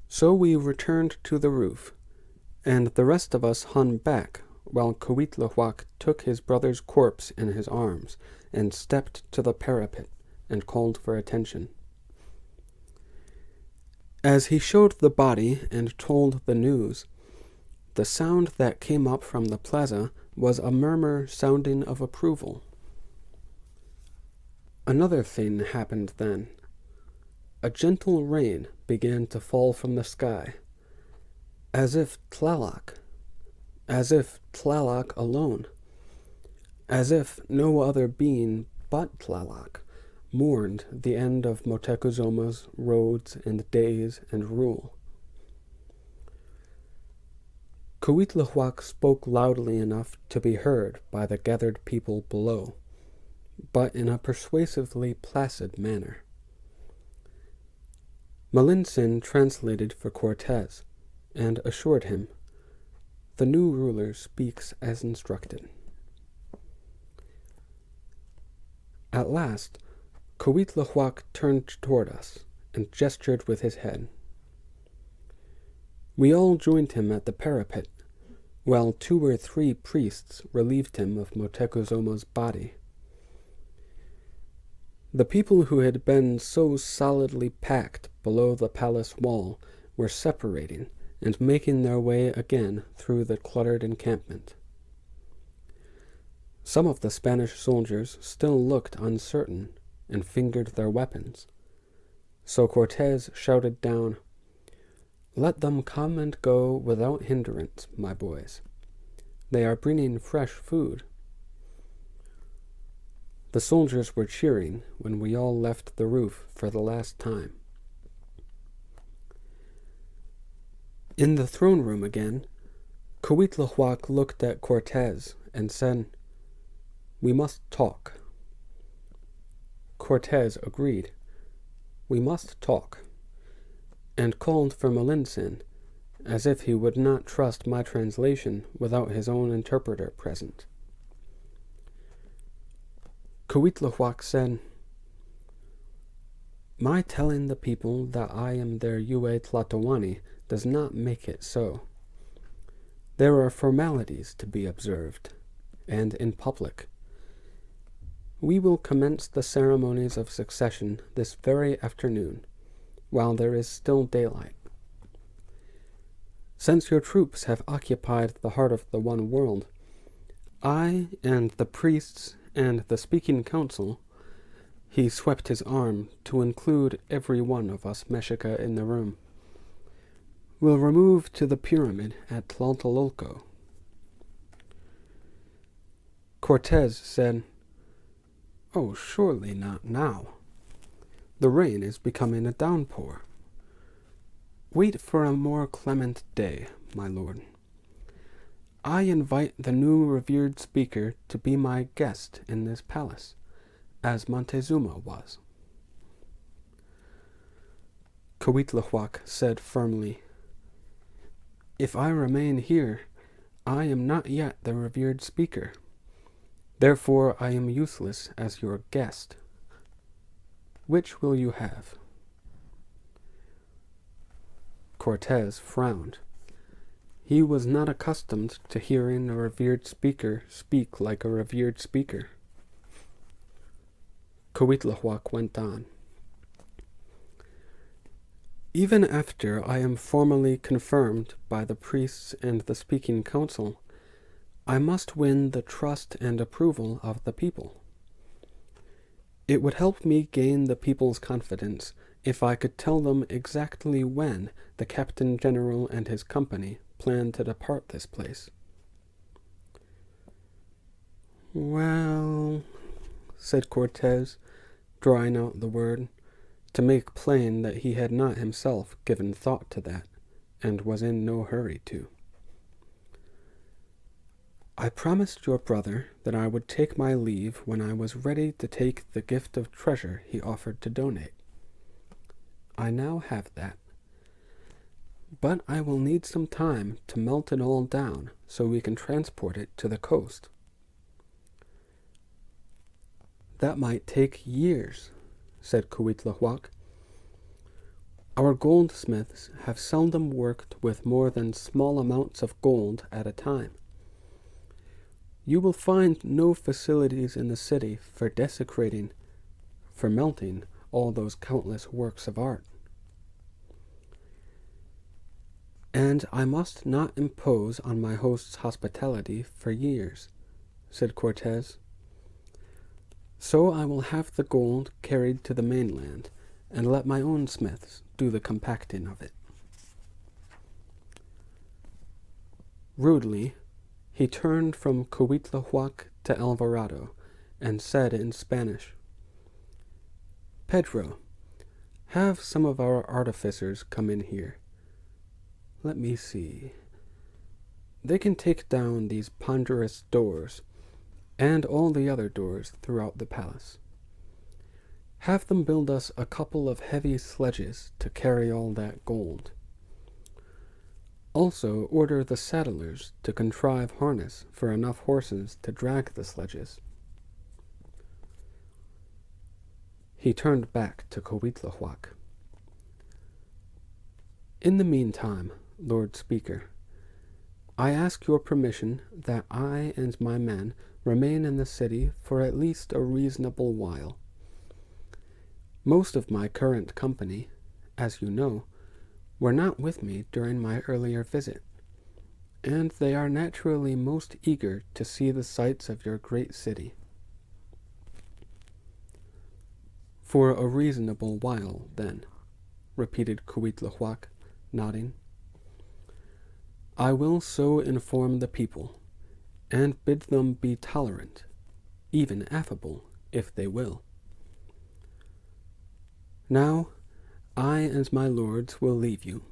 So we returned to the roof, and the rest of us hung back while Cuitlahuac took his brother's corpse in his arms and stepped to the parapet and called for attention. As he showed the body and told the news, the sound that came up from the plaza was a murmur sounding of approval. Another thing happened then. A gentle rain began to fall from the sky, as if Tlaloc alone, as if no other being but Tlaloc mourned the end of Motecuzoma's roads and days and rule. Cuitlahuac spoke loudly enough to be heard by the gathered people below, but in a persuasively placid manner. Malintzin translated for Cortez, and assured him, "The new ruler speaks as instructed." At last, Cuitlahuac turned toward us and gestured with his head. We all joined him at the parapet, while 2 or 3 priests relieved him of Motecuzoma's body. The people who had been so solidly packed below the palace wall were separating and making their way again through the cluttered encampment. Some of the Spanish soldiers still looked uncertain and fingered their weapons, so Cortez shouted down, "Let them come and go without hindrance, my boys. They are bringing fresh food." The soldiers were cheering when we all left the roof for the last time. In the throne room again, Cuitlahuac looked at Cortez and said, "We must talk." Cortez agreed, "We must talk," and called for Malintzin, as if he would not trust my translation without his own interpreter present. Cuitlahuac said, "My telling the people that I am their Yue Tlatoani does not make it so. There are formalities to be observed, and in public. We will commence the ceremonies of succession this very afternoon, while there is still daylight. Since your troops have occupied the heart of the one world, I and the priests and the speaking council," he swept his arm to include every one of us Mexica in the room, "will remove to the pyramid at Tlatelolco." Cortez said, "Oh, surely not now. The rain is becoming a downpour. Wait for a more clement day, my lord. I invite the new revered speaker to be my guest in this palace, as Montezuma was." Cuitlahuac said firmly, "If I remain here, I am not yet the revered speaker. Therefore I am useless as your guest. Which will you have?" Cortez frowned. He was not accustomed to hearing a revered speaker speak like a revered speaker. Cuitlahuac went on, "Even after I am formally confirmed by the priests and the speaking council, I must win the trust and approval of the people. It would help me gain the people's confidence if I could tell them exactly when the Captain General and his company plan to depart this place. Well, said Cortez, drawing out the word, to make plain that he had not himself given thought to that, and was in no hurry to. I promised your brother that I would take my leave when I was ready to take the gift of treasure he offered to donate. I now have that. But I will need some time to melt it all down so we can transport it to the coast. That might take years, said Cuitlahuac. Our goldsmiths have seldom worked with more than small amounts of gold at a time. You will find no facilities in the city for desecrating, for melting all those countless works of art. And I must not impose on my host's hospitality for years, said Cortez. So I will have the gold carried to the mainland, and let my own smiths do the compacting of it. Rudely, he turned from Cuitlahuac to Alvarado, and said in Spanish, Pedro, have some of our artificers come in here. Let me see. They can take down these ponderous doors, and all the other doors throughout the palace. Have them build us a couple of heavy sledges to carry all that gold. Also order the saddlers to contrive harness for enough horses to drag the sledges. He turned back to Cuitlahuac. In the meantime, Lord Speaker, I ask your permission that I and my men remain in the city for at least a reasonable while. Most of my current company, as you know, were not with me during my earlier visit, and they are naturally most eager to see the sights of your great city. For a reasonable while, then, repeated Cuitlahuac, nodding. I will so inform the people, and bid them be tolerant, even affable, if they will. Now, I and my lords will leave you,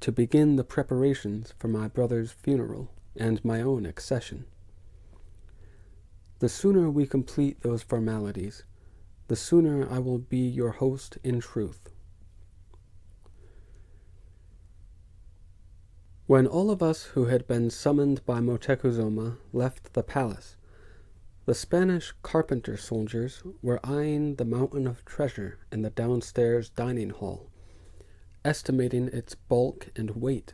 to begin the preparations for my brother's funeral and my own accession. The sooner we complete those formalities, the sooner I will be your host in truth. When all of us who had been summoned by Moctezuma left the palace, the Spanish carpenter soldiers were eyeing the mountain of treasure in the downstairs dining hall, estimating its bulk and weight.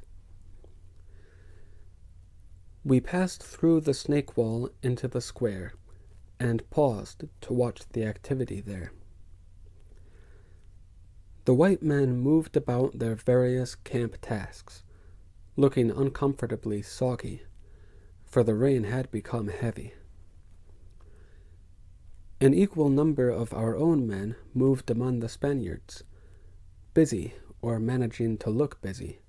We passed through the snake wall into the square, and paused to watch the activity there. The white men moved about their various camp tasks, looking uncomfortably soggy, for the rain had become heavy. An equal number of our own men moved among the Spaniards, busy or managing to look busy,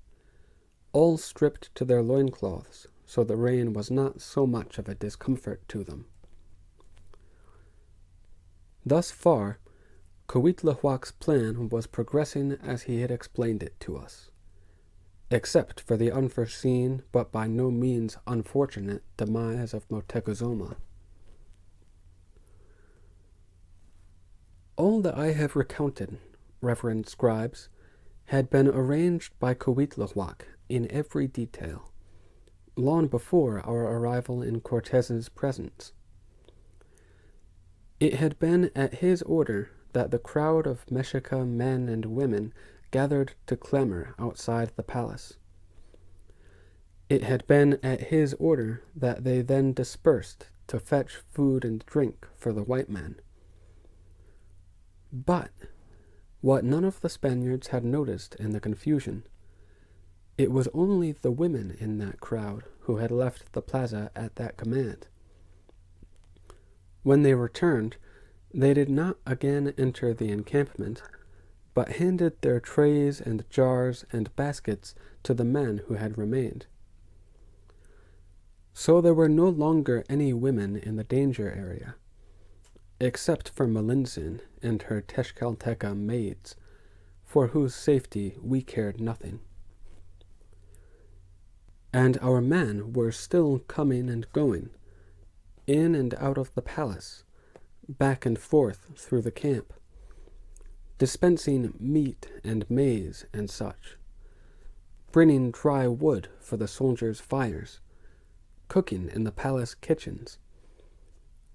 all stripped to their loincloths, so the rain was not so much of a discomfort to them. Thus far, Cuitlahuac's plan was progressing as he had explained it to us, except for the unforeseen but by no means unfortunate demise of Moctezuma. All that I have recounted, reverend scribes, had been arranged by Cuitlahuac in every detail, long before our arrival in Cortez's presence. It had been at his order that the crowd of Mexica men and women gathered to clamor outside the palace. It had been at his order that they then dispersed to fetch food and drink for the white men. But what none of the Spaniards had noticed in the confusion It was only the women in that crowd who had left the plaza at that command. When they returned, they did not again enter the encampment, but handed their trays and jars and baskets to the men who had remained. So there were no longer any women in the danger area, except for Melinzin and her Tezcatlipoca maids, for whose safety we cared nothing. And our men were still coming and going, in and out of the palace, back and forth through the camp, dispensing meat and maize and such, bringing dry wood for the soldiers' fires, cooking in the palace kitchens,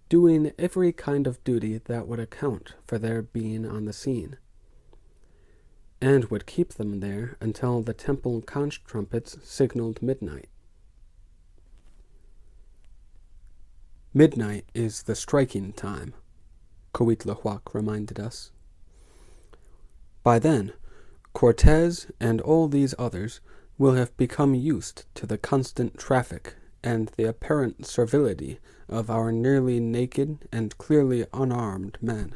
doing every kind of duty that would account for their being on the scene, and would keep them there until the temple conch trumpets signaled midnight. Midnight is the striking time, Coitlahuac reminded us. By then, Cortez and all these others will have become used to the constant traffic and the apparent servility of our nearly naked and clearly unarmed men.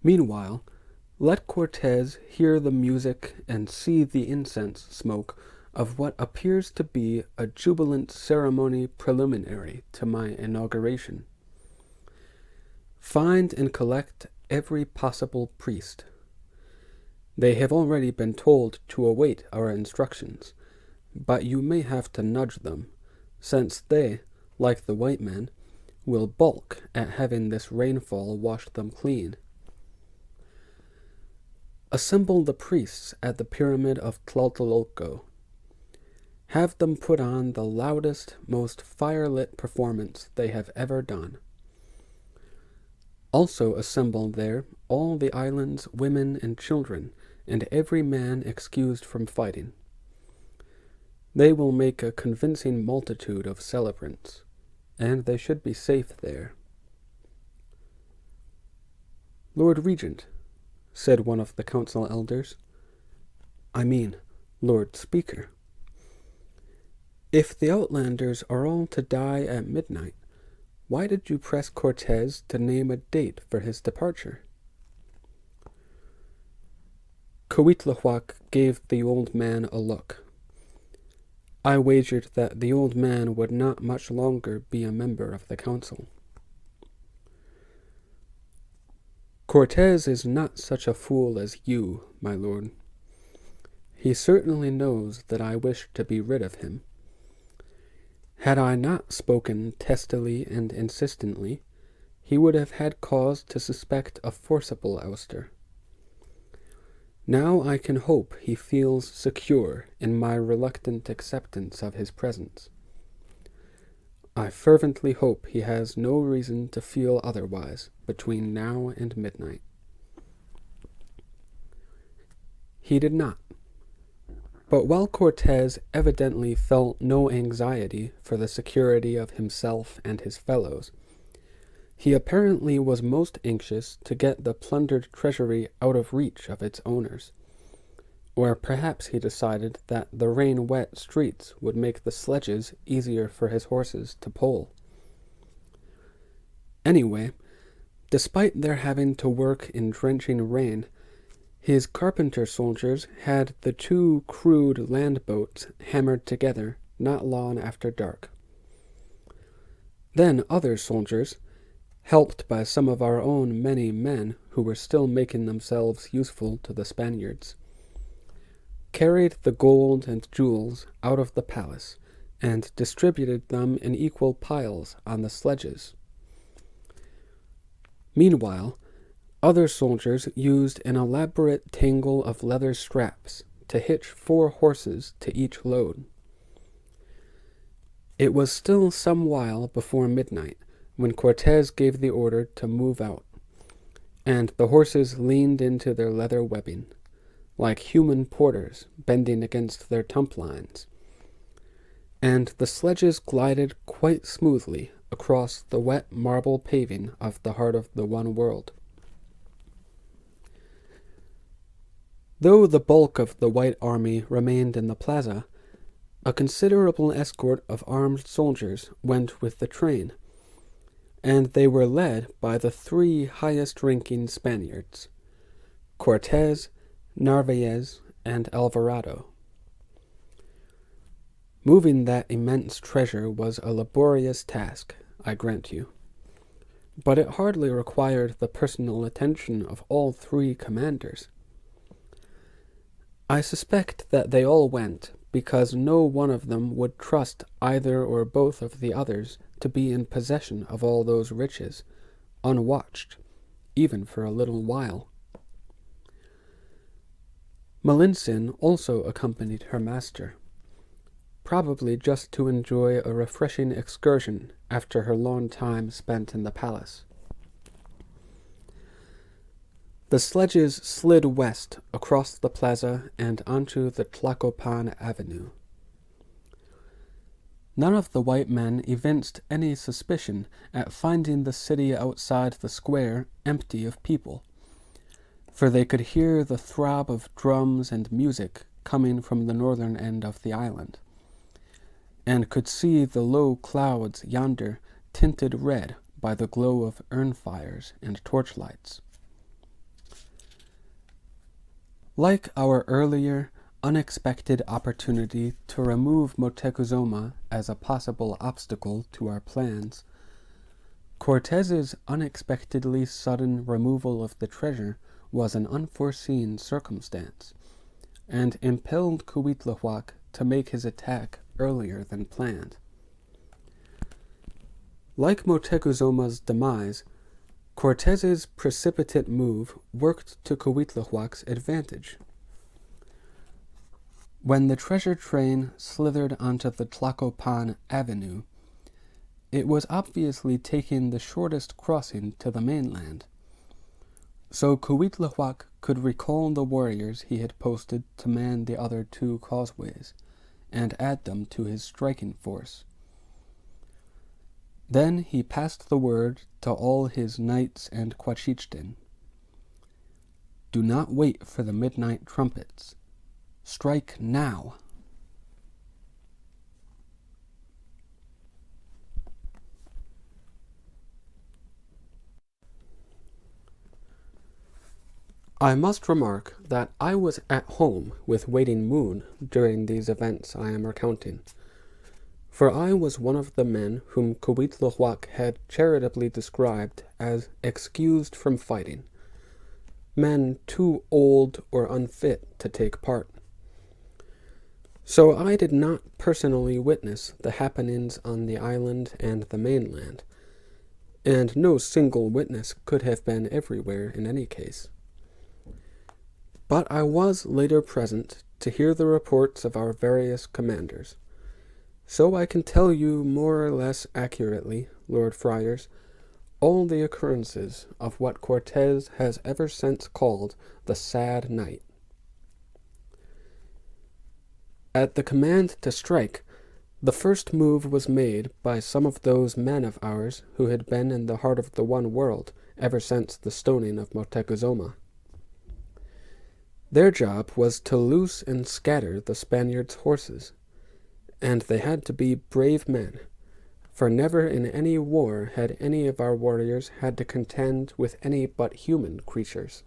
Meanwhile, let Cortez hear the music and see the incense smoke of what appears to be a jubilant ceremony preliminary to my inauguration. Find and collect every possible priest. They have already been told to await our instructions, but you may have to nudge them, since they, like the white men, will balk at having this rainfall wash them clean. Assemble the priests at the pyramid of Tlatelolco. Have them put on the loudest, most fire-lit performance they have ever done. Also assemble there all the island's women and children, and every man excused from fighting. They will make a convincing multitude of celebrants, and they should be safe there. Lord Regent, said one of the council elders, I mean, Lord Speaker, if the Outlanders are all to die at midnight, why did you press Cortez to name a date for his departure? Coitlahuac gave the old man a look. I wagered that the old man would not much longer be a member of the council. Cortez is not such a fool as you, my lord. He certainly knows that I wish to be rid of him. Had I not spoken testily and insistently, he would have had cause to suspect a forcible ouster. Now I can hope he feels secure in my reluctant acceptance of his presence. I fervently hope he has no reason to feel otherwise between now and midnight. He did not. But while Cortez evidently felt no anxiety for the security of himself and his fellows, he apparently was most anxious to get the plundered treasury out of reach of its owners. Or perhaps he decided that the rain-wet streets would make the sledges easier for his horses to pull. Anyway, despite their having to work in drenching rain, his carpenter soldiers had the two crude land boats hammered together not long after dark. Then other soldiers, helped by some of our own many men who were still making themselves useful to the Spaniards, carried the gold and jewels out of the palace and distributed them in equal piles on the sledges. Meanwhile, other soldiers used an elaborate tangle of leather straps to hitch 4 horses to each load. It was still some while before midnight when Cortez gave the order to move out, and the horses leaned into their leather webbing, like human porters bending against their tump-lines, and the sledges glided quite smoothly across the wet marble paving of the heart of the one world. Though the bulk of the white army remained in the plaza, a considerable escort of armed soldiers went with the train, and they were led by the 3 highest-ranking Spaniards, Cortés, Narvaez, and Alvarado. Moving that immense treasure was a laborious task, I grant you, but it hardly required the personal attention of all 3 commanders. I suspect that they all went because no one of them would trust either or both of the others to be in possession of all those riches, unwatched, even for a little while. Melinsin also accompanied her master, probably just to enjoy a refreshing excursion after her long time spent in the palace. The sledges slid west across the plaza and onto the Tlacopan Avenue. None of the white men evinced any suspicion at finding the city outside the square empty of people, for they could hear the throb of drums and music coming from the northern end of the island, and could see the low clouds yonder tinted red by the glow of urn fires and torchlights. Like our earlier, unexpected opportunity to remove Moctezuma as a possible obstacle to our plans, Cortez's unexpectedly sudden removal of the treasure was an unforeseen circumstance, and impelled Cuitlahuac to make his attack earlier than planned. Like Motecuzuma's demise, Cortez's precipitate move worked to Cuitlahuac's advantage. When the treasure train slithered onto the Tlacopan Avenue, it was obviously taking the shortest crossing to the mainland, so Cuitlahuac could recall the warriors he had posted to man the other 2 causeways, and add them to his striking force. Then he passed the word to all his knights and Quachichten. Do not wait for the midnight trumpets. Strike now. I must remark that I was at home with Waiting Moon during these events I am recounting, for I was one of the men whom Cuitlahuac had charitably described as excused from fighting, men too old or unfit to take part. So I did not personally witness the happenings on the island and the mainland, and no single witness could have been everywhere in any case. But I was later present to hear the reports of our various commanders, so I can tell you more or less accurately, Lord Friars, all the occurrences of what Cortez has ever since called the sad night. At the command to strike, the first move was made by some of those men of ours who had been in the heart of the one world ever since the stoning of Moctezuma. Their job was to loose and scatter the Spaniards' horses, and they had to be brave men, for never in any war had any of our warriors had to contend with any but human creatures.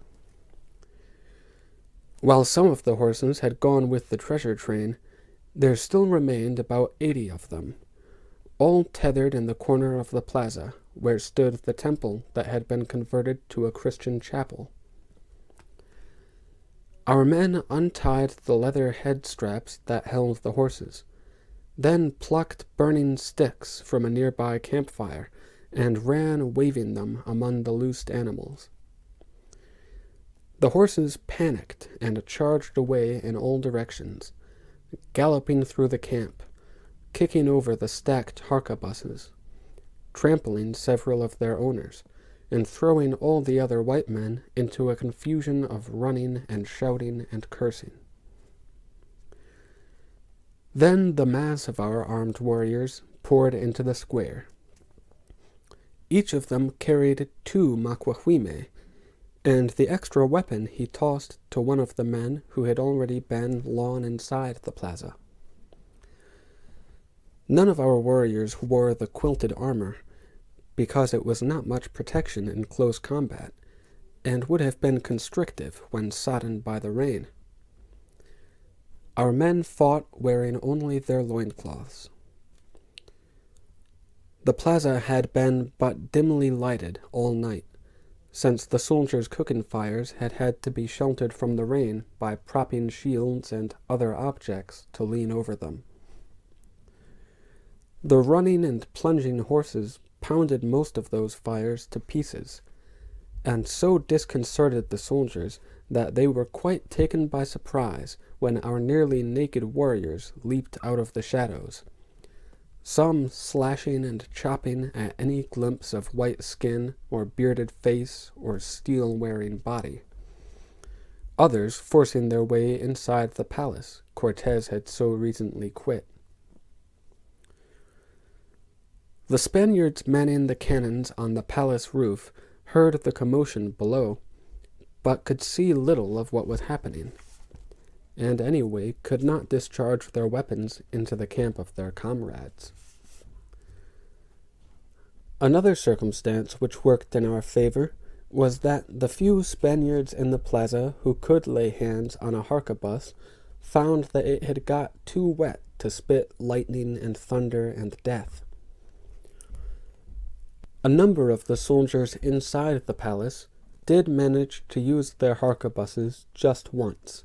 While some of the horses had gone with the treasure train, there still remained about 80 of them, all tethered in the corner of the plaza where stood the temple that had been converted to a Christian chapel. Our men untied the leather head straps that held the horses, then plucked burning sticks from a nearby campfire and ran waving them among the loosed animals. The horses panicked and charged away in all directions, galloping through the camp, kicking over the stacked harquebuses, trampling several of their owners, and throwing all the other white men into a confusion of running and shouting and cursing. Then the mass of our armed warriors poured into the square. Each of them carried 2 macuahuime, and the extra weapon he tossed to one of the men who had already been long inside the plaza. None of our warriors wore the quilted armor, because it was not much protection in close combat, and would have been constrictive when sodden by the rain. Our men fought wearing only their loincloths. The plaza had been but dimly lighted all night, since the soldiers' cooking fires had had to be sheltered from the rain by propping shields and other objects to lean over them. The running and plunging horses pounded most of those fires to pieces, and so disconcerted the soldiers that they were quite taken by surprise when our nearly naked warriors leaped out of the shadows, some slashing and chopping at any glimpse of white skin or bearded face or steel-wearing body, others forcing their way inside the palace Cortez had so recently quit. The Spaniards manning the cannons on the palace roof heard the commotion below, but could see little of what was happening, and anyway could not discharge their weapons into the camp of their comrades. Another circumstance which worked in our favor was that the few Spaniards in the plaza who could lay hands on a harquebus found that it had got too wet to spit lightning and thunder and death. A number of the soldiers inside the palace did manage to use their harquebuses just once,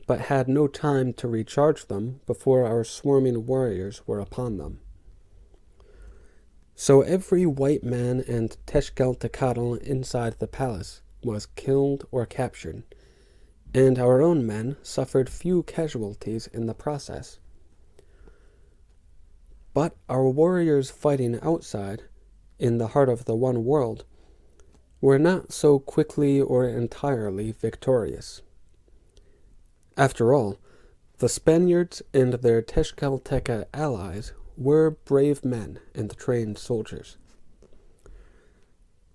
but had no time to recharge them before our swarming warriors were upon them. So every white man and Tezcatlicatl inside the palace was killed or captured, and our own men suffered few casualties in the process. But our warriors fighting outside, in the heart of the one world, were not so quickly or entirely victorious. After all, the Spaniards and their Tezcatlica allies were brave men and trained soldiers.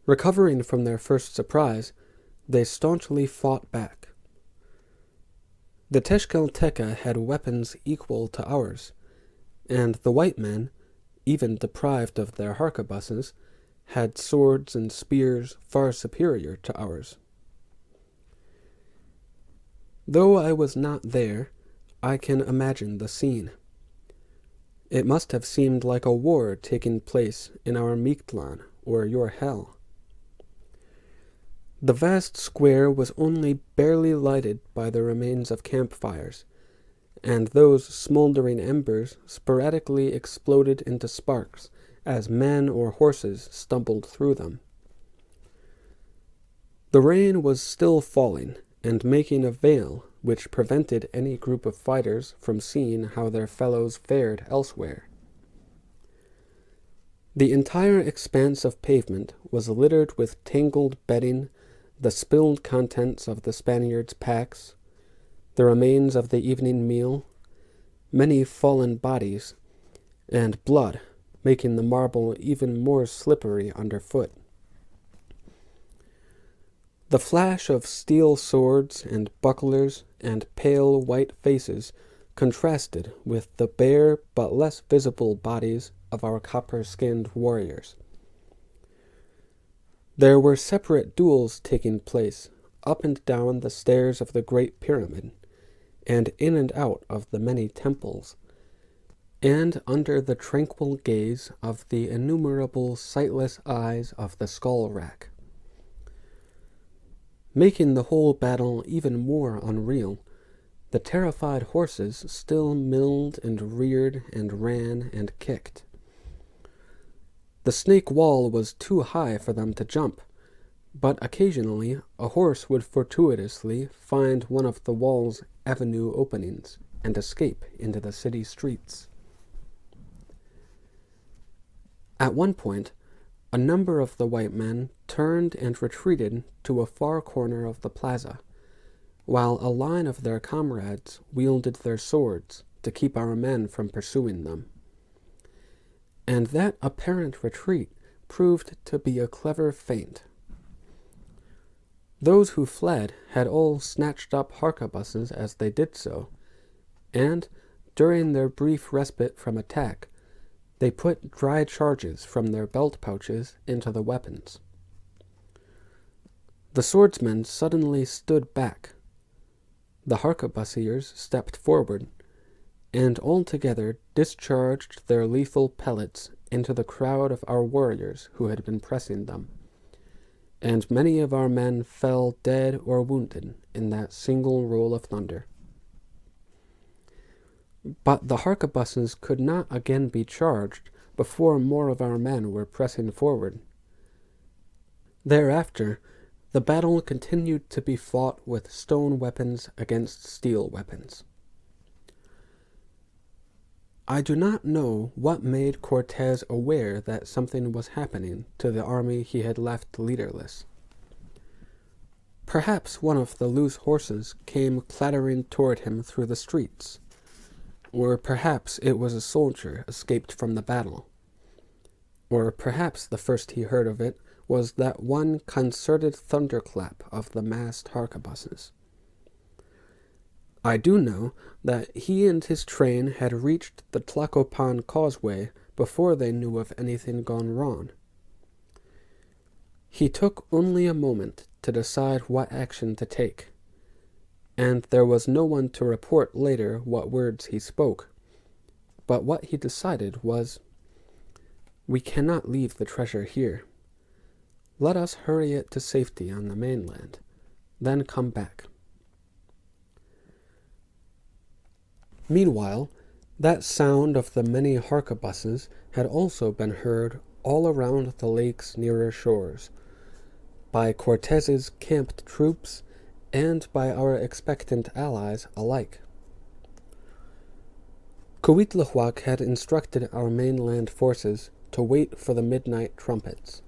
Recovering from their first surprise, they staunchly fought back. The Tezcatlica had weapons equal to ours, and the white men, even deprived of their harquebuses, had swords and spears far superior to ours. Though I was not there, I can imagine the scene. It must have seemed like a war taking place in our Mictlan or your hell. The vast square was only barely lighted by the remains of campfires, and those smoldering embers sporadically exploded into sparks as men or horses stumbled through them. The rain was still falling and making a veil which prevented any group of fighters from seeing how their fellows fared elsewhere. The entire expanse of pavement was littered with tangled bedding, the spilled contents of the Spaniards' packs, the remains of the evening meal, many fallen bodies, and blood, making the marble even more slippery underfoot. The flash of steel swords and bucklers and pale white faces contrasted with the bare but less visible bodies of our copper-skinned warriors. There were separate duels taking place up and down the stairs of the Great Pyramid, and in and out of the many temples, and under the tranquil gaze of the innumerable sightless eyes of the skull rack. Making the whole battle even more unreal, the terrified horses still milled and reared and ran and kicked. The snake wall was too high for them to jump, but occasionally a horse would fortuitously find one of the wall's avenue openings and escape into the city streets. At one point, a number of the white men turned and retreated to a far corner of the plaza, while a line of their comrades wielded their swords to keep our men from pursuing them. And that apparent retreat proved to be a clever feint. Those who fled had all snatched up harquebuses as they did so, and, during their brief respite from attack, they put dry charges from their belt pouches into the weapons. The swordsmen suddenly stood back. The harquebusiers stepped forward, and all together discharged their lethal pellets into the crowd of our warriors who had been pressing them, and many of our men fell dead or wounded in that single roll of thunder. But the harquebuses could not again be charged before more of our men were pressing forward. Thereafter, the battle continued to be fought with stone weapons against steel weapons. I do not know what made Cortés aware that something was happening to the army he had left leaderless. Perhaps one of the loose horses came clattering toward him through the streets, or perhaps it was a soldier escaped from the battle, or perhaps the first he heard of it was that one concerted thunderclap of the massed harquebuses. I do know that he and his train had reached the Tlacopan causeway before they knew of anything gone wrong. He took only a moment to decide what action to take, and there was no one to report later what words he spoke. But what he decided was, "We cannot leave the treasure here. Let us hurry it to safety on the mainland, then come back." Meanwhile, that sound of the many harquebuses had also been heard all around the lake's nearer shores, by Cortés's camped troops and by our expectant allies alike. Cuitlahuac had instructed our mainland forces to wait for the midnight trumpets,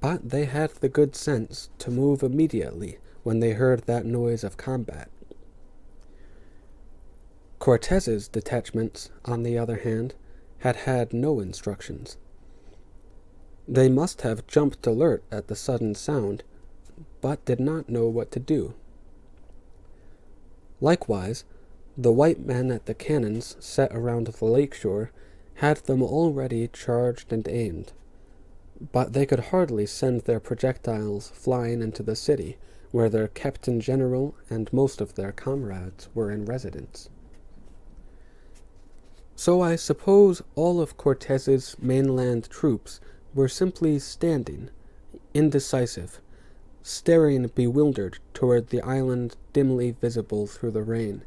but they had the good sense to move immediately when they heard that noise of combat. Cortés's detachments, on the other hand, had had no instructions. They must have jumped alert at the sudden sound, but did not know what to do. Likewise, the white men at the cannons set around the lakeshore had them already charged and aimed, but they could hardly send their projectiles flying into the city, where their captain general and most of their comrades were in residence. So I suppose all of Cortés's mainland troops were simply standing, indecisive, staring bewildered toward the island dimly visible through the rain,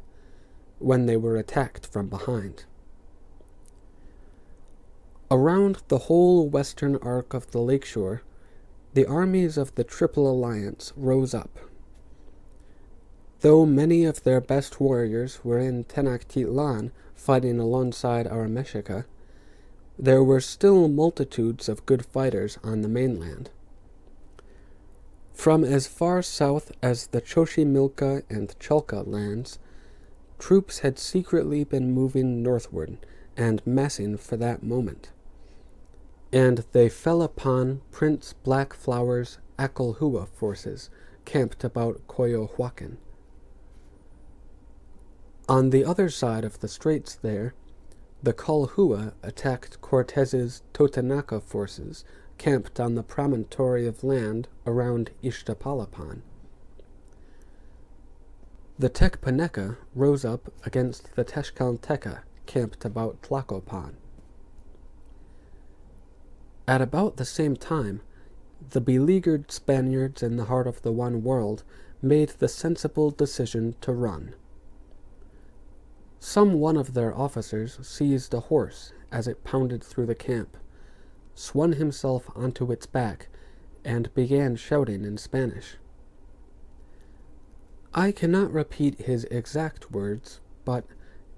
when they were attacked from behind. Around the whole western arc of the lakeshore, the armies of the Triple Alliance rose up. Though many of their best warriors were in Tenochtitlan fighting alongside our Mexica, there were still multitudes of good fighters on the mainland. From as far south as the Xochimilca and Chalca lands, troops had secretly been moving northward and massing for that moment, and they fell upon Prince Blackflower's Acolhua forces camped about Coyohuacan. On the other side of the straits there, the Colhua attacked Cortés's Totonaca forces camped on the promontory of land around Ixtapalapan. The Tecpaneca rose up against the Tezcalteca camped about Tlacopan. At about the same time, the beleaguered Spaniards in the heart of the One World made the sensible decision to run. Some one of their officers seized a horse as it pounded through the camp, swung himself onto its back, and began shouting in Spanish. I cannot repeat his exact words, but,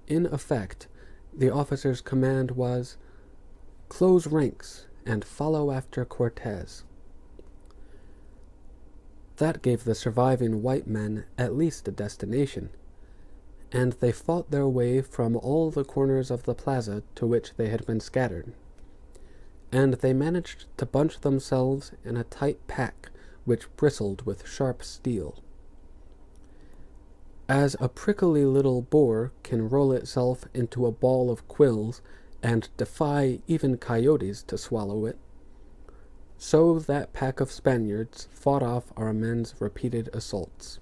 in effect, the officer's command was, "Close ranks and follow after Cortés." That gave the surviving white men at least a destination, and they fought their way from all the corners of the plaza to which they had been scattered, and they managed to bunch themselves in a tight pack which bristled with sharp steel. As a prickly little boar can roll itself into a ball of quills and defy even coyotes to swallow it, so that pack of Spaniards fought off our men's repeated assaults.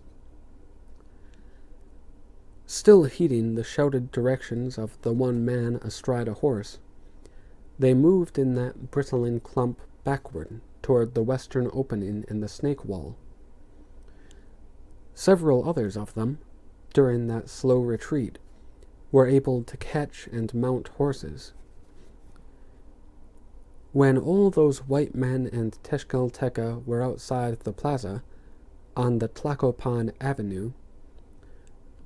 Still heeding the shouted directions of the one man astride a horse, they moved in that bristling clump backward toward the western opening in the snake wall. Several others of them, during that slow retreat, were able to catch and mount horses. When all those white men and Tezcatlipoca were outside the plaza, on the Tlacopan Avenue,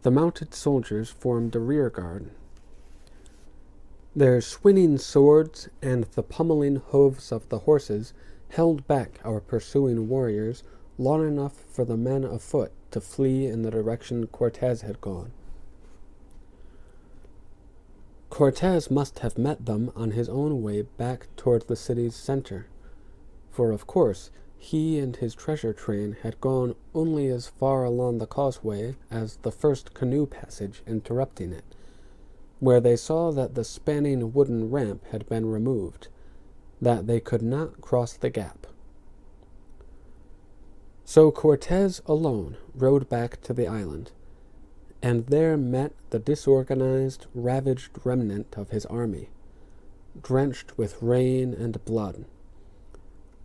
the mounted soldiers formed a rear guard. Their swinging swords and the pummeling hooves of the horses held back our pursuing warriors long enough for the men afoot to flee in the direction Cortez had gone. Cortez must have met them on his own way back toward the city's center, for of course he and his treasure train had gone only as far along the causeway as the first canoe passage interrupting it, where they saw that the spanning wooden ramp had been removed, that they could not cross the gap. So Cortez alone rode back to the island, and there met the disorganized, ravaged remnant of his army, drenched with rain and blood,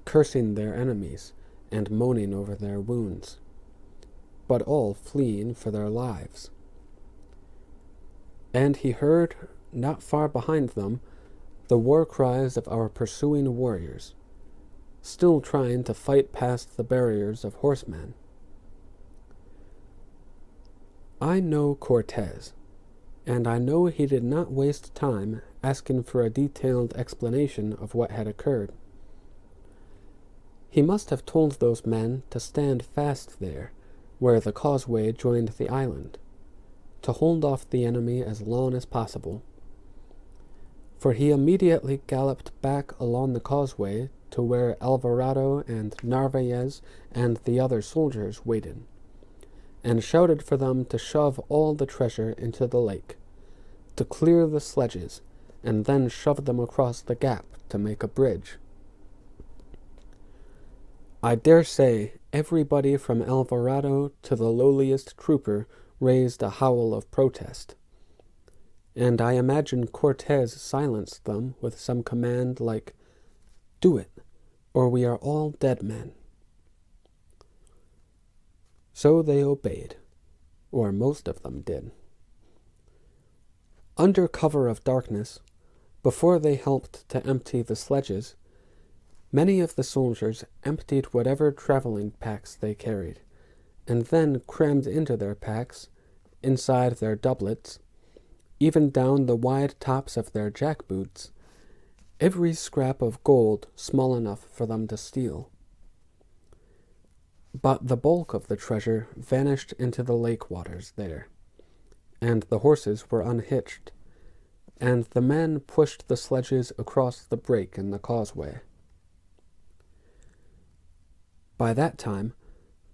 cursing their enemies and moaning over their wounds, but all fleeing for their lives. And he heard, not far behind them, the war cries of our pursuing warriors, still trying to fight past the barriers of horsemen. I know Cortez, and I know he did not waste time asking for a detailed explanation of what had occurred. He must have told those men to stand fast there, where the causeway joined the island, to hold off the enemy as long as possible. For he immediately galloped back along the causeway to where Alvarado and Narvaez and the other soldiers waited, and shouted for them to shove all the treasure into the lake, to clear the sledges, and then shove them across the gap to make a bridge. I dare say everybody from Alvarado to the lowliest trooper raised a howl of protest, and I imagine Cortez silenced them with some command like, "Do it, or we are all dead men." So they obeyed, or most of them did. Under cover of darkness, before they helped to empty the sledges, many of the soldiers emptied whatever traveling packs they carried, and then crammed into their packs, inside their doublets, even down the wide tops of their jackboots, every scrap of gold small enough for them to steal. But the bulk of the treasure vanished into the lake waters there, and the horses were unhitched, and the men pushed the sledges across the break in the causeway. By that time,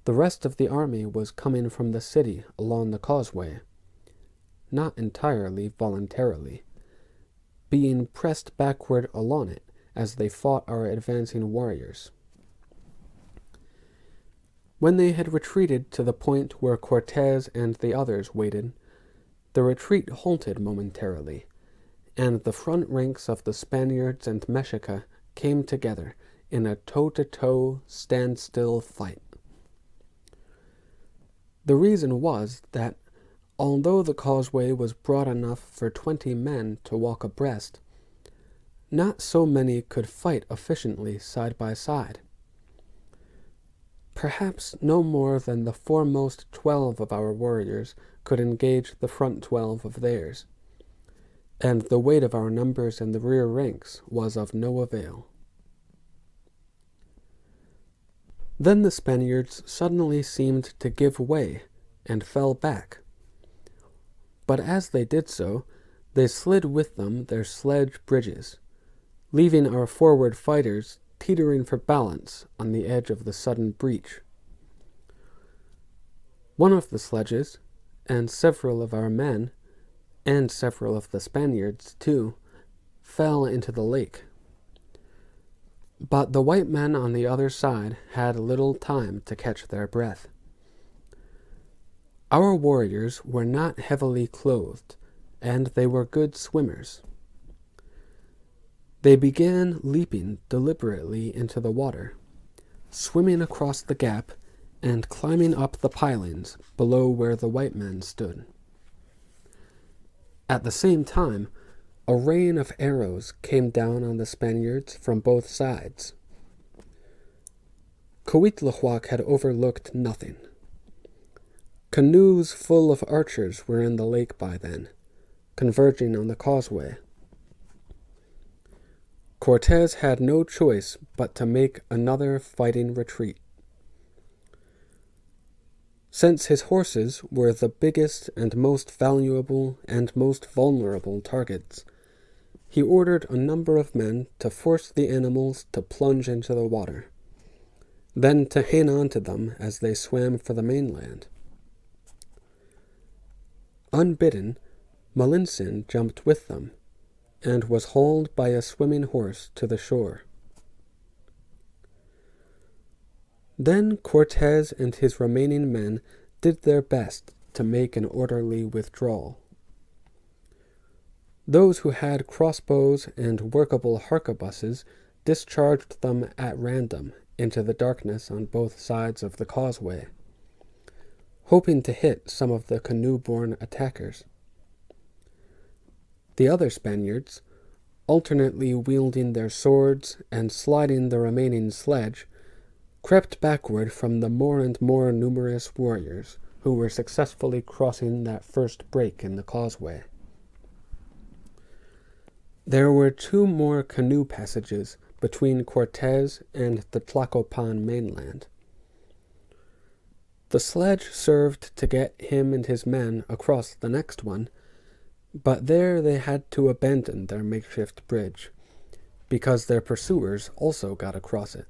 the rest of the army was coming from the city along the causeway, not entirely voluntarily, being pressed backward along it as they fought our advancing warriors. When they had retreated to the point where Cortez and the others waited, the retreat halted momentarily, and the front ranks of the Spaniards and Mexica came together in a toe-to-toe, standstill fight. The reason was that, although the causeway was broad enough for 20 men to walk abreast, not so many could fight efficiently side by side. Perhaps no more than the foremost 12 of our warriors could engage the front 12 of theirs, and the weight of our numbers in the rear ranks was of no avail. Then the Spaniards suddenly seemed to give way and fell back. But as they did so, they slid with them their sledge bridges, leaving our forward fighters teetering for balance on the edge of the sudden breach. One of the sledges, and several of our men, and several of the Spaniards, too, fell into the lake. But the white men on the other side had little time to catch their breath. Our warriors were not heavily clothed, and they were good swimmers. They began leaping deliberately into the water, swimming across the gap and climbing up the pilings below where the white men stood. At the same time, a rain of arrows came down on the Spaniards from both sides. Coitlahuac had overlooked nothing. Canoes full of archers were in the lake by then, converging on the causeway. Cortez had no choice but to make another fighting retreat. Since his horses were the biggest and most valuable and most vulnerable targets, he ordered a number of men to force the animals to plunge into the water, then to hang on to them as they swam for the mainland. Unbidden, Malintzin jumped with them, and was hauled by a swimming horse to the shore. Then Cortez and his remaining men did their best to make an orderly withdrawal. Those who had crossbows and workable harquebuses discharged them at random into the darkness on both sides of the causeway, hoping to hit some of the canoe-borne attackers. The other Spaniards, alternately wielding their swords and sliding the remaining sledge, crept backward from the more and more numerous warriors who were successfully crossing that first break in the causeway. There were 2 more canoe passages between Cortez and the Tlacopan mainland. The sledge served to get him and his men across the next one, but there they had to abandon their makeshift bridge, because their pursuers also got across it.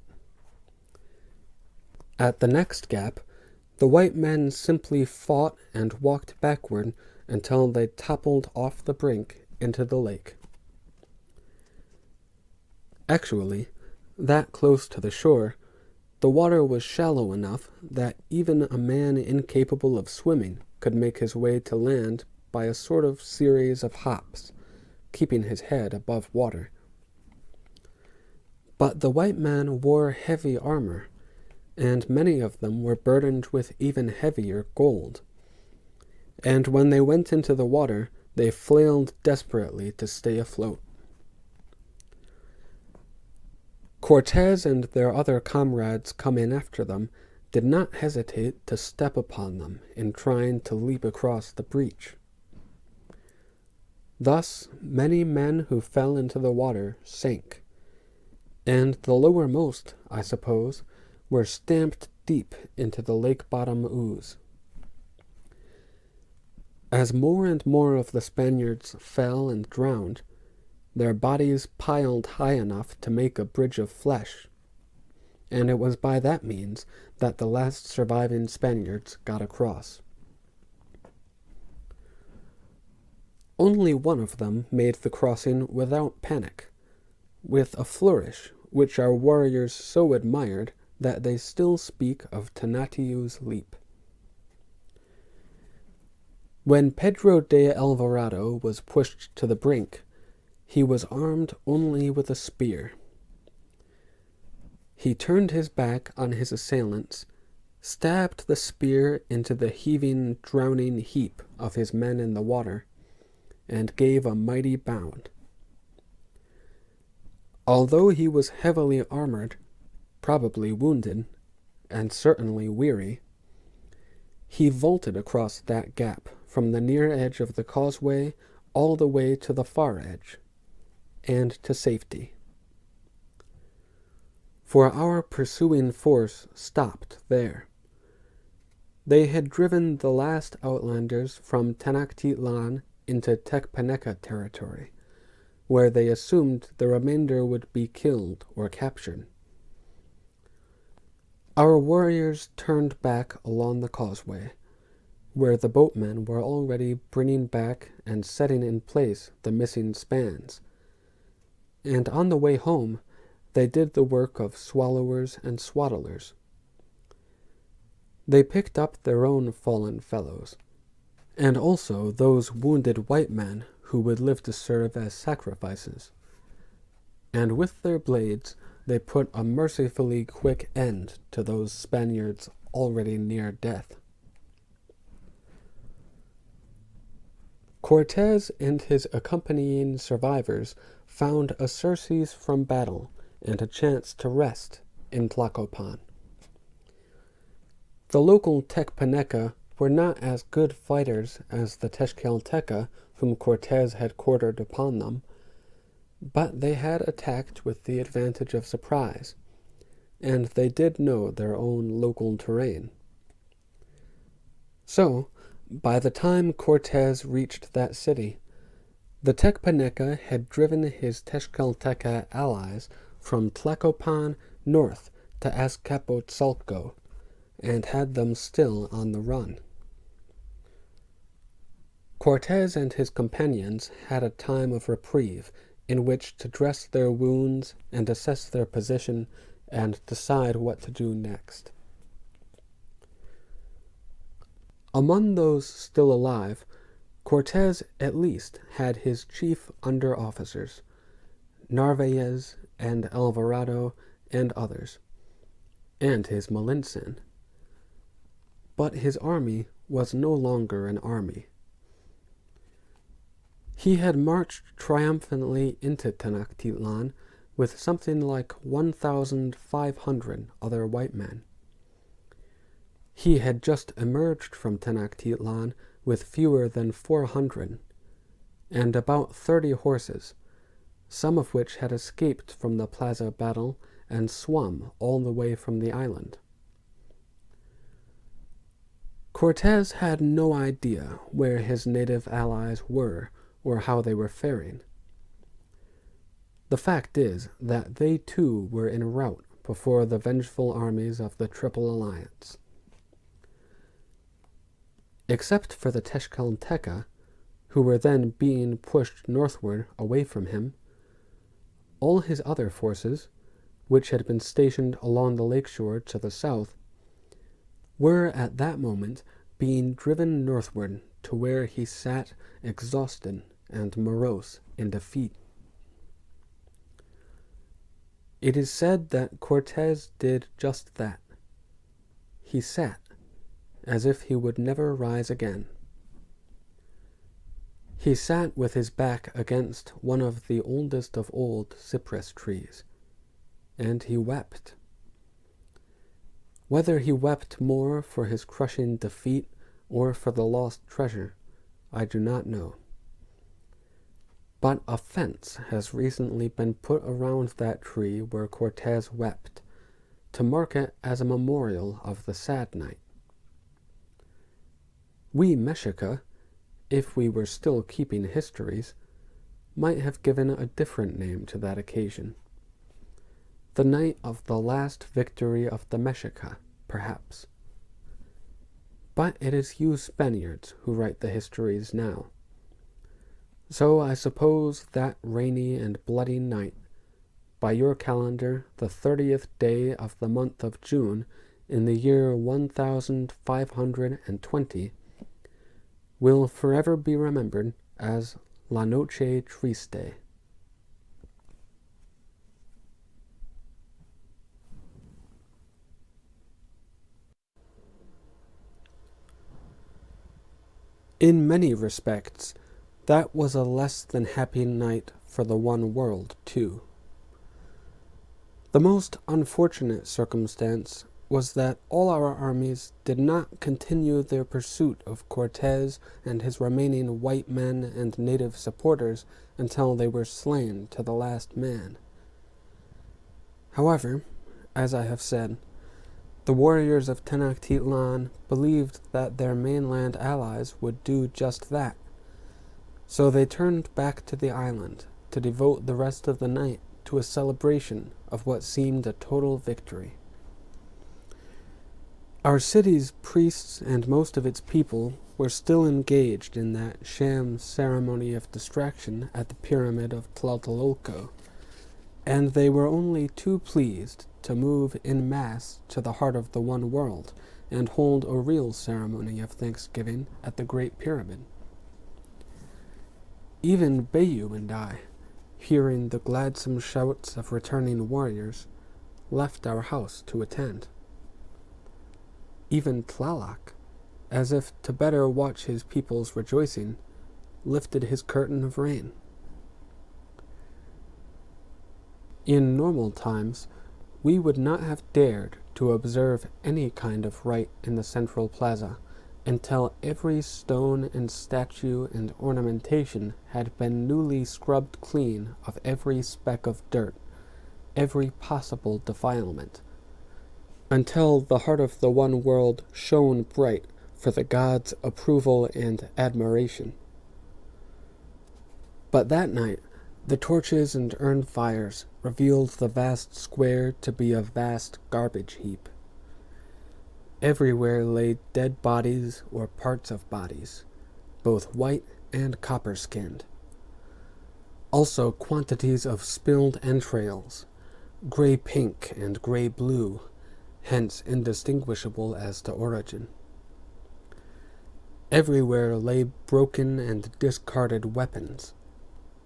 At the next gap, the white men simply fought and walked backward until they toppled off the brink into the lake. Actually, that close to the shore, the water was shallow enough that even a man incapable of swimming could make his way to land by a sort of series of hops, keeping his head above water. But the white men wore heavy armor, and many of them were burdened with even heavier gold. And when they went into the water, they flailed desperately to stay afloat. Cortez and their other comrades coming after them did not hesitate to step upon them in trying to leap across the breach. Thus, many men who fell into the water sank, and the lowermost, I suppose, were stamped deep into the lake-bottom ooze. As more and more of the Spaniards fell and drowned, their bodies piled high enough to make a bridge of flesh, and it was by that means that the last surviving Spaniards got across. Only one of them made the crossing without panic, with a flourish which our warriors so admired that they still speak of Tonatiuh's leap. When Pedro de Alvarado was pushed to the brink, he was armed only with a spear. He turned his back on his assailants, stabbed the spear into the heaving, drowning heap of his men in the water, and gave a mighty bound. Although he was heavily armored, probably wounded, and certainly weary, he vaulted across that gap from the near edge of the causeway all the way to the far edge, and to safety. For our pursuing force stopped there. They had driven the last outlanders from Tenochtitlan into Tecpaneca territory, where they assumed the remainder would be killed or captured, Our warriors turned back along the causeway, where the boatmen were already bringing back and setting in place the missing spans. And on the way home, they did the work of swallowers and swaddlers. They picked up their own fallen fellows, and also those wounded white men who would live to serve as sacrifices. And with their blades they put a mercifully quick end to those Spaniards already near death. Cortez and his accompanying survivors found a surcease from battle and a chance to rest in Tlacopan. The local Tecpaneca were not as good fighters as the Tezcalteca whom Cortez had quartered upon them, but they had attacked with the advantage of surprise, and they did know their own local terrain. So, by the time Cortez reached that city, the Tecpaneca had driven his Tezcalteca allies from Tlacopan north to Azcapotzalco, and had them still on the run. Cortez and his companions had a time of reprieve in which to dress their wounds and assess their position and decide what to do next. Among those still alive, Cortez at least had his chief under-officers, Narvaez and Alvarado and others, and his Malintzin. But his army was no longer an army. He had marched triumphantly into Tenochtitlan with something like 1,500 other white men. He had just emerged from Tenochtitlan with fewer than 400, and about 30 horses, some of which had escaped from the plaza battle and swum all the way from the island. Cortez had no idea where his native allies were or how they were faring. The fact is that they too were en route before the vengeful armies of the Triple Alliance. Except for the Tezcalteca, who were then being pushed northward away from him, all his other forces, which had been stationed along the lakeshore to the south, were at that moment being driven northward to where he sat exhausted and morose in defeat. It is said that Cortez did just that. He sat, as if he would never rise again. He sat with his back against one of the oldest of old cypress trees, and he wept. Whether he wept more for his crushing defeat or for the lost treasure, I do not know. But a fence has recently been put around that tree where Cortez wept, to mark it as a memorial of the sad night. We Mexica, if we were still keeping histories, might have given a different name to that occasion. The night of the last victory of the Mexica, perhaps. But it is you Spaniards who write the histories now. So I suppose that rainy and bloody night, by your calendar the 30th day of the month of June in the year 1520, will forever be remembered as La Noche Triste. In many respects, that was a less than happy night for the one world, too. The most unfortunate circumstance was that all our armies did not continue their pursuit of Cortez and his remaining white men and native supporters until they were slain to the last man. However, as I have said, the warriors of Tenochtitlan believed that their mainland allies would do just that, so they turned back to the island to devote the rest of the night to a celebration of what seemed a total victory. Our city's priests and most of its people were still engaged in that sham ceremony of distraction at the pyramid of Tlatelolco, and they were only too pleased to move en masse to the heart of the one world and hold a real ceremony of thanksgiving at the Great Pyramid. Even Bayu and I, hearing the gladsome shouts of returning warriors, left our house to attend. Even Tlaloc, as if to better watch his people's rejoicing, lifted his curtain of rain. In normal times, we would not have dared to observe any kind of rite in the central plaza until every stone and statue and ornamentation had been newly scrubbed clean of every speck of dirt, every possible defilement, until the heart of the one world shone bright for the gods' approval and admiration. But that night, the torches and urn fires revealed the vast square to be a vast garbage heap. Everywhere lay dead bodies or parts of bodies, both white and copper-skinned. Also quantities of spilled entrails, gray-pink and gray-blue, hence indistinguishable as to origin. Everywhere lay broken and discarded weapons,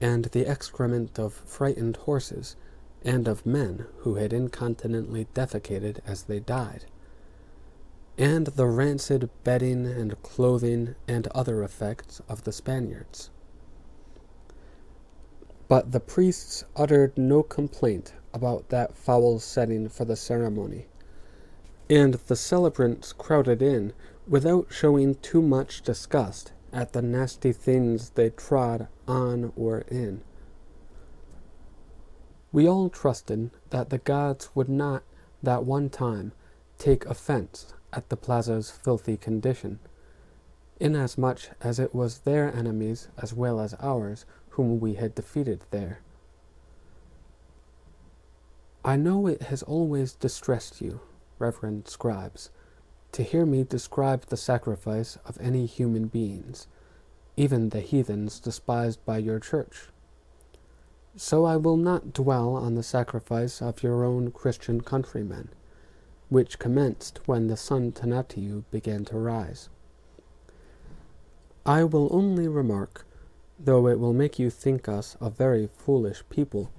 and the excrement of frightened horses, and of men who had incontinently defecated as they died, and the rancid bedding and clothing and other effects of the Spaniards. But the priests uttered no complaint about that foul setting for the ceremony, and the celebrants crowded in without showing too much disgust at the nasty things they trod on or in. We all trusted that the gods would not, that one time, take offense at the plaza's filthy condition, inasmuch as it was their enemies as well as ours whom we had defeated there. I know it has always distressed you, reverend scribes, to hear me describe the sacrifice of any human beings, even the heathens despised by your church. So I will not dwell on the sacrifice of your own Christian countrymen, which commenced when the sun Tonatiuh began to rise. I will only remark, though it will make you think us a very foolish people,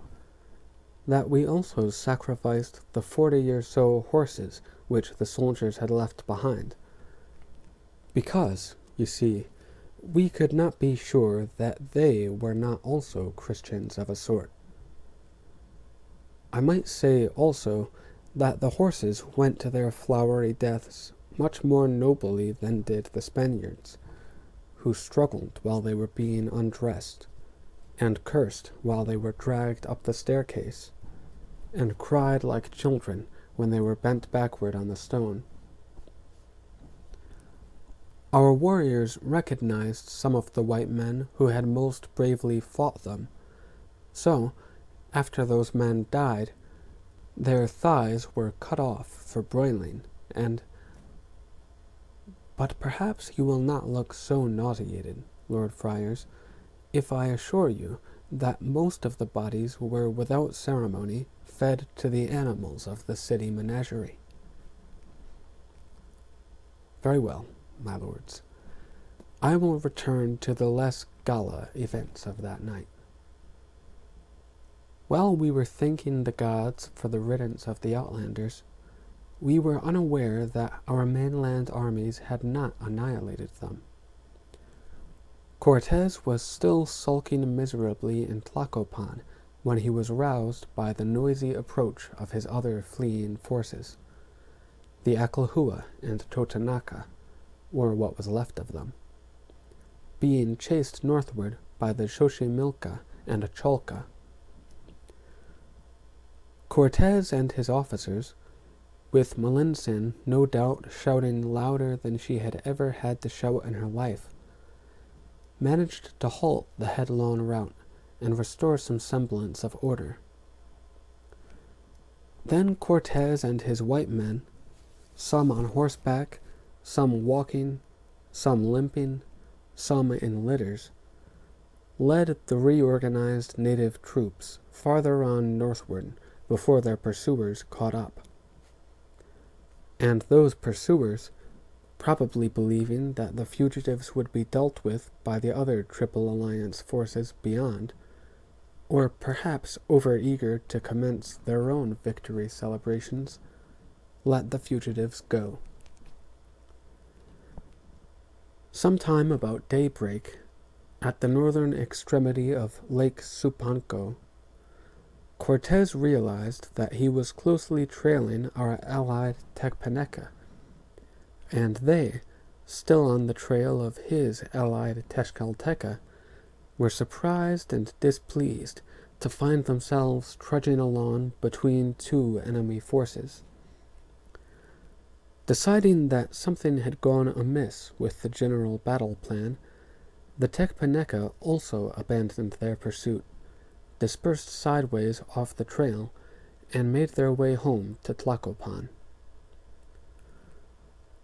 that we also sacrificed the 40 or so horses which the soldiers had left behind, because, you see, we could not be sure that they were not also Christians of a sort. I might say also that the horses went to their flowery deaths much more nobly than did the Spaniards, who struggled while they were being undressed, and cursed while they were dragged up the staircase, and cried like children when they were bent backward on the stone. Our warriors recognized some of the white men who had most bravely fought them, so, after those men died, their thighs were cut off for broiling, But perhaps you will not look so nauseated, Lord Friars, if I assure you that most of the bodies were without ceremony fed to the animals of the city menagerie. Very well, my lords. I will return to the less gala events of that night. While we were thanking the gods for the riddance of the Outlanders, we were unaware that our mainland armies had not annihilated them. Cortes was still sulking miserably in Tlacopan when he was roused by the noisy approach of his other fleeing forces, the Acalhua and Totonaca, or what was left of them, being chased northward by the Xochimilca and Cholca. Cortes and his officers, with Melintzin no doubt shouting louder than she had ever had to shout in her life, managed to halt the headlong rout and restore some semblance of order. Then Cortes and his white men, some on horseback, some walking, some limping, some in litters, led the reorganized native troops farther on northward before their pursuers caught up. And those pursuers, probably believing that the fugitives would be dealt with by the other Triple Alliance forces beyond, or perhaps overeager to commence their own victory celebrations, let the fugitives go. Sometime about daybreak, at the northern extremity of Lake Supanco, Cortez realized that he was closely trailing our allied Tecpaneca, and they, still on the trail of his allied Tezcalteca, were surprised and displeased to find themselves trudging along between two enemy forces. Deciding that something had gone amiss with the general battle plan, the Tecpaneca also abandoned their pursuit, dispersed sideways off the trail, and made their way home to Tlacopan.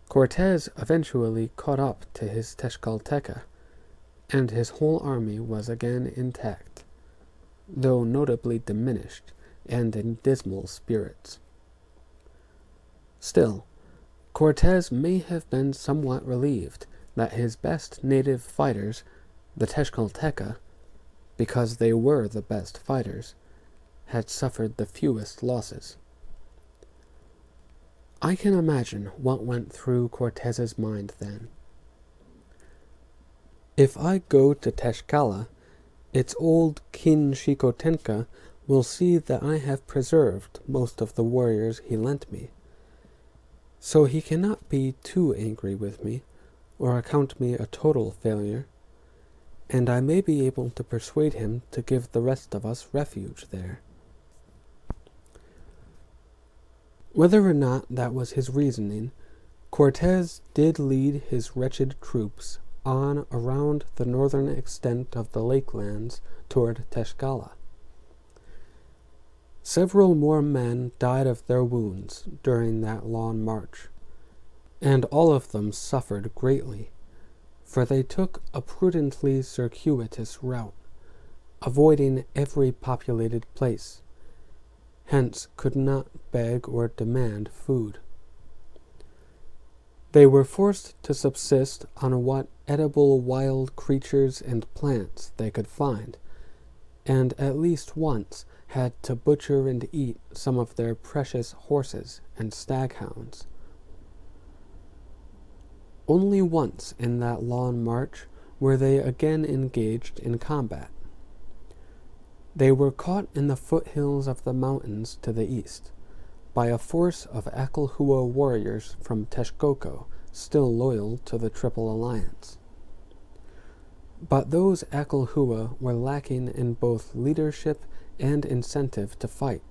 Cortez eventually caught up to his Tezcalteca, and his whole army was again intact, though notably diminished and in dismal spirits. Still, Cortez may have been somewhat relieved that his best native fighters, the Tezcalteca, because they were the best fighters, had suffered the fewest losses. I can imagine what went through Cortez's mind then. If I go to Tezcala, its old King Xicotenca will see that I have preserved most of the warriors he lent me. So he cannot be too angry with me, or account me a total failure, and I may be able to persuade him to give the rest of us refuge there. Whether or not that was his reasoning, Cortez did lead his wretched troops on around the northern extent of the lakelands toward Tezcala. Several more men died of their wounds during that long march, and all of them suffered greatly, for they took a prudently circuitous route, avoiding every populated place, hence could not beg or demand food. They were forced to subsist on what edible wild creatures and plants they could find, and at least once had to butcher and eat some of their precious horses and staghounds. Only once in that long march were they again engaged in combat. They were caught in the foothills of the mountains to the east, by a force of Acalhua warriors from Texcoco, still loyal to the Triple Alliance. But those Acalhua were lacking in both leadership and incentive to fight,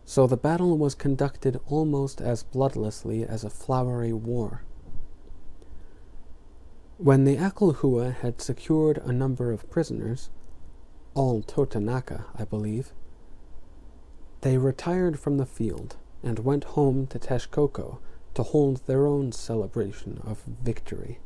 so the battle was conducted almost as bloodlessly as a flowery war. When the Acalhua had secured a number of prisoners, all Totonaca, I believe, they retired from the field and went home to Texcoco to hold their own celebration of victory.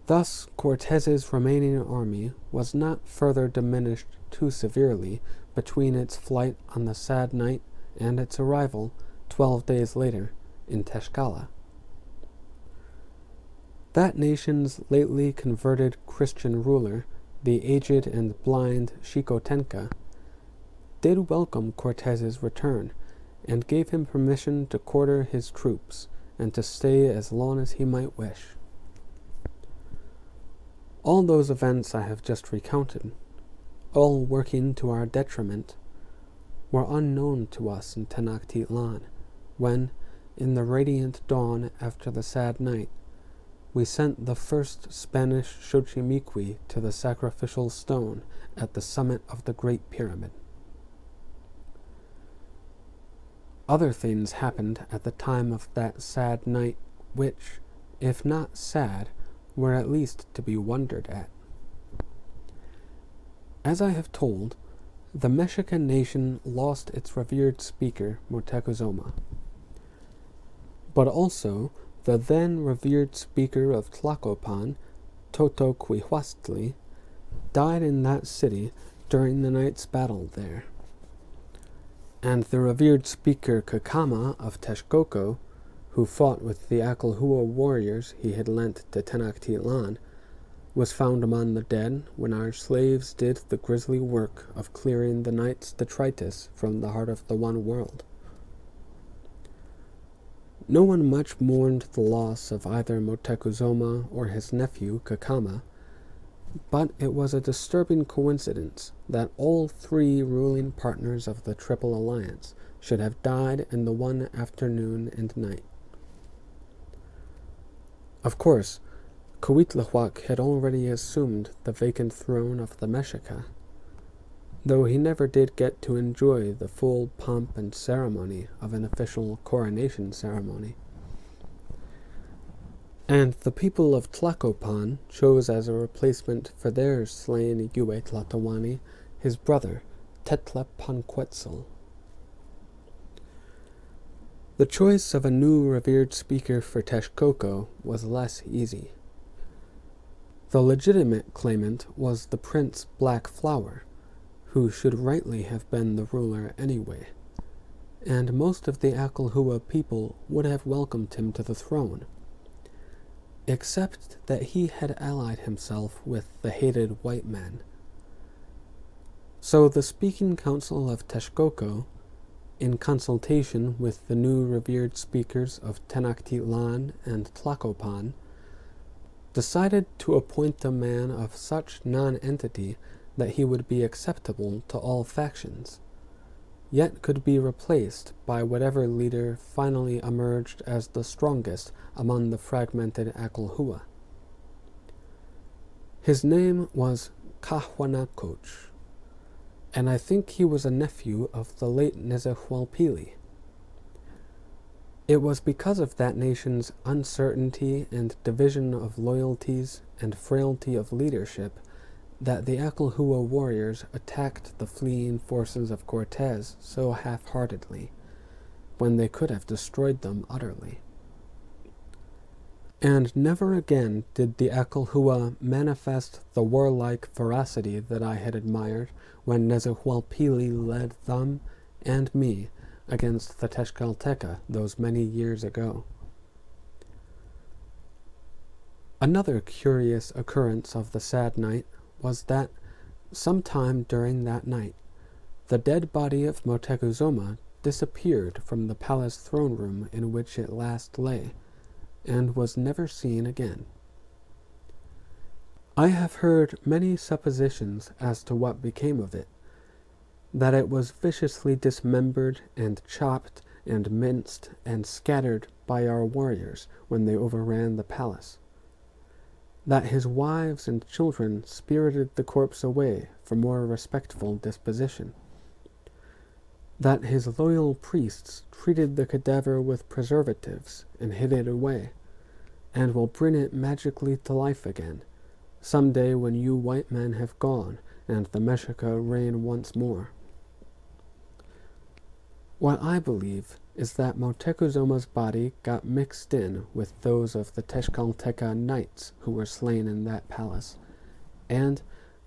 Thus Cortez's remaining army was not further diminished too severely between its flight on the sad night and its arrival 12 days later in Tezcala. That nation's lately converted Christian ruler, the aged and blind Xicotenca, did welcome Cortez's return, and gave him permission to quarter his troops, and to stay as long as he might wish. All those events I have just recounted, all working to our detriment, were unknown to us in Tenochtitlan, when, in the radiant dawn after the sad night, we sent the first Spanish Xochimilco to the sacrificial stone at the summit of the Great Pyramid. Other things happened at the time of that sad night which, if not sad, were at least to be wondered at. As I have told, The Mexican nation lost its revered speaker, Moctezuma, but also the then revered speaker of Tlacopan, Totoquihuastli, died in that city during the night's battle there. And the revered speaker Cacama of Texcoco, who fought with the Acalhua warriors he had lent to Tenochtitlan, was found among the dead when our slaves did the grisly work of clearing the night's detritus from the heart of the one world. No one much mourned the loss of either Moctezuma or his nephew Cacama, but it was a disturbing coincidence that all three ruling partners of the Triple Alliance should have died in the one afternoon and night. Of course, Cuitlahuac had already assumed the vacant throne of the Mexica, though he never did get to enjoy the full pomp and ceremony of an official coronation ceremony. And the people of Tlacopan chose as a replacement for their slain Yue Tlatoani his brother, Tetlapanquetzal. The choice of a new revered speaker for Texcoco was less easy. The legitimate claimant was the Prince Black Flower, who should rightly have been the ruler anyway, and most of the Acalhua people would have welcomed him to the throne, except that he had allied himself with the hated white man. So the Speaking Council of Texcoco, in consultation with the new revered speakers of Tenochtitlan and Tlacopan, decided to appoint a man of such non-entity that he would be acceptable to all factions, yet could be replaced by whatever leader finally emerged as the strongest among the fragmented Acalhua. His name was Cahuanacoch, and I think he was a nephew of the late Nezahualpili. It was because of that nation's uncertainty and division of loyalties and frailty of leadership that the Acalhua warriors attacked the fleeing forces of Cortez so half-heartedly, when they could have destroyed them utterly. And never again did the Acalhua manifest the warlike ferocity that I had admired when Nezahualpili led them and me against the Tezcalteca those many years ago. Another curious occurrence of the sad night was that, sometime during that night, the dead body of Moctezuma disappeared from the palace throne room in which it last lay, and was never seen again. I have heard many suppositions as to what became of it, that it was viciously dismembered and chopped and minced and scattered by our warriors when they overran the palace, that his wives and children spirited the corpse away for more respectful disposition, that his loyal priests treated the cadaver with preservatives and hid it away, and will bring it magically to life again, some day when you white men have gone and the Mexica reign once more. What I believe is that Moctezuma's body got mixed in with those of the Tezcalteca knights who were slain in that palace, and,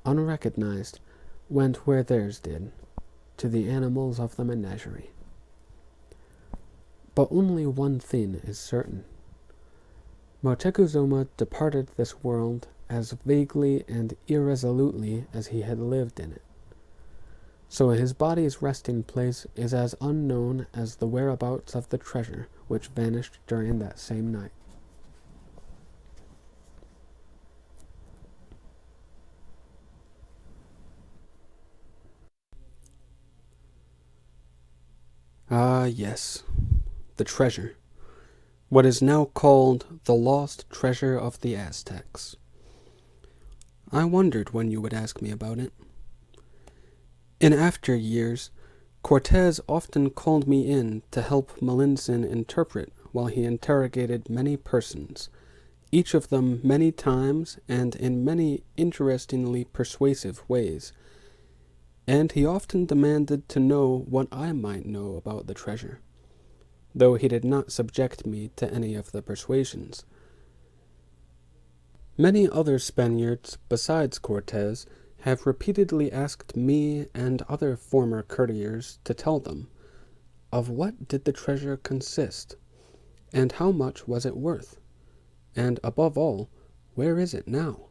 unrecognized, went where theirs did, to the animals of the menagerie. But only one thing is certain. Moctezuma departed this world as vaguely and irresolutely as he had lived in it. So his body's resting place is as unknown as the whereabouts of the treasure which vanished during that same night. Ah, yes, the treasure. What is now called the lost treasure of the Aztecs. I wondered when you would ask me about it. In after years, Cortez often called me in to help Melinson interpret while he interrogated many persons, each of them many times and in many interestingly persuasive ways. and he often demanded to know what I might know about the treasure, though he did not subject me to any of the persuasions. Many other Spaniards besides Cortez have repeatedly asked me and other former courtiers to tell them of what did the treasure consist, and how much was it worth, and above all, where is it now?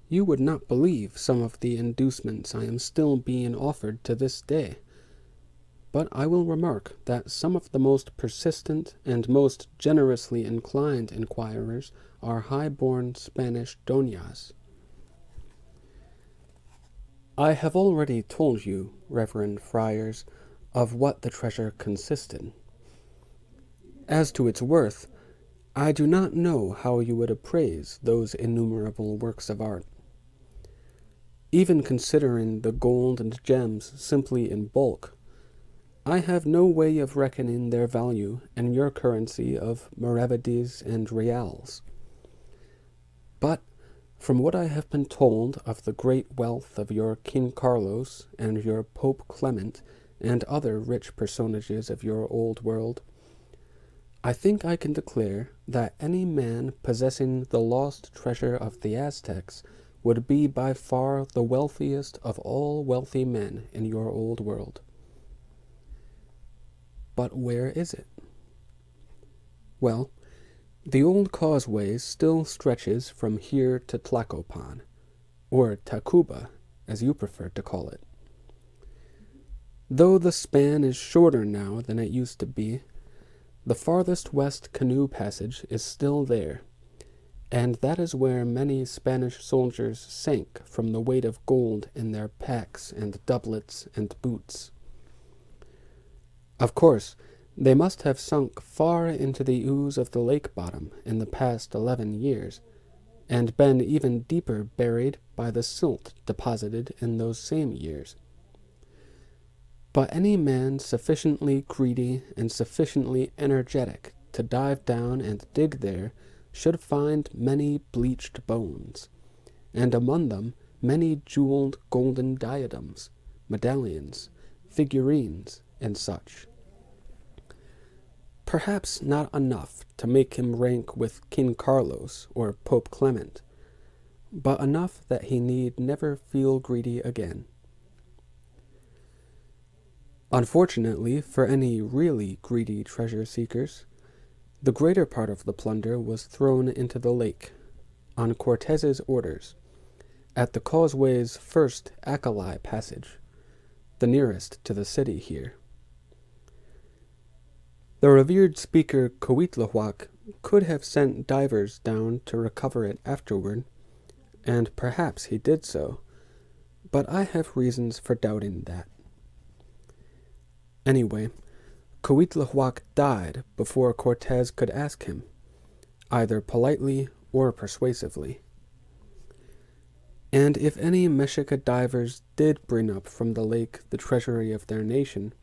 You would not believe some of the inducements I am still being offered to this day, but I will remark that some of the most persistent and most generously inclined inquirers are high-born Spanish doñas. I have already told you, reverend friars, of what the treasure consisted. As to its worth, I do not know how you would appraise those innumerable works of art. Even considering the gold and gems simply in bulk, I have no way of reckoning their value in your currency of maravedis and reals. But from what I have been told of the great wealth of your King Carlos and your Pope Clement and other rich personages of your old world, I think I can declare that any man possessing the lost treasure of the Aztecs would be by far the wealthiest of all wealthy men in your old world. But where is it? Well, the old causeway still stretches from here to Tlacopan, or Tacuba, as you prefer to call it. Though the span is shorter now than it used to be, the farthest west canoe passage is still there, and that is where many Spanish soldiers sank from the weight of gold in their packs and doublets and boots. Of course, they must have sunk far into the ooze of the lake bottom in the past 11 years, and been even deeper buried by the silt deposited in those same years. But any man sufficiently greedy and sufficiently energetic to dive down and dig there should find many bleached bones, and among them many jeweled golden diadems, medallions, figurines, and such. Perhaps not enough to make him rank with King Carlos or Pope Clement, but enough that he need never feel greedy again. Unfortunately for any really greedy treasure-seekers, the greater part of the plunder was thrown into the lake, on Cortez's orders, at the causeway's first Acali passage, the nearest to the city here. The revered speaker Coitlahuac could have sent divers down to recover it afterward, and perhaps he did so, but I have reasons for doubting that. Anyway, Coitlahuac died before Cortez could ask him, either politely or persuasively. And if any Mexica divers did bring up from the lake the treasury of their nation,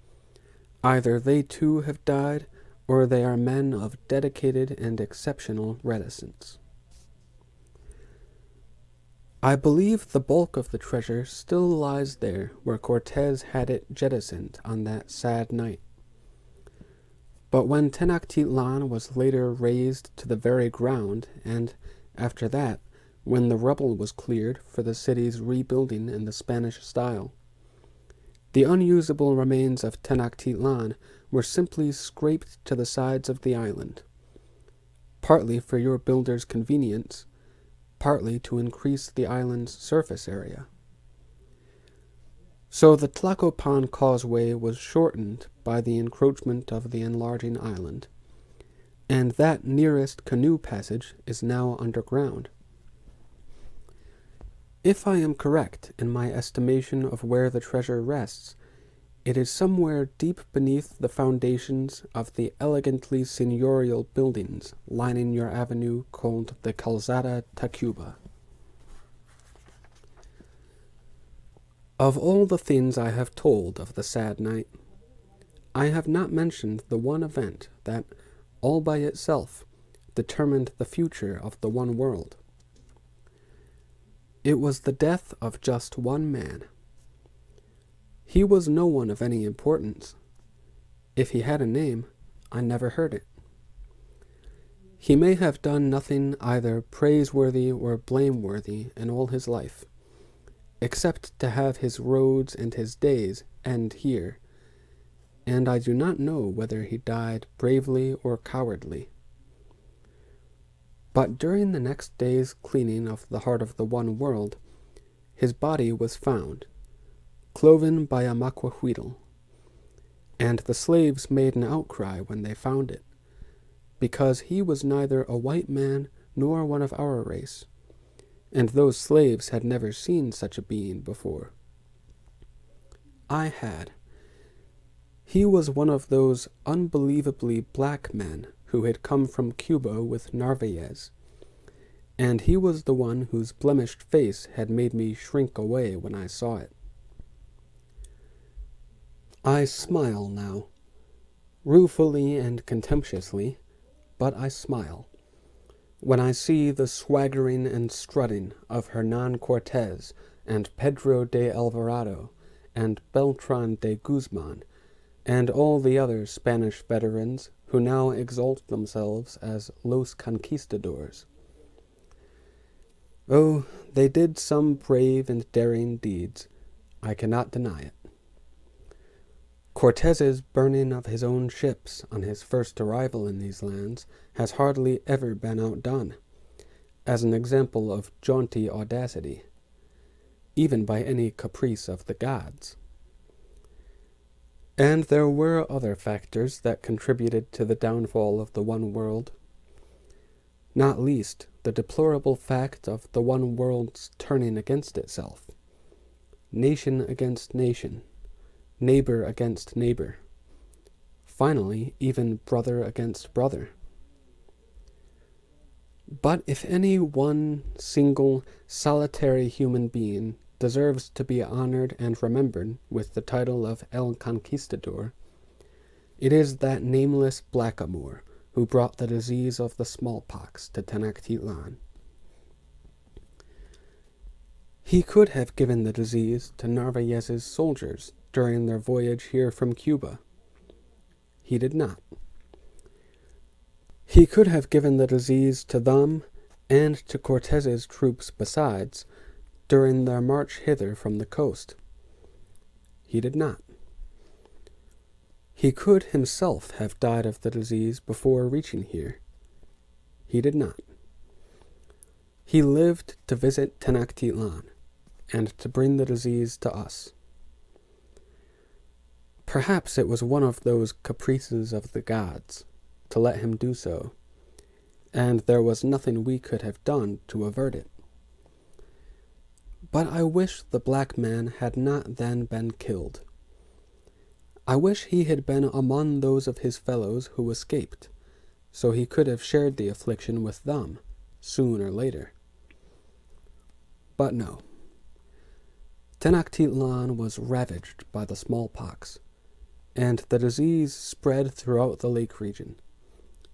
either they too have died, or they are men of dedicated and exceptional reticence. I believe the bulk of the treasure still lies there where Cortez had it jettisoned on that sad night. But when Tenochtitlan was later razed to the very ground, and, after that, when the rubble was cleared for the city's rebuilding in the Spanish style, the unusable remains of Tenochtitlan were simply scraped to the sides of the island, partly for your builders' convenience, partly to increase the island's surface area. So the Tlacopan causeway was shortened by the encroachment of the enlarging island, and that nearest canoe passage is now underground. If I am correct in my estimation of where the treasure rests, it is somewhere deep beneath the foundations of the elegantly seigneurial buildings lining your avenue called the Calzada Tacuba. Of all the things I have told of the sad night, I have not mentioned the one event that, all by itself, determined the future of the one world. It was the death of just one man. He was no one of any importance. If he had a name, I never heard it. He may have done nothing either praiseworthy or blameworthy in all his life, except to have his roads and his days end here, and I do not know whether he died bravely or cowardly. But during the next day's cleaning of the heart of the one world, his body was found, cloven by a maquahuitl, and the slaves made an outcry when they found it, because he was neither a white man nor one of our race, and those slaves had never seen such a being before. I had. He was one of those unbelievably black men who had come from Cuba with Narvaez, and he was the one whose blemished face had made me shrink away when I saw it. I smile now, ruefully and contemptuously, but I smile, when I see the swaggering and strutting of Hernan Cortez and Pedro de Alvarado and Beltran de Guzman and all the other Spanish veterans who now exalt themselves as Los Conquistadors. Oh, they did some brave and daring deeds, I cannot deny it. Cortez's burning of his own ships on his first arrival in these lands has hardly ever been outdone, as an example of jaunty audacity, even by any caprice of the gods. And there were other factors that contributed to the downfall of the one world, not least the deplorable fact of the one world's turning against itself, nation against nation, neighbor against neighbor, finally even brother against brother. But if any one single, solitary human being deserves to be honored and remembered with the title of El Conquistador, it is that nameless blackamoor who brought the disease of the smallpox to Tenochtitlan. He could have given the disease to Narvaez's soldiers during their voyage here from Cuba. He did not. He could have given the disease to them and to Cortez's troops besides during their march hither from the coast. He did not. He could himself have died of the disease before reaching here. He did not. He lived to visit Tenochtitlan and to bring the disease to us. Perhaps it was one of those caprices of the gods to let him do so, and there was nothing we could have done to avert it. But I wish the black man had not then been killed. I wish he had been among those of his fellows who escaped, so he could have shared the affliction with them, soon or later. But no. Tenochtitlan was ravaged by the smallpox, and the disease spread throughout the lake region,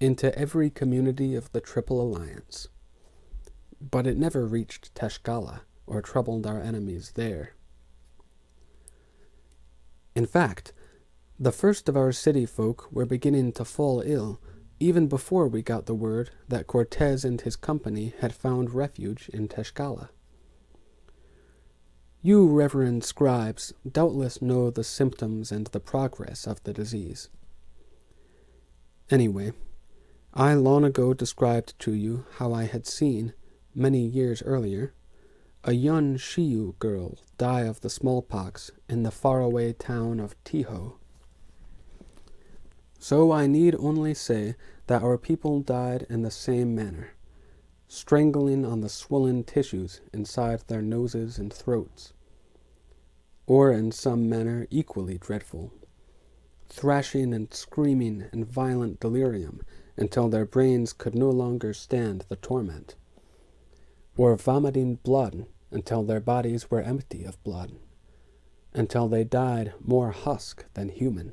into every community of the Triple Alliance. But it never reached Tlaxcala or troubled our enemies there. In fact, the first of our city folk were beginning to fall ill even before we got the word that Cortez and his company had found refuge in Tlaxcala. You reverend scribes doubtless know the symptoms and the progress of the disease. Anyway, I long ago described to you how I had seen, many years earlier, a young Shiyu girl die of the smallpox in the faraway town of Tiho. So I need only say that our people died in the same manner, strangling on the swollen tissues inside their noses and throats, or in some manner equally dreadful, thrashing and screaming in violent delirium until their brains could no longer stand the torment, or vomiting blood until their bodies were empty of blood, until they died more husk than human.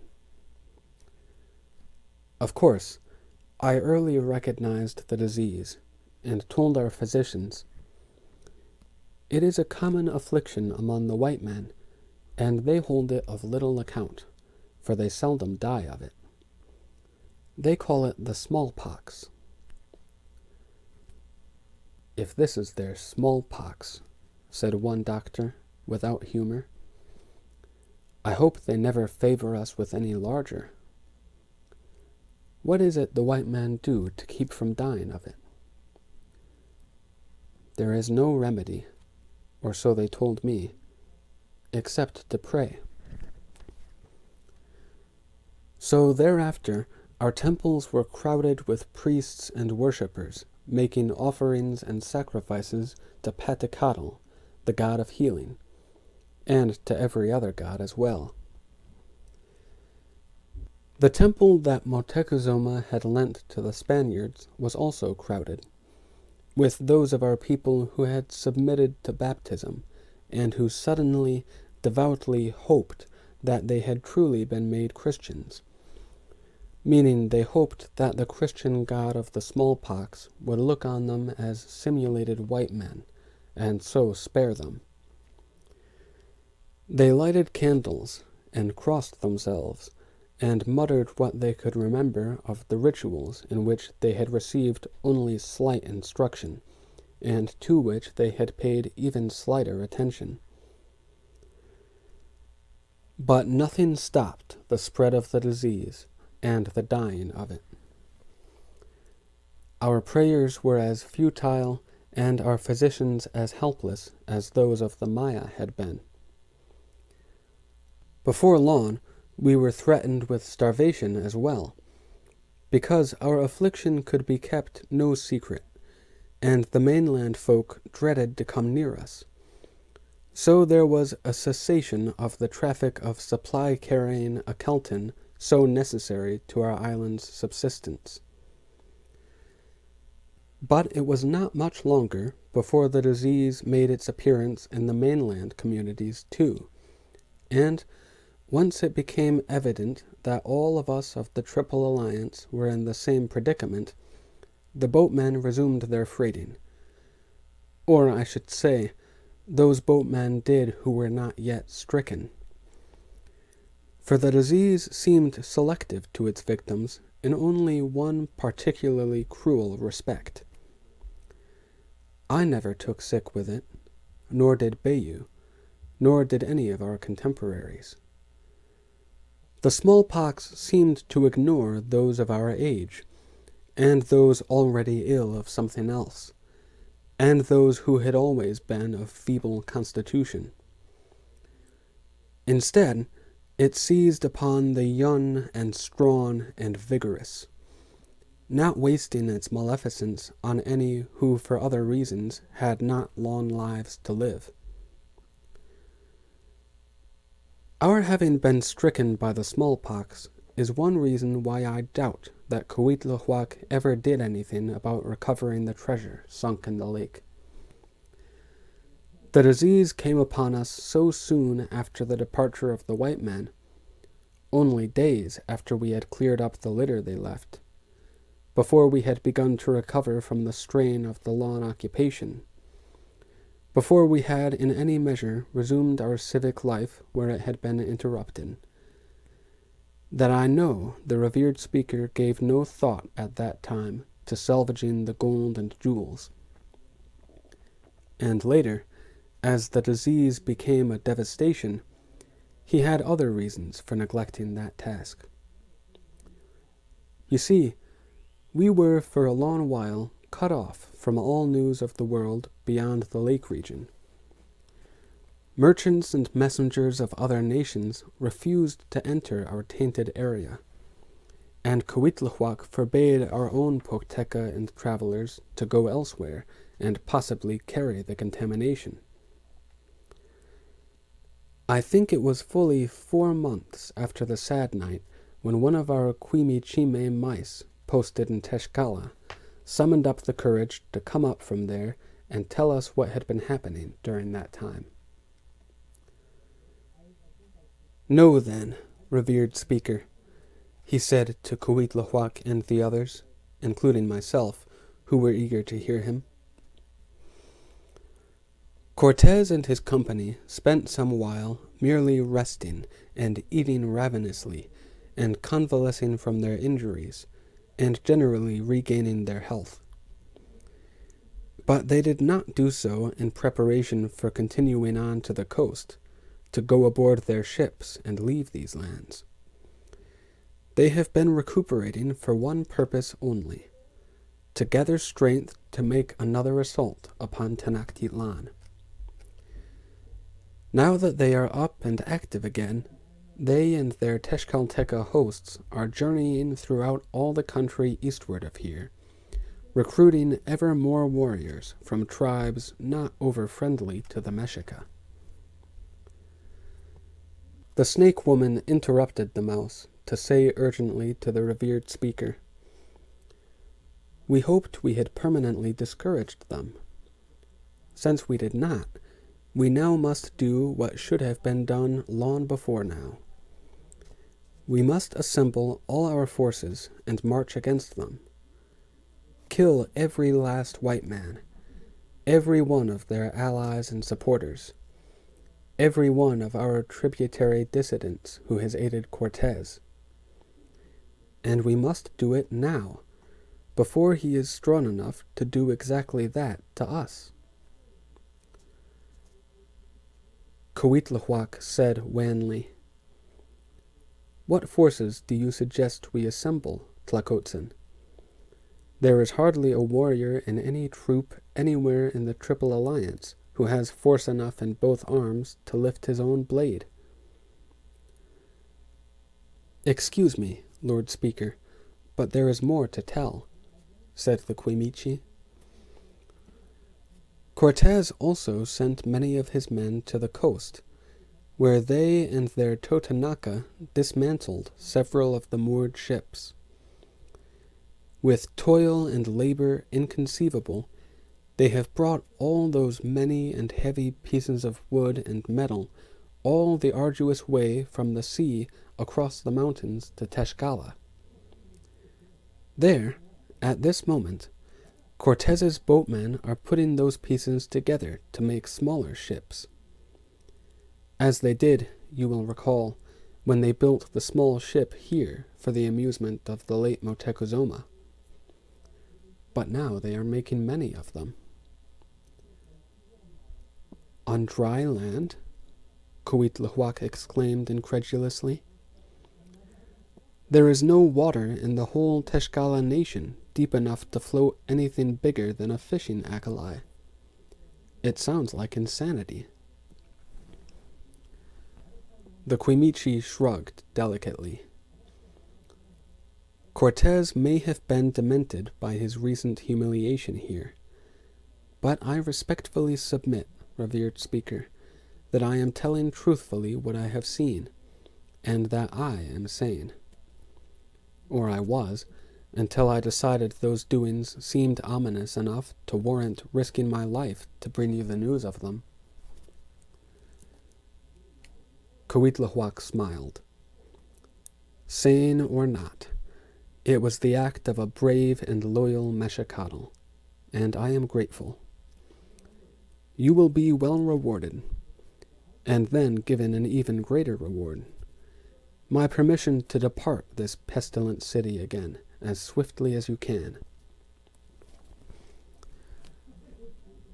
Of course, I early recognized the disease and told our physicians, It is a common affliction among the white men, and they hold it of little account, for they seldom die of it. They call it the smallpox. If this is their smallpox, said one doctor, without humor, I hope they never favor us with any larger. What is it the white men do to keep from dying of it? There is no remedy, or so they told me, except to pray. So thereafter our temples were crowded with priests and worshippers, making offerings and sacrifices to Paticatl, the god of healing, and to every other god as well. The temple that Moctezuma had lent to the Spaniards was also crowded, with those of our people who had submitted to baptism, and who suddenly, devoutly hoped that they had truly been made Christians, meaning they hoped that the Christian god of the smallpox would look on them as simulated white men, and so spare them. They lighted candles, and crossed themselves, and muttered what they could remember of the rituals in which they had received only slight instruction, and to which they had paid even slighter attention. But nothing stopped the spread of the disease, and the dying of it. Our prayers were as futile, and our physicians as helpless as those of the Maya had been. Before long, we were threatened with starvation as well, because our affliction could be kept no secret, and the mainland folk dreaded to come near us. So there was a cessation of the traffic of supply-carrying a Kelton so necessary to our island's subsistence. But it was not much longer before the disease made its appearance in the mainland communities too, and once it became evident that all of us of the Triple Alliance were in the same predicament, the boatmen resumed their freighting. Or, I should say, those boatmen did who were not yet stricken. For the disease seemed selective to its victims in only one particularly cruel respect. I never took sick with it, nor did Bayou, nor did any of our contemporaries. The smallpox seemed to ignore those of our age, and those already ill of something else, and those who had always been of feeble constitution. Instead, it seized upon the young and strong and vigorous, not wasting its maleficence on any who for other reasons had not long lives to live. Our having been stricken by the smallpox is one reason why I doubt that Coatlicue ever did anything about recovering the treasure sunk in the lake. The disease came upon us so soon after the departure of the white men, only days after we had cleared up the litter they left, before we had begun to recover from the strain of the long occupation, before we had in any measure resumed our civic life where it had been interrupted, that I know the revered speaker gave no thought at that time to salvaging the gold and jewels. And later, as the disease became a devastation, he had other reasons for neglecting that task. You see, we were for a long while cut off from all news of the world beyond the lake region. Merchants and messengers of other nations refused to enter our tainted area, and Coatlicue forbade our own Pocteca and travelers to go elsewhere and possibly carry the contamination. I think it was fully 4 months after the sad night when one of our Quimichime mice, posted in Teshkala, summoned up the courage to come up from there and tell us what had been happening during that time. Know then, revered speaker, he said to Coatlicue and the others, including myself, who were eager to hear him. Cortez and his company spent some while merely resting and eating ravenously and convalescing from their injuries and generally regaining their health. But they did not do so in preparation for continuing on to the coast, to go aboard their ships and leave these lands. They have been recuperating for one purpose only, to gather strength to make another assault upon Tenochtitlan. Now that they are up and active again, they and their Tezcatlipoca hosts are journeying throughout all the country eastward of here, recruiting ever more warriors from tribes not over-friendly to the Mexica. The snake woman interrupted the mouse to say urgently to the revered speaker, "We hoped we had permanently discouraged them. Since we did not, we now must do what should have been done long before now. We must assemble all our forces and march against them. Kill every last white man, every one of their allies and supporters, every one of our tributary dissidents who has aided Cortez. And we must do it now, before he is strong enough to do exactly that to us." Coatlicue said wanly, "What forces do you suggest we assemble, Tlacotzin? There is hardly a warrior in any troop anywhere in the Triple Alliance who has force enough in both arms to lift his own blade." "Excuse me, Lord Speaker, but there is more to tell," said the Quimichi. Cortez also sent many of his men to the coast, where they and their Totonaca dismantled several of the moored ships. With toil and labor inconceivable, they have brought all those many and heavy pieces of wood and metal all the arduous way from the sea across the mountains to Tezcala. There, at this moment, Cortez's boatmen are putting those pieces together to make smaller ships. As they did, you will recall, when they built the small ship here for the amusement of the late Moctezuma. But now they are making many of them. "On dry land?" Coatlicue exclaimed incredulously. "There is no water in the whole Tezcala nation deep enough to float anything bigger than a fishing accolade. It sounds like insanity." The Quimichi shrugged delicately. "Cortez may have been demented by his recent humiliation here, but I respectfully submit, revered speaker, that I am telling truthfully what I have seen, and that I am sane. Or I was, until I decided those doings seemed ominous enough to warrant risking my life to bring you the news of them." Coatlicue smiled. "Sane or not, it was the act of a brave and loyal Mexicano, and I am grateful. You will be well rewarded, and then given an even greater reward, my permission to depart this pestilent city again as swiftly as you can."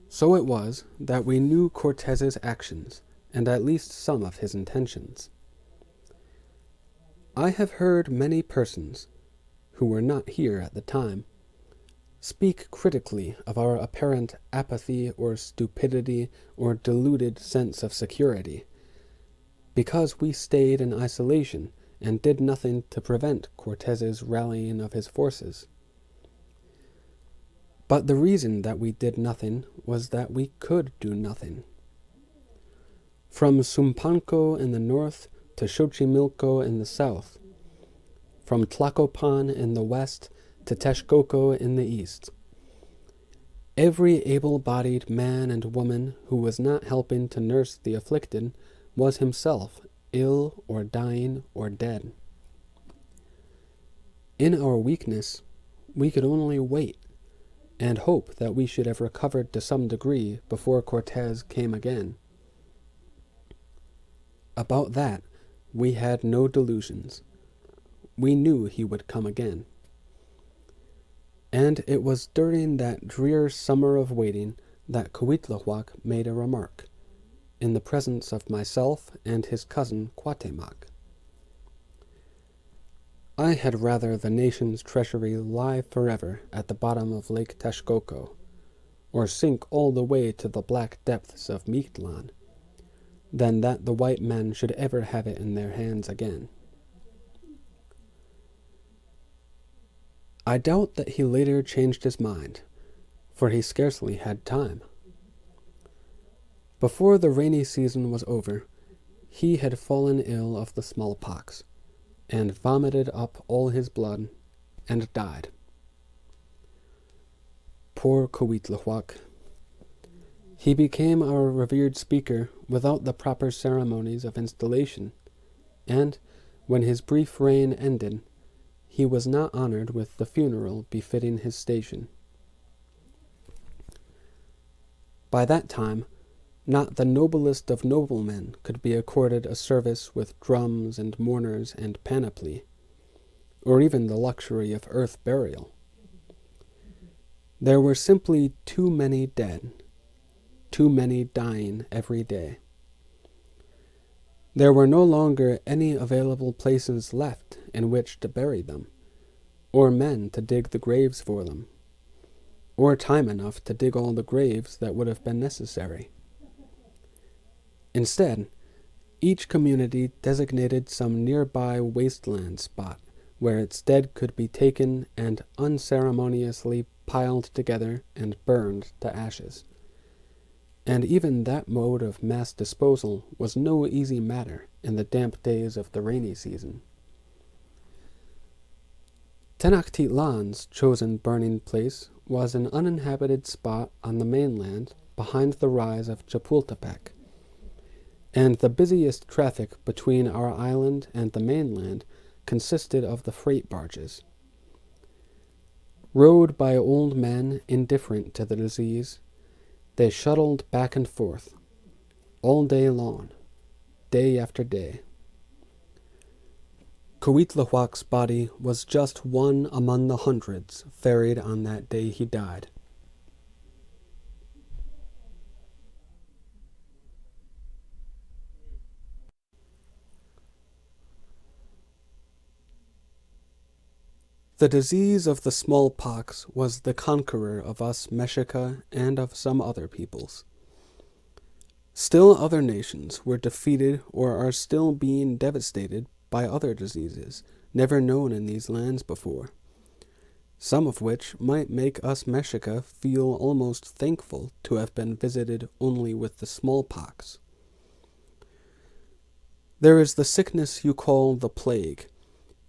So it was that we knew Cortez's actions, and at least some of his intentions. I have heard many persons, who were not here at the time, speak critically of our apparent apathy or stupidity or deluded sense of security, because we stayed in isolation and did nothing to prevent Cortez's rallying of his forces. But the reason that we did nothing was that we could do nothing. From Sumpanco in the north to Xochimilco in the south, from Tlacopan in the west to Texcoco in the east, every able-bodied man and woman who was not helping to nurse the afflicted was himself ill or dying or dead. In our weakness, we could only wait, and hope that we should have recovered to some degree before Cortez came again. About that, we had no delusions. We knew he would come again. And it was during that drear summer of waiting that Cuitlahuac made a remark, in the presence of myself and his cousin Cuauhtémoc. I had rather the nation's treasury lie forever at the bottom of Lake Texcoco, or sink all the way to the black depths of Mictlan, than that the white men should ever have it in their hands again. I doubt that he later changed his mind, for he scarcely had time. Before the rainy season was over, he had fallen ill of the smallpox, and vomited up all his blood, and died. Poor Cuitlahuac. He became our revered speaker without the proper ceremonies of installation, and, when his brief reign ended, he was not honored with the funeral befitting his station. By that time, not the noblest of noblemen could be accorded a service with drums and mourners and panoply, or even the luxury of earth burial. There were simply too many dead, too many dying every day. There were no longer any available places left in which to bury them, or men to dig the graves for them, or time enough to dig all the graves that would have been necessary. Instead, each community designated some nearby wasteland spot where its dead could be taken and unceremoniously piled together and burned to ashes. And even that mode of mass disposal was no easy matter in the damp days of the rainy season. Tenochtitlan's chosen burning place was an uninhabited spot on the mainland behind the rise of Chapultepec, and the busiest traffic between our island and the mainland consisted of the freight barges. Rowed by old men indifferent to the disease, they shuttled back and forth, all day long, day after day. Cuitlahuac's body was just one among the hundreds ferried on that day he died. The disease of the smallpox was the conqueror of us Mexica and of some other peoples. Still other nations were defeated or are still being devastated by other diseases never known in these lands before, some of which might make us Mexica feel almost thankful to have been visited only with the smallpox. There is the sickness you call the plague,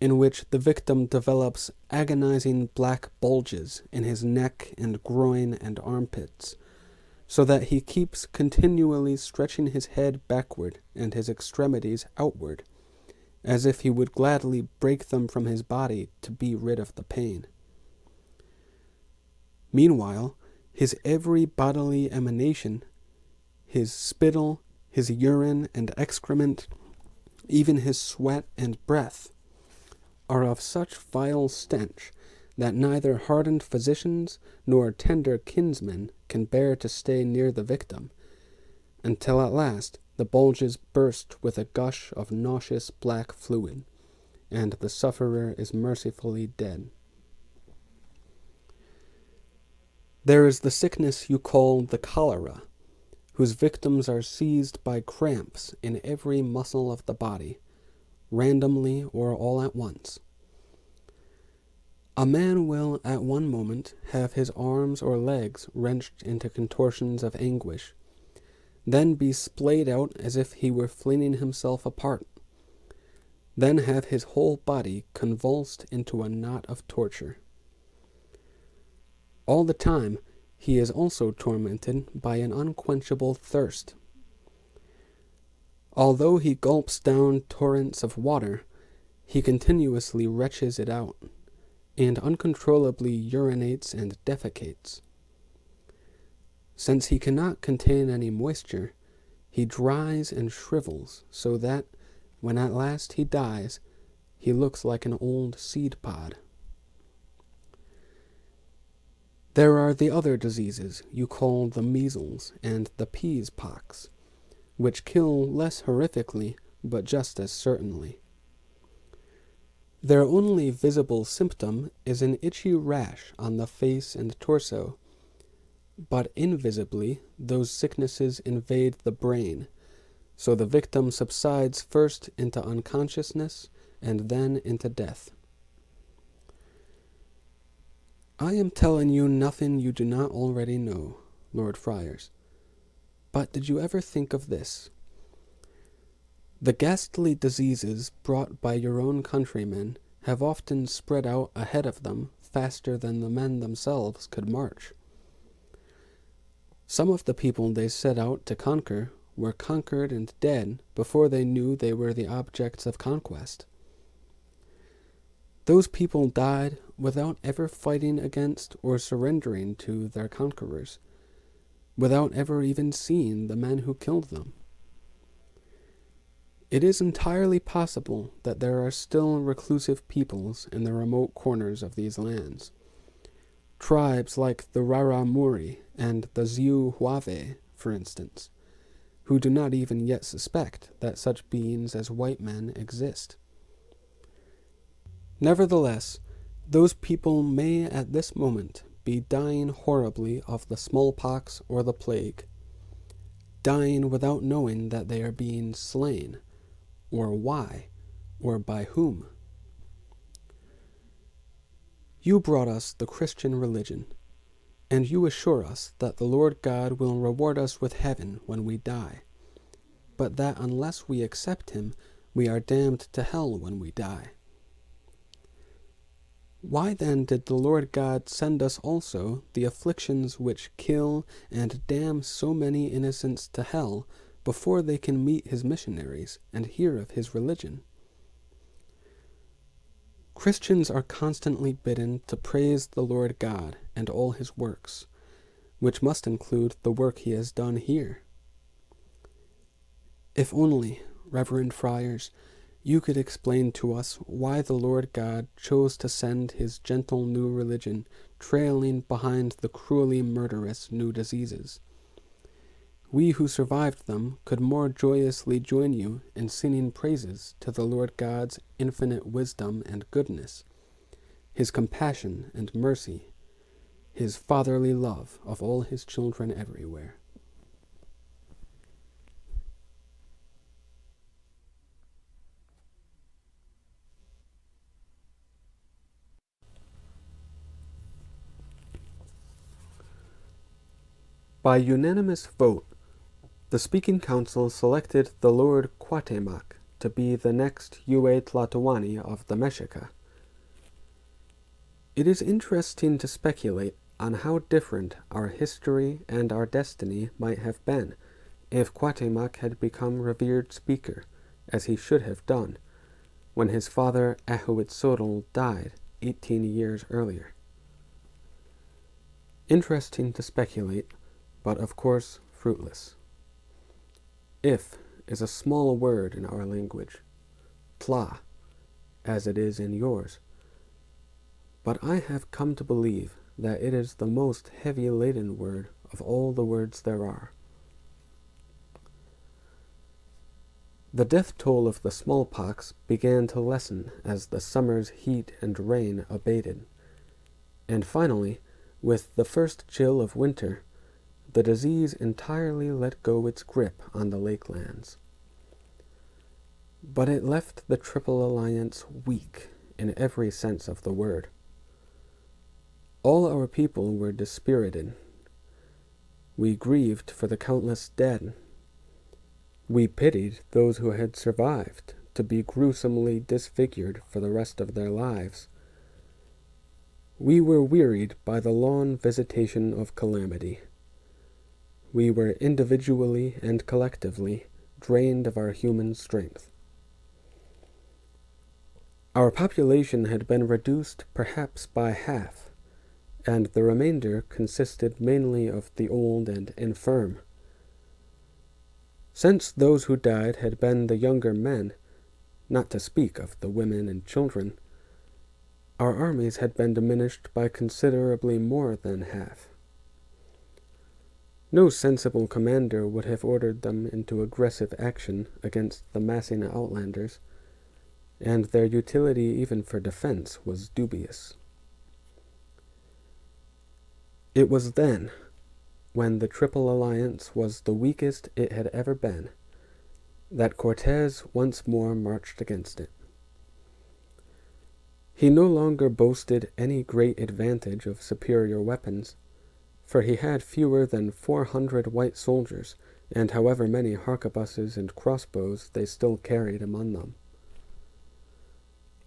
in which the victim develops agonizing black bulges in his neck and groin and armpits, so that he keeps continually stretching his head backward and his extremities outward, as if he would gladly break them from his body to be rid of the pain. Meanwhile, his every bodily emanation, his spittle, his urine and excrement, even his sweat and breath, are of such vile stench that neither hardened physicians nor tender kinsmen can bear to stay near the victim, until at last the bulges burst with a gush of nauseous black fluid, and the sufferer is mercifully dead. There is the sickness you call the cholera, whose victims are seized by cramps in every muscle of the body, randomly or all at once. A man will at one moment have his arms or legs wrenched into contortions of anguish, then be splayed out as if he were flinging himself apart, then have his whole body convulsed into a knot of torture. All the time, he is also tormented by an unquenchable thirst. Although he gulps down torrents of water, he continuously retches it out, and uncontrollably urinates and defecates. Since he cannot contain any moisture, he dries and shrivels, so that, when at last he dies, he looks like an old seed pod. There are the other diseases you call the measles and the peas pox, which kill less horrifically, but just as certainly. Their only visible symptom is an itchy rash on the face and torso, but invisibly those sicknesses invade the brain, so the victim subsides first into unconsciousness and then into death. I am telling you nothing you do not already know, Lord Friars. But did you ever think of this? The ghastly diseases brought by your own countrymen have often spread out ahead of them faster than the men themselves could march. Some of the people they set out to conquer were conquered and dead before they knew they were the objects of conquest. Those people died without ever fighting against or surrendering to their conquerors, without ever even seeing the men who killed them. It is entirely possible that there are still reclusive peoples in the remote corners of these lands. Tribes like the Raramuri and the Ziu Huave, for instance, who do not even yet suspect that such beings as white men exist. Nevertheless, those people may at this moment be dying horribly of the smallpox or the plague, dying without knowing that they are being slain, or why, or by whom. You brought us the Christian religion, and you assure us that the Lord God will reward us with heaven when we die, but that unless we accept him, we are damned to hell when we die. Why then did the Lord God send us also the afflictions which kill and damn so many innocents to hell before they can meet his missionaries and hear of his religion? Christians are constantly bidden to praise the Lord God and all his works, which must include the work he has done here. If only, Reverend Friars, you could explain to us why the Lord God chose to send his gentle new religion trailing behind the cruelly murderous new diseases. We who survived them could more joyously join you in singing praises to the Lord God's infinite wisdom and goodness, his compassion and mercy, his fatherly love of all his children everywhere. By unanimous vote, the Speaking Council selected the Lord Cuauhtémoc to be the next Yue Tlatoani of the Mexica. It is interesting to speculate on how different our history and our destiny might have been if Cuauhtémoc had become revered speaker, as he should have done, when his father Ahuitzotl died 18 years earlier. Interesting to speculate, but of course fruitless. If is a small word in our language, tla, as it is in yours. But I have come to believe that it is the most heavy-laden word of all the words there are. The death toll of the smallpox began to lessen as the summer's heat and rain abated, and finally, with the first chill of winter, the disease entirely let go its grip on the lakelands. But it left the Triple Alliance weak in every sense of the word. All our people were dispirited. We grieved for the countless dead. We pitied those who had survived to be gruesomely disfigured for the rest of their lives. We were wearied by the long visitation of calamity. We were individually and collectively drained of our human strength. Our population had been reduced perhaps by half, and the remainder consisted mainly of the old and infirm. Since those who died had been the younger men, not to speak of the women and children, our armies had been diminished by considerably more than half. No sensible commander would have ordered them into aggressive action against the massing outlanders, and their utility even for defense was dubious. It was then, when the Triple Alliance was the weakest it had ever been, that Cortés once more marched against it. He no longer boasted any great advantage of superior weapons, for he had fewer than 400 white soldiers, and however many harquebuses and crossbows they still carried among them.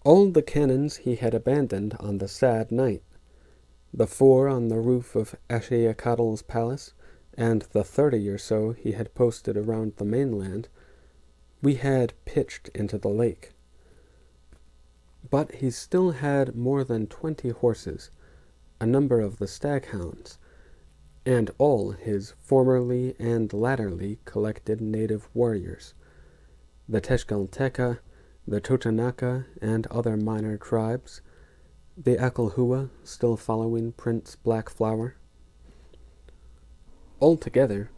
All the cannons he had abandoned on the sad night, the 4 on the roof of Ashiacatl's palace, and the 30 or so he had posted around the mainland, we had pitched into the lake. But he still had more than 20 horses, a number of the staghounds, and all his formerly and latterly collected native warriors, the Tezcalteca, the Totonaca, and other minor tribes, the Acolhua still following Prince Blackflower. Altogether,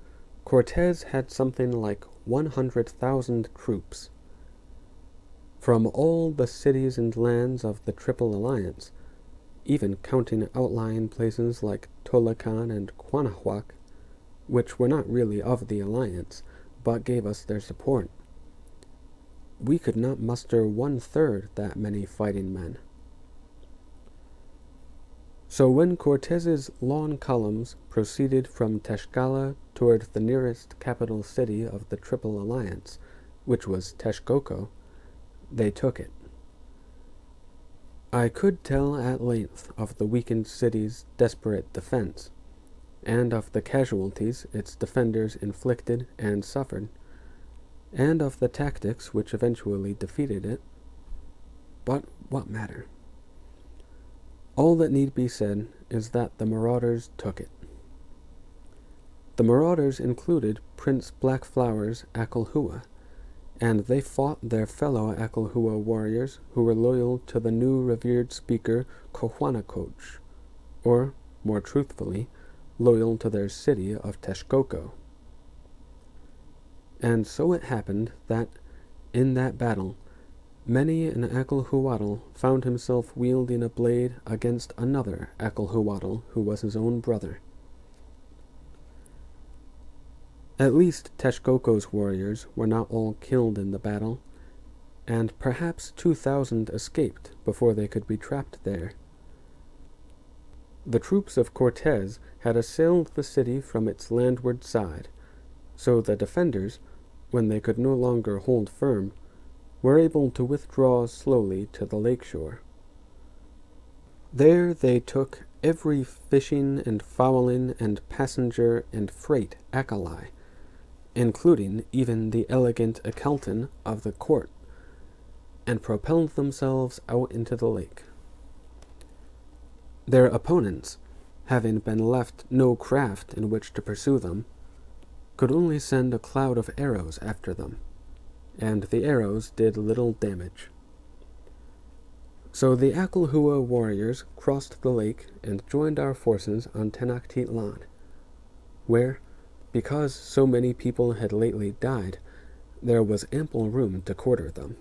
Cortés had something like 100,000 troops. From all the cities and lands of the Triple Alliance, even counting outlying places like Tolocan and Guanajuac, which were not really of the Alliance, but gave us their support, we could not muster 1/3 that many fighting men. So when Cortés's long columns proceeded from Tlaxcala toward the nearest capital city of the Triple Alliance, which was Texcoco, they took it. I could tell at length of the weakened city's desperate defense, and of the casualties its defenders inflicted and suffered, and of the tactics which eventually defeated it. But what matter? All that need be said is that the marauders took it. The marauders included Prince Blackflower's Acolhua, and they fought their fellow Acolhua warriors who were loyal to the new revered speaker Cojuanacoch, or, more truthfully, loyal to their city of Texcoco. And so it happened that, in that battle, many an Acolhuatl found himself wielding a blade against another Acolhuatl who was his own brother. At least Texcoco's warriors were not all killed in the battle, and perhaps 2,000 escaped before they could be trapped there. The troops of Cortés had assailed the city from its landward side, so the defenders, when they could no longer hold firm, were able to withdraw slowly to the lake shore. There they took every fishing and fowling and passenger and freight accolade, including even the elegant Akelton of the court, and propelled themselves out into the lake. Their opponents, having been left no craft in which to pursue them, could only send a cloud of arrows after them, and the arrows did little damage. So the Acolhua warriors crossed the lake and joined our forces on Tenochtitlan, where, because so many people had lately died, there was ample room to quarter them.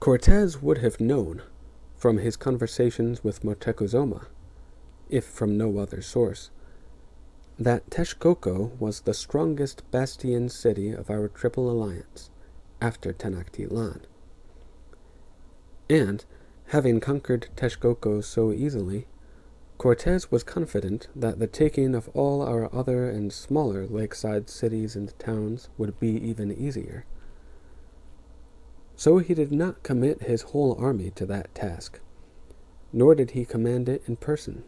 Cortés would have known, from his conversations with Moctezuma, if from no other source, that Texcoco was the strongest bastion city of our Triple Alliance, after Tenochtitlan. And, having conquered Texcoco so easily, Cortés was confident that the taking of all our other and smaller lakeside cities and towns would be even easier. So he did not commit his whole army to that task, nor did he command it in person.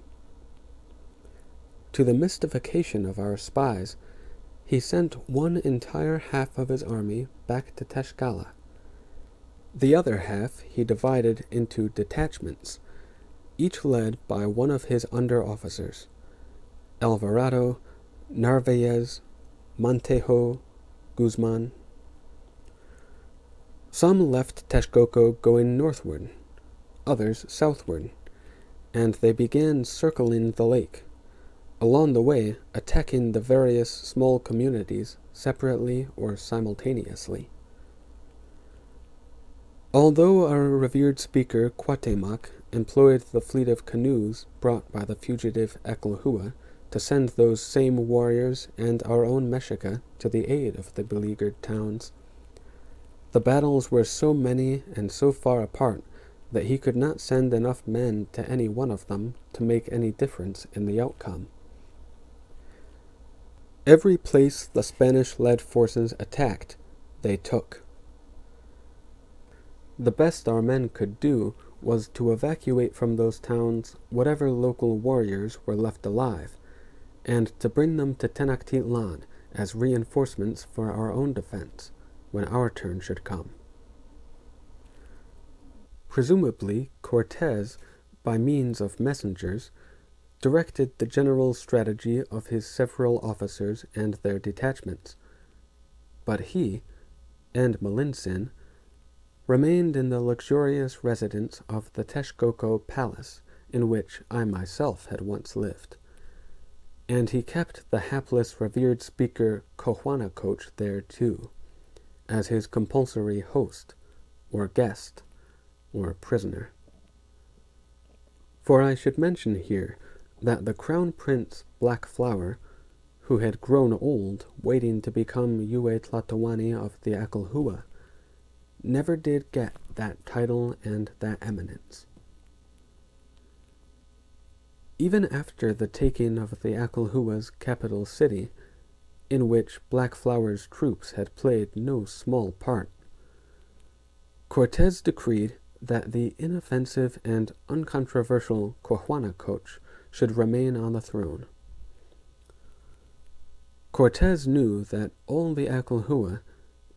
To the mystification of our spies, he sent one entire half of his army back to Tlaxcala, The other half he divided into detachments, each led by one of his under-officers: Alvarado, Narvaez, Montejo, Guzman. Some left Texcoco going northward, others southward, and they began circling the lake, along the way attacking the various small communities separately or simultaneously. Although our revered speaker Cuauhtemoc employed the fleet of canoes brought by the fugitive Acalhua to send those same warriors and our own Mexica to the aid of the beleaguered towns, the battles were so many and so far apart that he could not send enough men to any one of them to make any difference in the outcome. Every place the Spanish-led forces attacked, they took. The best our men could do was to evacuate from those towns whatever local warriors were left alive, and to bring them to Tenochtitlan as reinforcements for our own defense, when our turn should come. Presumably, Cortes, by means of messengers, directed the general strategy of his several officers and their detachments, but he, and Malintzin, remained in the luxurious residence of the Texcoco Palace, in which I myself had once lived, and he kept the hapless revered speaker Cojuanacoch there too, as his compulsory host, or guest, or prisoner. For I should mention here that the Crown Prince Black Flower, who had grown old waiting to become Yue Tlatoani of the Acalhua, never did get that title and that eminence. Even after the taking of the Acalhua's capital city, in which Black Flower's troops had played no small part, Cortes decreed that the inoffensive and uncontroversial Cojuanacoch should remain on the throne. Cortes knew that all the Acalhua,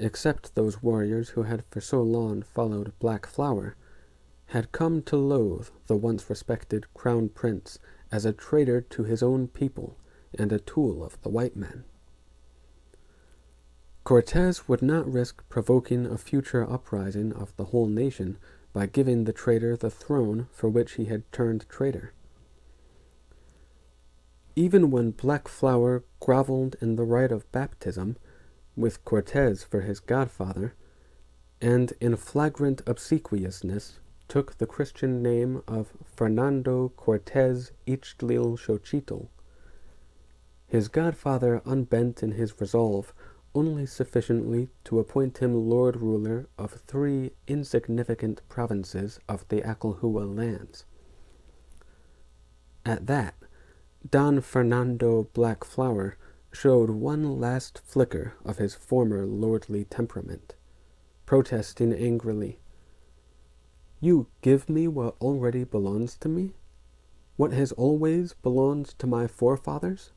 except those warriors who had for so long followed Black Flower, had come to loathe the once respected Crown Prince as a traitor to his own people and a tool of the white men. Cortes would not risk provoking a future uprising of the whole nation by giving the traitor the throne for which he had turned traitor. Even when Black Flower groveled in the rite of baptism, with Cortes for his godfather, and in flagrant obsequiousness took the Christian name of Fernando Cortes Ixtlilxochitl, his godfather unbent in his resolve only sufficiently to appoint him Lord Ruler of 3 insignificant provinces of the Acalhua lands. At that, Don Fernando Black Flower showed one last flicker of his former lordly temperament, protesting angrily, "You give me what already belongs to me? What has always belonged to my forefathers?"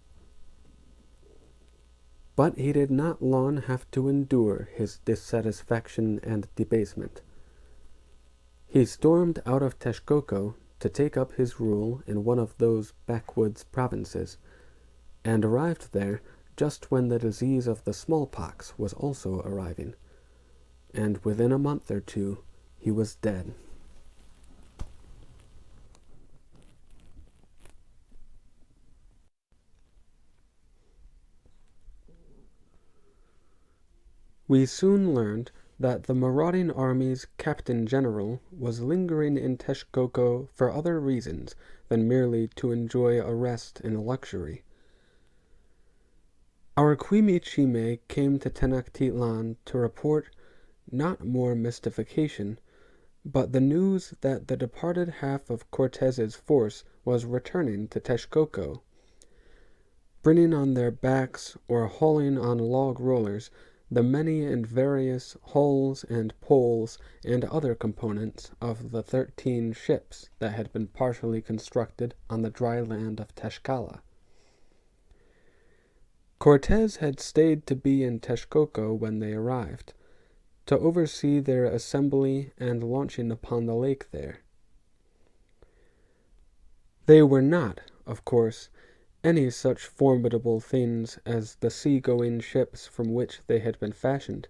But he did not long have to endure his dissatisfaction and debasement. He stormed out of Texcoco to take up his rule in one of those backwoods provinces, and arrived there just when the disease of the smallpox was also arriving, and within a month or two he was dead. We soon learned that the marauding army's captain general was lingering in Texcoco for other reasons than merely to enjoy a rest in luxury. Our Quimichime came to Tenochtitlan to report not more mystification, but the news that the departed half of Cortes's force was returning to Texcoco, bringing on their backs or hauling on log rollers the many and various hulls and poles and other components of the 13 ships that had been partially constructed on the dry land of Tlaxcala. Cortes had stayed to be in Texcoco when they arrived, to oversee their assembly and launching upon the lake there. They were not, of course, any such formidable things as the sea-going ships from which they had been fashioned.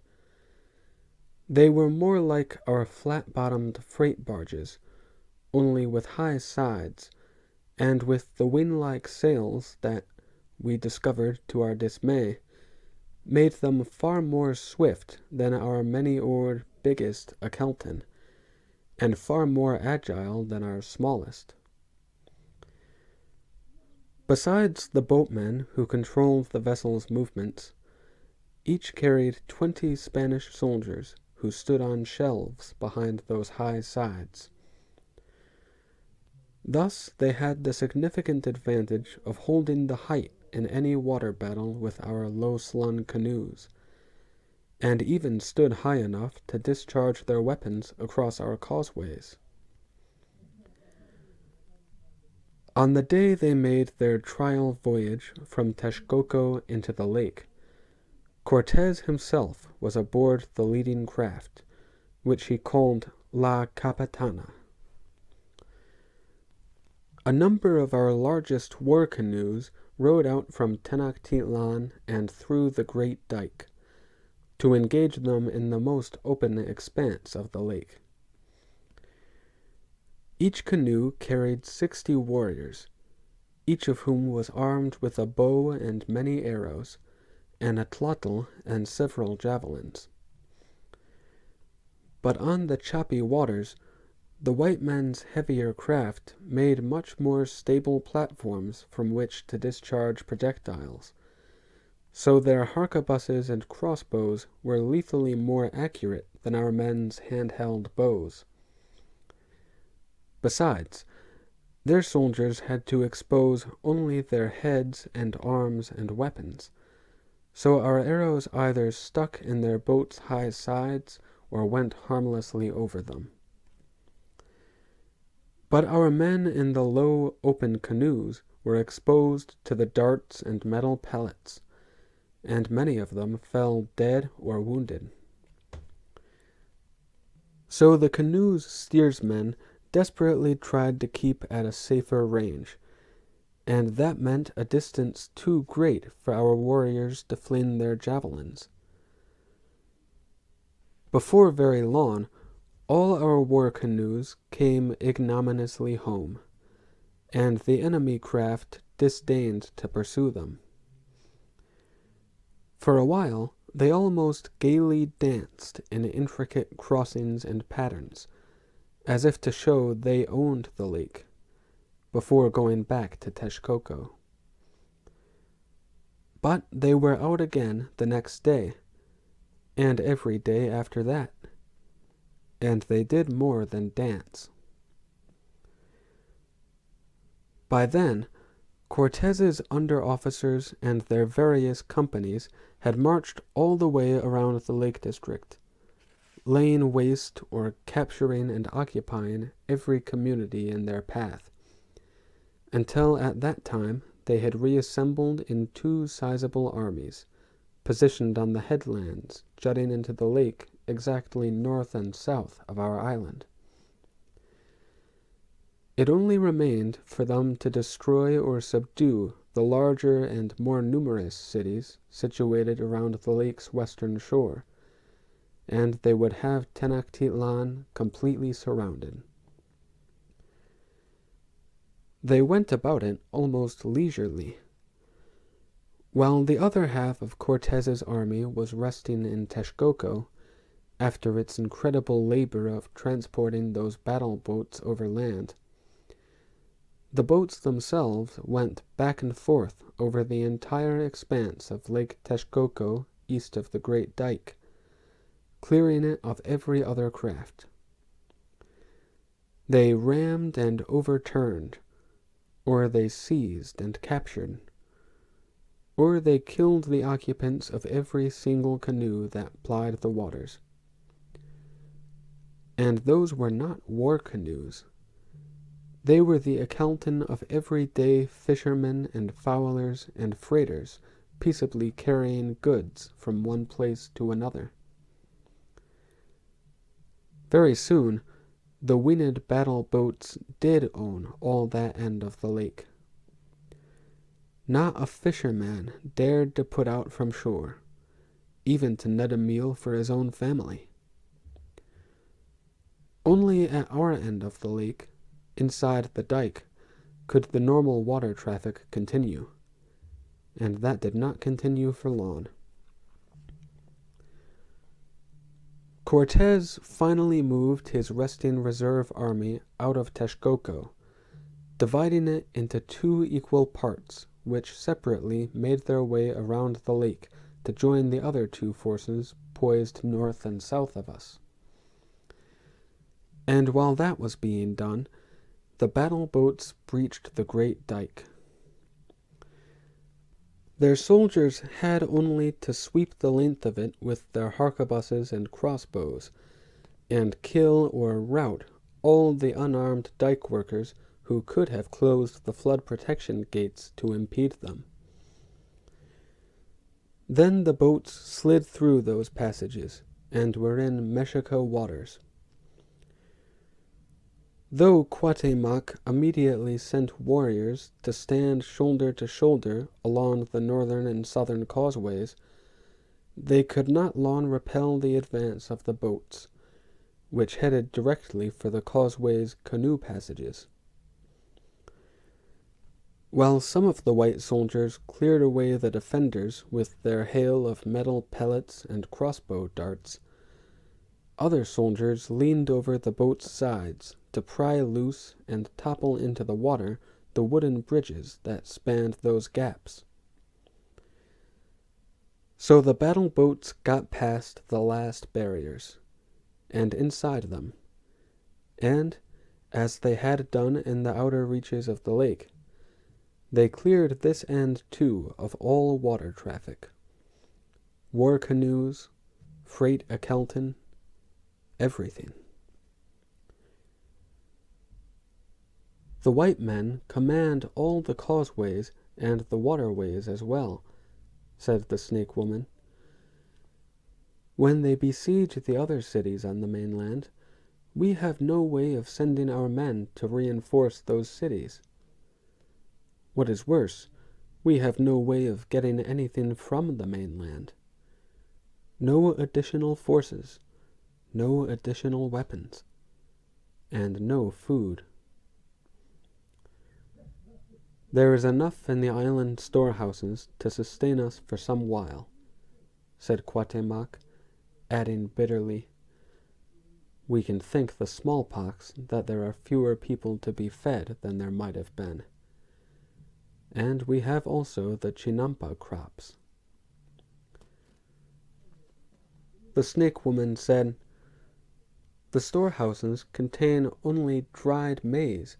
They were more like our flat-bottomed freight barges, only with high sides, and with the wing-like sails that, we discovered to our dismay, made them far more swift than our many-oared biggest Akelton, and far more agile than our smallest. Besides the boatmen who controlled the vessel's movements, each carried 20 Spanish soldiers who stood on shelves behind those high sides. Thus they had the significant advantage of holding the height in any water battle with our low-slung canoes, and even stood high enough to discharge their weapons across our causeways. On the day they made their trial voyage from Texcoco into the lake, Cortez himself was aboard the leading craft, which he called La Capitana. A number of our largest war canoes rowed out from Tenochtitlan and through the Great Dike, to engage them in the most open expanse of the lake. Each canoe carried 60 warriors, each of whom was armed with a bow and many arrows, an atlatl and several javelins. But on the choppy waters, the white men's heavier craft made much more stable platforms from which to discharge projectiles, so their harquebuses and crossbows were lethally more accurate than our men's handheld bows. Besides, their soldiers had to expose only their heads and arms and weapons, so our arrows either stuck in their boats' high sides or went harmlessly over them. But our men in the low, open canoes were exposed to the darts and metal pellets, and many of them fell dead or wounded. So the canoe's steersmen desperately tried to keep at a safer range, and that meant a distance too great for our warriors to fling their javelins. Before very long, all our war canoes came ignominiously home, and the enemy craft disdained to pursue them. For a while, they almost gaily danced in intricate crossings and patterns, as if to show they owned the lake, before going back to Texcoco. But they were out again the next day, and every day after that, and they did more than dance. By then, Cortez's under-officers and their various companies had marched all the way around the Lake District, laying waste or capturing and occupying every community in their path, until at that time they had reassembled in 2 sizable armies, positioned on the headlands jutting into the lake exactly north and south of our island. It only remained for them to destroy or subdue the larger and more numerous cities situated around the lake's western shore, and they would have Tenochtitlan completely surrounded. They went about it almost leisurely. While the other half of Cortez's army was resting in Texcoco, after its incredible labor of transporting those battle boats over land, the boats themselves went back and forth over the entire expanse of Lake Texcoco east of the Great Dike, clearing it of every other craft. They rammed and overturned, or they seized and captured, or they killed the occupants of every single canoe that plied the waters. And those were not war canoes. They were the Akelton of everyday fishermen and fowlers and freighters peaceably carrying goods from one place to another. Very soon, the winged battle boats did own all that end of the lake. Not a fisherman dared to put out from shore, even to net a meal for his own family. Only at our end of the lake, inside the dike, could the normal water traffic continue, and that did not continue for long. Cortés finally moved his resting reserve army out of Texcoco, dividing it into 2 equal parts, which separately made their way around the lake to join the other 2 forces poised north and south of us. And while that was being done, the battle boats breached the great dike. Their soldiers had only to sweep the length of it with their harquebuses and crossbows, and kill or rout all the unarmed dike workers who could have closed the flood protection gates to impede them. Then the boats slid through those passages, and were in Mexico waters. Though Cuauhtémoc immediately sent warriors to stand shoulder to shoulder along the northern and southern causeways, they could not long repel the advance of the boats, which headed directly for the causeway's canoe passages. While some of the white soldiers cleared away the defenders with their hail of metal pellets and crossbow darts, other soldiers leaned over the boat's sides to pry loose and topple into the water the wooden bridges that spanned those gaps. So the battle boats got past the last barriers, and inside them, and, as they had done in the outer reaches of the lake, they cleared this end too of all water traffic. War canoes, freight akelton, everything. The white men command all the causeways and the waterways as well, said the snake woman. When they besiege the other cities on the mainland, we have no way of sending our men to reinforce those cities. What is worse, we have no way of getting anything from the mainland. No additional forces, no additional weapons, and no food. There is enough in the island storehouses to sustain us for some while, said Cuauhtémoc, adding bitterly, we can thank the smallpox that there are fewer people to be fed than there might have been. And we have also the chinampa crops. The snake woman said, the storehouses contain only dried maize,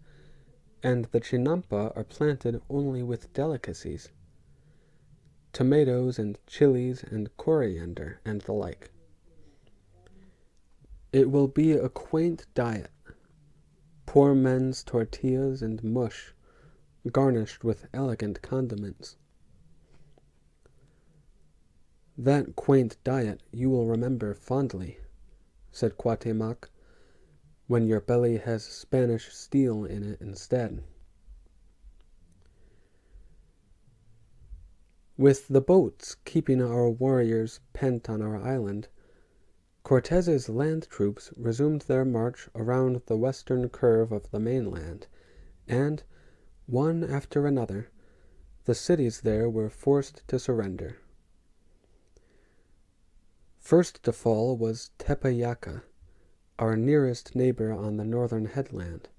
and the chinampa are planted only with delicacies, tomatoes and chilies and coriander and the like. It will be a quaint diet, poor men's tortillas and mush, garnished with elegant condiments. That quaint diet you will remember fondly, said Cuauhtémoc, when your belly has Spanish steel in it instead. With the boats keeping our warriors pent on our island, Cortés's land troops resumed their march around the western curve of the mainland, and, one after another, the cities there were forced to surrender. First to fall was Tepeyaca, our nearest neighbor on the northern headland.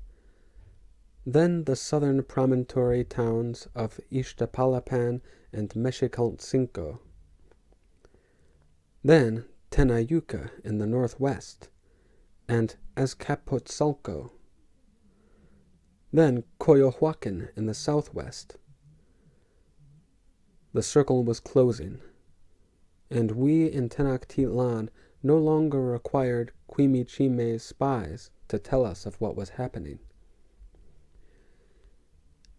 Then the southern promontory towns of Ixtapalapan and Mexicalcinco. Then Tenayuca in the northwest, and Azcapotzalco. Then Coyohuacan in the southwest. The circle was closing, and we in Tenochtitlan no longer required Quimichime's spies to tell us of what was happening.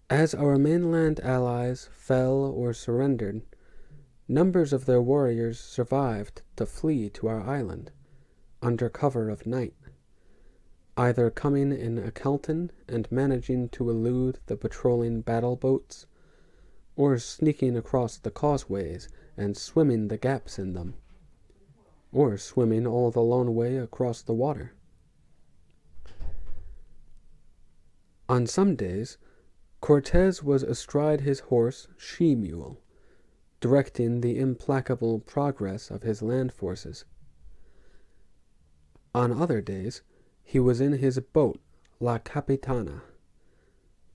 As our mainland allies fell or surrendered, numbers of their warriors survived to flee to our island, under cover of night. either coming in a kelton and managing to elude the patrolling battle boats, or sneaking across the causeways and swimming the gaps in them, or swimming all the lone way across the water. On some days, Cortez was astride his horse she-mule, directing the implacable progress of his land forces. On other days, he was in his boat, La Capitana,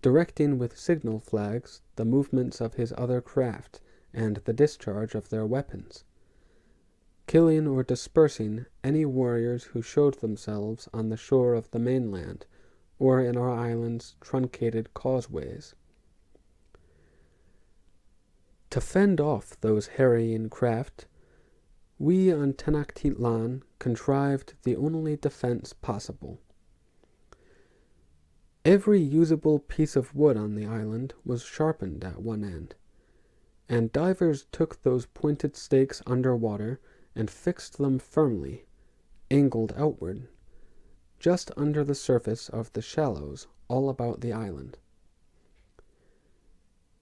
directing with signal flags the movements of his other craft and the discharge of their weapons, killing or dispersing any warriors who showed themselves on the shore of the mainland or in our island's truncated causeways. To fend off those harrying craft, we on Tenochtitlan contrived the only defense possible. Every usable piece of wood on the island was sharpened at one end, and divers took those pointed stakes under water and fixed them firmly, angled outward, just under the surface of the shallows all about the island.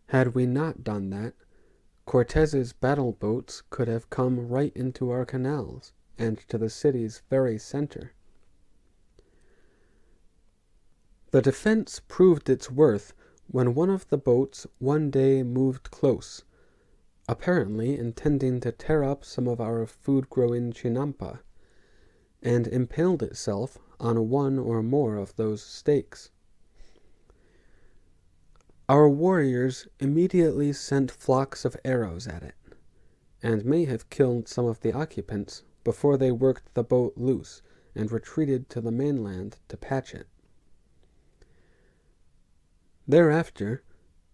Had we not done that, Cortez's battle boats could have come right into our canals and to the city's very center. The defense proved its worth when one of the boats one day moved close, apparently intending to tear up some of our food-growing chinampa, and impaled itself on one or more of those stakes. Our warriors immediately sent flocks of arrows at it, and may have killed some of the occupants before they worked the boat loose and retreated to the mainland to patch it. Thereafter,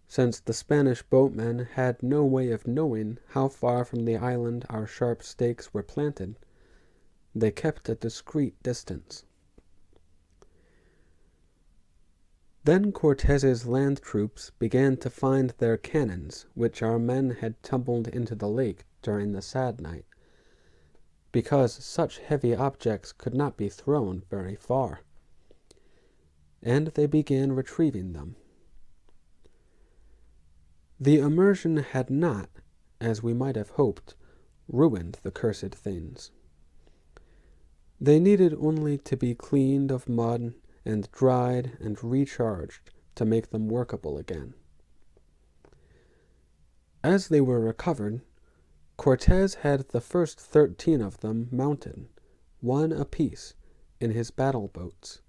since the Spanish boatmen had no way of knowing how far from the island our sharp stakes were planted, they kept a discreet distance. Then Cortez's land troops began to find their cannons, which our men had tumbled into the lake during the sad night, because such heavy objects could not be thrown very far, and they began retrieving them. The immersion had not, as we might have hoped, ruined the cursed things. They needed only to be cleaned of mud and dried and recharged to make them workable again. As they were recovered, Cortez had the first 13 of them mounted, one apiece, in his battle boats,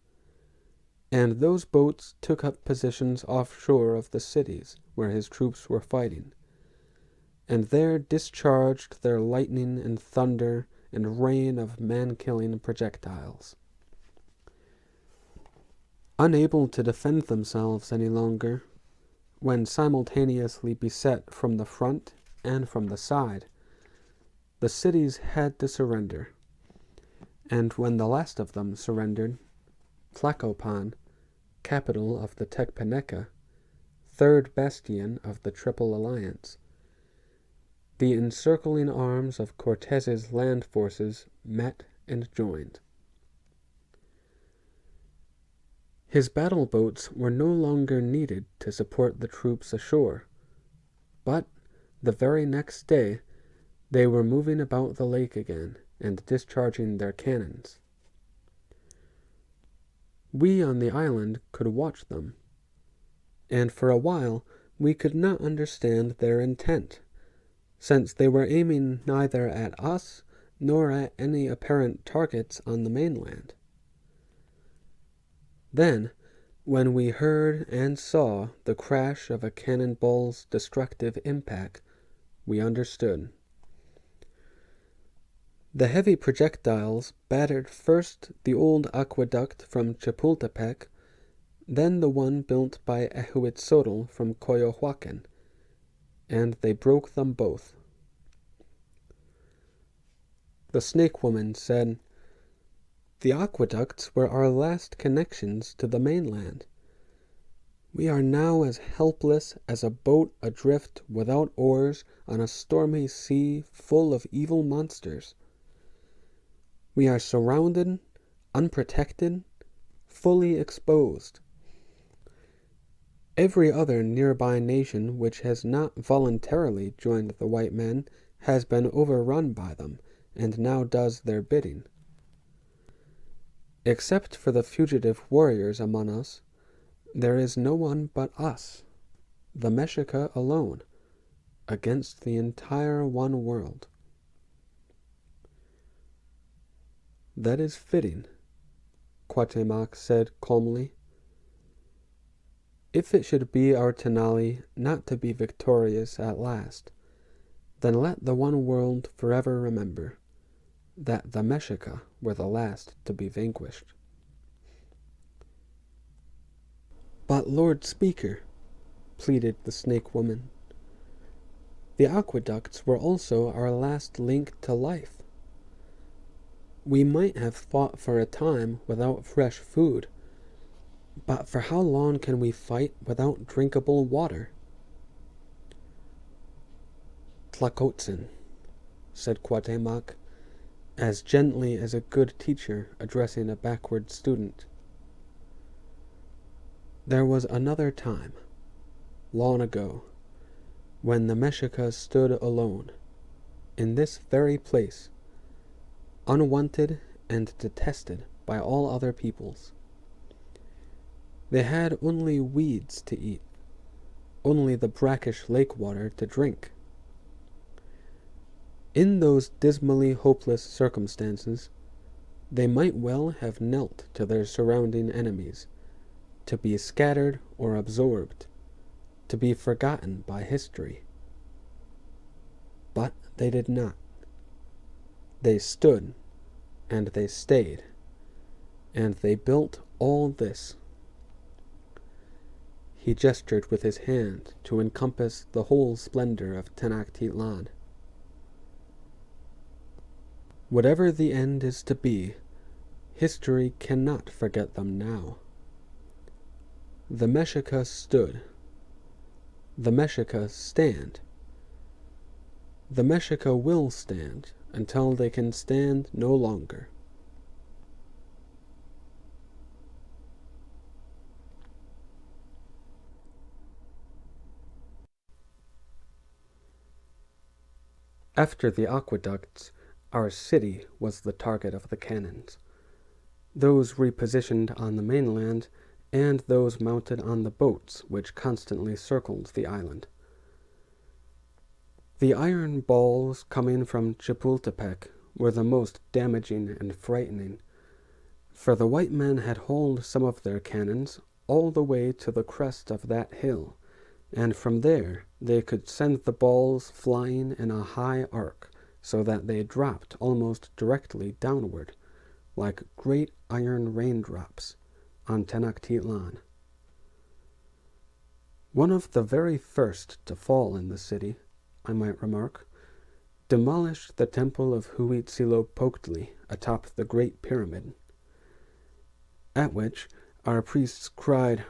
and those boats took up positions offshore of the cities where his troops were fighting, and there discharged their lightning and thunder and rain of man-killing projectiles. Unable to defend themselves any longer, when simultaneously beset from the front and from the side, the cities had to surrender, and when the last of them surrendered, Tlacopan, capital of the Tecpaneca, third bastion of the Triple Alliance, the encircling arms of Cortez's land forces met and joined. His battle boats were no longer needed to support the troops ashore, but the very next day they were moving about the lake again and discharging their cannons. We on the island could watch them, and for a while we could not understand their intent, since they were aiming neither at us nor at any apparent targets on the mainland. Then, when we heard and saw the crash of a cannonball's destructive impact, we understood. The heavy projectiles battered first the old aqueduct from Chapultepec, then the one built by Ehuitzotl from Coyohuacan, and they broke them both. The snake woman said, "The aqueducts were our last connections to the mainland. We are now as helpless as a boat adrift without oars on a stormy sea full of evil monsters. We are surrounded, unprotected, fully exposed. Every other nearby nation which has not voluntarily joined the white men has been overrun by them, and now does their bidding. Except for the fugitive warriors among us, there is no one but us, the Mexica alone, against the entire one world. That is fitting, Cuauhtémoc said calmly. If it should be our Tenali not to be victorious at last, then let the one world forever remember that the Mexica were the last to be vanquished. But, Lord Speaker, pleaded the snake woman, the aqueducts were also our last link to life. We might have fought for a time without fresh food, but for how long can we fight without drinkable water? Tlacotzin, said Cuauhtémoc, as gently as a good teacher addressing a backward student. There was another time, long ago, when the Mexica stood alone, in this very place, unwanted and detested by all other peoples. They had only weeds to eat, only the brackish lake water to drink. In those dismally hopeless circumstances, they might well have knelt to their surrounding enemies, to be scattered or absorbed, to be forgotten by history. But they did not. They stood, and they stayed, and they built all this. He gestured with his hand to encompass the whole splendor of Tenochtitlan. Whatever the end is to be, history cannot forget them now. The Mexica stood. The Mexica stand. The Mexica will stand until they can stand no longer. After the aqueducts, our city was the target of the cannons, those repositioned on the mainland and those mounted on the boats which constantly circled the island. The iron balls coming from Chapultepec were the most damaging and frightening, for the white men had hauled some of their cannons all the way to the crest of that hill, and from there they could send the balls flying in a high arc, so that they dropped almost directly downward, like great iron raindrops, on Tenochtitlan. One of the very first to fall in the city, I might remark, demolished the temple of Huitzilopochtli atop the Great Pyramid, at which our priests cried,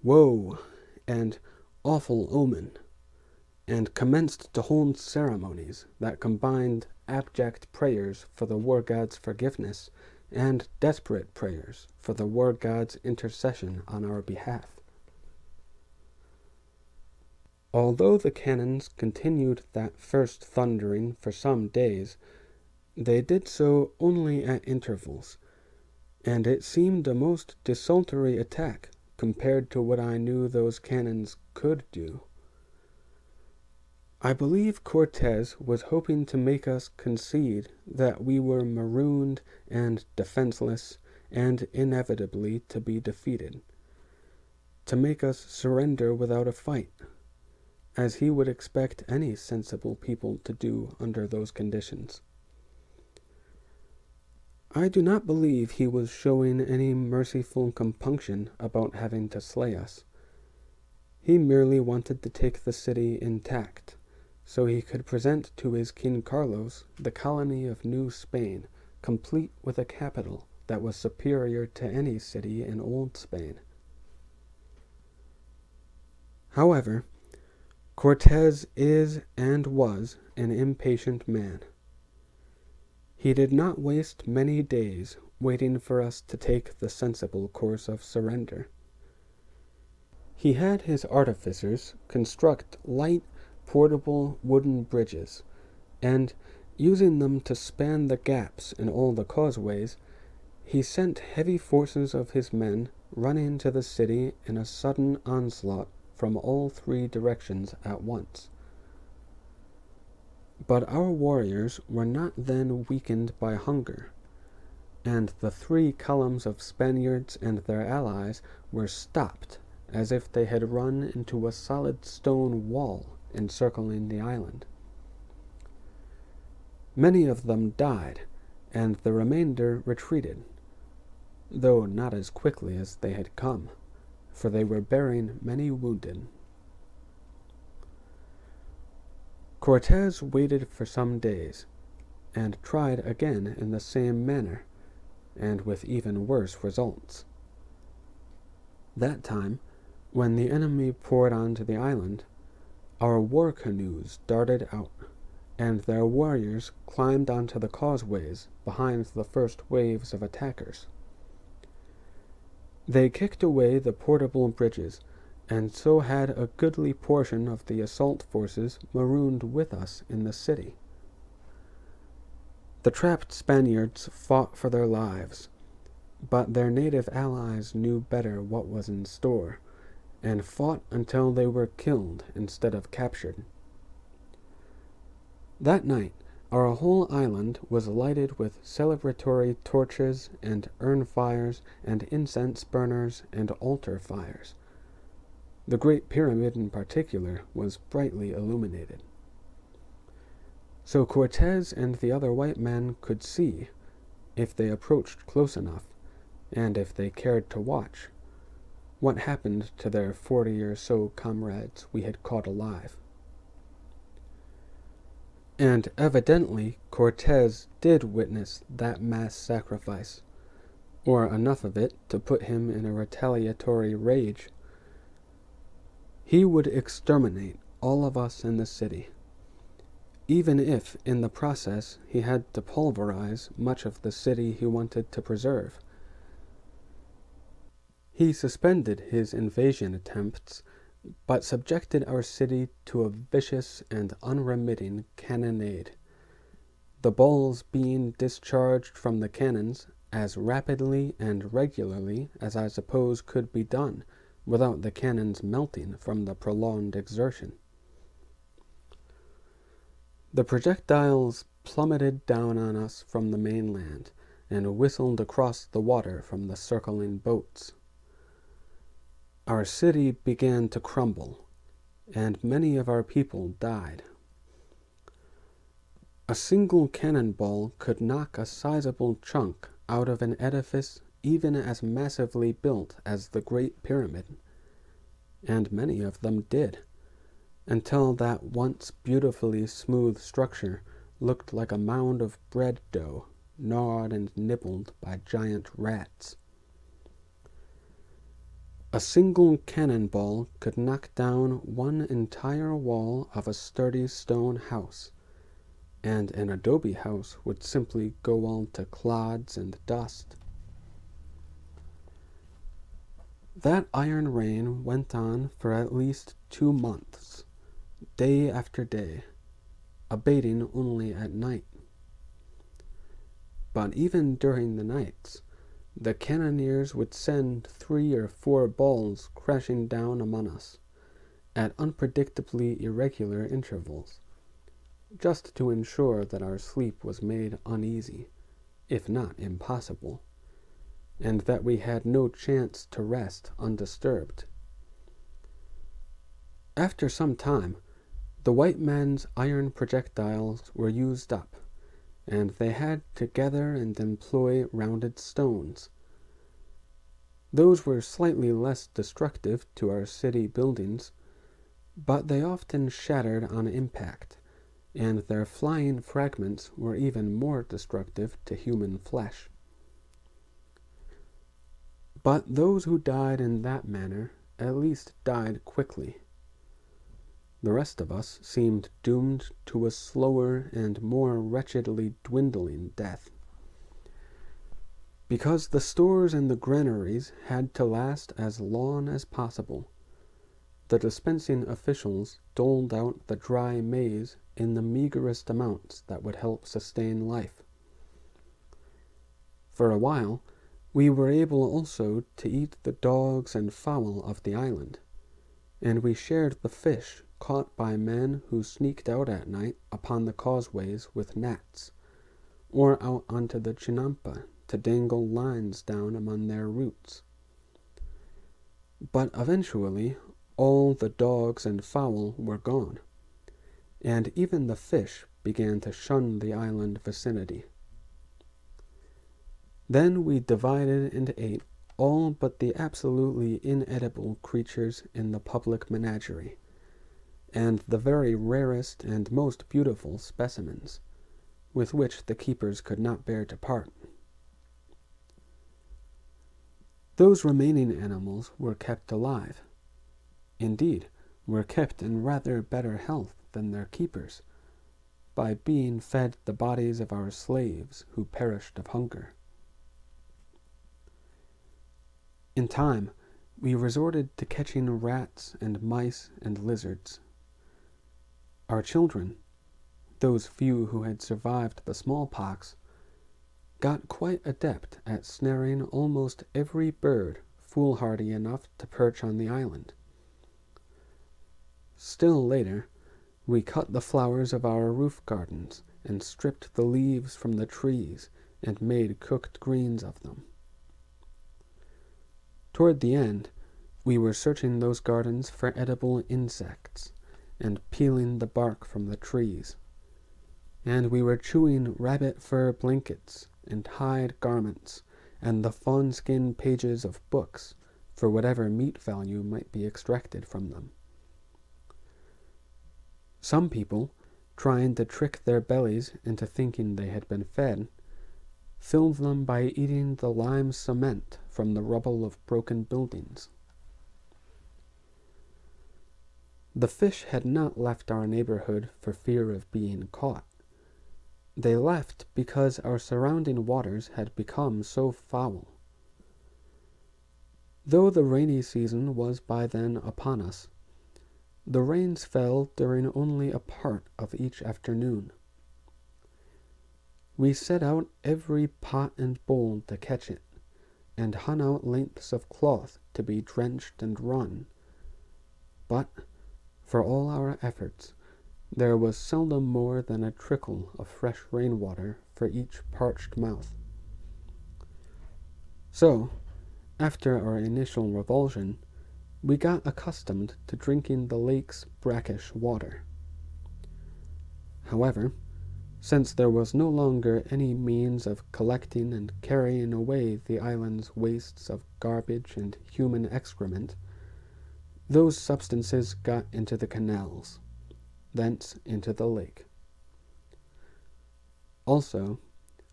"Woe!" and "Awful omen," and commenced to hold ceremonies that combined abject prayers for the war god's forgiveness and desperate prayers for the war god's intercession on our behalf. Although the cannons continued that first thundering for some days, they did so only at intervals, and it seemed a most desultory attack compared to what I knew those cannons could do. I believe Cortez was hoping to make us concede that we were marooned and defenseless and inevitably to be defeated, to make us surrender without a fight, as he would expect any sensible people to do under those conditions. I do not believe he was showing any merciful compunction about having to slay us. He merely wanted to take the city intact, so he could present to his King Carlos the colony of New Spain, complete with a capital that was superior to any city in Old Spain. However, Cortez is and was an impatient man. He did not waste many days waiting for us to take the sensible course of surrender. He had his artificers construct light, portable wooden bridges, and, using them to span the gaps in all the causeways, he sent heavy forces of his men running into the city in a sudden onslaught from all three directions at once. But our warriors were not then weakened by hunger, and the 3 columns of Spaniards and their allies were stopped as if they had run into a solid stone wall encircling the island. Many of them died, and the remainder retreated, though not as quickly as they had come, for they were bearing many wounded. Cortez waited for some days, and tried again in the same manner, and with even worse results. That time, when the enemy poured onto the island, our war canoes darted out, and their warriors climbed onto the causeways behind the first waves of attackers. They kicked away the portable bridges, and so had a goodly portion of the assault forces marooned with us in the city. The trapped Spaniards fought for their lives, but their native allies knew better what was in store, and fought until they were killed instead of captured. That night, our whole island was lighted with celebratory torches and urn fires and incense burners and altar fires. The Great Pyramid in particular was brightly illuminated. So Cortez and the other white men could see, if they approached close enough, and if they cared to watch, what happened to their 40 or so comrades we had caught alive. And evidently Cortez did witness that mass sacrifice, or enough of it to put him in a retaliatory rage. He would exterminate all of us in the city, even if in the process he had to pulverize much of the city he wanted to preserve. He suspended his invasion attempts, but subjected our city to a vicious and unremitting cannonade, the balls being discharged from the cannons as rapidly and regularly as I suppose could be done without the cannons melting from the prolonged exertion. The projectiles plummeted down on us from the mainland and whistled across the water from the circling boats. Our city began to crumble, and many of our people died. A single cannonball could knock a sizable chunk out of an edifice even as massively built as the Great Pyramid, and many of them did, until that once beautifully smooth structure looked like a mound of bread dough gnawed and nibbled by giant rats. A single cannonball could knock down one entire wall of a sturdy stone house, and an adobe house would simply go all to clods and dust. That iron rain went on for at least 2 months, day after day, abating only at night. But even during the nights, the cannoneers would send 3 or 4 balls crashing down among us, at unpredictably irregular intervals, just to ensure that our sleep was made uneasy, if not impossible, and that we had no chance to rest undisturbed. After some time, the white men's iron projectiles were used up, and they had to gather and employ rounded stones. Those were slightly less destructive to our city buildings, but they often shattered on impact, and their flying fragments were even more destructive to human flesh. But those who died in that manner at least died quickly. The rest of us seemed doomed to a slower and more wretchedly dwindling death. Because the stores and the granaries had to last as long as possible, the dispensing officials doled out the dry maize in the meagerest amounts that would help sustain life. For a while, we were able also to eat the dogs and fowl of the island, and we shared the fish caught by men who sneaked out at night upon the causeways with nets, or out onto the chinampa to dangle lines down among their roots. But eventually, all the dogs and fowl were gone, and even the fish began to shun the island vicinity. Then we divided and ate all but the absolutely inedible creatures in the public menagerie, and the very rarest and most beautiful specimens, with which the keepers could not bear to part. Those remaining animals were kept alive. Indeed, were kept in rather better health than their keepers, by being fed the bodies of our slaves who perished of hunger. In time, we resorted to catching rats and mice and lizards. Our children, those few who had survived the smallpox, got quite adept at snaring almost every bird foolhardy enough to perch on the island. Still later, we cut the flowers of our roof gardens and stripped the leaves from the trees and made cooked greens of them. Toward the end, we were searching those gardens for edible insects and peeling the bark from the trees, and we were chewing rabbit fur blankets and hide garments and the fawn-skin pages of books for whatever meat value might be extracted from them. Some people, trying to trick their bellies into thinking they had been fed, filled them by eating the lime cement from the rubble of broken buildings. The fish had not left our neighborhood for fear of being caught. They left because our surrounding waters had become so foul. Though the rainy season was by then upon us, the rains fell during only a part of each afternoon. We set out every pot and bowl to catch it, and hung out lengths of cloth to be drenched and run. But, for all our efforts, there was seldom more than a trickle of fresh rainwater for each parched mouth. So, after our initial revulsion, we got accustomed to drinking the lake's brackish water. However, since there was no longer any means of collecting and carrying away the island's wastes of garbage and human excrement, those substances got into the canals, thence into the lake. Also,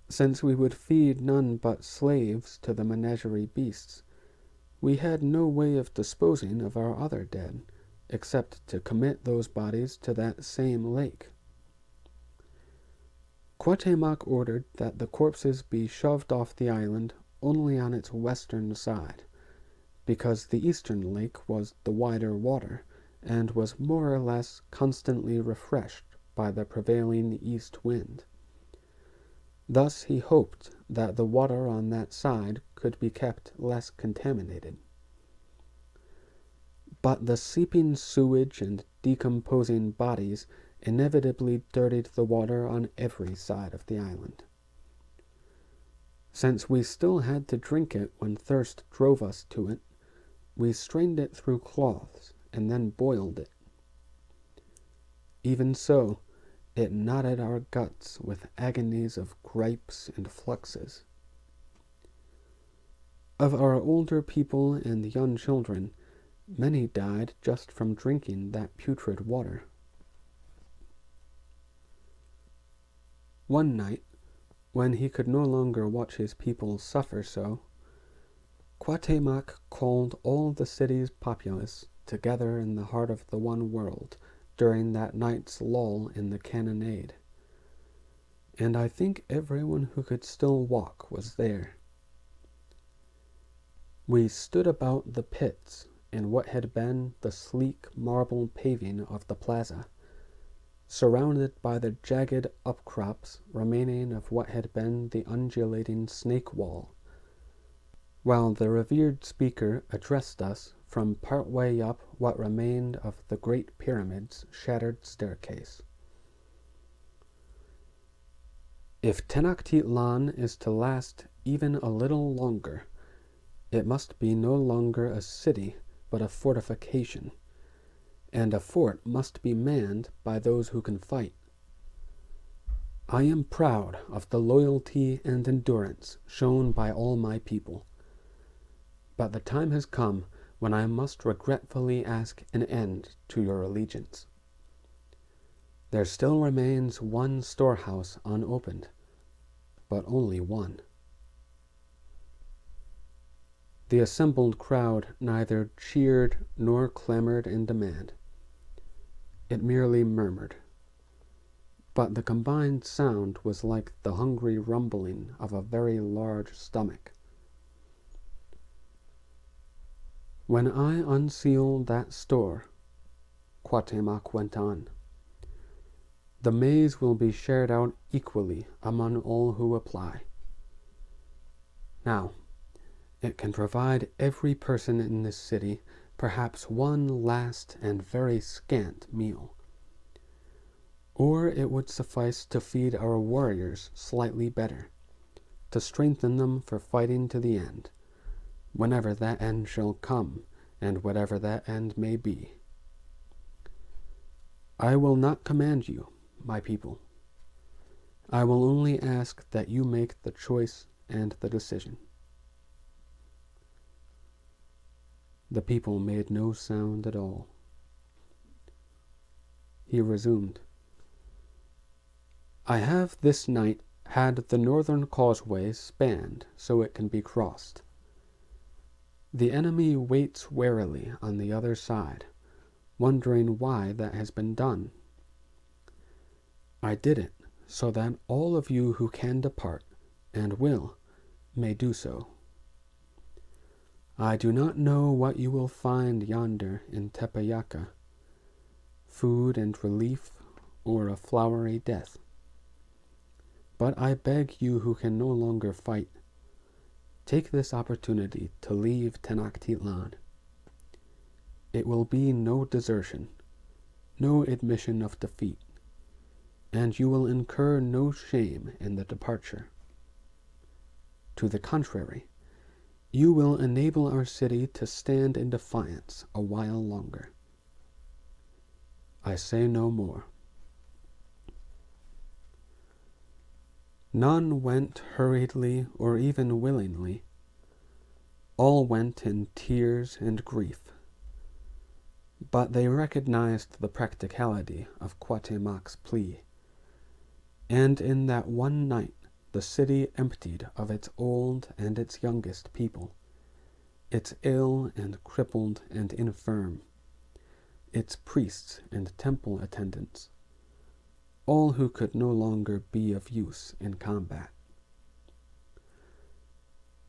since we would feed none but slaves to the menagerie beasts, we had no way of disposing of our other dead, except to commit those bodies to that same lake. Cuauhtémoc ordered that the corpses be shoved off the island only on its western side, because the eastern lake was the wider water, and was more or less constantly refreshed by the prevailing east wind. Thus he hoped that the water on that side could be kept less contaminated. But the seeping sewage and decomposing bodies inevitably dirtied the water on every side of the island. Since we still had to drink it when thirst drove us to it, we strained it through cloths and then boiled it. Even so, it knotted our guts with agonies of gripes and fluxes. Of our older people and young children, many died just from drinking that putrid water. One night, when he could no longer watch his people suffer so, Cuauhtémoc called all the city's populace together in the heart of the one world during that night's lull in the cannonade, and I think everyone who could still walk was there. We stood about the pits in what had been the sleek marble paving of the plaza, surrounded by the jagged upcrops remaining of what had been the undulating snake wall, while the revered speaker addressed us from part way up what remained of the great pyramid's shattered staircase. If Tenochtitlan is to last even a little longer, it must be no longer a city, but a fortification, and a fort must be manned by those who can fight. I am proud of the loyalty and endurance shown by all my people, but the time has come when I must regretfully ask an end to your allegiance. There still remains one storehouse unopened, but only one. The assembled crowd neither cheered nor clamored in demand. It merely murmured. But the combined sound was like the hungry rumbling of a very large stomach. When I unseal that store, Cuauhtémoc went on, the maize will be shared out equally among all who apply. Now, it can provide every person in this city perhaps one last and very scant meal. Or it would suffice to feed our warriors slightly better, to strengthen them for fighting to the end, whenever that end shall come, and whatever that end may be. I will not command you, my people. I will only ask that you make the choice and the decision. The people made no sound at all. He resumed, I have this night had the northern causeway spanned so it can be crossed. The enemy waits warily on the other side, wondering why that has been done. I did it so that all of you who can depart, and will, may do so. I do not know what you will find yonder in Tepeyaca, food and relief, or a flowery death. But I beg you who can no longer fight, take this opportunity to leave Tenochtitlan. It will be no desertion, no admission of defeat, and you will incur no shame in the departure. To the contrary, you will enable our city to stand in defiance a while longer. I say no more. None went hurriedly or even willingly. All went in tears and grief. But they recognized the practicality of Cuauhtémoc's plea, and in that one night the city emptied of its old and its youngest people, its ill and crippled and infirm, its priests and temple attendants, all who could no longer be of use in combat.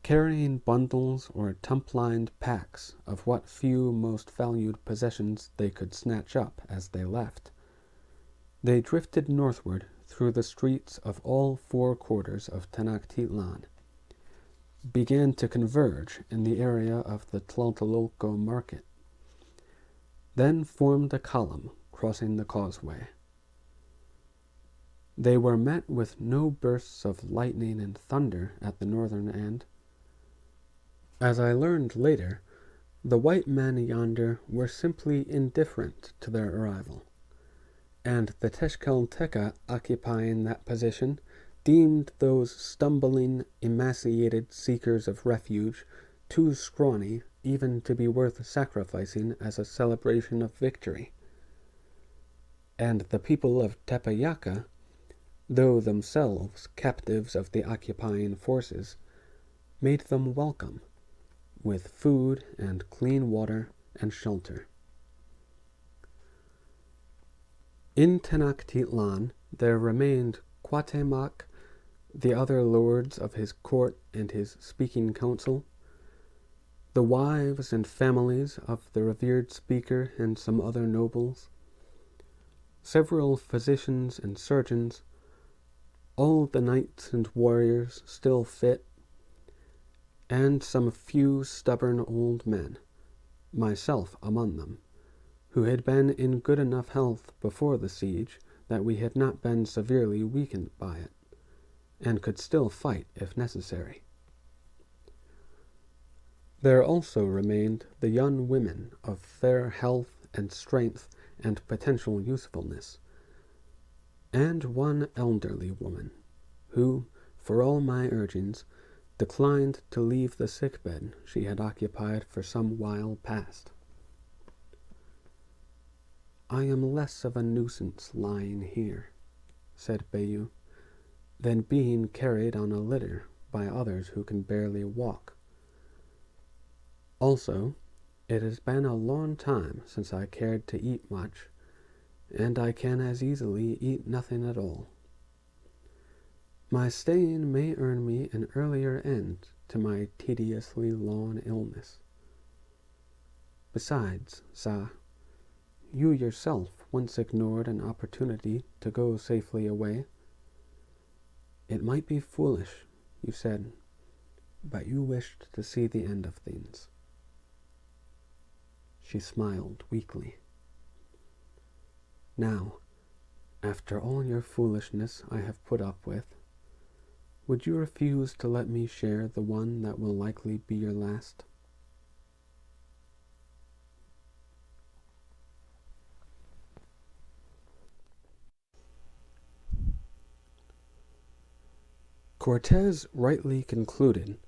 Carrying bundles or tump-lined packs of what few most valued possessions they could snatch up as they left, they drifted northward through the streets of all four quarters of Tenochtitlan, began to converge in the area of the Tlatelolco market, then formed a column crossing the causeway. They were met with no bursts of lightning and thunder at the northern end. As I learned later, the white men yonder were simply indifferent to their arrival, and the Tezcatlipoca occupying that position deemed those stumbling, emaciated seekers of refuge too scrawny even to be worth sacrificing as a celebration of victory. And the people of Tepeyaca, though themselves captives of the occupying forces, made them welcome, with food and clean water and shelter. In Tenochtitlan there remained Cuauhtémoc, the other lords of his court and his speaking council, the wives and families of the revered speaker and some other nobles, several physicians and surgeons, all the knights and warriors still fit, and some few stubborn old men, myself among them, who had been in good enough health before the siege that we had not been severely weakened by it, and could still fight if necessary. There also remained the young women of fair health and strength and potential usefulness, and one elderly woman, who, for all my urgings, declined to leave the sick-bed she had occupied for some while past. "I am less of a nuisance lying here," said Bayeux, "than being carried on a litter by others who can barely walk. Also, it has been a long time since I cared to eat much, and I can as easily eat nothing at all. My staying may earn me an earlier end to my tediously long illness. Besides, sir, you yourself once ignored an opportunity to go safely away. It might be foolish, you said, but you wished to see the end of things." She smiled weakly. "Now, after all your foolishness I have put up with, would you refuse to let me share the one that will likely be your last?" Cortés rightly concluded,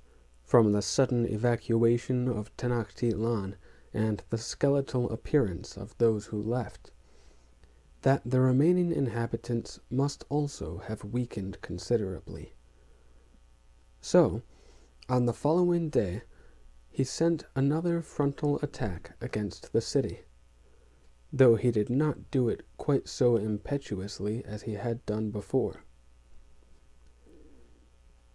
from the sudden evacuation of Tenochtitlan and the skeletal appearance of those who left, that the remaining inhabitants must also have weakened considerably. So, on the following day, he sent another frontal attack against the city, though he did not do it quite so impetuously as he had done before.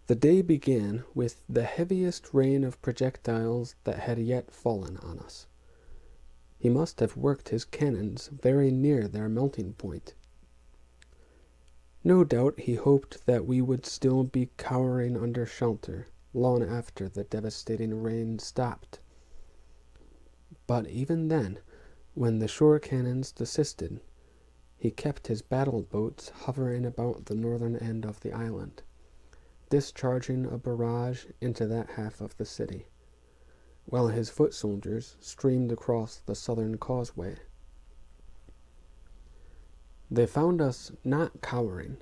The day began with the heaviest rain of projectiles that had yet fallen on us. He must have worked his cannons very near their melting point. No doubt he hoped that we would still be cowering under shelter long after the devastating rain stopped. But even then, when the shore cannons desisted, he kept his battle boats hovering about the northern end of the island, discharging a barrage into that half of the city, while his foot soldiers streamed across the southern causeway. They found us not cowering.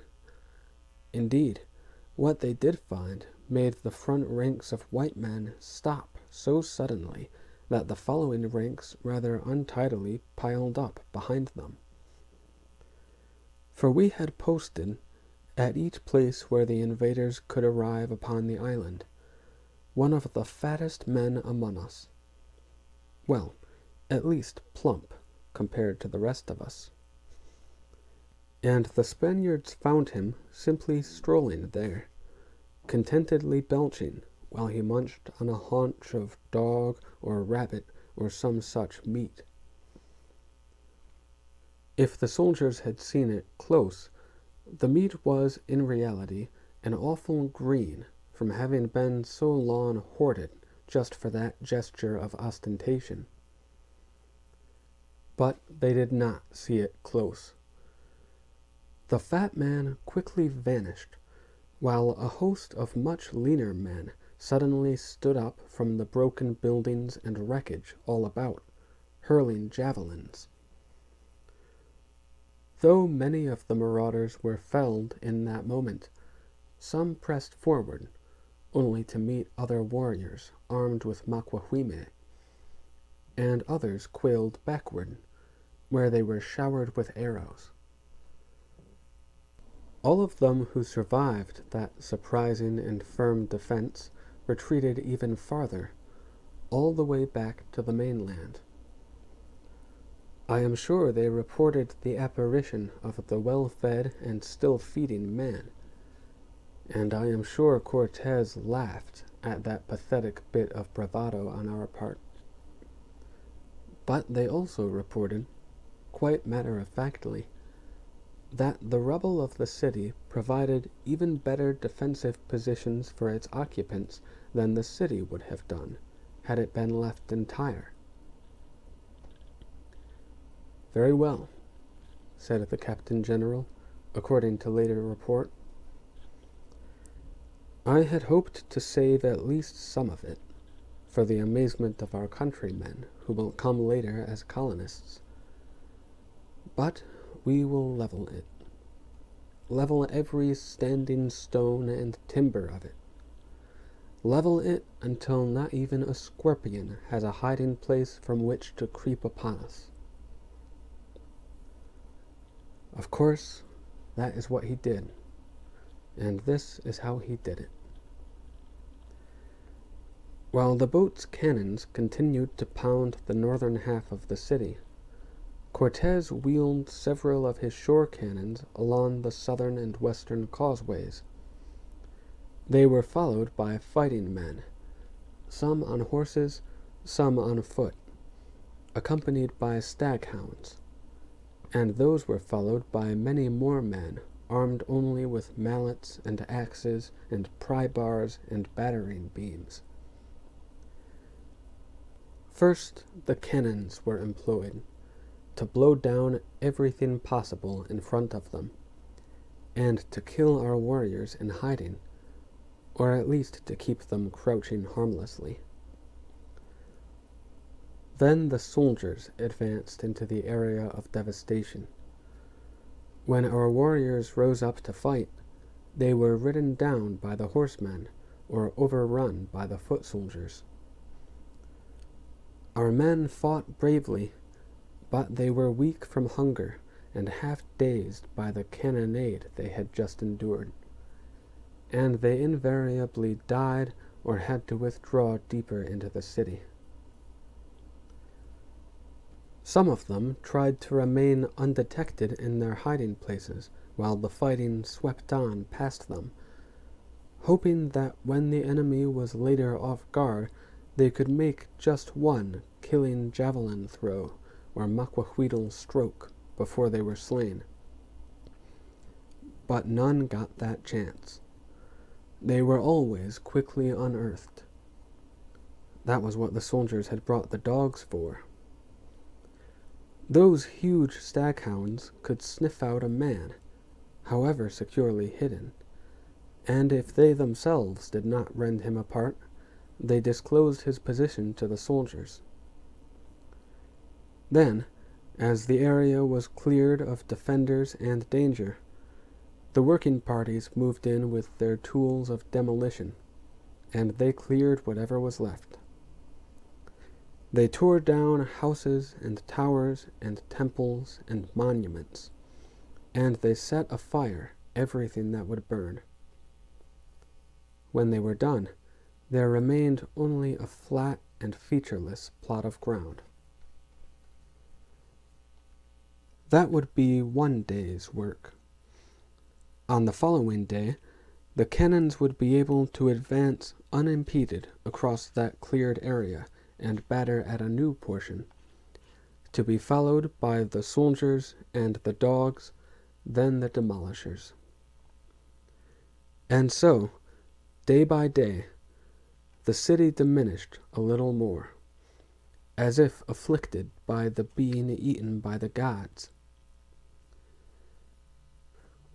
Indeed, what they did find made the front ranks of white men stop so suddenly that the following ranks rather untidily piled up behind them. For we had posted, at each place where the invaders could arrive upon the island, one of the fattest men among us. Well, at least plump compared to the rest of us. And the Spaniards found him simply strolling there, contentedly belching while he munched on a haunch of dog or rabbit or some such meat. If the soldiers had seen it close, the meat was, in reality, an awful green from having been so long hoarded just for that gesture of ostentation. But they did not see it close. The fat man quickly vanished, while a host of much leaner men suddenly stood up from the broken buildings and wreckage all about, hurling javelins. Though many of the marauders were felled in that moment, some pressed forward, only to meet other warriors armed with maquahuime, and others quailed backward, where they were showered with arrows. All of them who survived that surprising and firm defense retreated even farther, all the way back to the mainland. I am sure they reported the apparition of the well-fed and still feeding man, and I am sure Cortés laughed at that pathetic bit of bravado on our part. But they also reported, quite matter-of-factly, that the rubble of the city provided even better defensive positions for its occupants than the city would have done, had it been left entire. "Very well," said the Captain General, according to later report. "I had hoped to save at least some of it, for the amazement of our countrymen, who will come later as colonists. But we will level it. Level every standing stone and timber of it. Level it until not even a scorpion has a hiding place from which to creep upon us." Of course, that is what he did, and this is how he did it. While the boat's cannons continued to pound the northern half of the city, Cortez wheeled several of his shore cannons along the southern and western causeways. They were followed by fighting men, some on horses, some on foot, accompanied by staghounds, and those were followed by many more men, armed only with mallets and axes and pry-bars and battering beams. First, the cannons were employed to blow down everything possible in front of them, and to kill our warriors in hiding, or at least to keep them crouching harmlessly. Then the soldiers advanced into the area of devastation. When our warriors rose up to fight, they were ridden down by the horsemen or overrun by the foot soldiers. Our men fought bravely, but they were weak from hunger and half dazed by the cannonade they had just endured, and they invariably died or had to withdraw deeper into the city. Some of them tried to remain undetected in their hiding places while the fighting swept on past them, hoping that when the enemy was later off guard, they could make just one killing javelin throw or maquahuitl stroke before they were slain. But none got that chance. They were always quickly unearthed. That was what the soldiers had brought the dogs for. Those huge staghounds could sniff out a man, however securely hidden, and if they themselves did not rend him apart, they disclosed his position to the soldiers. Then, as the area was cleared of defenders and danger, the working parties moved in with their tools of demolition, and they cleared whatever was left. They tore down houses and towers and temples and monuments, and they set afire everything that would burn. When they were done, there remained only a flat and featureless plot of ground. That would be one day's work. On the following day, the cannons would be able to advance unimpeded across that cleared area and batter at a new portion, to be followed by the soldiers and the dogs, then the demolishers. And so, day by day, the city diminished a little more, as if afflicted by the being eaten by the gods.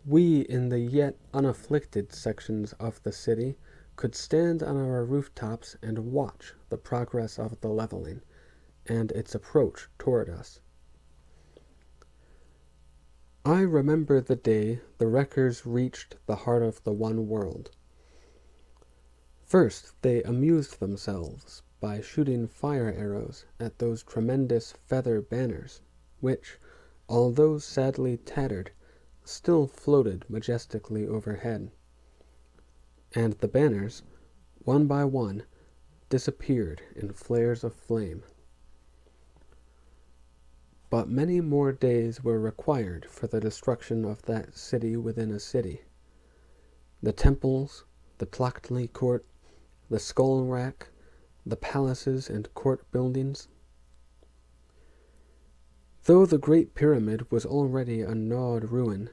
We in the yet unafflicted sections of the city could stand on our rooftops and watch the progress of the leveling and its approach toward us. I remember the day the wreckers reached the heart of the one world. First, they amused themselves by shooting fire arrows at those tremendous feather banners, which, although sadly tattered, still floated majestically overhead. And the banners, one by one, disappeared in flares of flame. But many more days were required for the destruction of that city within a city. The temples, the Tlachtli court, the skull rack, the palaces and court buildings. Though the Great Pyramid was already a gnawed ruin,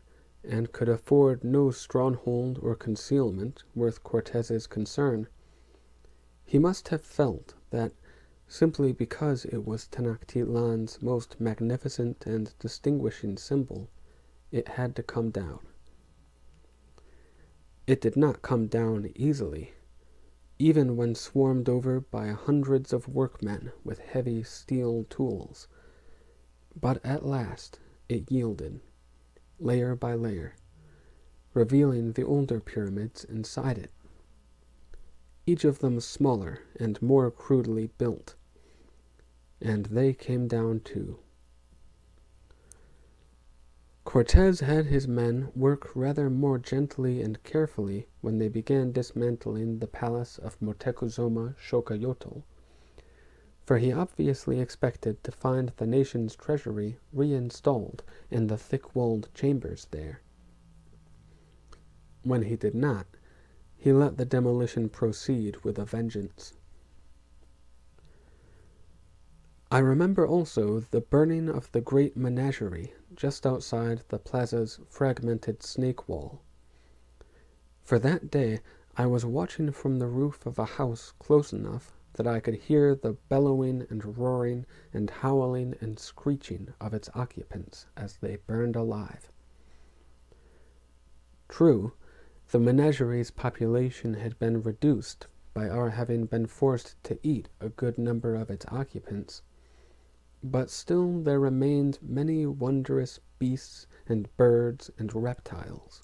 and could afford no stronghold or concealment worth Cortez's concern, he must have felt that, simply because it was Tenochtitlan's most magnificent and distinguishing symbol, it had to come down. It did not come down easily, even when swarmed over by hundreds of workmen with heavy steel tools. But at last it yielded, layer by layer, revealing the older pyramids inside it, each of them smaller and more crudely built. And they came down too. Cortez had his men work rather more gently and carefully when they began dismantling the palace of Moctezuma Xochitl, for he obviously expected to find the nation's treasury reinstalled in the thick-walled chambers there. When he did not, he let the demolition proceed with a vengeance. I remember also the burning of the great menagerie just outside the plaza's fragmented snake wall. For that day I was watching from the roof of a house close enough that I could hear the bellowing and roaring and howling and screeching of its occupants as they burned alive. True, the menagerie's population had been reduced by our having been forced to eat a good number of its occupants, but still there remained many wondrous beasts and birds and reptiles.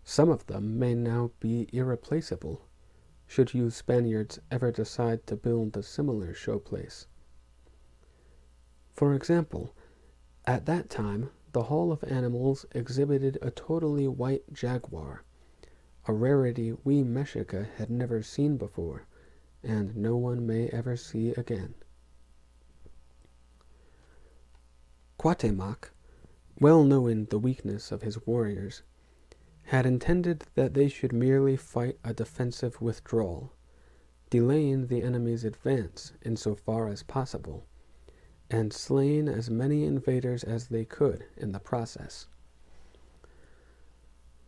Some of them may now be irreplaceable, should you Spaniards ever decide to build a similar showplace. For example, at that time, the Hall of Animals exhibited a totally white jaguar, a rarity we Mexica had never seen before, and no one may ever see again. Cuauhtémoc, well knowing the weakness of his warriors, had intended that they should merely fight a defensive withdrawal, delaying the enemy's advance in so far as possible, and slaying as many invaders as they could in the process.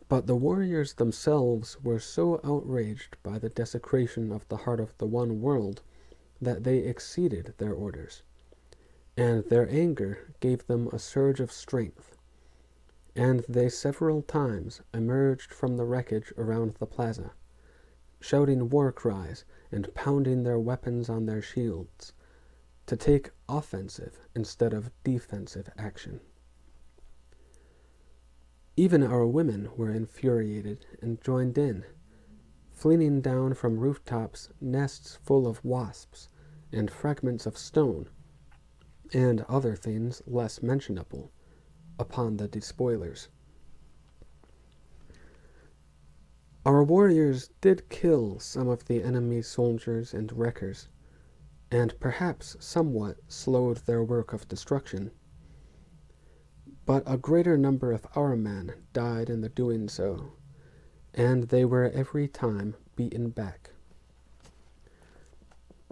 But the warriors themselves were so outraged by the desecration of the heart of the one world that they exceeded their orders, and their anger gave them a surge of strength, and they several times emerged from the wreckage around the plaza, shouting war cries and pounding their weapons on their shields, to take offensive instead of defensive action. Even our women were infuriated and joined in, flinging down from rooftops nests full of wasps and fragments of stone, and other things less mentionable, upon the despoilers. Our warriors did kill some of the enemy's soldiers and wreckers, and perhaps somewhat slowed their work of destruction. But a greater number of our men died in the doing so, and they were every time beaten back.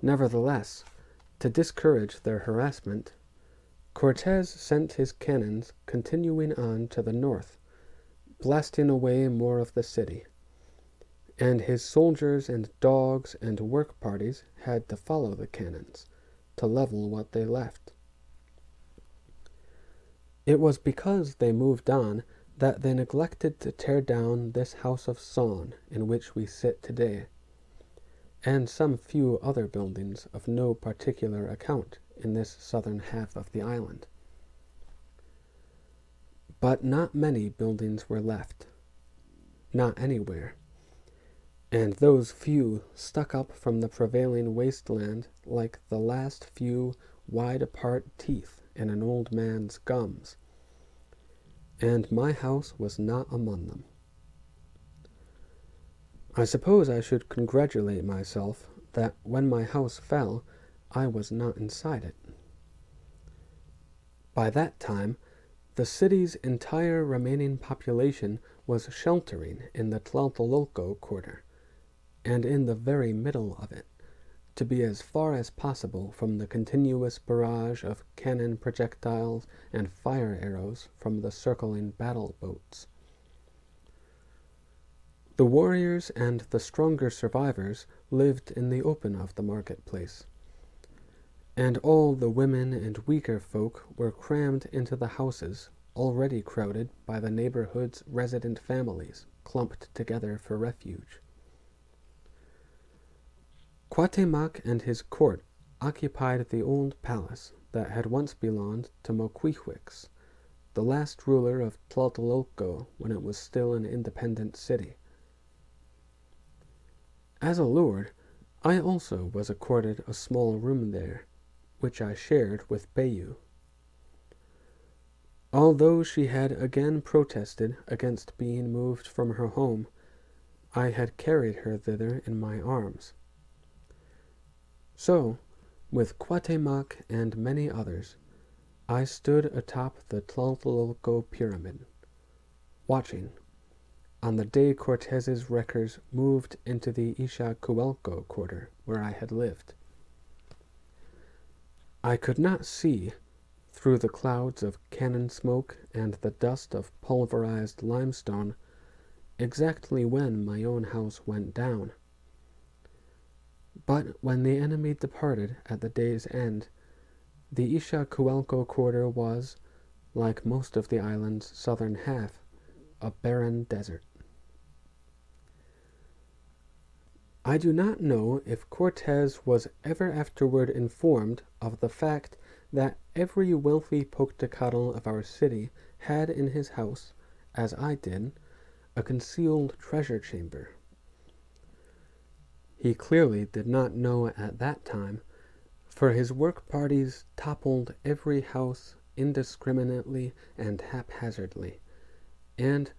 Nevertheless, to discourage their harassment, Cortez sent his cannons continuing on to the north, blasting away more of the city, and his soldiers and dogs and work parties had to follow the cannons, to level what they left. It was because they moved on that they neglected to tear down this house of song in which we sit today, and some few other buildings of no particular account in this southern half of the island. But not many buildings were left, not anywhere, and those few stuck up from the prevailing wasteland like the last few wide-apart teeth in an old man's gums, and my house was not among them. I suppose I should congratulate myself that when my house fell, I was not inside it. By that time, the city's entire remaining population was sheltering in the Tlatelolco quarter, and in the very middle of it, to be as far as possible from the continuous barrage of cannon projectiles and fire arrows from the circling battle boats. The warriors and the stronger survivors lived in the open of the marketplace, and all the women and weaker folk were crammed into the houses already crowded by the neighborhood's resident families, clumped together for refuge. Cuauhtémoc and his court occupied the old palace that had once belonged to Moquihuix, the last ruler of Tlatelolco when it was still an independent city. As a lord, I also was accorded a small room there, which I shared with Bayeux. Although she had again protested against being moved from her home, I had carried her thither in my arms. So, with Cuauhtémoc and many others, I stood atop the Tlatelolco pyramid, watching, on the day Cortez's wreckers moved into the Ixacuelco quarter where I had lived. I could not see, through the clouds of cannon smoke and the dust of pulverized limestone, exactly when my own house went down. But when the enemy departed at the day's end, the Ixacuelco quarter was, like most of the island's southern half, a barren desert. I do not know if Cortez was ever afterward informed of the fact that every wealthy Pocatl of our city had in his house, as I did, a concealed treasure chamber. He clearly did not know at that time, for his work parties toppled every house indiscriminately and haphazardly, and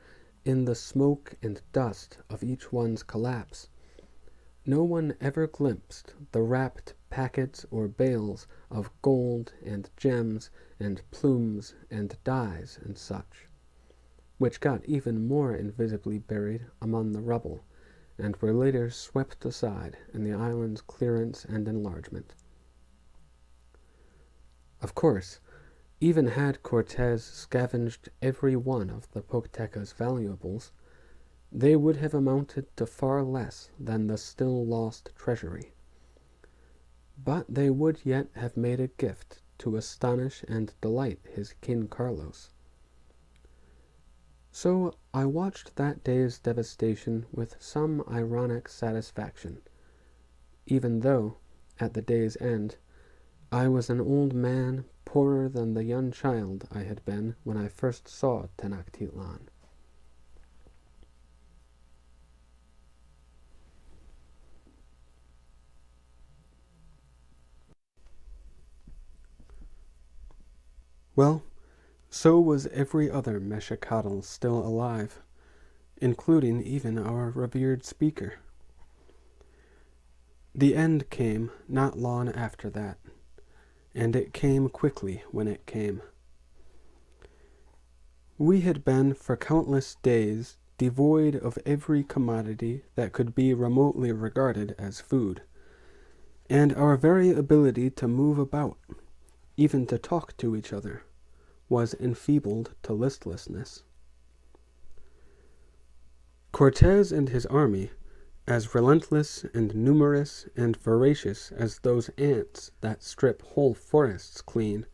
in the smoke and dust of each one's collapse, no one ever glimpsed the wrapped packets or bales of gold and gems and plumes and dyes and such, which got even more invisibly buried among the rubble, and were later swept aside in the island's clearance and enlargement. Of course, even had Cortez scavenged every one of the Pochteca's valuables, they would have amounted to far less than the still lost treasury. But they would yet have made a gift to astonish and delight his King Carlos. So I watched that day's devastation with some ironic satisfaction, even though, at the day's end, I was an old man poorer than the young child I had been when I first saw Tenochtitlan. Well, so was every other Meshicatl still alive, including even our revered speaker. The end came not long after that, and it came quickly when it came. We had been for countless days devoid of every commodity that could be remotely regarded as food, and our very ability to move about, even to talk to each other, was enfeebled to listlessness. Cortez and his army, as relentless and numerous and voracious as those ants that strip whole forests clean,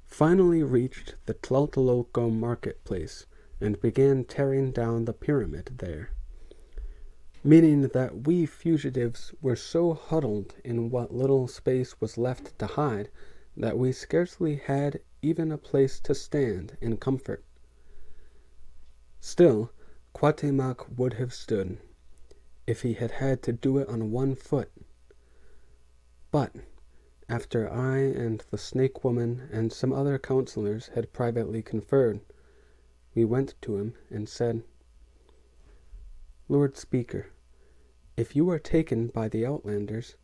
finally reached the Tlatelolco marketplace and began tearing down the pyramid there, meaning that we fugitives were so huddled in what little space was left to hide that we scarcely had even a place to stand in comfort. Still, Cuauhtémoc would have stood, if he had had to do it on one foot. But, after I and the snake woman and some other counselors had privately conferred, we went to him and said, "Lord Speaker, if you are taken by the outlanders,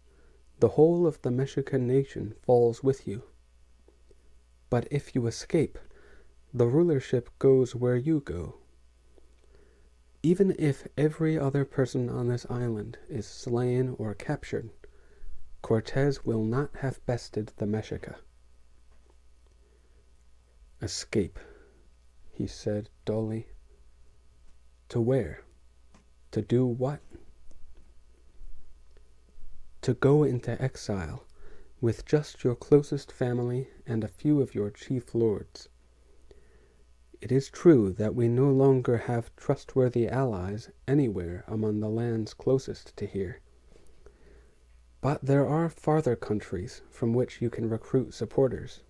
the whole of the Mexican nation falls with you. But if you escape, the rulership goes where you go. Even if every other person on this island is slain or captured, Cortez will not have bested the Mexica." "Escape," he said dully. "To where? To do what?" "To go into exile, with just your closest family and a few of your chief lords. It is true that we no longer have trustworthy allies anywhere among the lands closest to here. But there are farther countries from which you can recruit supporters.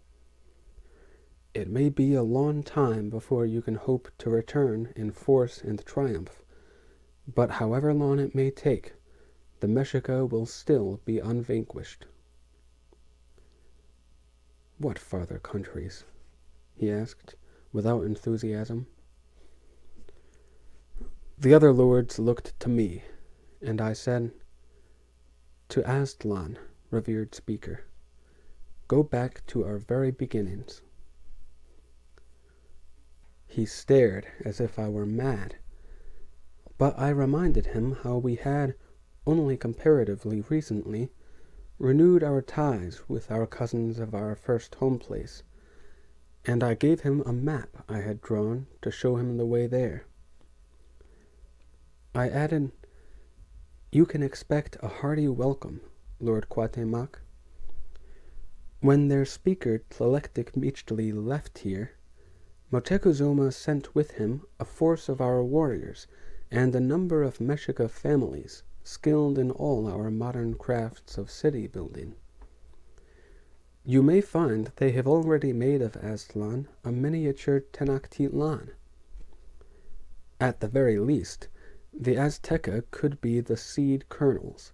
It may be a long time before you can hope to return in force and triumph, but however long it may take, the Mexica will still be unvanquished." "What farther countries?" he asked, without enthusiasm. The other lords looked to me, and I said, "To Aztlan, revered speaker. Go back to our very beginnings." He stared as if I were mad, but I reminded him how we had, only comparatively recently, renewed our ties with our cousins of our first home place, and I gave him a map I had drawn to show him the way there. I added, "You can expect a hearty welcome, Lord Cuauhtémoc." When their speaker Tlaltecmictli left here, Moctezuma sent with him a force of our warriors and a number of Mexica families skilled in all our modern crafts of city building. You may find they have already made of Aztlan a miniature Tenochtitlan. At the very least, the Azteca could be the seed kernels,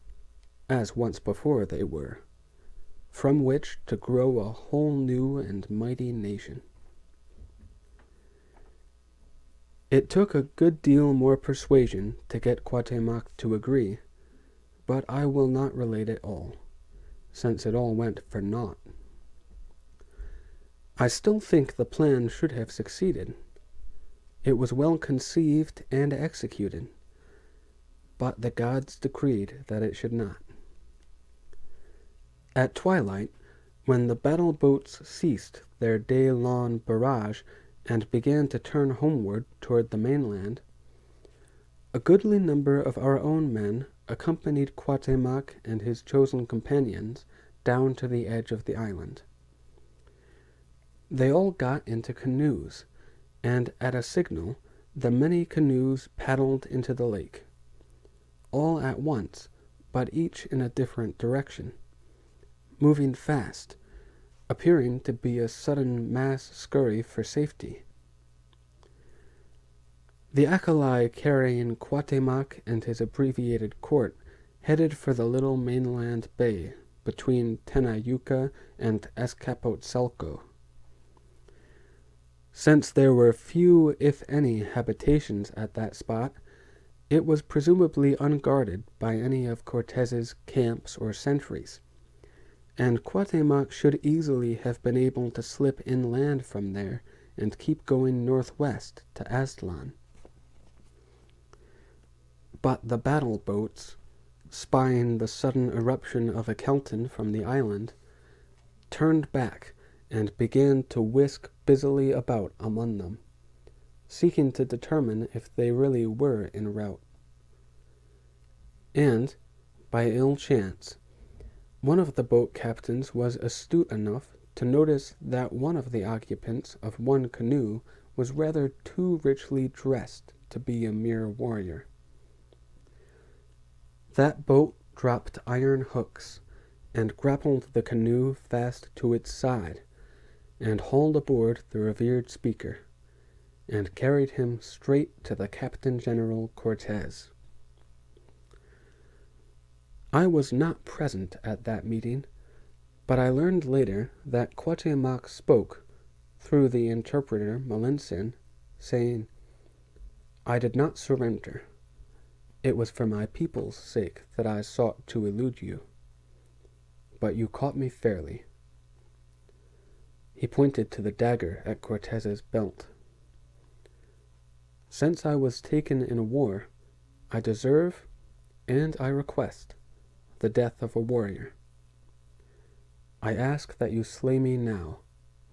as once before they were, from which to grow a whole new and mighty nation. It took a good deal more persuasion to get Cuauhtémoc to agree, but I will not relate it all, since it all went for naught. I still think the plan should have succeeded. It was well conceived and executed, but the gods decreed that it should not. At twilight, when the battle boats ceased their day-long barrage and began to turn homeward toward the mainland, a goodly number of our own men accompanied Cuauhtémoc and his chosen companions down to the edge of the island. They all got into canoes, and at a signal the many canoes paddled into the lake, all at once, but each in a different direction, moving fast, appearing to be a sudden mass scurry for safety. The accolade carrying Cuauhtémoc and his abbreviated court headed for the little mainland bay between Tenayuca and Azcapotzalco. Since there were few, if any, habitations at that spot, it was presumably unguarded by any of Cortez's camps or sentries, and Cuauhtémoc should easily have been able to slip inland from there and keep going northwest to Aztlan. But the battle boats, spying the sudden eruption of a Kelton from the island, turned back and began to whisk busily about among them, seeking to determine if they really were en route. And, by ill chance, one of the boat captains was astute enough to notice that one of the occupants of one canoe was rather too richly dressed to be a mere warrior. That boat dropped iron hooks and grappled the canoe fast to its side, and hauled aboard the revered speaker, and carried him straight to the Captain General Cortez. I was not present at that meeting, but I learned later that Cuauhtémoc spoke, through the interpreter Melanson, saying, "I did not surrender. It was for my people's sake that I sought to elude you. But you caught me fairly." He pointed to the dagger at Cortez's belt. Since I was taken in war, I deserve, and I request, the death of a warrior. I ask that you slay me now,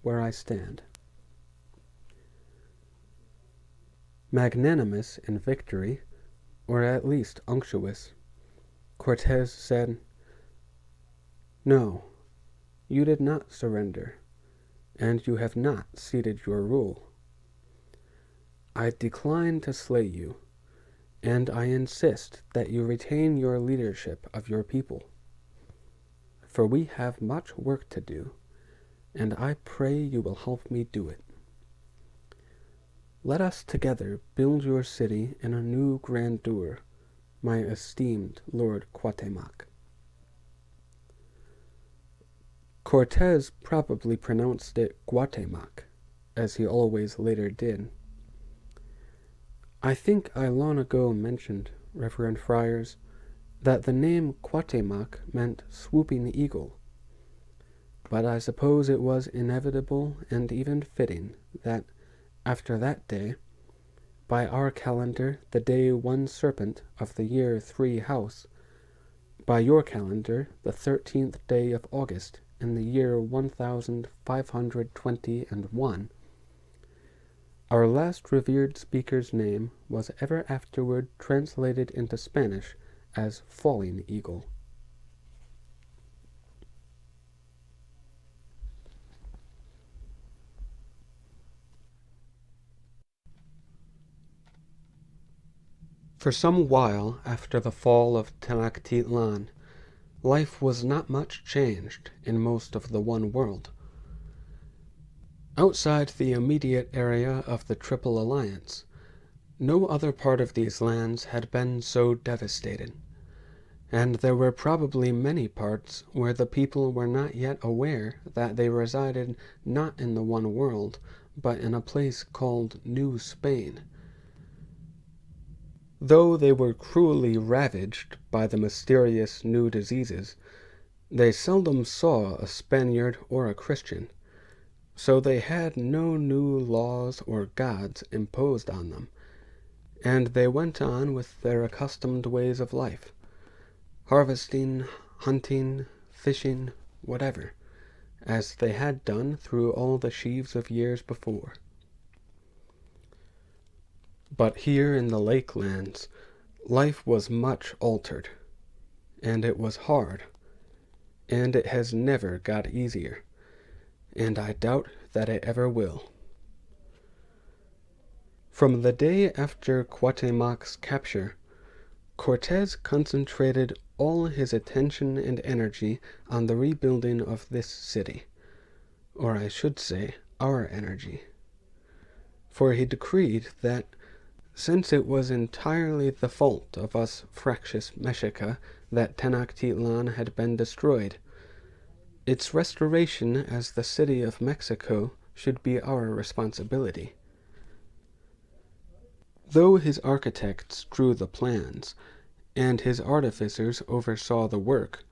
where I stand. Magnanimous in victory, or at least unctuous, Cortez said, "No, you did not surrender, and you have not ceded your rule. I decline to slay you, and I insist that you retain your leadership of your people. For we have much work to do, and I pray you will help me do it. Let us together build your city in a new grandeur, my esteemed Lord Cuauhtémoc." Cortez probably pronounced it Guatemoc, as he always later did. I think I long ago mentioned, Reverend Friars, that the name Cuauhtémoc meant swooping eagle, but I suppose it was inevitable and even fitting that, after that day, by our calendar the day 1 serpent of the year 3 house, by your calendar the 13th day of August in the year 1521, our last revered speaker's name was ever afterward translated into Spanish as Falling Eagle. For some while after the fall of Tenochtitlan, life was not much changed in most of the One World. Outside the immediate area of the Triple Alliance, no other part of these lands had been so devastated, and there were probably many parts where the people were not yet aware that they resided not in the One World, but in a place called New Spain. Though they were cruelly ravaged by the mysterious new diseases, they seldom saw a Spaniard or a Christian, so they had no new laws or gods imposed on them, and they went on with their accustomed ways of life, harvesting, hunting, fishing, whatever, as they had done through all the sheaves of years before. But here in the Lakelands, life was much altered, and it was hard, and it has never got easier, and I doubt that it ever will. From the day after Cuauhtémoc's capture, Cortez concentrated all his attention and energy on the rebuilding of this city, or I should say, our energy. For he decreed that, since it was entirely the fault of us fractious Mexica that Tenochtitlan had been destroyed, its restoration as the city of Mexico should be our responsibility. Though his architects drew the plans, and his artificers oversaw the work,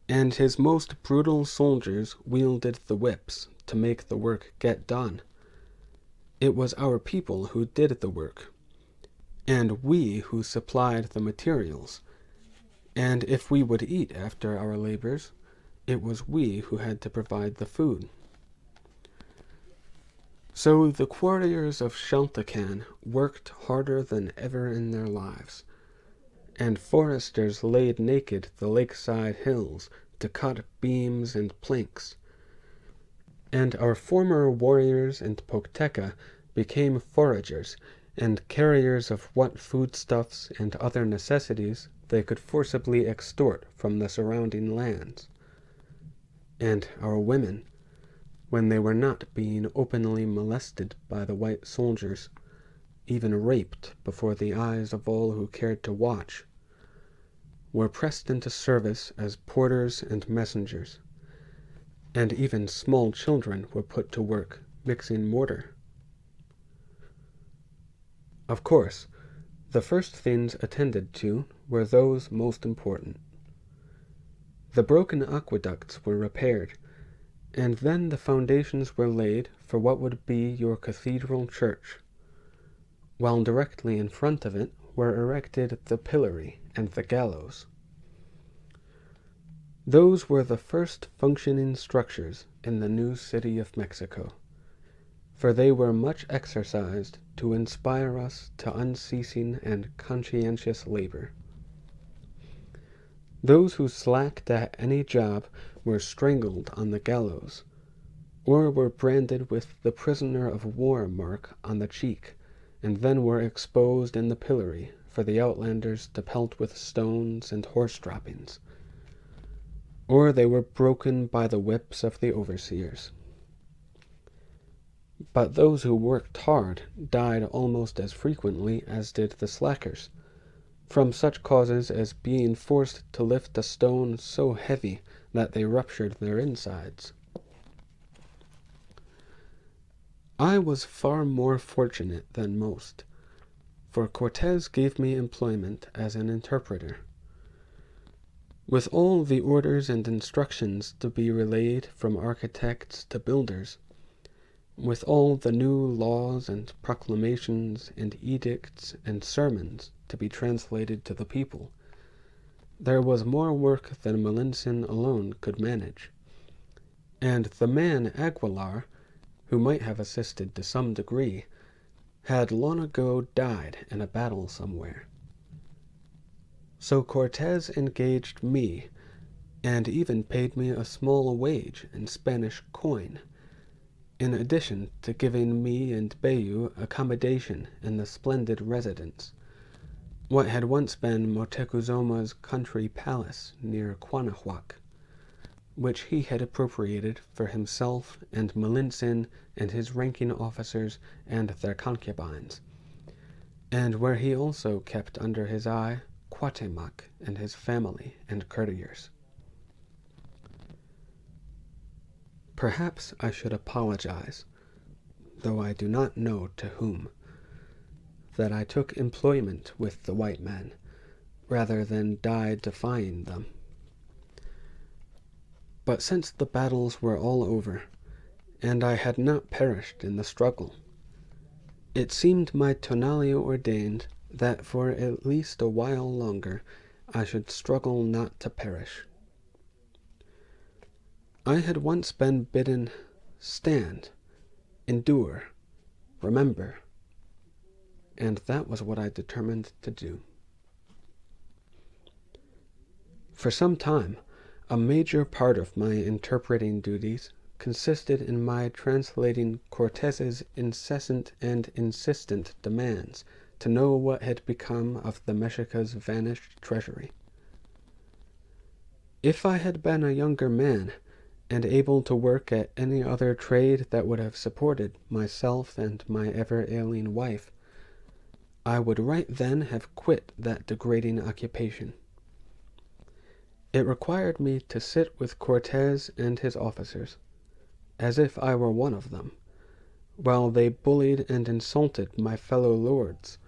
and his most brutal soldiers wielded the whips to make the work get done, it was our people who did the work, and we who supplied the materials, and if we would eat after our labors, it was we who had to provide the food. So the warriors of Xaltacan worked harder than ever in their lives, and foresters laid naked the lakeside hills to cut beams and planks, and our former warriors in Pochteca became foragers and carriers of what foodstuffs and other necessities they could forcibly extort from the surrounding lands. And our women, when they were not being openly molested by the white soldiers, even raped before the eyes of all who cared to watch, were pressed into service as porters and messengers, and even small children were put to work mixing mortar. Of course, the first things attended to were those most important. The broken aqueducts were repaired, and then the foundations were laid for what would be your cathedral church. while directly in front of it were erected the pillory and the gallows. Those were the first functioning structures in the new city of Mexico, for they were much exercised to inspire us to unceasing and conscientious labor. Those who slacked at any job were strangled on the gallows, or were branded with the prisoner of war mark on the cheek, and then were exposed in the pillory for the outlanders to pelt with stones and horse droppings, or they were broken by the whips of the overseers. But those who worked hard died almost as frequently as did the slackers, from such causes as being forced to lift a stone so heavy that they ruptured their insides. I was far more fortunate than most, for Cortez gave me employment as an interpreter. With all the orders and instructions to be relayed from architects to builders, with all the new laws and proclamations and edicts and sermons to be translated to the people, there was more work than Melanson alone could manage, and the man Aguilar, who might have assisted to some degree, had long ago died in a battle somewhere. So Cortez engaged me, and even paid me a small wage in Spanish coin, in addition to giving me and Bayu accommodation in the splendid residence, what had once been Motecuzoma's country palace near Quanahuac, which he had appropriated for himself and Melanson and his ranking officers and their concubines, and where he also kept under his eye Cuauhtémoc and his family and courtiers. Perhaps I should apologize, though I do not know to whom, that I took employment with the white men, rather than died defying them. But since the battles were all over, and I had not perished in the struggle, it seemed my tonali ordained that for at least a while longer I should struggle not to perish. I had once been bidden stand, endure, remember, and that was what I determined to do. For some time, a major part of my interpreting duties consisted in my translating Cortez's incessant and insistent demands to know what had become of the Mexica's vanished treasury. If I had been a younger man, and able to work at any other trade that would have supported myself and my ever-ailing wife, I would right then have quit that degrading occupation. It required me to sit with Cortez and his officers, as if I were one of them, while they bullied and insulted my fellow lords,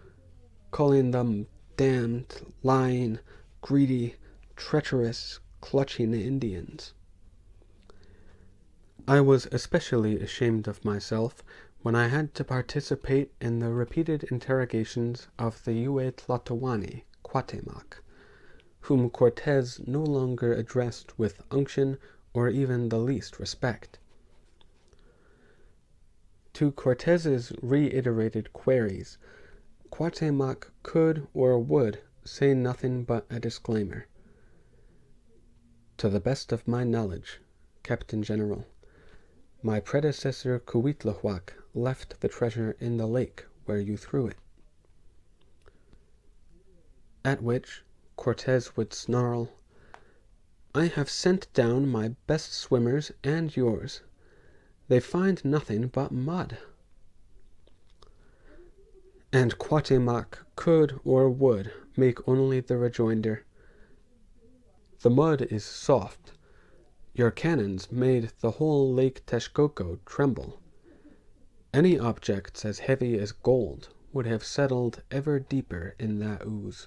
calling them damned, lying, greedy, treacherous, clutching Indians. I was especially ashamed of myself when I had to participate in the repeated interrogations of the Yue Tlatoani, Cuauhtémoc, whom Cortez no longer addressed with unction or even the least respect. To Cortez's reiterated queries, Cuauhtémoc could or would say nothing but a disclaimer. To the best of my knowledge, Captain General, my predecessor Cuitlahuac left the treasure in the lake where you threw it. At which Cortez would snarl, I have sent down my best swimmers and yours. They find nothing but mud. And Cuauhtémoc could or would make only the rejoinder, the mud is soft. Your cannons made the whole Lake Texcoco tremble. Any objects as heavy as gold would have settled ever deeper in that ooze.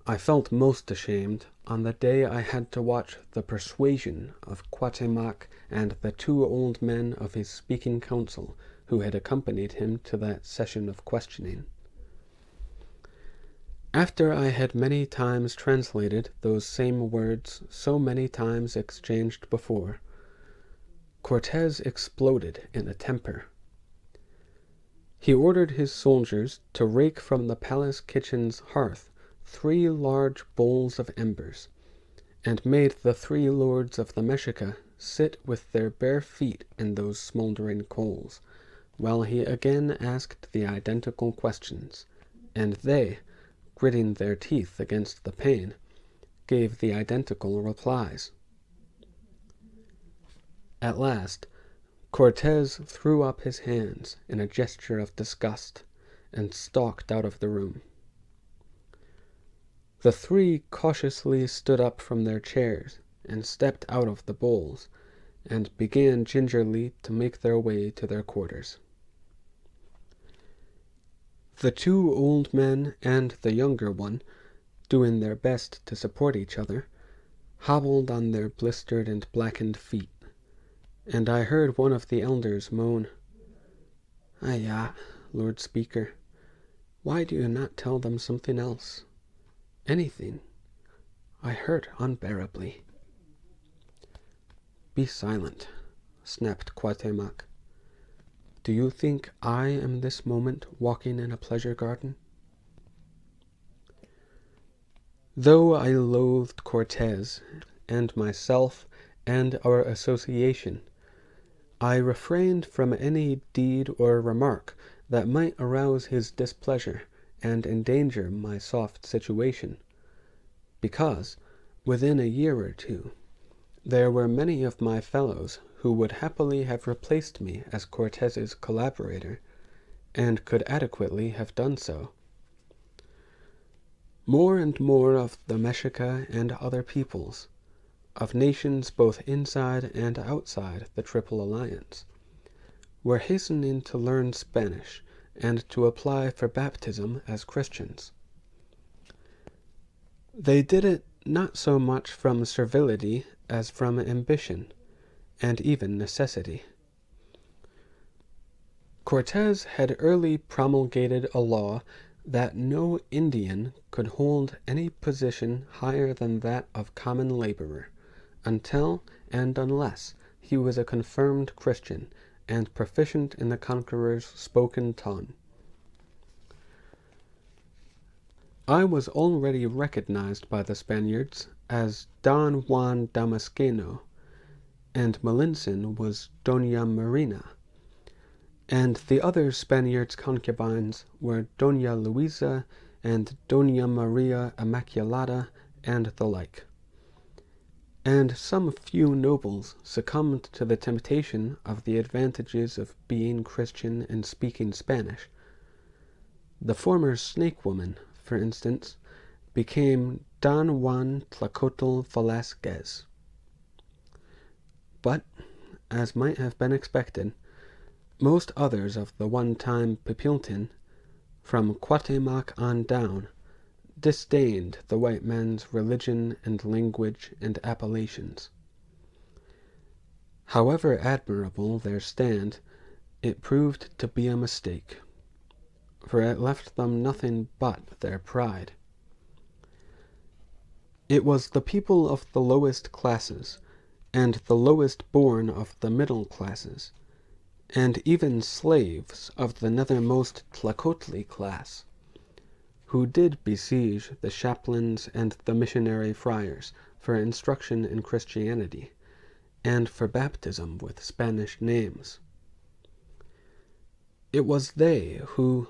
I felt most ashamed on the day I had to watch the persuasion of Cuauhtémoc and the two old men of his speaking council who had accompanied him to that session of questioning. After I had many times translated those same words so many times exchanged before, Cortez exploded in a temper. He ordered his soldiers to rake from the palace kitchen's hearth 3 large bowls of embers, and made the 3 lords of the Mexica sit with their bare feet in those smoldering coals, while he again asked the identical questions, and they, gritting their teeth against the pain, gave the identical replies. At last, Cortez threw up his hands in a gesture of disgust and stalked out of the room. The 3 cautiously stood up from their chairs and stepped out of the bowls, and began gingerly to make their way to their quarters. The 2 old men and the younger one, doing their best to support each other, hobbled on their blistered and blackened feet, and I heard one of the elders moan, "Ayah, Lord Speaker, why do you not tell them something else? Anything. I hurt unbearably." "Be silent," snapped Cuauhtémoc. "Do you think I am this moment walking in a pleasure garden?" Though I loathed Cortez and myself and our association, I refrained from any deed or remark that might arouse his displeasure and endanger my soft situation, because, within a year or 2, there were many of my fellows who would happily have replaced me as Cortez's collaborator, and could adequately have done so. More and more of the Mexica and other peoples, of nations both inside and outside the Triple Alliance, were hastening to learn Spanish and to apply for baptism as Christians. They did it not so much from servility as from ambition, and even necessity. Cortez had early promulgated a law that no Indian could hold any position higher than that of common laborer, until and unless he was a confirmed Christian and proficient in the conqueror's spoken tongue. I was already recognized by the Spaniards as Don Juan Damasceno, and Melinson was Doña Marina, and the other Spaniards' concubines were Doña Luisa and Doña Maria Immaculata, and the like. And some few nobles succumbed to the temptation of the advantages of being Christian and speaking Spanish. The former snake woman, for instance, became Don Juan Tlacotl Velasquez. But, as might have been expected, most others of the one-time Pipiltin, from Cuauhtémoc on down, disdained the white man's religion and language and appellations. However admirable their stand, it proved to be a mistake, for it left them nothing but their pride. It was the people of the lowest classes, and the lowest born of the middle classes, and even slaves of the nethermost Tlacotli class, who did besiege the chaplains and the missionary friars for instruction in Christianity, and for baptism with Spanish names. It was they who,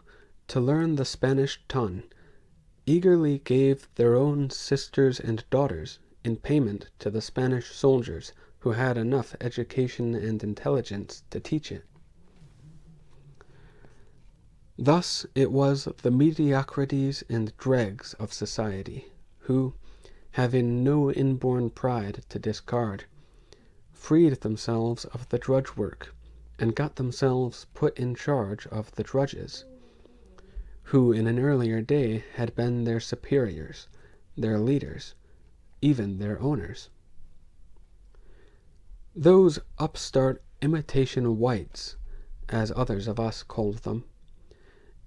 to learn the Spanish tongue, eagerly gave their own sisters and daughters in payment to the Spanish soldiers who had enough education and intelligence to teach it. Thus it was the mediocrities and dregs of society who, having no inborn pride to discard, freed themselves of the drudge work and got themselves put in charge of the drudges, who in an earlier day had been their superiors, their leaders, even their owners. Those upstart imitation whites as others of us called them,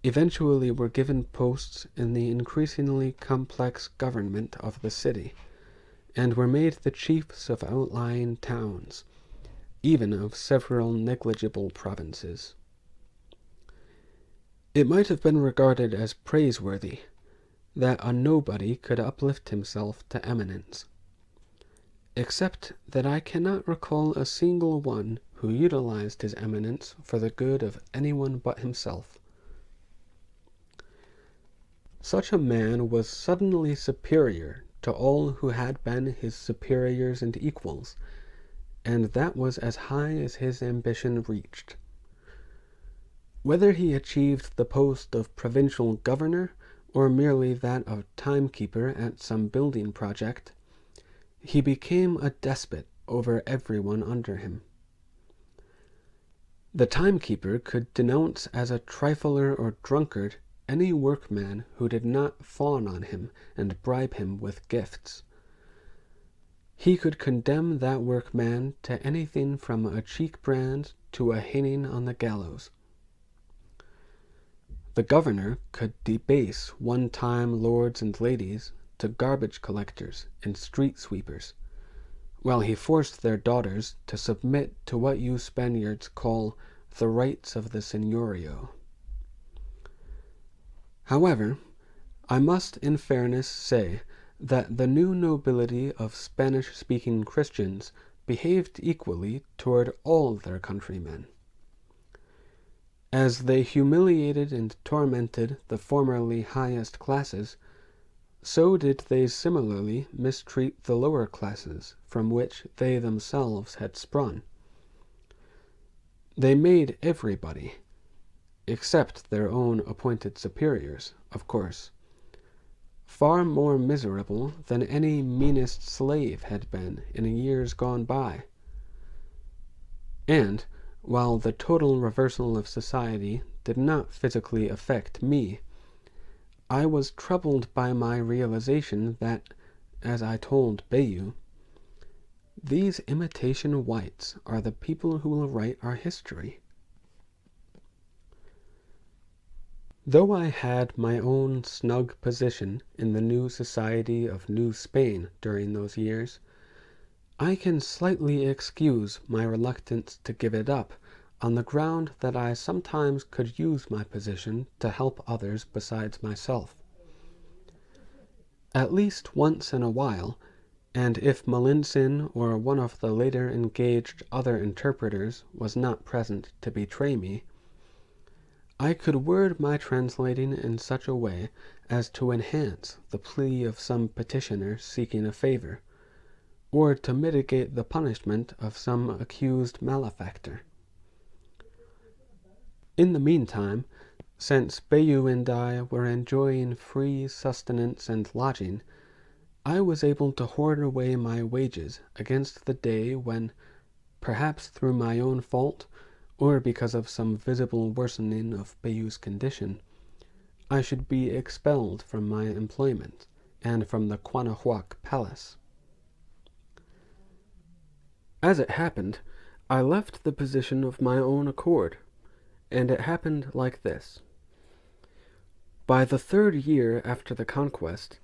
eventually were given posts in the increasingly complex government of the city, and were made the chiefs of outlying towns, even of several negligible provinces. It might have been regarded as praiseworthy that a nobody could uplift himself to eminence, except that I cannot recall a single one who utilized his eminence for the good of anyone but himself. Such a man was suddenly superior to all who had been his superiors and equals, and that was as high as his ambition reached. Whether he achieved the post of provincial governor or merely that of timekeeper at some building project, he became a despot over everyone under him. The timekeeper could denounce as a trifler or drunkard any workman who did not fawn on him and bribe him with gifts. He could condemn that workman to anything from a cheek brand to a hanging on the gallows. The governor could debase one-time lords and ladies to garbage collectors and street sweepers, while he forced their daughters to submit to what you Spaniards call the rights of the señorío. However, I must in fairness say that the new nobility of Spanish-speaking Christians behaved equally toward all their countrymen. As they humiliated and tormented the formerly highest classes, so did they similarly mistreat the lower classes from which they themselves had sprung. They made everybody, except their own appointed superiors, of course, far more miserable than any meanest slave had been in years gone by. And, while the total reversal of society did not physically affect me, I was troubled by my realization that, as I told Bayou, these imitation whites are the people who will write our history. Though I had my own snug position in the new society of New Spain during those years, I can slightly excuse my reluctance to give it up on the ground that I sometimes could use my position to help others besides myself. At least once in a while, and if Melinson or one of the later engaged other interpreters was not present to betray me, I could word my translating in such a way as to enhance the plea of some petitioner seeking a favor, or to mitigate the punishment of some accused malefactor. In the meantime, since Bayou and I were enjoying free sustenance and lodging, I was able to hoard away my wages against the day when, perhaps through my own fault, or because of some visible worsening of Bayou's condition, I should be expelled from my employment and from the Quanahuac Palace. As it happened, I left the position of my own accord, and it happened like this. By the 3rd year after the conquest,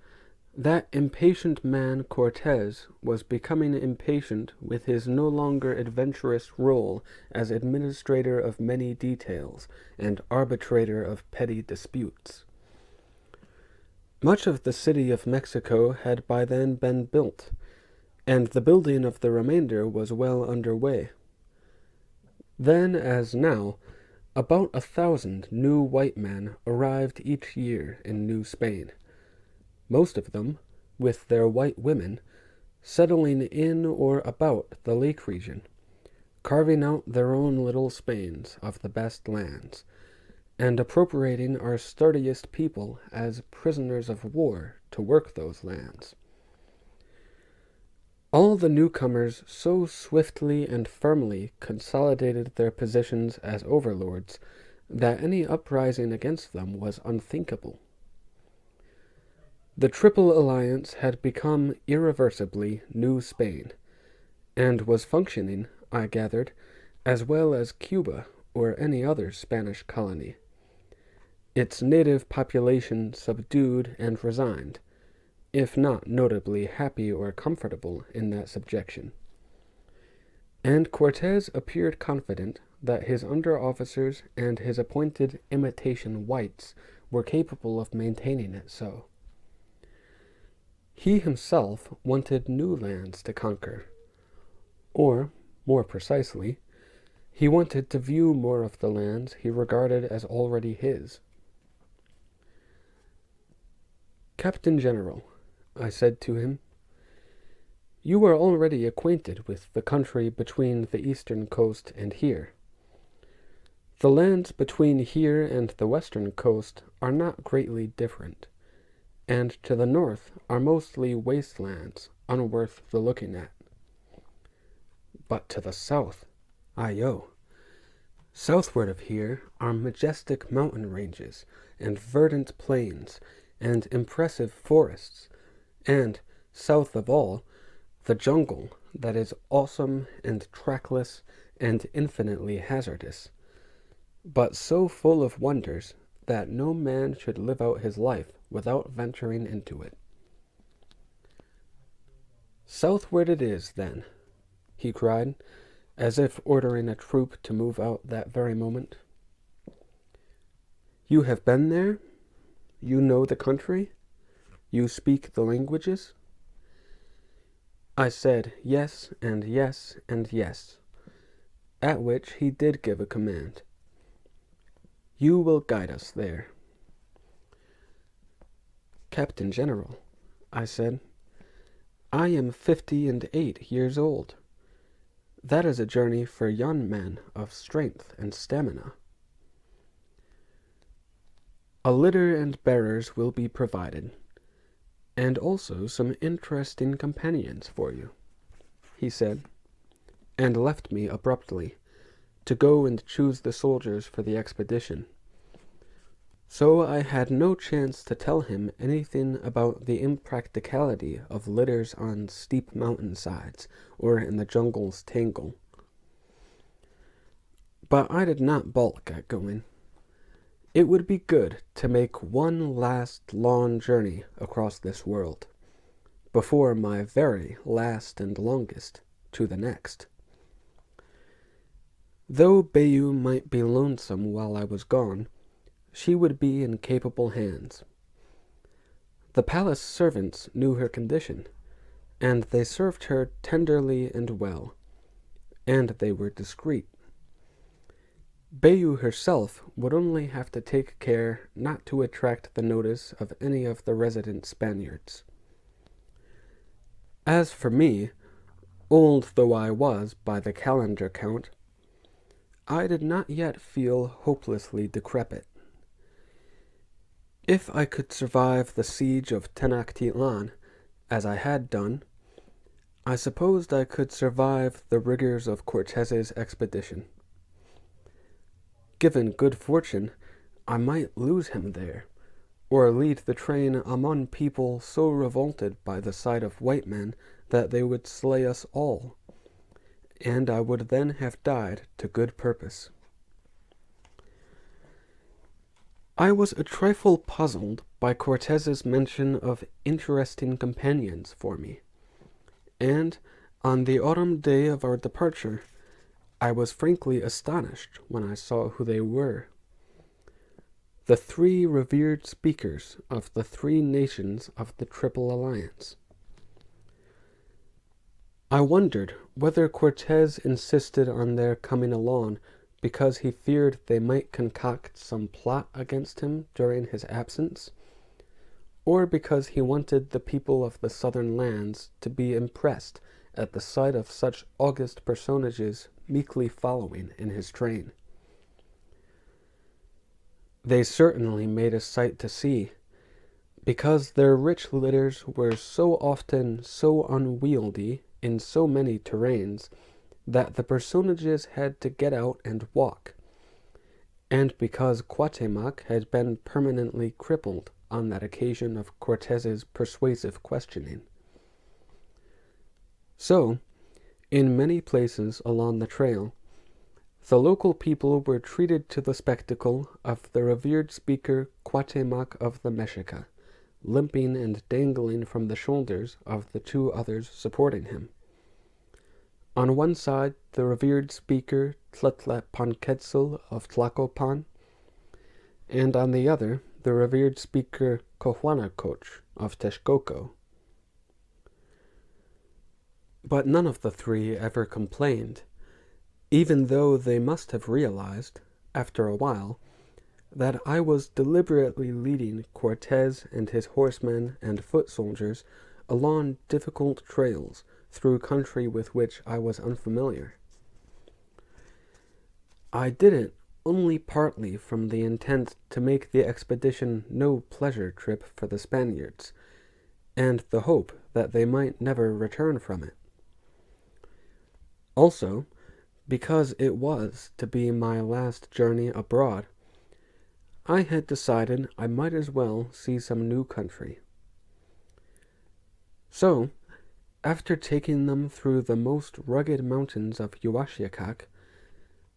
that impatient man Cortez was becoming impatient with his no longer adventurous role as administrator of many details and arbitrator of petty disputes. Much of the city of Mexico had by then been built, and the building of the remainder was well under way. Then, as now, about 1,000 new white men arrived each year in New Spain, most of them, with their white women, settling in or about the lake region, carving out their own little Spains of the best lands, and appropriating our sturdiest people as prisoners of war to work those lands. All the newcomers so swiftly and firmly consolidated their positions as overlords that any uprising against them was unthinkable. The Triple Alliance had become irreversibly New Spain, and was functioning, I gathered, as well as Cuba or any other Spanish colony, its native population subdued and resigned, if not notably happy or comfortable in that subjection. And Cortes appeared confident that his under-officers and his appointed imitation whites were capable of maintaining it so. He himself wanted new lands to conquer, or, more precisely, he wanted to view more of the lands he regarded as already his. "Captain General," I said to him, "you are already acquainted with the country between the eastern coast and here. The lands between here and the western coast are not greatly different, and to the north are mostly wastelands unworth the looking at. But to the south, aiyo! Southward of here are majestic mountain ranges, and verdant plains, and impressive forests, and, south of all, the jungle that is awesome and trackless and infinitely hazardous, but so full of wonders that no man should live out his life without venturing into it." "Southward it is, then," he cried, as if ordering a troop to move out that very moment. "You have been there? You know the country? You speak the languages?" I said yes, and yes, and yes, at which he did give a command. "You will guide us there." "Captain General," I said, "I am 58 years old. That is a journey for young men of strength and stamina." "A litter and bearers will be provided, and also some interesting companions for you," he said, and left me abruptly, to go and choose the soldiers for the expedition. So I had no chance to tell him anything about the impracticality of litters on steep mountainsides or in the jungle's tangle. But I did not balk at going. It would be good to make one last long journey across this world, before my very last and longest to the next. Though Bayou might be lonesome while I was gone, she would be in capable hands. The palace servants knew her condition, and they served her tenderly and well, and they were discreet. Bayou herself would only have to take care not to attract the notice of any of the resident Spaniards. As for me, old though I was by the calendar count, I did not yet feel hopelessly decrepit. If I could survive the siege of Tenochtitlan, as I had done, I supposed I could survive the rigors of Cortes's expedition. Given good fortune, I might lose him there, or lead the train among people so revolted by the sight of white men that they would slay us all, and I would then have died to good purpose. I was a trifle puzzled by Cortes's mention of interesting companions for me, and on the autumn day of our departure, I was frankly astonished when I saw who they were. The 3 revered speakers of the 3 nations of the Triple Alliance. I wondered whether Cortes insisted on their coming along because he feared they might concoct some plot against him during his absence, or because he wanted the people of the southern lands to be impressed at the sight of such august personages meekly following in his train. They certainly made a sight to see, because their rich litters were so often so unwieldy in so many terrains that the personages had to get out and walk, and because Cuauhtémoc had been permanently crippled on that occasion of Cortes's persuasive questioning. So, in many places along the trail, The local people were treated to the spectacle of the revered speaker Cuauhtémoc of the Mexica, limping and dangling from the shoulders of the two others supporting him. On one side, the revered speaker Tlatlapanquetzal of Tlacopan, and on the other, the revered speaker Cojuanacoch of Texcoco. But none of the three ever complained, even though they must have realized, after a while, that I was deliberately leading Cortez and his horsemen and foot soldiers along difficult trails through country with which I was unfamiliar. I did it only partly from the intent to make the expedition no pleasure trip for the Spaniards, and the hope that they might never return from it. Also, because it was to be my last journey abroad, I had decided I might as well see some new country. So, after taking them through the most rugged mountains of Huachiacac,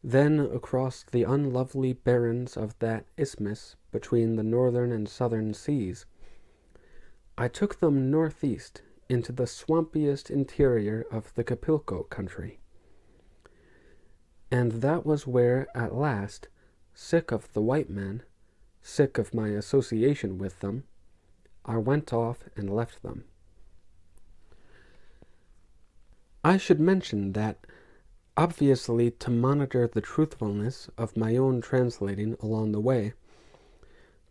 then across the unlovely barrens of that isthmus between the northern and southern seas, I took them northeast into the swampiest interior of the Capilco country. And that was where, at last, sick of the white men, sick of my association with them, I went off and left them. I should mention that, obviously to monitor the truthfulness of my own translating along the way,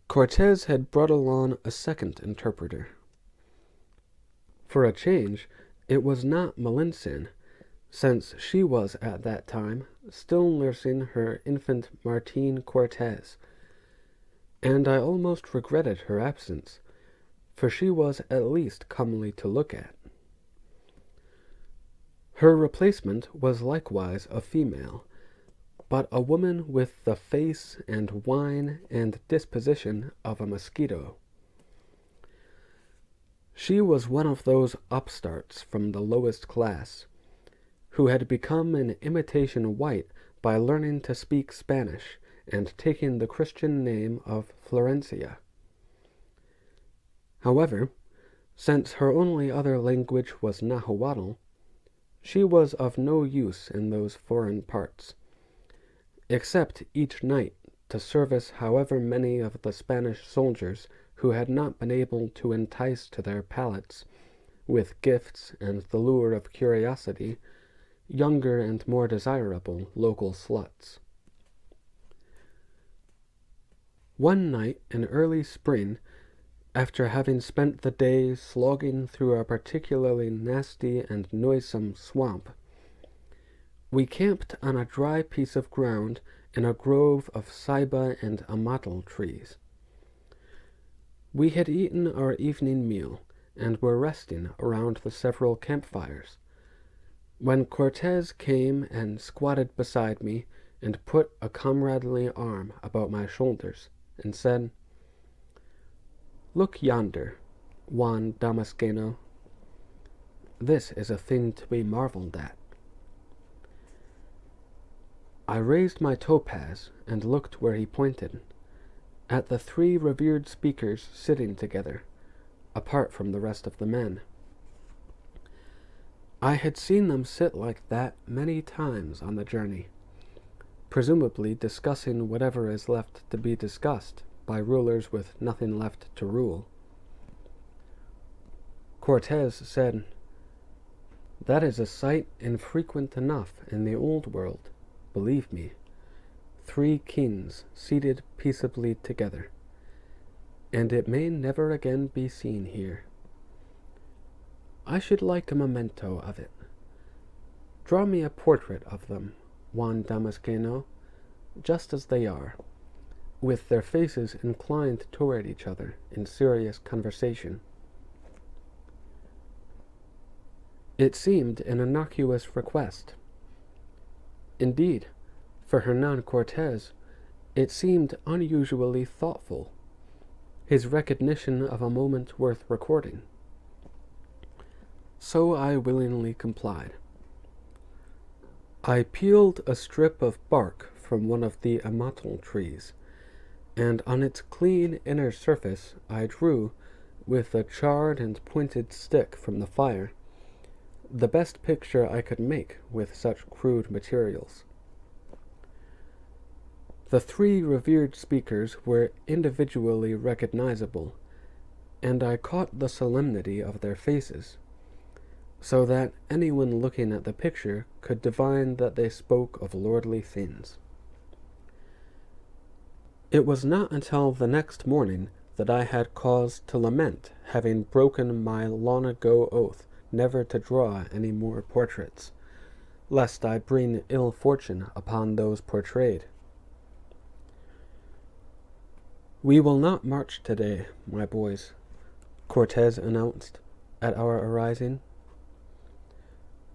Cortez had brought along a second interpreter. For a change, it was not Melinsin, since she was at that time still nursing her infant Martin Cortez, and I almost regretted her absence, for she was at least comely to look at. Her replacement was likewise a female, but a woman with the face and whine and disposition of a mosquito. She was one of those upstarts from the lowest class, who had become an imitation white by learning to speak Spanish and taking the Christian name of Florencia. However, since her only other language was Nahuatl, she was of no use in those foreign parts, except each night to service however many of the Spanish soldiers who had not been able to entice to their palates, with gifts and the lure of curiosity, younger and more desirable local sluts. One night in early spring, after having spent the day slogging through a particularly nasty and noisome swamp, we camped on a dry piece of ground in a grove of ceiba and amatl trees. We had eaten our evening meal and were resting around the several campfires, when Cortez came and squatted beside me and put a comradely arm about my shoulders and said, "Look yonder, Juan Damasceno. This is a thing to be marveled at." I raised my topaz and looked where he pointed, at the three revered speakers sitting together, apart from the rest of the men. I had seen them sit like that many times on the journey, presumably discussing whatever is left to be discussed by rulers with nothing left to rule. Cortez said, "That is a sight infrequent enough in the old world, believe me. 3 kings seated peaceably together, and it may never again be seen here. I should like a memento of it. Draw me a portrait of them, Juan Damasceno, just as they are, with their faces inclined toward each other in serious conversation." It seemed an innocuous request. Indeed, for Hernan Cortez, it seemed unusually thoughtful, his recognition of a moment worth recording. So I willingly complied. I peeled a strip of bark from one of the amatl trees, and on its clean inner surface I drew, with a charred and pointed stick from the fire, the best picture I could make with such crude materials. The three revered speakers were individually recognizable, and I caught the solemnity of their faces, so that anyone looking at the picture could divine that they spoke of lordly things. It was not until the next morning that I had cause to lament having broken my long-ago oath never to draw any more portraits, lest I bring ill fortune upon those portrayed. "We will not march today, my boys," Cortez announced at our arising.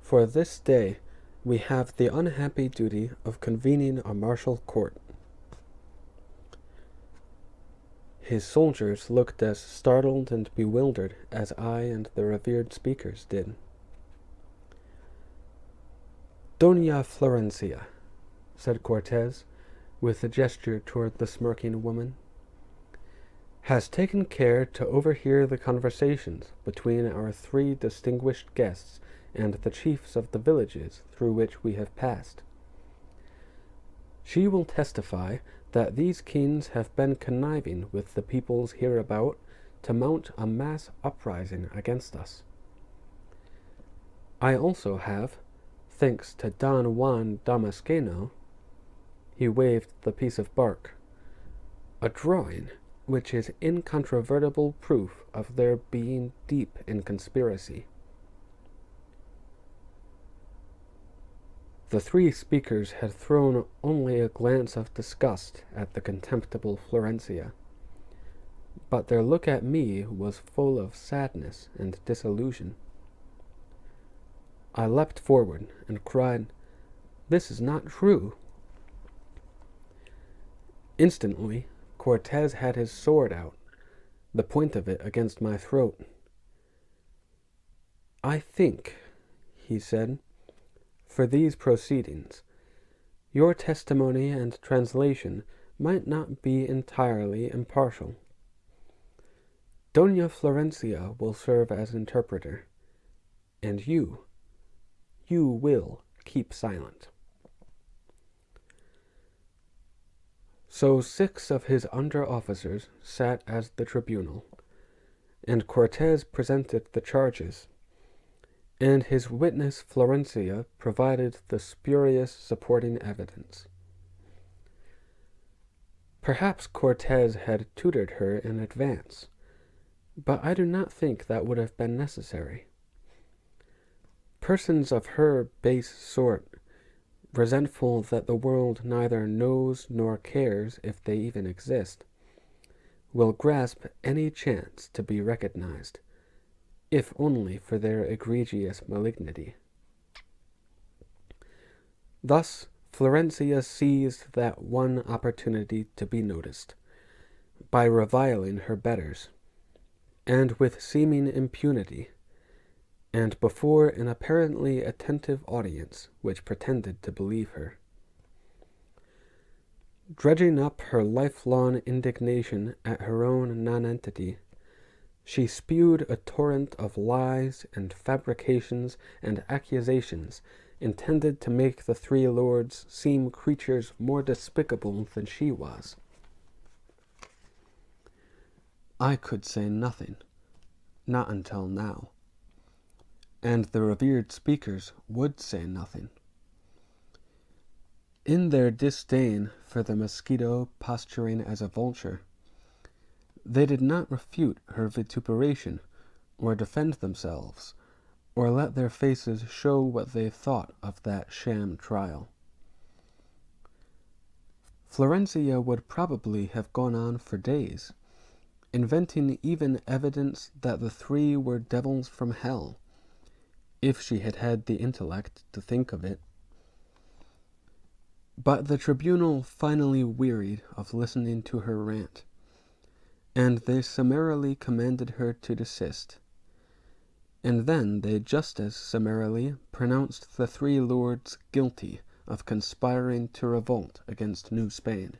"For this day we have the unhappy duty of convening a martial court." His soldiers looked as startled and bewildered as I and the revered speakers did. "Doña Florencia," said Cortez, with a gesture toward the smirking woman, "has taken care to overhear the conversations between our three distinguished guests and the chiefs of the villages through which we have passed. She will testify that these kings have been conniving with the peoples hereabout to mount a mass uprising against us. I also have, thanks to Don Juan Damasceno," he waved the piece of bark, "a drawing which is incontrovertible proof of their being deep in conspiracy." The three speakers had thrown only a glance of disgust at the contemptible Florencia, but their look at me was full of sadness and disillusion. I leapt forward and cried, "This is not true!" Instantly, Cortez had his sword out, the point of it against my throat. "I think," he said, "for these proceedings, your testimony and translation might not be entirely impartial. Doña Florencia will serve as interpreter, and you will keep silent." So 6 of his under-officers sat as the tribunal, and Cortez presented the charges, and his witness Florencia provided the spurious supporting evidence. Perhaps Cortez had tutored her in advance, but I do not think that would have been necessary. Persons of her base sort, resentful that the world neither knows nor cares if they even exist, will grasp any chance to be recognized, if only for their egregious malignity. Thus Florencia seized that one opportunity to be noticed, by reviling her betters, and with seeming impunity, and before an apparently attentive audience which pretended to believe her. Dredging up her lifelong indignation at her own nonentity, she spewed a torrent of lies and fabrications and accusations intended to make the three lords seem creatures more despicable than she was. I could say nothing, not until now, and the revered speakers would say nothing. In their disdain for the mosquito posturing as a vulture, they did not refute her vituperation, or defend themselves, or let their faces show what they thought of that sham trial. Florencia would probably have gone on for days, inventing even evidence that the three were devils from hell, if she had had the intellect to think of it. But the tribunal finally wearied of listening to her rant, and they summarily commanded her to desist, and then they just as summarily pronounced the three lords guilty of conspiring to revolt against New Spain.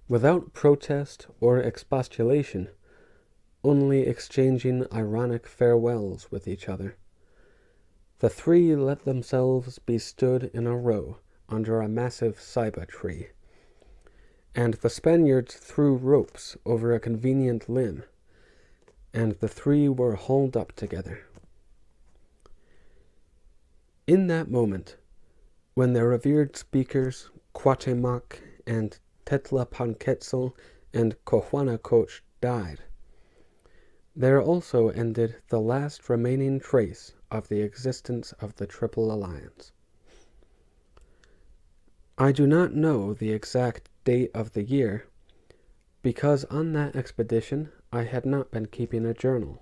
Without protest or expostulation, only exchanging ironic farewells with each other, the three let themselves be stood in a row under a massive ceiba tree, and the Spaniards threw ropes over a convenient limb, and the three were hauled up together. In that moment, when their revered speakers, Cuauhtémoc and Tetlapanquetzal and Cojuanacoch died, there also ended the last remaining trace of the existence of the Triple Alliance. I do not know the exact date of the year, because on that expedition I had not been keeping a journal.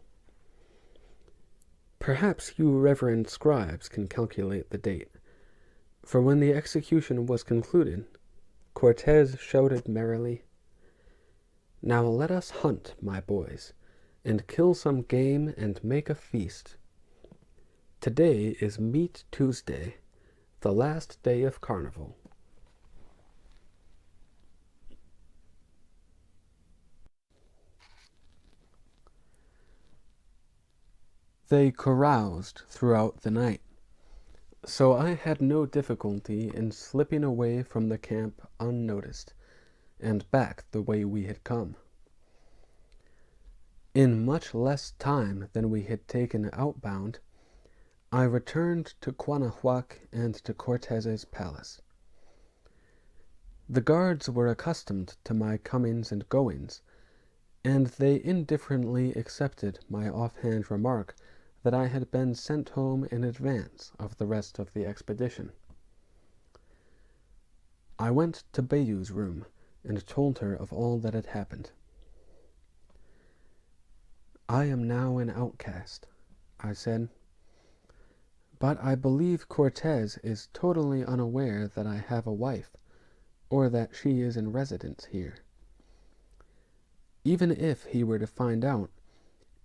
Perhaps you reverend scribes can calculate the date, for when the execution was concluded, Cortez shouted merrily, "Now let us hunt, my boys, and kill some game and make a feast. Today is Meat Tuesday, the last day of carnival." They caroused throughout the night, so I had no difficulty in slipping away from the camp unnoticed, and back the way we had come. In much less time than we had taken outbound, I returned to Cuauhtémoc and to Cortez's palace. The guards were accustomed to my comings and goings, and they indifferently accepted my offhand remark that I had been sent home in advance of the rest of the expedition. I went to Bayou's room and told her of all that had happened. "I am now an outcast," I said, "but I believe Cortez is totally unaware that I have a wife, or that she is in residence here. Even if he were to find out,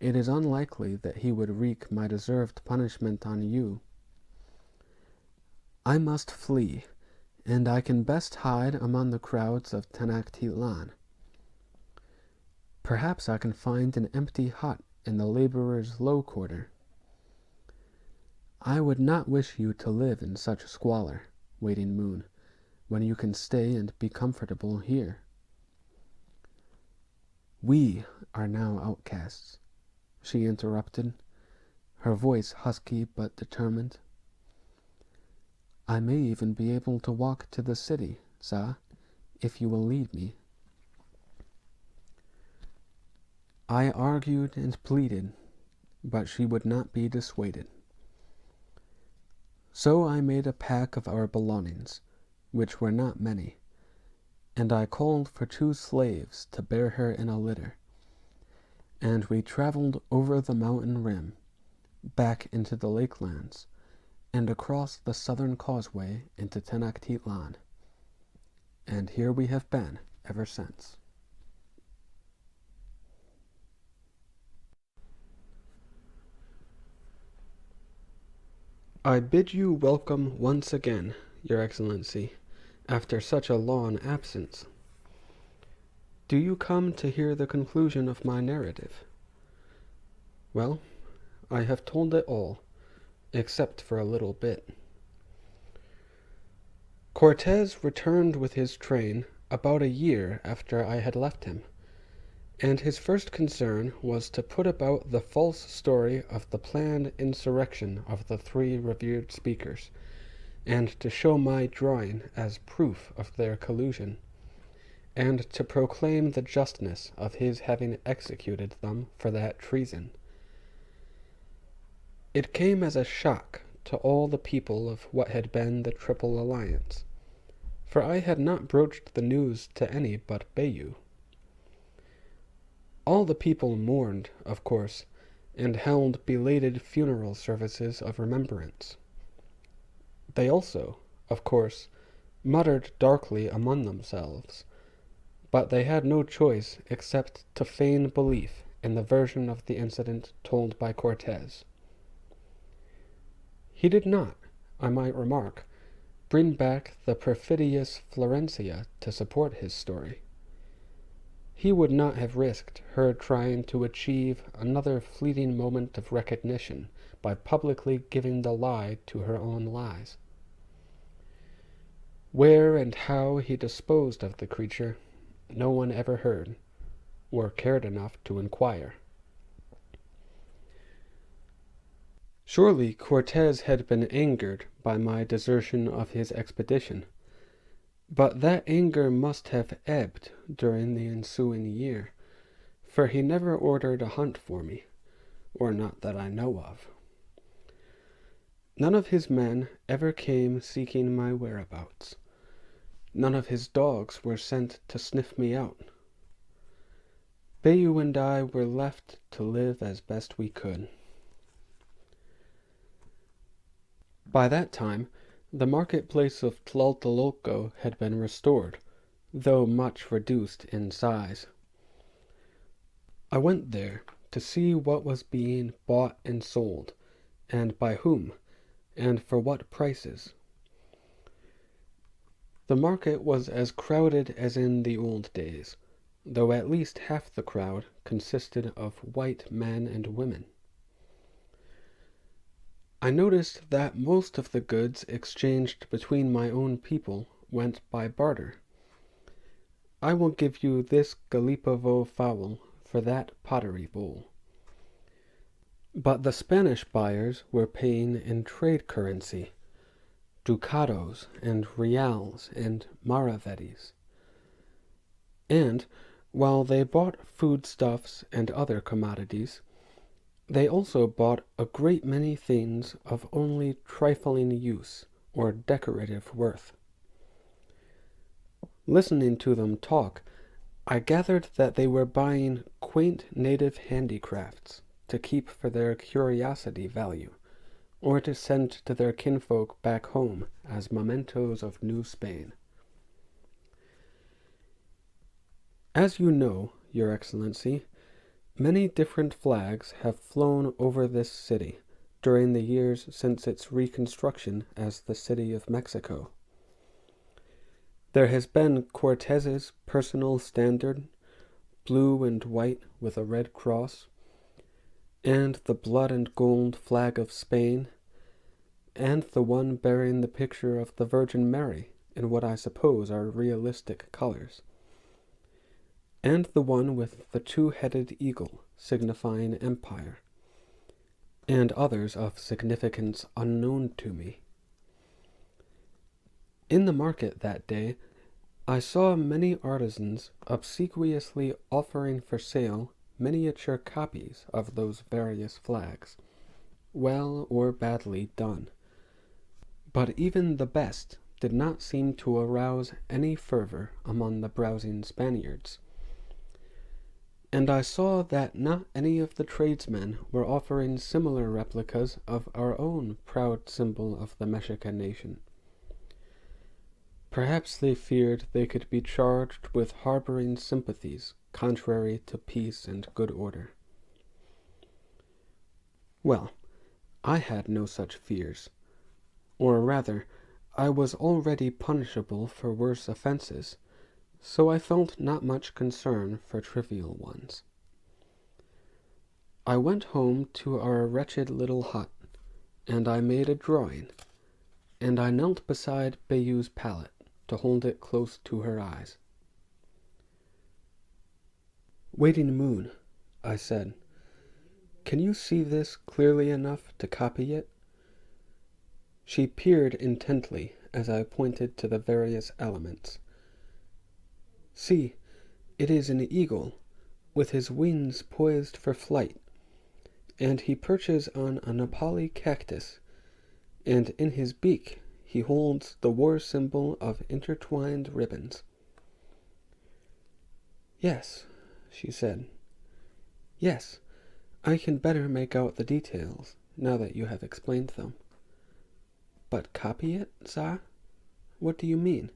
it is unlikely that he would wreak my deserved punishment on you. I must flee, and I can best hide among the crowds of Tenochtitlan. Perhaps I can find an empty hut in the laborers' low quarter. I would not wish you to live in such squalor, Waiting Moon, when you can stay and be comfortable here." "We are now outcasts," she interrupted, her voice husky but determined. "I may even be able to walk to the city, Sa, if you will lead me." I argued and pleaded, but she would not be dissuaded. So I made a pack of our belongings, which were not many, and I called for 2 slaves to bear her in a litter, and we traveled over the mountain rim, back into the lakelands, and across the southern causeway into Tenochtitlan. And here we have been ever since. I bid you welcome once again, Your Excellency, after such a long absence. Do you come to hear the conclusion of my narrative? Well, I have told it all, except for a little bit. Cortez returned with his train about a year after I had left him, and his first concern was to put about the false story of the planned insurrection of the 3 revered speakers, and to show my drawing as proof of their collusion, and to proclaim the justness of his having executed them for that treason. It came as a shock to all the people of what had been the Triple Alliance, for I had not broached the news to any but Bayou. All the people mourned, of course, and held belated funeral services of remembrance. They also, of course, muttered darkly among themselves, but they had no choice except to feign belief in the version of the incident told by Cortez. He did not, I might remark, bring back the perfidious Florencia to support his story. He would not have risked her trying to achieve another fleeting moment of recognition by publicly giving the lie to her own lies. Where and how he disposed of the creature, no one ever heard, or cared enough to inquire. Surely Cortez had been angered by my desertion of his expedition, but that anger must have ebbed during the ensuing year, for he never ordered a hunt for me, or not that I know of. None of his men ever came seeking my whereabouts. None of his dogs were sent to sniff me out. Bayou and I were left to live as best we could. By that time, the marketplace of Tlatelolco had been restored, though much reduced in size. I went there to see what was being bought and sold, and by whom, and for what prices. The market was as crowded as in the old days, though at least half the crowd consisted of white men and women. I noticed that most of the goods exchanged between my own people went by barter. I will give you this Galipovo fowl for that pottery bowl. But the Spanish buyers were paying in trade currency, ducados and reals and maravedis. And, while they bought foodstuffs and other commodities, they also bought a great many things of only trifling use or decorative worth. Listening to them talk, I gathered that they were buying quaint native handicrafts to keep for their curiosity value, or to send to their kinfolk back home as mementos of New Spain. As you know, Your Excellency, many different flags have flown over this city during the years since its reconstruction as the City of Mexico. There has been Cortez's personal standard, blue and white with a red cross, and the blood and gold flag of Spain, and the one bearing the picture of the Virgin Mary in what I suppose are realistic colors, and the one with the two-headed eagle signifying empire, and others of significance unknown to me. In the market that day, I saw many artisans obsequiously offering for sale miniature copies of those various flags, well or badly done. But even the best did not seem to arouse any fervor among the browsing Spaniards. And I saw that not any of the tradesmen were offering similar replicas of our own proud symbol of the Mexican nation. Perhaps they feared they could be charged with harboring sympathies contrary to peace and good order. Well, I had no such fears, or rather, I was already punishable for worse offenses, so I felt not much concern for trivial ones. I went home to our wretched little hut, and I made a drawing, and I knelt beside Bayou's pallet to hold it close to her eyes. "Waiting Moon," I said, "can you see this clearly enough to copy it?" She peered intently as I pointed to the various elements. "See, it is an eagle, with his wings poised for flight, and he perches on a Nepali cactus, and in his beak he holds the war symbol of intertwined ribbons." "Yes," she said. "Yes, I can better make out the details, now that you have explained them." "But copy it, Sa? What do you mean?"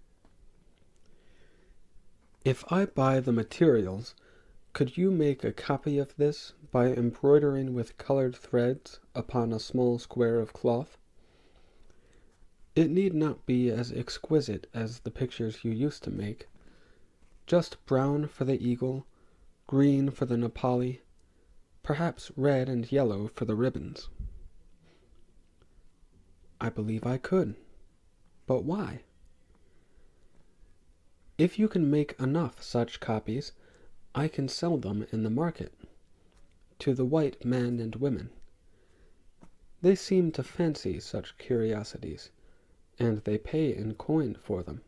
"If I buy the materials, Could you make a copy of this by embroidering with colored threads upon a small square of cloth? It need not be as exquisite as the pictures you used to make. Just brown for the eagle, green for the Nepali, perhaps red and yellow for the ribbons." "I believe I could. But why?" "If you can make enough such copies, I can sell them in the market, to the white men and women. They seem to fancy such curiosities, and they pay in coin for them."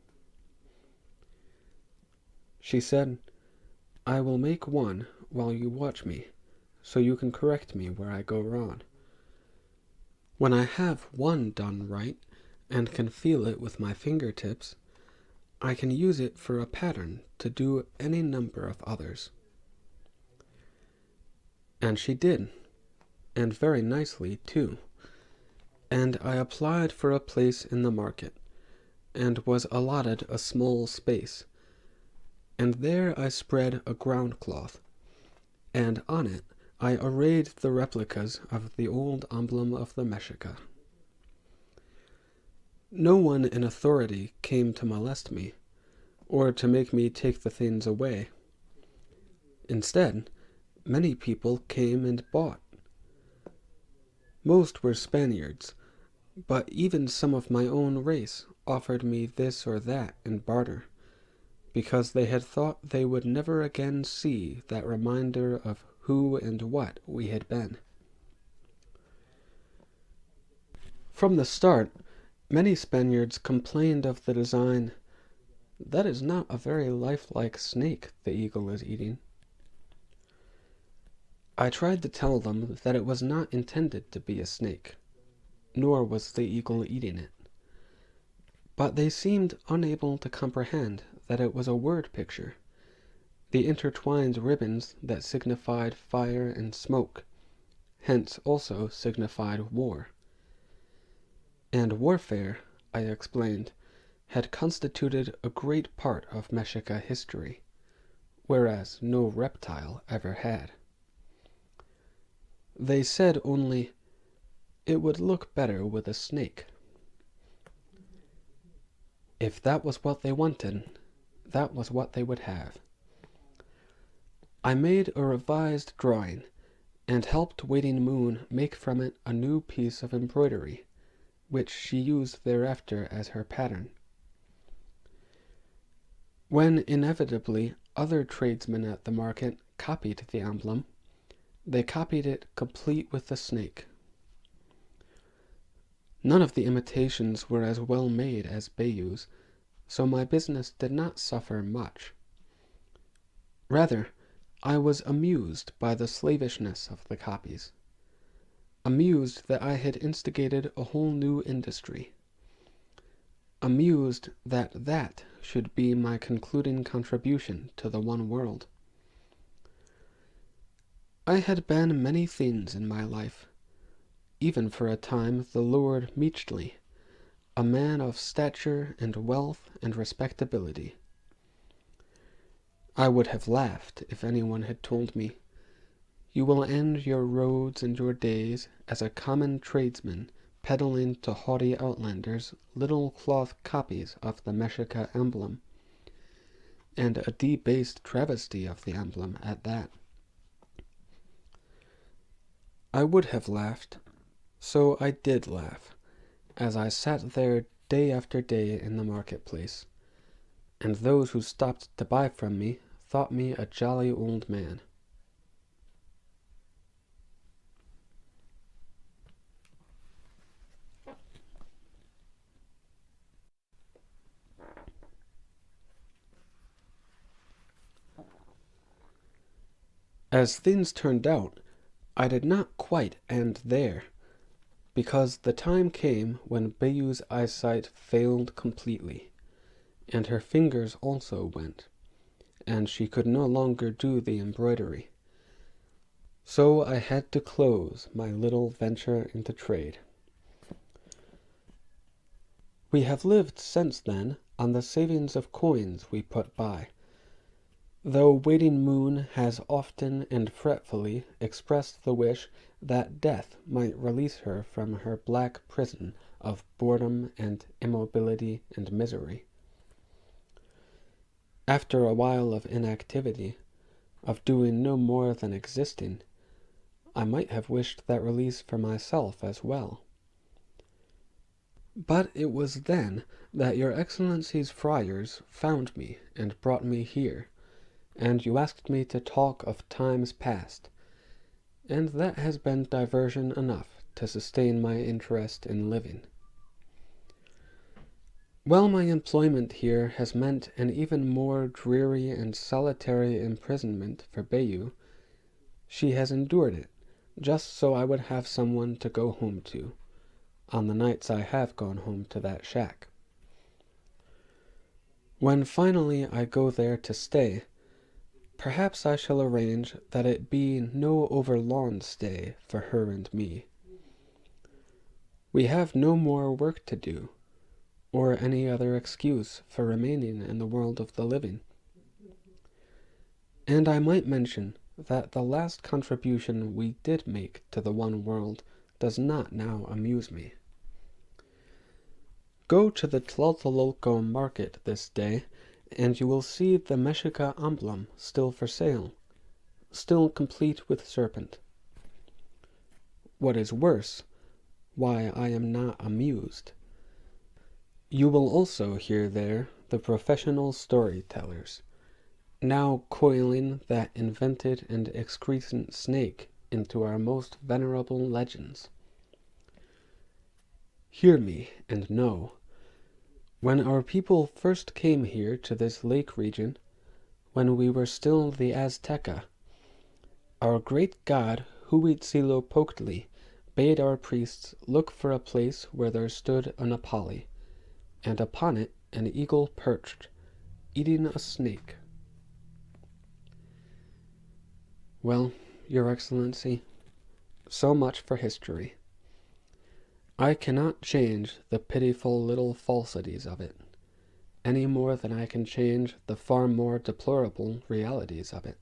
She said, "I will make one while you watch me, so you can correct me where I go wrong. When I have one done right, and can feel it with my fingertips, I can use it for a pattern to do any number of others." And she did, and very nicely too. And I applied for a place in the market, and was allotted a small space, and there I spread a ground cloth, and on it I arrayed the replicas of the old emblem of the Mexica. No one in authority came to molest me, or to make me take the things away. Instead, many people came and bought. Most were Spaniards, but even some of my own race offered me this or that in barter, because they had thought they would never again see that reminder of who and what we had been. From the start, many Spaniards complained of the design. "That is not a very lifelike snake the eagle is eating." I tried to tell them that it was not intended to be a snake, nor was the eagle eating it. But they seemed unable to comprehend that it was a word picture, the intertwined ribbons that signified fire and smoke, hence also signified war. And warfare, I explained, had constituted a great part of Mexica history, whereas no reptile ever had. They said only, "It would look better with a snake." If that was what they wanted, that was what they would have. I made a revised drawing, and helped Waiting Moon make from it a new piece of embroidery, which she used thereafter as her pattern. When inevitably other tradesmen at the market copied the emblem, they copied it complete with the snake. None of the imitations were as well made as Bayou's, so my business did not suffer much. Rather, I was amused by the slavishness of the copies, amused that I had instigated a whole new industry, amused that that should be my concluding contribution to the one world. I had been many things in my life, even for a time the Lord Meachley, a man of stature and wealth and respectability. I would have laughed if anyone had told me, "You will end your roads and your days as a common tradesman, peddling to haughty outlanders little cloth copies of the Mexica emblem, and a debased travesty of the emblem at that." I would have laughed, so I did laugh, as I sat there day after day in the marketplace, and those who stopped to buy from me thought me a jolly old man. As things turned out, I did not quite end there, because the time came when Bayou's eyesight failed completely, and her fingers also went, and she could no longer do the embroidery. So I had to close my little venture into trade. We have lived since then on the savings of coins we put by. though Waiting Moon has often and fretfully expressed the wish that death might release her from her black prison of boredom and immobility and misery. After a while of inactivity, of doing no more than existing, I might have wished that release for myself as well. But it was then that your Excellency's friars found me and brought me here, and you asked me to talk of times past, and that has been diversion enough to sustain my interest in living. While my employment here has meant an even more dreary and solitary imprisonment for Bayou, she has endured it, just so I would have someone to go home to, on the nights I have gone home to that shack. When finally I go there to stay, perhaps I shall arrange that it be no overlong stay for her and me. We have no more work to do, or any other excuse for remaining in the world of the living. And I might mention that the last contribution we did make to the one world does not now amuse me. Go to the Tlatelolco market this day, and you will see the Mexica emblem still for sale, still complete with serpent. What is worse, why I am not amused. You will also hear there the professional storytellers, now coiling that invented and excrescent snake into our most venerable legends. Hear me, and know. When our people first came here to this lake region, when we were still the Azteca, our great god Huitzilopochtli bade our priests look for a place where there stood a Napali, and upon it an eagle perched, eating a snake. Well, Your Excellency, so much for history. I cannot change the pitiful little falsities of it, any more than I can change the far more deplorable realities of it.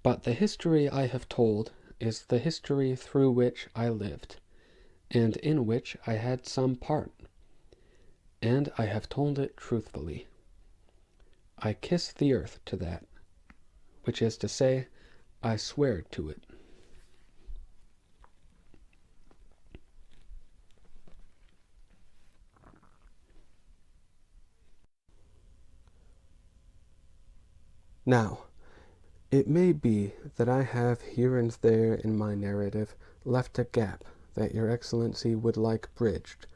But the history I have told is the history through which I lived, and in which I had some part, and I have told it truthfully. I kiss the earth to that, which is to say, I swear to it. Now, it may be that I have here and there in my narrative left a gap that Your Excellency would like bridged,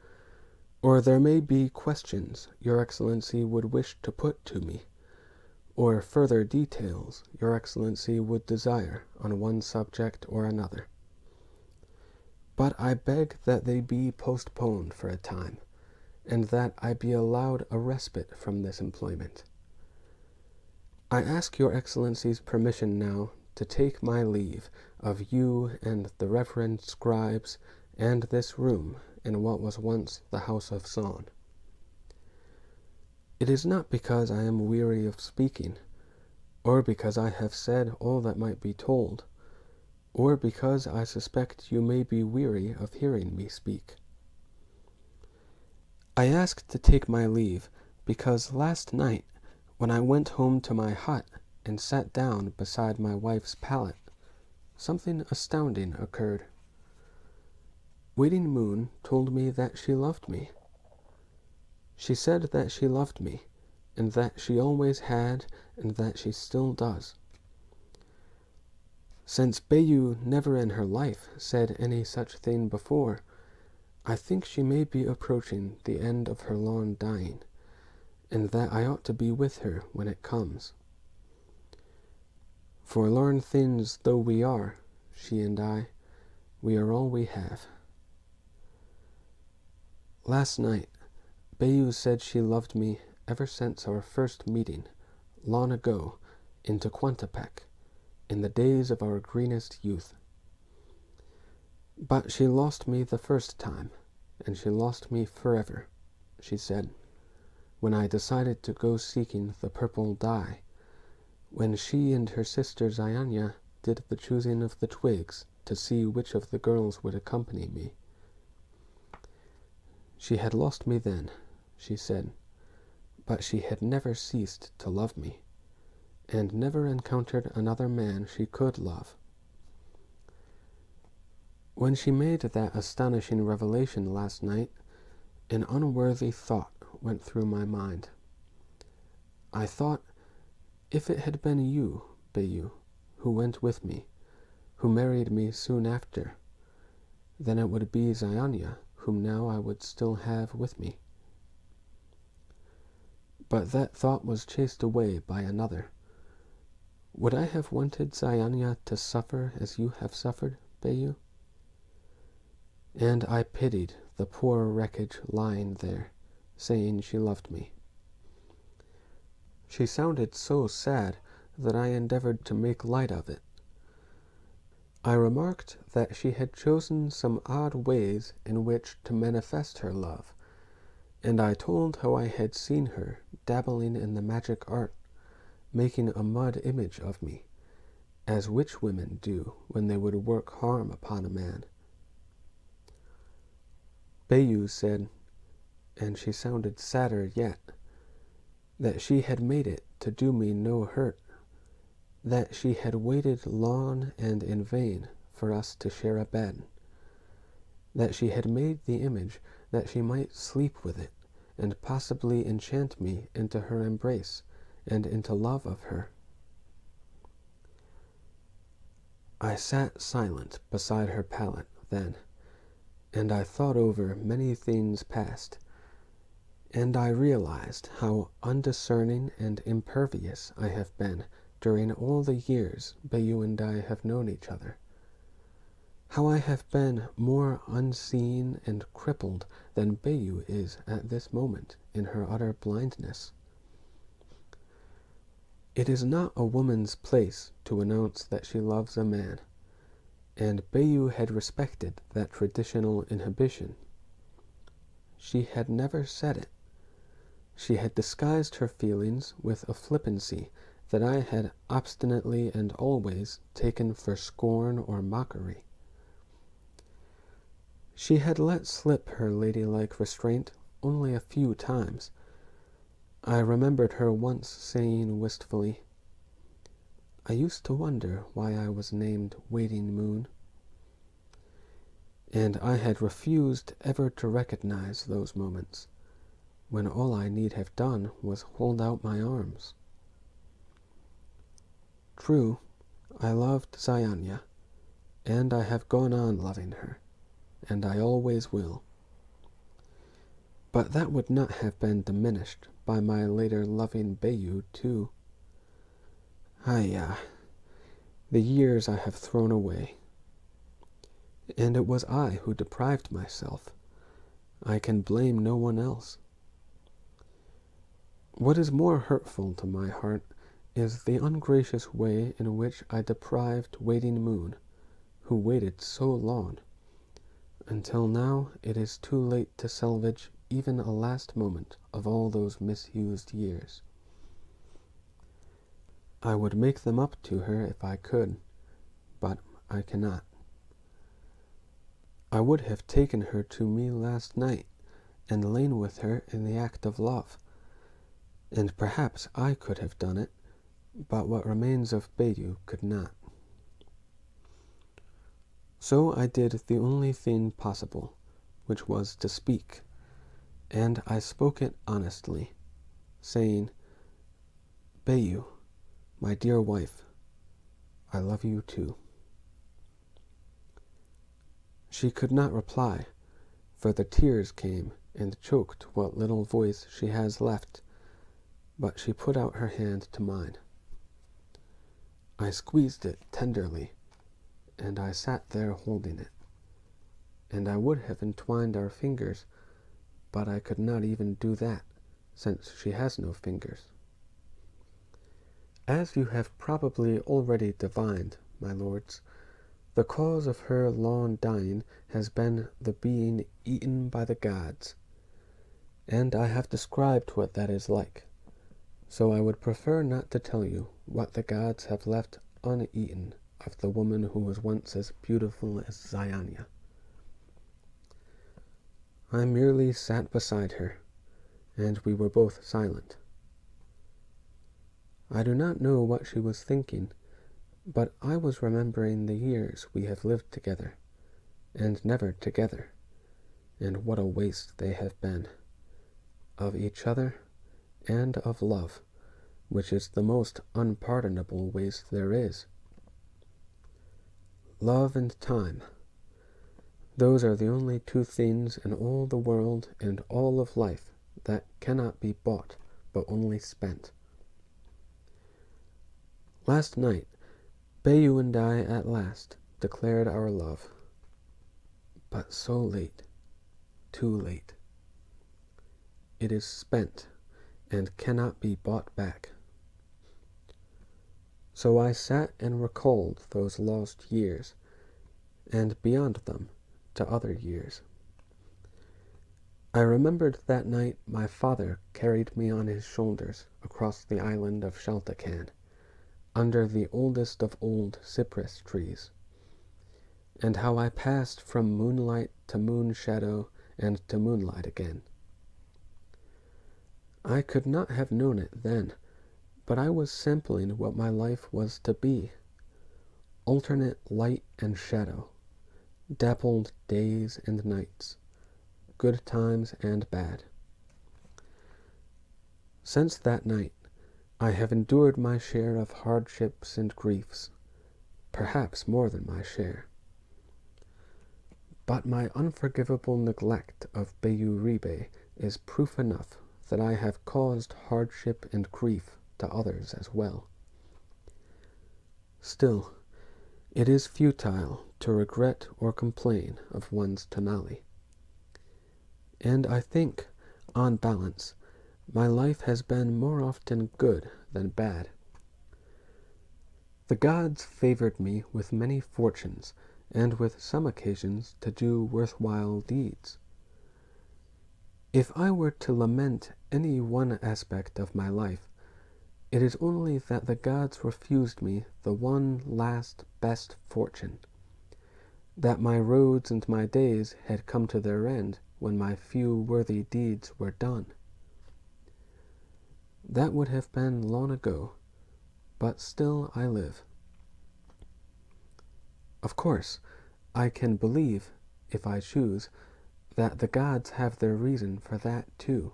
or there may be questions Your Excellency would wish to put to me, or further details Your Excellency would desire on one subject or another. But I beg that they be postponed for a time, and that I be allowed a respite from this employment. I ask Your Excellency's permission now to take my leave of you and the reverend scribes and this room in what was once the house of song. It is not because I am weary of speaking, or because I have said all that might be told, or because I suspect you may be weary of hearing me speak. I ask to take my leave because last night, when I went home to my hut and sat down beside my wife's pallet, something astounding occurred. Waiting Moon told me that she loved me. She said that she loved me, and that she always had, and that she still does. Since Bayou never in her life said any such thing before, I think she may be approaching the end of her long dying, and that I ought to be with her when it comes. Forlorn things though we are, she and I, we are all we have. Last night, Bayou said she loved me ever since our first meeting, long ago, in Tequantepec, in the days of our greenest youth. But she lost me the first time, and she lost me forever, she said. when I decided to go seeking the purple dye, when she and her sister Zianya did the choosing of the twigs to see which of the girls would accompany me. She had lost me then, she said, but she had never ceased to love me, and never encountered another man she could love. When she made that astonishing revelation last night, an unworthy thought went through my mind. I thought, if it had been you, Bayu, who went with me, who married me soon after, then it would be Zianya whom now I would still have with me. But that thought was chased away by another. Would I have wanted Zianya to suffer as you have suffered, Bayu? And I pitied the poor wreckage lying there, saying she loved me. She sounded so sad that I endeavored to make light of it. I remarked that she had chosen some odd ways in which to manifest her love, and I told how I had seen her dabbling in the magic art, making a mud image of me, as witch women do when they would work harm upon a man. Bayu said, and she sounded sadder yet, that she had made it to do me no hurt, that she had waited long and in vain for us to share a bed, that she had made the image that she might sleep with it, and possibly enchant me into her embrace and into love of her. I sat silent beside her pallet then, and I thought over many things past, and I realized how undiscerning and impervious I have been during all the years Bayu and I have known each other, how I have been more unseen and crippled than Bayu is at this moment in her utter blindness. It is not a woman's place to announce that she loves a man, and Bayu had respected that traditional inhibition. She had never said it. She had disguised her feelings with a flippancy that I had obstinately and always taken for scorn or mockery. She had let slip her ladylike restraint only a few times. I remembered her once saying wistfully, "I used to wonder why I was named Waiting Moon." And I had refused ever to recognize those moments, when all I need have done was hold out my arms. True, I loved Zianya, and I have gone on loving her, and I always will. But that would not have been diminished by my later loving Bayu too. The years I have thrown away. And it was I who deprived myself. I can blame no one else. What is more hurtful to my heart is the ungracious way in which I deprived Waiting Moon, who waited so long, until now it is too late to salvage even a last moment of all those misused years. I would make them up to her if I could, but I cannot. I would have taken her to me last night and lain with her in the act of love, and perhaps I could have done it, but what remains of Bayu could not. So I did the only thing possible, which was to speak, and I spoke it honestly, saying, "Bayu, my dear wife, I love you too." She could not reply, for the tears came and choked what little voice she has left, but she put out her hand to mine. I squeezed it tenderly, and I sat there holding it, and I would have entwined our fingers, but I could not even do that, since she has no fingers. As you have probably already divined, my lords, the cause of her long dying has been the being eaten by the gods, and I have described what that is like. So I would prefer not to tell you what the gods have left uneaten of the woman who was once as beautiful as Ziania. I merely sat beside her, and we were both silent. I do not know what she was thinking, but I was remembering the years we have lived together, and never together, and what a waste they have been, of each other and of love, which is the most unpardonable waste there is. Love and time, those are the only two things in all the world and all of life that cannot be bought, but only spent. Last night, Bayu and I at last declared our love, but so late, too late. It is spent and cannot be bought back. So I sat and recalled those lost years, and beyond them to other years. I remembered that night my father carried me on his shoulders across the island of Shaltakan, under the oldest of old cypress trees, and how I passed from moonlight to moon shadow and to moonlight again. I could not have known it then, but I was sampling what my life was to be. Alternate light and shadow, dappled days and nights, good times and bad. Since that night, I have endured my share of hardships and griefs, perhaps more than my share. But my unforgivable neglect of Bayu Ribe is proof enough that I have caused hardship and grief to others as well. Still, it is futile to regret or complain of one's Tonali. And I think, on balance, my life has been more often good than bad. The gods favored me with many fortunes, and with some occasions to do worthwhile deeds. If I were to lament any one aspect of my life, it is only that the gods refused me the one last best fortune, that my roads and my days had come to their end when my few worthy deeds were done. That would have been long ago, but still I live. Of course, I can believe, if I choose, that the gods have their reason for that too.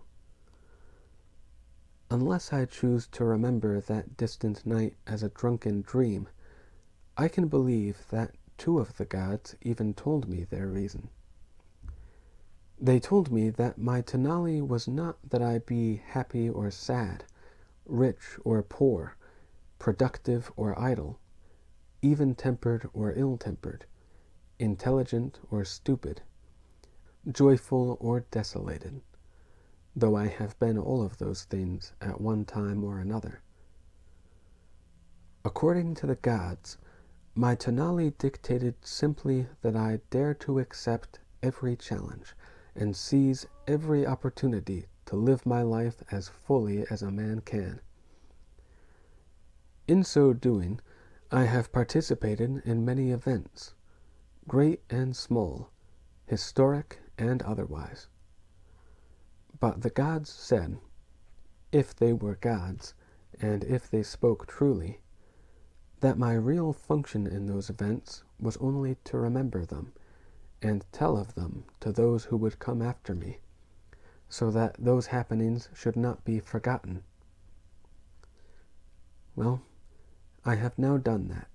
Unless I choose to remember that distant night as a drunken dream, I can believe that two of the gods even told me their reason. They told me that my Tonali was not that I be happy or sad, rich or poor, productive or idle, even-tempered or ill-tempered, intelligent or stupid, joyful or desolated, though I have been all of those things at one time or another. According to the gods, my Tonali dictated simply that I dare to accept every challenge and seize every opportunity to live my life as fully as a man can. In so doing, I have participated in many events, great and small, historic and otherwise. But the gods said, if they were gods, and if they spoke truly, that my real function in those events was only to remember them, and tell of them to those who would come after me, so that those happenings should not be forgotten. Well, I have now done that.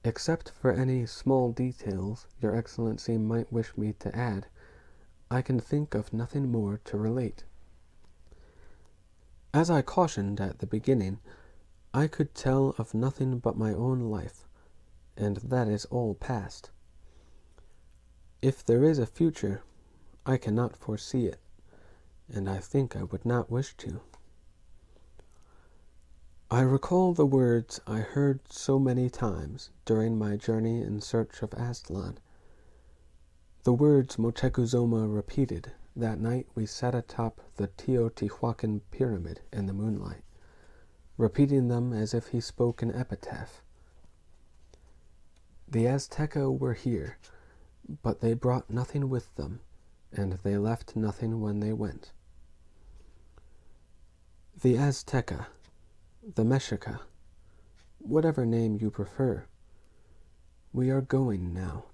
Except for any small details your Excellency might wish me to add, I can think of nothing more to relate. As I cautioned at the beginning, I could tell of nothing but my own life, and that is all past. If there is a future, I cannot foresee it, and I think I would not wish to. I recall the words I heard so many times during my journey in search of Aztlan. The words Mochekuzoma repeated that night we sat atop the Teotihuacan pyramid in the moonlight, repeating them as if he spoke an epitaph. The Azteca were here, but they brought nothing with them, and they left nothing when they went. The Azteca, the Mexica, whatever name you prefer, we are going now.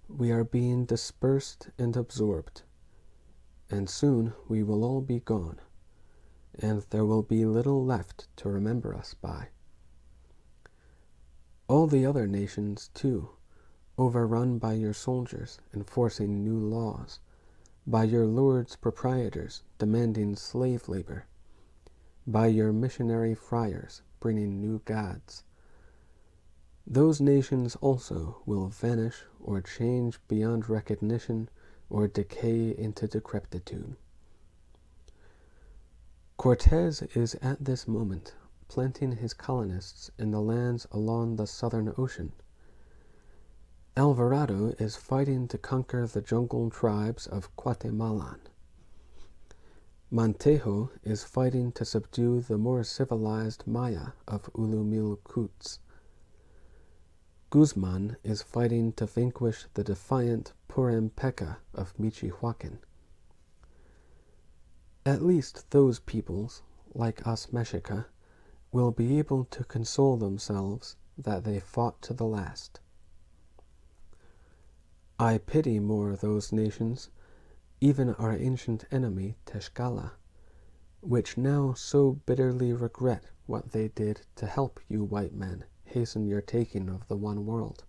We are being dispersed and absorbed, and soon we will all be gone, and there will be little left to remember us by. All the other nations, too, overrun by your soldiers enforcing new laws, by your lords proprietors demanding slave labor, by your missionary friars bringing new gods. Those nations also will vanish or change beyond recognition or decay into decrepitude. Cortez is at this moment planting his colonists in the lands along the Southern Ocean. Alvarado is fighting to conquer the jungle tribes of Guatemalan. Montejo is fighting to subdue the more civilized Maya of Ulumilcuts. Guzman is fighting to vanquish the defiant Purimpeca of Michoacan. At least those peoples, like us Mexica, will be able to console themselves that they fought to the last. I pity more those nations, even our ancient enemy Tlaxcala, which now so bitterly regret what they did to help you white men hasten your taking of the one world.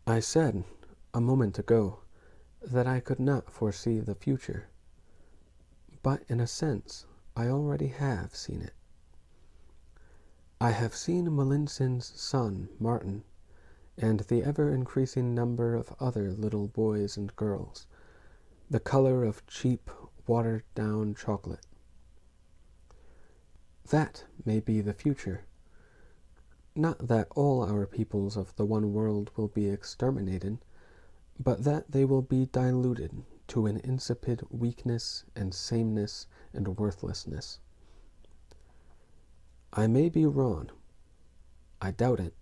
I said a moment ago that I could not foresee the future, but in a sense I already have seen it. I have seen Melinsin's son, Martin, and the ever-increasing number of other little boys and girls, the color of cheap, watered-down chocolate. That may be the future. Not that all our peoples of the one world will be exterminated, but that they will be diluted to an insipid weakness and sameness and worthlessness. I may be wrong. I doubt it,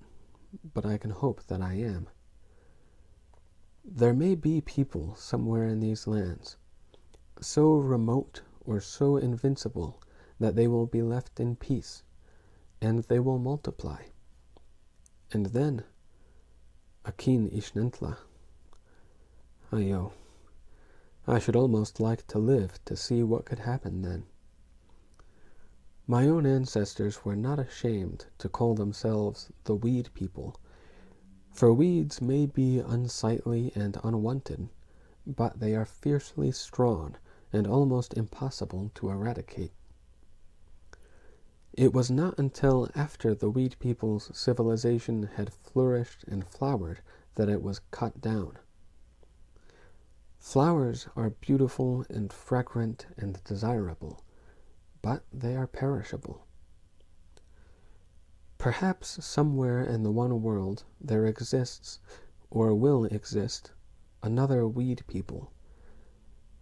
but I can hope that I am. There may be people somewhere in these lands, so remote or so invincible that they will be left in peace, and they will multiply. And then, Akin Ishnentla. Ayo, I should almost like to live to see what could happen then. My own ancestors were not ashamed to call themselves the weed people, for weeds may be unsightly and unwanted, but they are fiercely strong and almost impossible to eradicate. It was not until after the weed people's civilization had flourished and flowered that it was cut down. Flowers are beautiful and fragrant and desirable, but they are perishable. Perhaps somewhere in the one world there exists, or will exist, another weed people,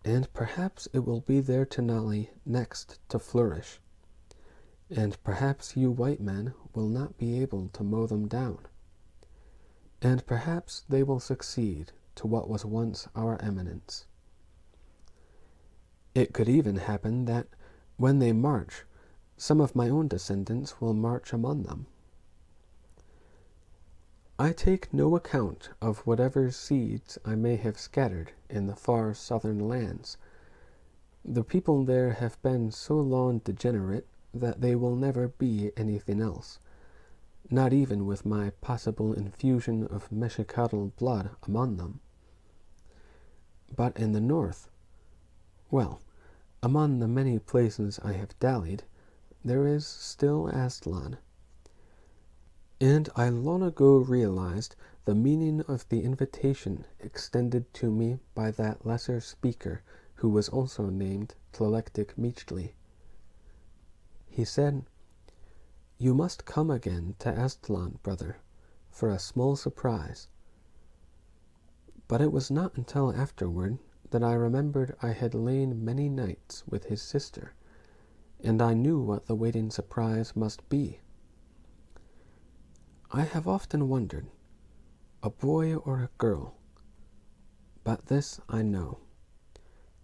and perhaps it will be their Tenali next to flourish, and perhaps you white men will not be able to mow them down, and perhaps they will succeed to what was once our eminence. It could even happen that, when they march, some of my own descendants will march among them. I take no account of whatever seeds I may have scattered in the far southern lands. The people there have been so long degenerate that they will never be anything else, not even with my possible infusion of Mexicatl blood among them. But in the north, well, among the many places I have dallied, there is still Aztlan. And I long ago realized the meaning of the invitation extended to me by that lesser speaker who was also named Tlalektic Michtli. He said, "You must come again to Aztlan, brother, for a small surprise." But it was not until afterward that I remembered I had lain many nights with his sister, and I knew what the waiting surprise must be. I have often wondered, a boy or a girl, but this I know.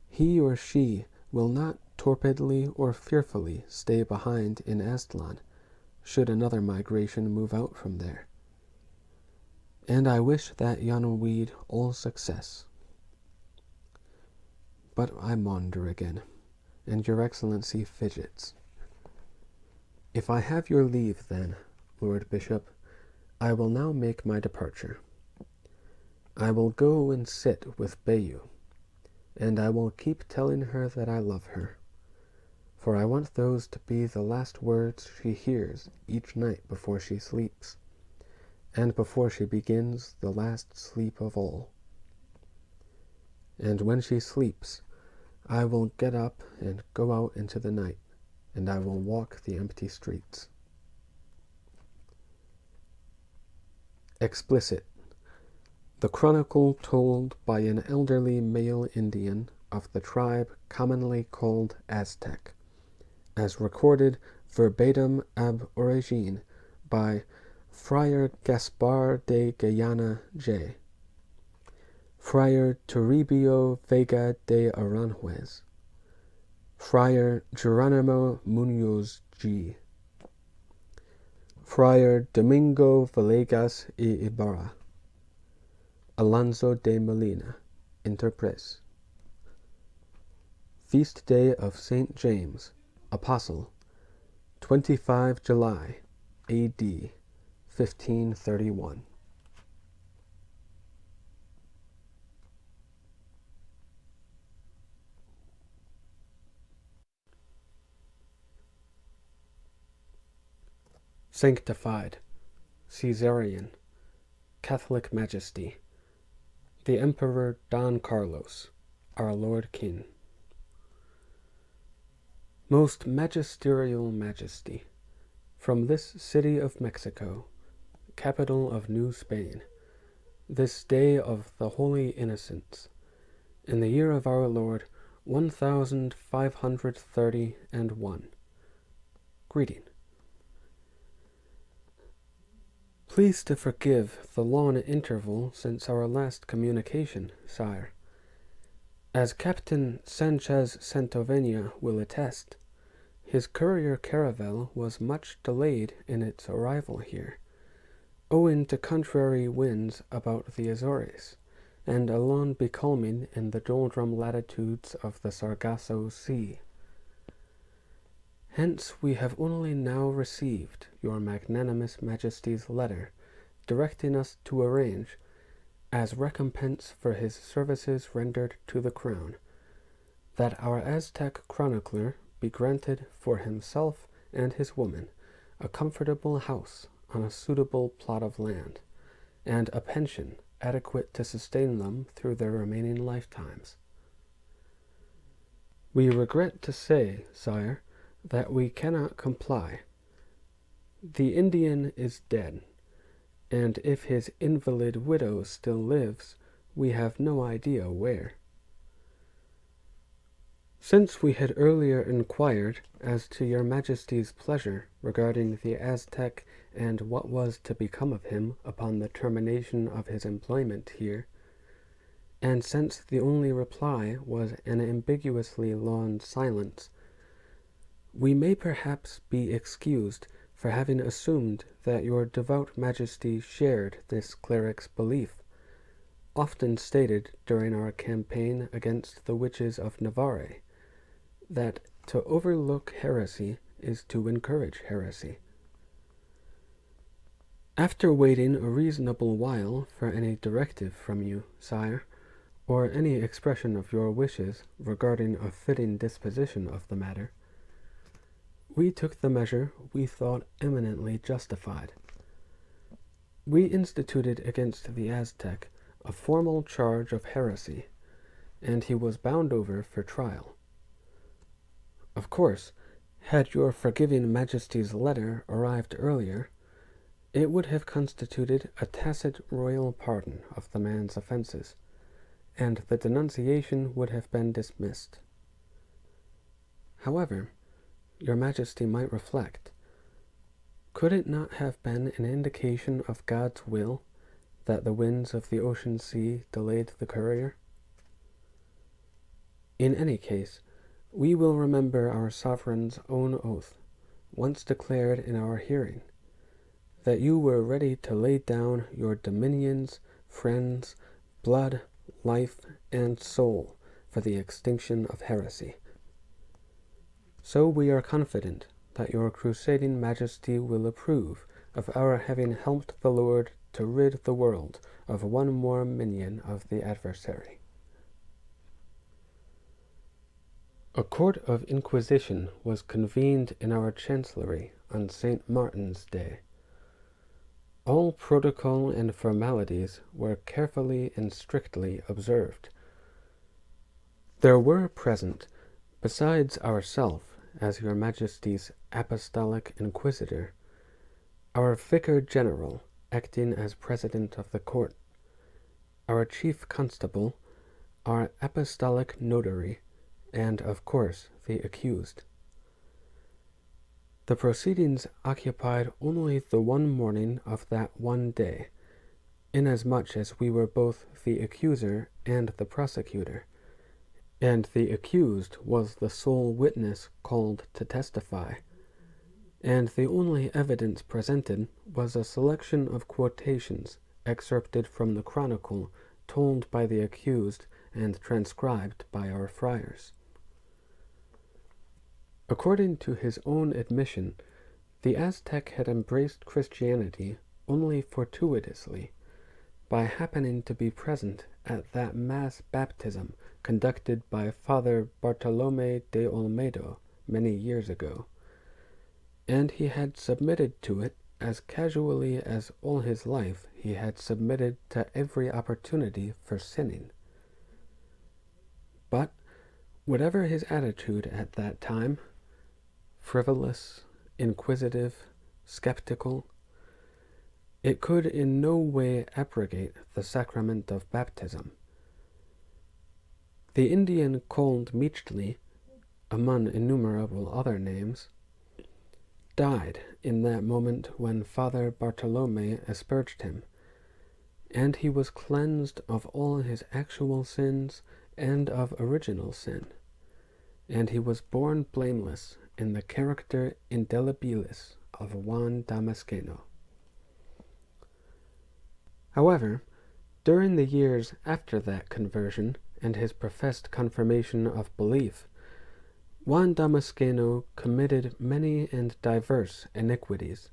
He or she will not torpidly or fearfully stay behind in Aztlan, should another migration move out from there. And I wish that young weed all success. But I wander again, and your Excellency fidgets. If I have your leave, then, Lord Bishop, I will now make my departure. I will go and sit with Bayou, and I will keep telling her that I love her, for I want those to be the last words she hears each night before she sleeps, and before she begins the last sleep of all. And when she sleeps, I will get up and go out into the night, and I will walk the empty streets. Explicit. The chronicle told by an elderly male Indian of the tribe commonly called Aztec, as recorded verbatim ab origine by Friar Gaspar de Guyana J., Friar Toribio Vega de Aranjuez, Friar Geronimo Munoz G., Friar Domingo Villegas y Ibarra, Alonso de Molina, interpres. Feast Day of St. James, Apostle, 25 July, A.D. 1531. Sanctified, Caesarian, Catholic Majesty, the Emperor Don Carlos, our Lord King. Most magisterial Majesty, from this city of Mexico, capital of New Spain, this day of the Holy Innocents, in the year of our Lord 1531, greeting. Please to forgive the long interval since our last communication, sire. As Captain Sanchez Santovenia will attest, his courier caravel was much delayed in its arrival here, owing to contrary winds about the Azores, and a long becalming in the doldrum latitudes of the Sargasso Sea. Hence we have only now received your magnanimous Majesty's letter, directing us to arrange, as recompense for his services rendered to the Crown, that our Aztec chronicler be granted for himself and his woman a comfortable house on a suitable plot of land, and a pension adequate to sustain them through their remaining lifetimes. We regret to say, sire, that we cannot comply. The Indian is dead, and if his invalid widow still lives, we have no idea where. Since we had earlier inquired as to your Majesty's pleasure regarding the Aztec and what was to become of him upon the termination of his employment here, and since the only reply was an ambiguously long silence, we may perhaps be excused for having assumed that your devout Majesty shared this cleric's belief, often stated during our campaign against the witches of Navarre, that to overlook heresy is to encourage heresy. After waiting a reasonable while for any directive from you, sire, or any expression of your wishes regarding a fitting disposition of the matter, we took the measure we thought eminently justified. We instituted against the Aztec a formal charge of heresy, and he was bound over for trial. Of course, had your forgiving Majesty's letter arrived earlier, it would have constituted a tacit royal pardon of the man's offenses, and the denunciation would have been dismissed. However, your Majesty might reflect, could it not have been an indication of God's will that the winds of the ocean sea delayed the courier? In any case, we will remember our sovereign's own oath, once declared in our hearing, that you were ready to lay down your dominions, friends, blood, life, and soul for the extinction of heresy. So we are confident that your crusading Majesty will approve of our having helped the Lord to rid the world of one more minion of the adversary. A court of inquisition was convened in our chancellery on St. Martin's Day. All protocol and formalities were carefully and strictly observed. There were present, besides ourselves as your Majesty's Apostolic Inquisitor, our Vicar General acting as President of the Court, our Chief Constable, our Apostolic Notary, and, of course, the accused. The proceedings occupied only the one morning of that one day, inasmuch as we were both the accuser and the prosecutor, and the accused was the sole witness called to testify, and the only evidence presented was a selection of quotations excerpted from the chronicle told by the accused and transcribed by our friars. According to his own admission, the Aztec had embraced Christianity only fortuitously, by happening to be present at that mass baptism conducted by Father Bartolome de Olmedo many years ago, and he had submitted to it as casually as all his life he had submitted to every opportunity for sinning. But whatever his attitude at that time, frivolous, inquisitive, skeptical, it could in no way abrogate the sacrament of baptism. The Indian called Meechly, among innumerable other names, died in that moment when Father Bartolome asperged him, and he was cleansed of all his actual sins and of original sin, and he was born blameless in the character indelibilis of Juan Damasceno. However, during the years after that conversion and his professed confirmation of belief, Juan Damasceno committed many and diverse iniquities,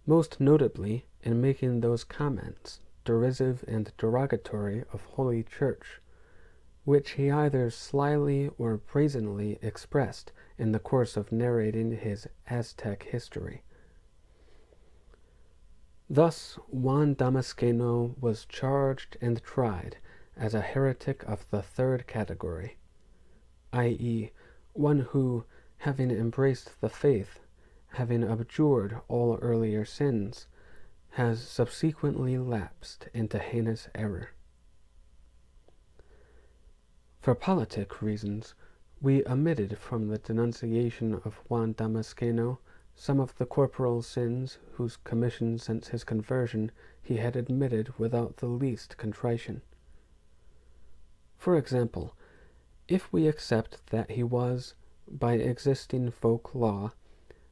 most notably in making those comments, derisive and derogatory of Holy Church, which he either slyly or brazenly expressed in the course of narrating his Aztec history. Thus Juan Damasceno was charged and tried as a heretic of the third category, i.e., one who, having embraced the faith, having abjured all earlier sins, has subsequently lapsed into heinous error. For politic reasons, we omitted from the denunciation of Juan Damasceno some of the corporal sins whose commission since his conversion he had admitted without the least contrition. For example, if we accept that he was, by existing folk law,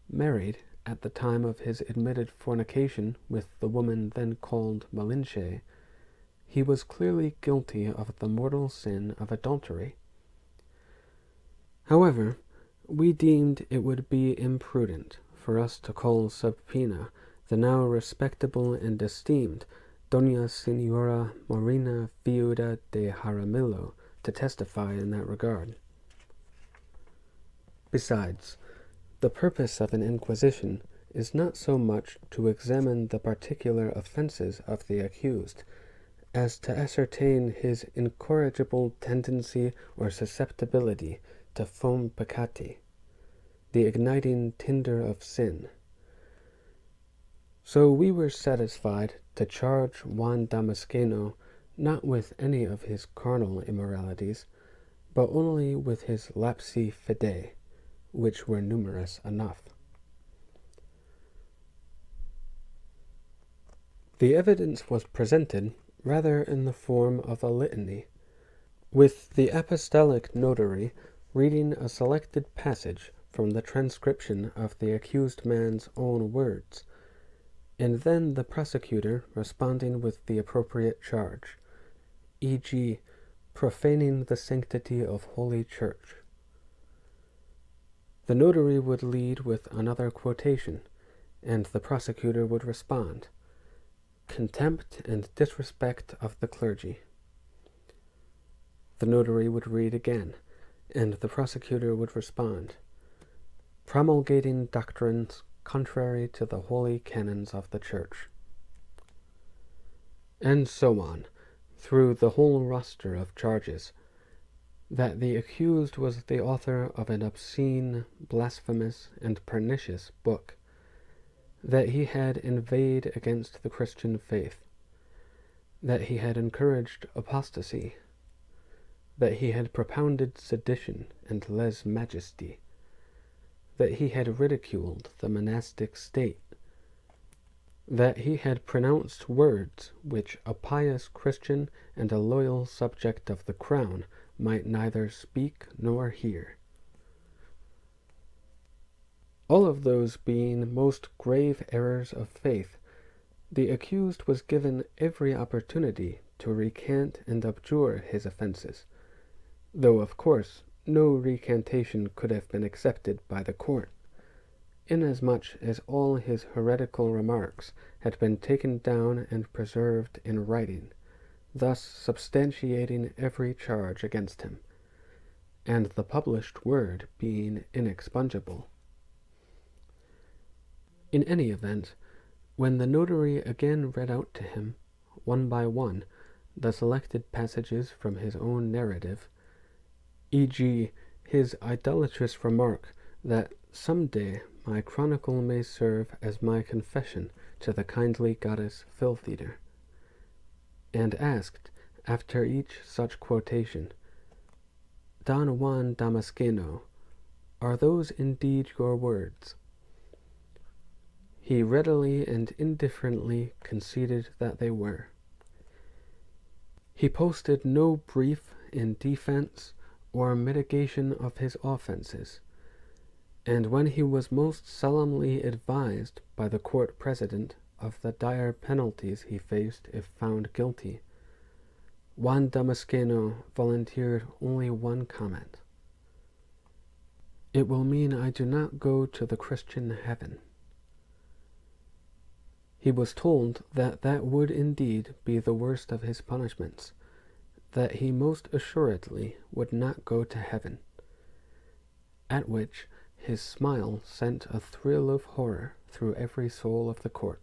married at the time of his admitted fornication with the woman then called Malinche, he was clearly guilty of the mortal sin of adultery. However, we deemed it would be imprudent for us to call subpoena the now respectable and esteemed Doña Señora Morena Viuda de Jaramillo to testify in that regard. Besides, the purpose of an inquisition is not so much to examine the particular offenses of the accused, as to ascertain his incorrigible tendency or susceptibility to fum peccati, the igniting tinder of sin. So we were satisfied to charge Juan Damasceno not with any of his carnal immoralities, but only with his lapsi fidei, which were numerous enough. The evidence was presented rather in the form of a litany, with the apostolic notary reading a selected passage from the transcription of the accused man's own words, and then the prosecutor responding with the appropriate charge, e.g., profaning the sanctity of Holy Church. The notary would lead with another quotation, and the prosecutor would respond, contempt and disrespect of the clergy. The notary would read again, and the prosecutor would respond, promulgating doctrines contrary to the holy canons of the Church. And so on, through the whole roster of charges, that the accused was the author of an obscene, blasphemous, and pernicious book, that he had inveighed against the Christian faith, that he had encouraged apostasy, that he had propounded sedition and lèse-majesté, that he had ridiculed the monastic state, that he had pronounced words which a pious Christian and a loyal subject of the crown might neither speak nor hear. All of those being most grave errors of faith, the accused was given every opportunity to recant and abjure his offenses, though of course no recantation could have been accepted by the court, inasmuch as all his heretical remarks had been taken down and preserved in writing, thus substantiating every charge against him, and the published word being inexpugnable. In any event, when the notary again read out to him, one by one, the selected passages from his own narrative, e.g., his idolatrous remark that some day my chronicle may serve as my confession to the kindly goddess Filth-eater, and asked, after each such quotation, Don Juan Damasceno, are those indeed your words? He readily and indifferently conceded that they were. He posted no brief in defense or mitigation of his offenses, and when he was most solemnly advised by the court president of the dire penalties he faced if found guilty, Juan Damasceno volunteered only one comment. It will mean I do not go to the Christian heaven. He was told that that would indeed be the worst of his punishments, that he most assuredly would not go to heaven, at which his smile sent a thrill of horror through every soul of the court.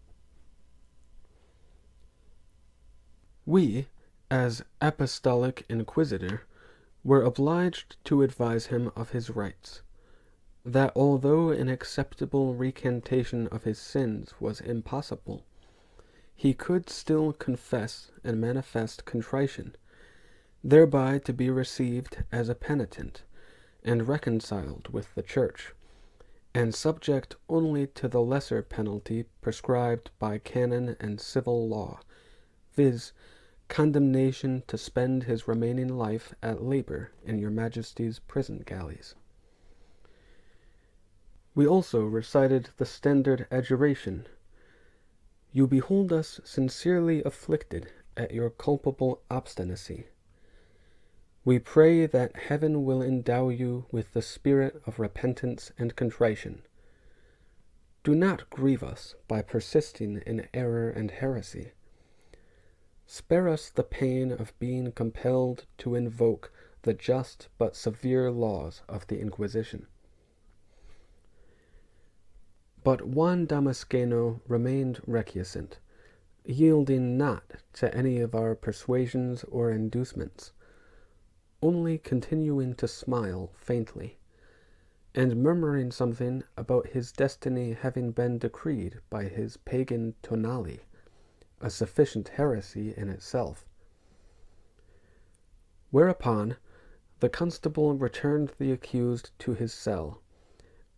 We, as apostolic inquisitor, were obliged to advise him of his rights, that although an acceptable recantation of his sins was impossible, he could still confess and manifest contrition, thereby to be received as a penitent, and reconciled with the Church, and subject only to the lesser penalty prescribed by canon and civil law, viz., condemnation to spend his remaining life at labor in your Majesty's prison galleys. We also recited the standard adjuration, You behold us sincerely afflicted at your culpable obstinacy. We pray that heaven will endow you with the spirit of repentance and contrition. Do not grieve us by persisting in error and heresy. Spare us the pain of being compelled to invoke the just but severe laws of the Inquisition. But Juan Damasceno remained recusant, yielding not to any of our persuasions or inducements, only continuing to smile faintly, and murmuring something about his destiny having been decreed by his pagan Tonali, a sufficient heresy in itself. Whereupon the constable returned the accused to his cell,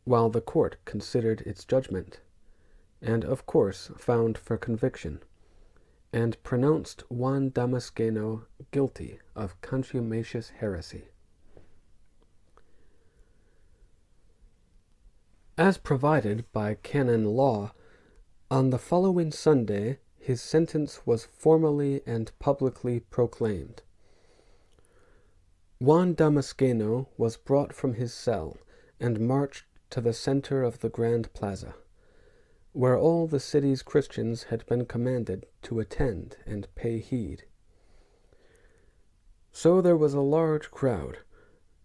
while the court considered its judgment, and of course found for conviction, and pronounced Juan Damasceno guilty of contumacious heresy. As provided by canon law, on the following Sunday his sentence was formally and publicly proclaimed. Juan Damasceno was brought from his cell and marched to the center of the Grand Plaza, where all the city's Christians had been commanded to attend and pay heed. So there was a large crowd,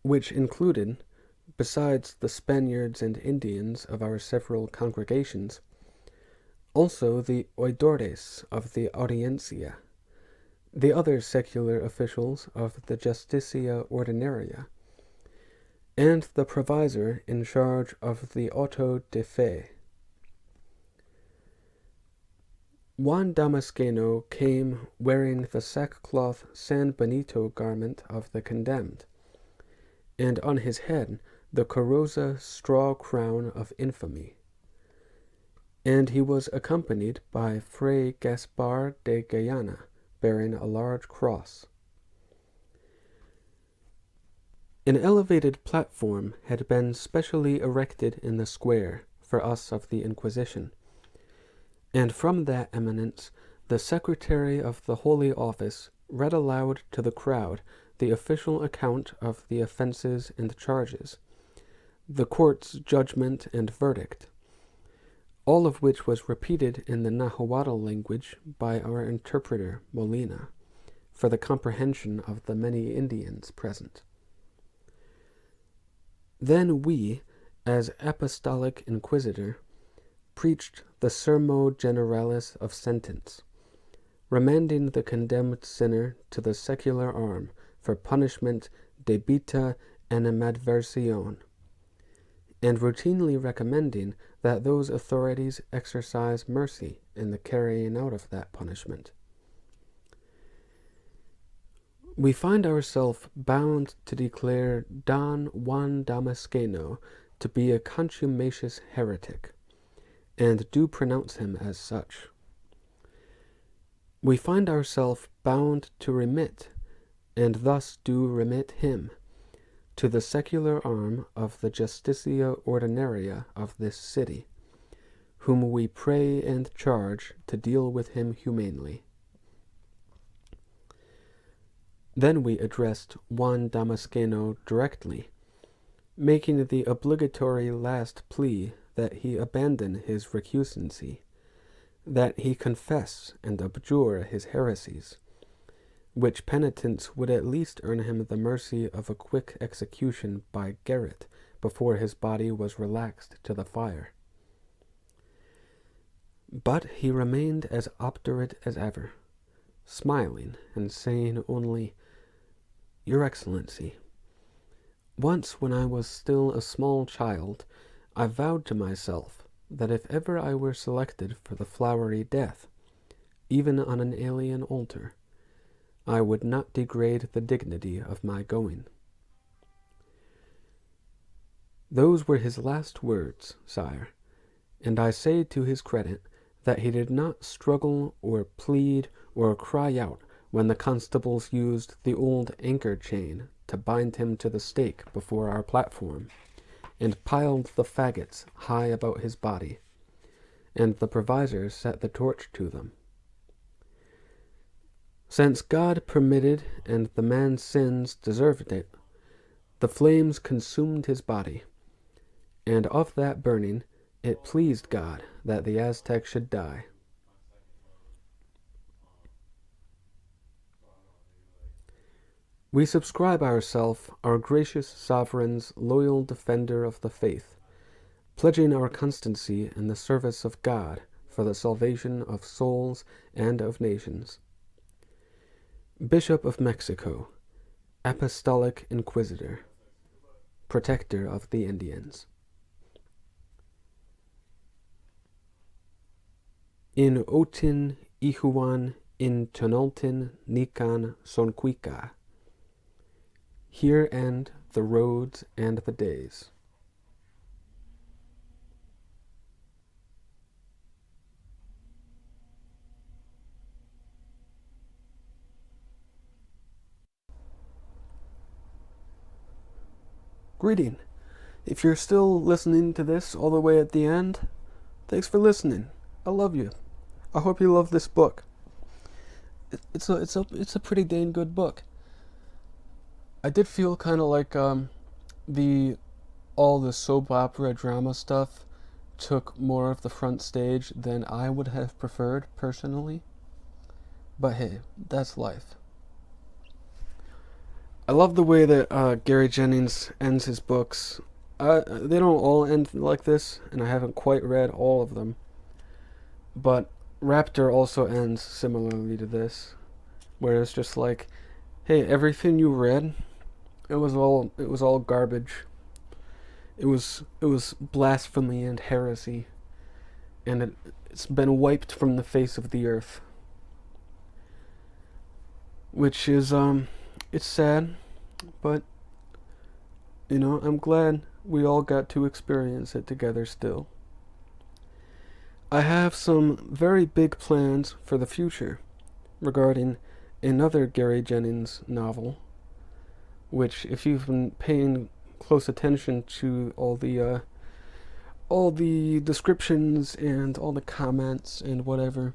which included, besides the Spaniards and Indians of our several congregations, also the oidores of the Audiencia, the other secular officials of the Justicia Ordinaria, and the provisor in charge of the auto de fe. Juan Damasceno came wearing the sackcloth San Benito garment of the condemned, and on his head the Carroza straw crown of infamy. And he was accompanied by Fray Gaspar de Guyana, bearing a large cross. An elevated platform had been specially erected in the square for us of the Inquisition, and from that eminence the secretary of the Holy Office read aloud to the crowd the official account of the offenses and charges, the court's judgment and verdict, all of which was repeated in the Nahuatl language by our interpreter, Molina, for the comprehension of the many Indians present. Then we, as Apostolic Inquisitor, preached the Sermo Generalis of sentence, remanding the condemned sinner to the secular arm for punishment debita animadversione, and routinely recommending that those authorities exercise mercy in the carrying out of that punishment. We find ourselves bound to declare Don Juan Damasceno to be a contumacious heretic, and do pronounce him as such. We find ourselves bound to remit, and thus do remit him, to the secular arm of the Justicia Ordinaria of this city, whom we pray and charge to deal with him humanely. Then we addressed Juan Damasceno directly, making the obligatory last plea that he abandon his recusancy, that he confess and abjure his heresies, which penitence would at least earn him the mercy of a quick execution by garrote before his body was relaxed to the fire. But he remained as obdurate as ever, smiling and saying only, "Your Excellency, once when I was still a small child, I vowed to myself that if ever I were selected for the flowery death, even on an alien altar, I would not degrade the dignity of my going." Those were his last words, sire, and I say to his credit that he did not struggle or plead or cry out when the constables used the old anchor chain to bind him to the stake before our platform, and piled the faggots high about his body, and the provisor set the torch to them. Since God permitted and the man's sins deserved it, the flames consumed his body, and of that burning it pleased God that the Aztec should die. We subscribe ourselves our gracious sovereign's loyal defender of the faith, pledging our constancy in the service of God for the salvation of souls and of nations. Bishop of Mexico, Apostolic Inquisitor, Protector of the Indians. In otin ihuan in tonaltin nikan sonquika, Here end the roads and the days. Greeting. If you're still listening to this all the way at the end, thanks for listening. I love you. I hope you love this book. It's a pretty dang good book. I did feel kind of like the all the soap opera drama stuff took more of the front stage than I would have preferred personally. But hey, that's life. I love the way that Gary Jennings ends his books. They don't all end like this, and I haven't quite read all of them. But Raptor also ends similarly to this, where it's just like, hey, everything you read, it was all garbage. It was blasphemy and heresy, and it's been wiped from the face of the earth. Which is it's sad, but I'm glad we all got to experience it together still. I have some very big plans for the future regarding another Gary Jennings novel, which, if you've been paying close attention to all the descriptions and all the comments and whatever,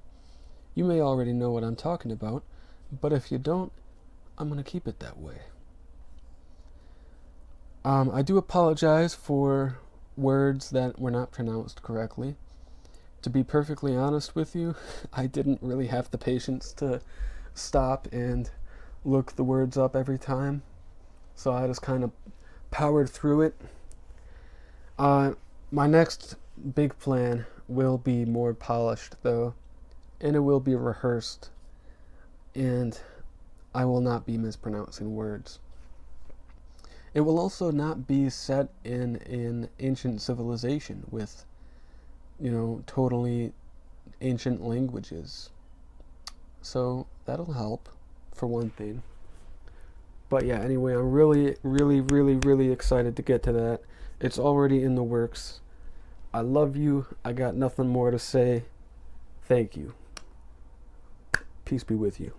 you may already know what I'm talking about, but if you don't, I'm going to keep it that way. I do apologize for words that were not pronounced correctly. To be perfectly honest with you, I didn't really have the patience to stop and look the words up every time, so I just kind of powered through it. My next big plan will be more polished, though, and it will be rehearsed, and I will not be mispronouncing words. It will also not be set in an ancient civilization with, totally ancient languages. So that'll help, for one thing. But yeah, anyway, I'm really, really, really, really excited to get to that. It's already in the works. I love you. I got nothing more to say. Thank you. Peace be with you.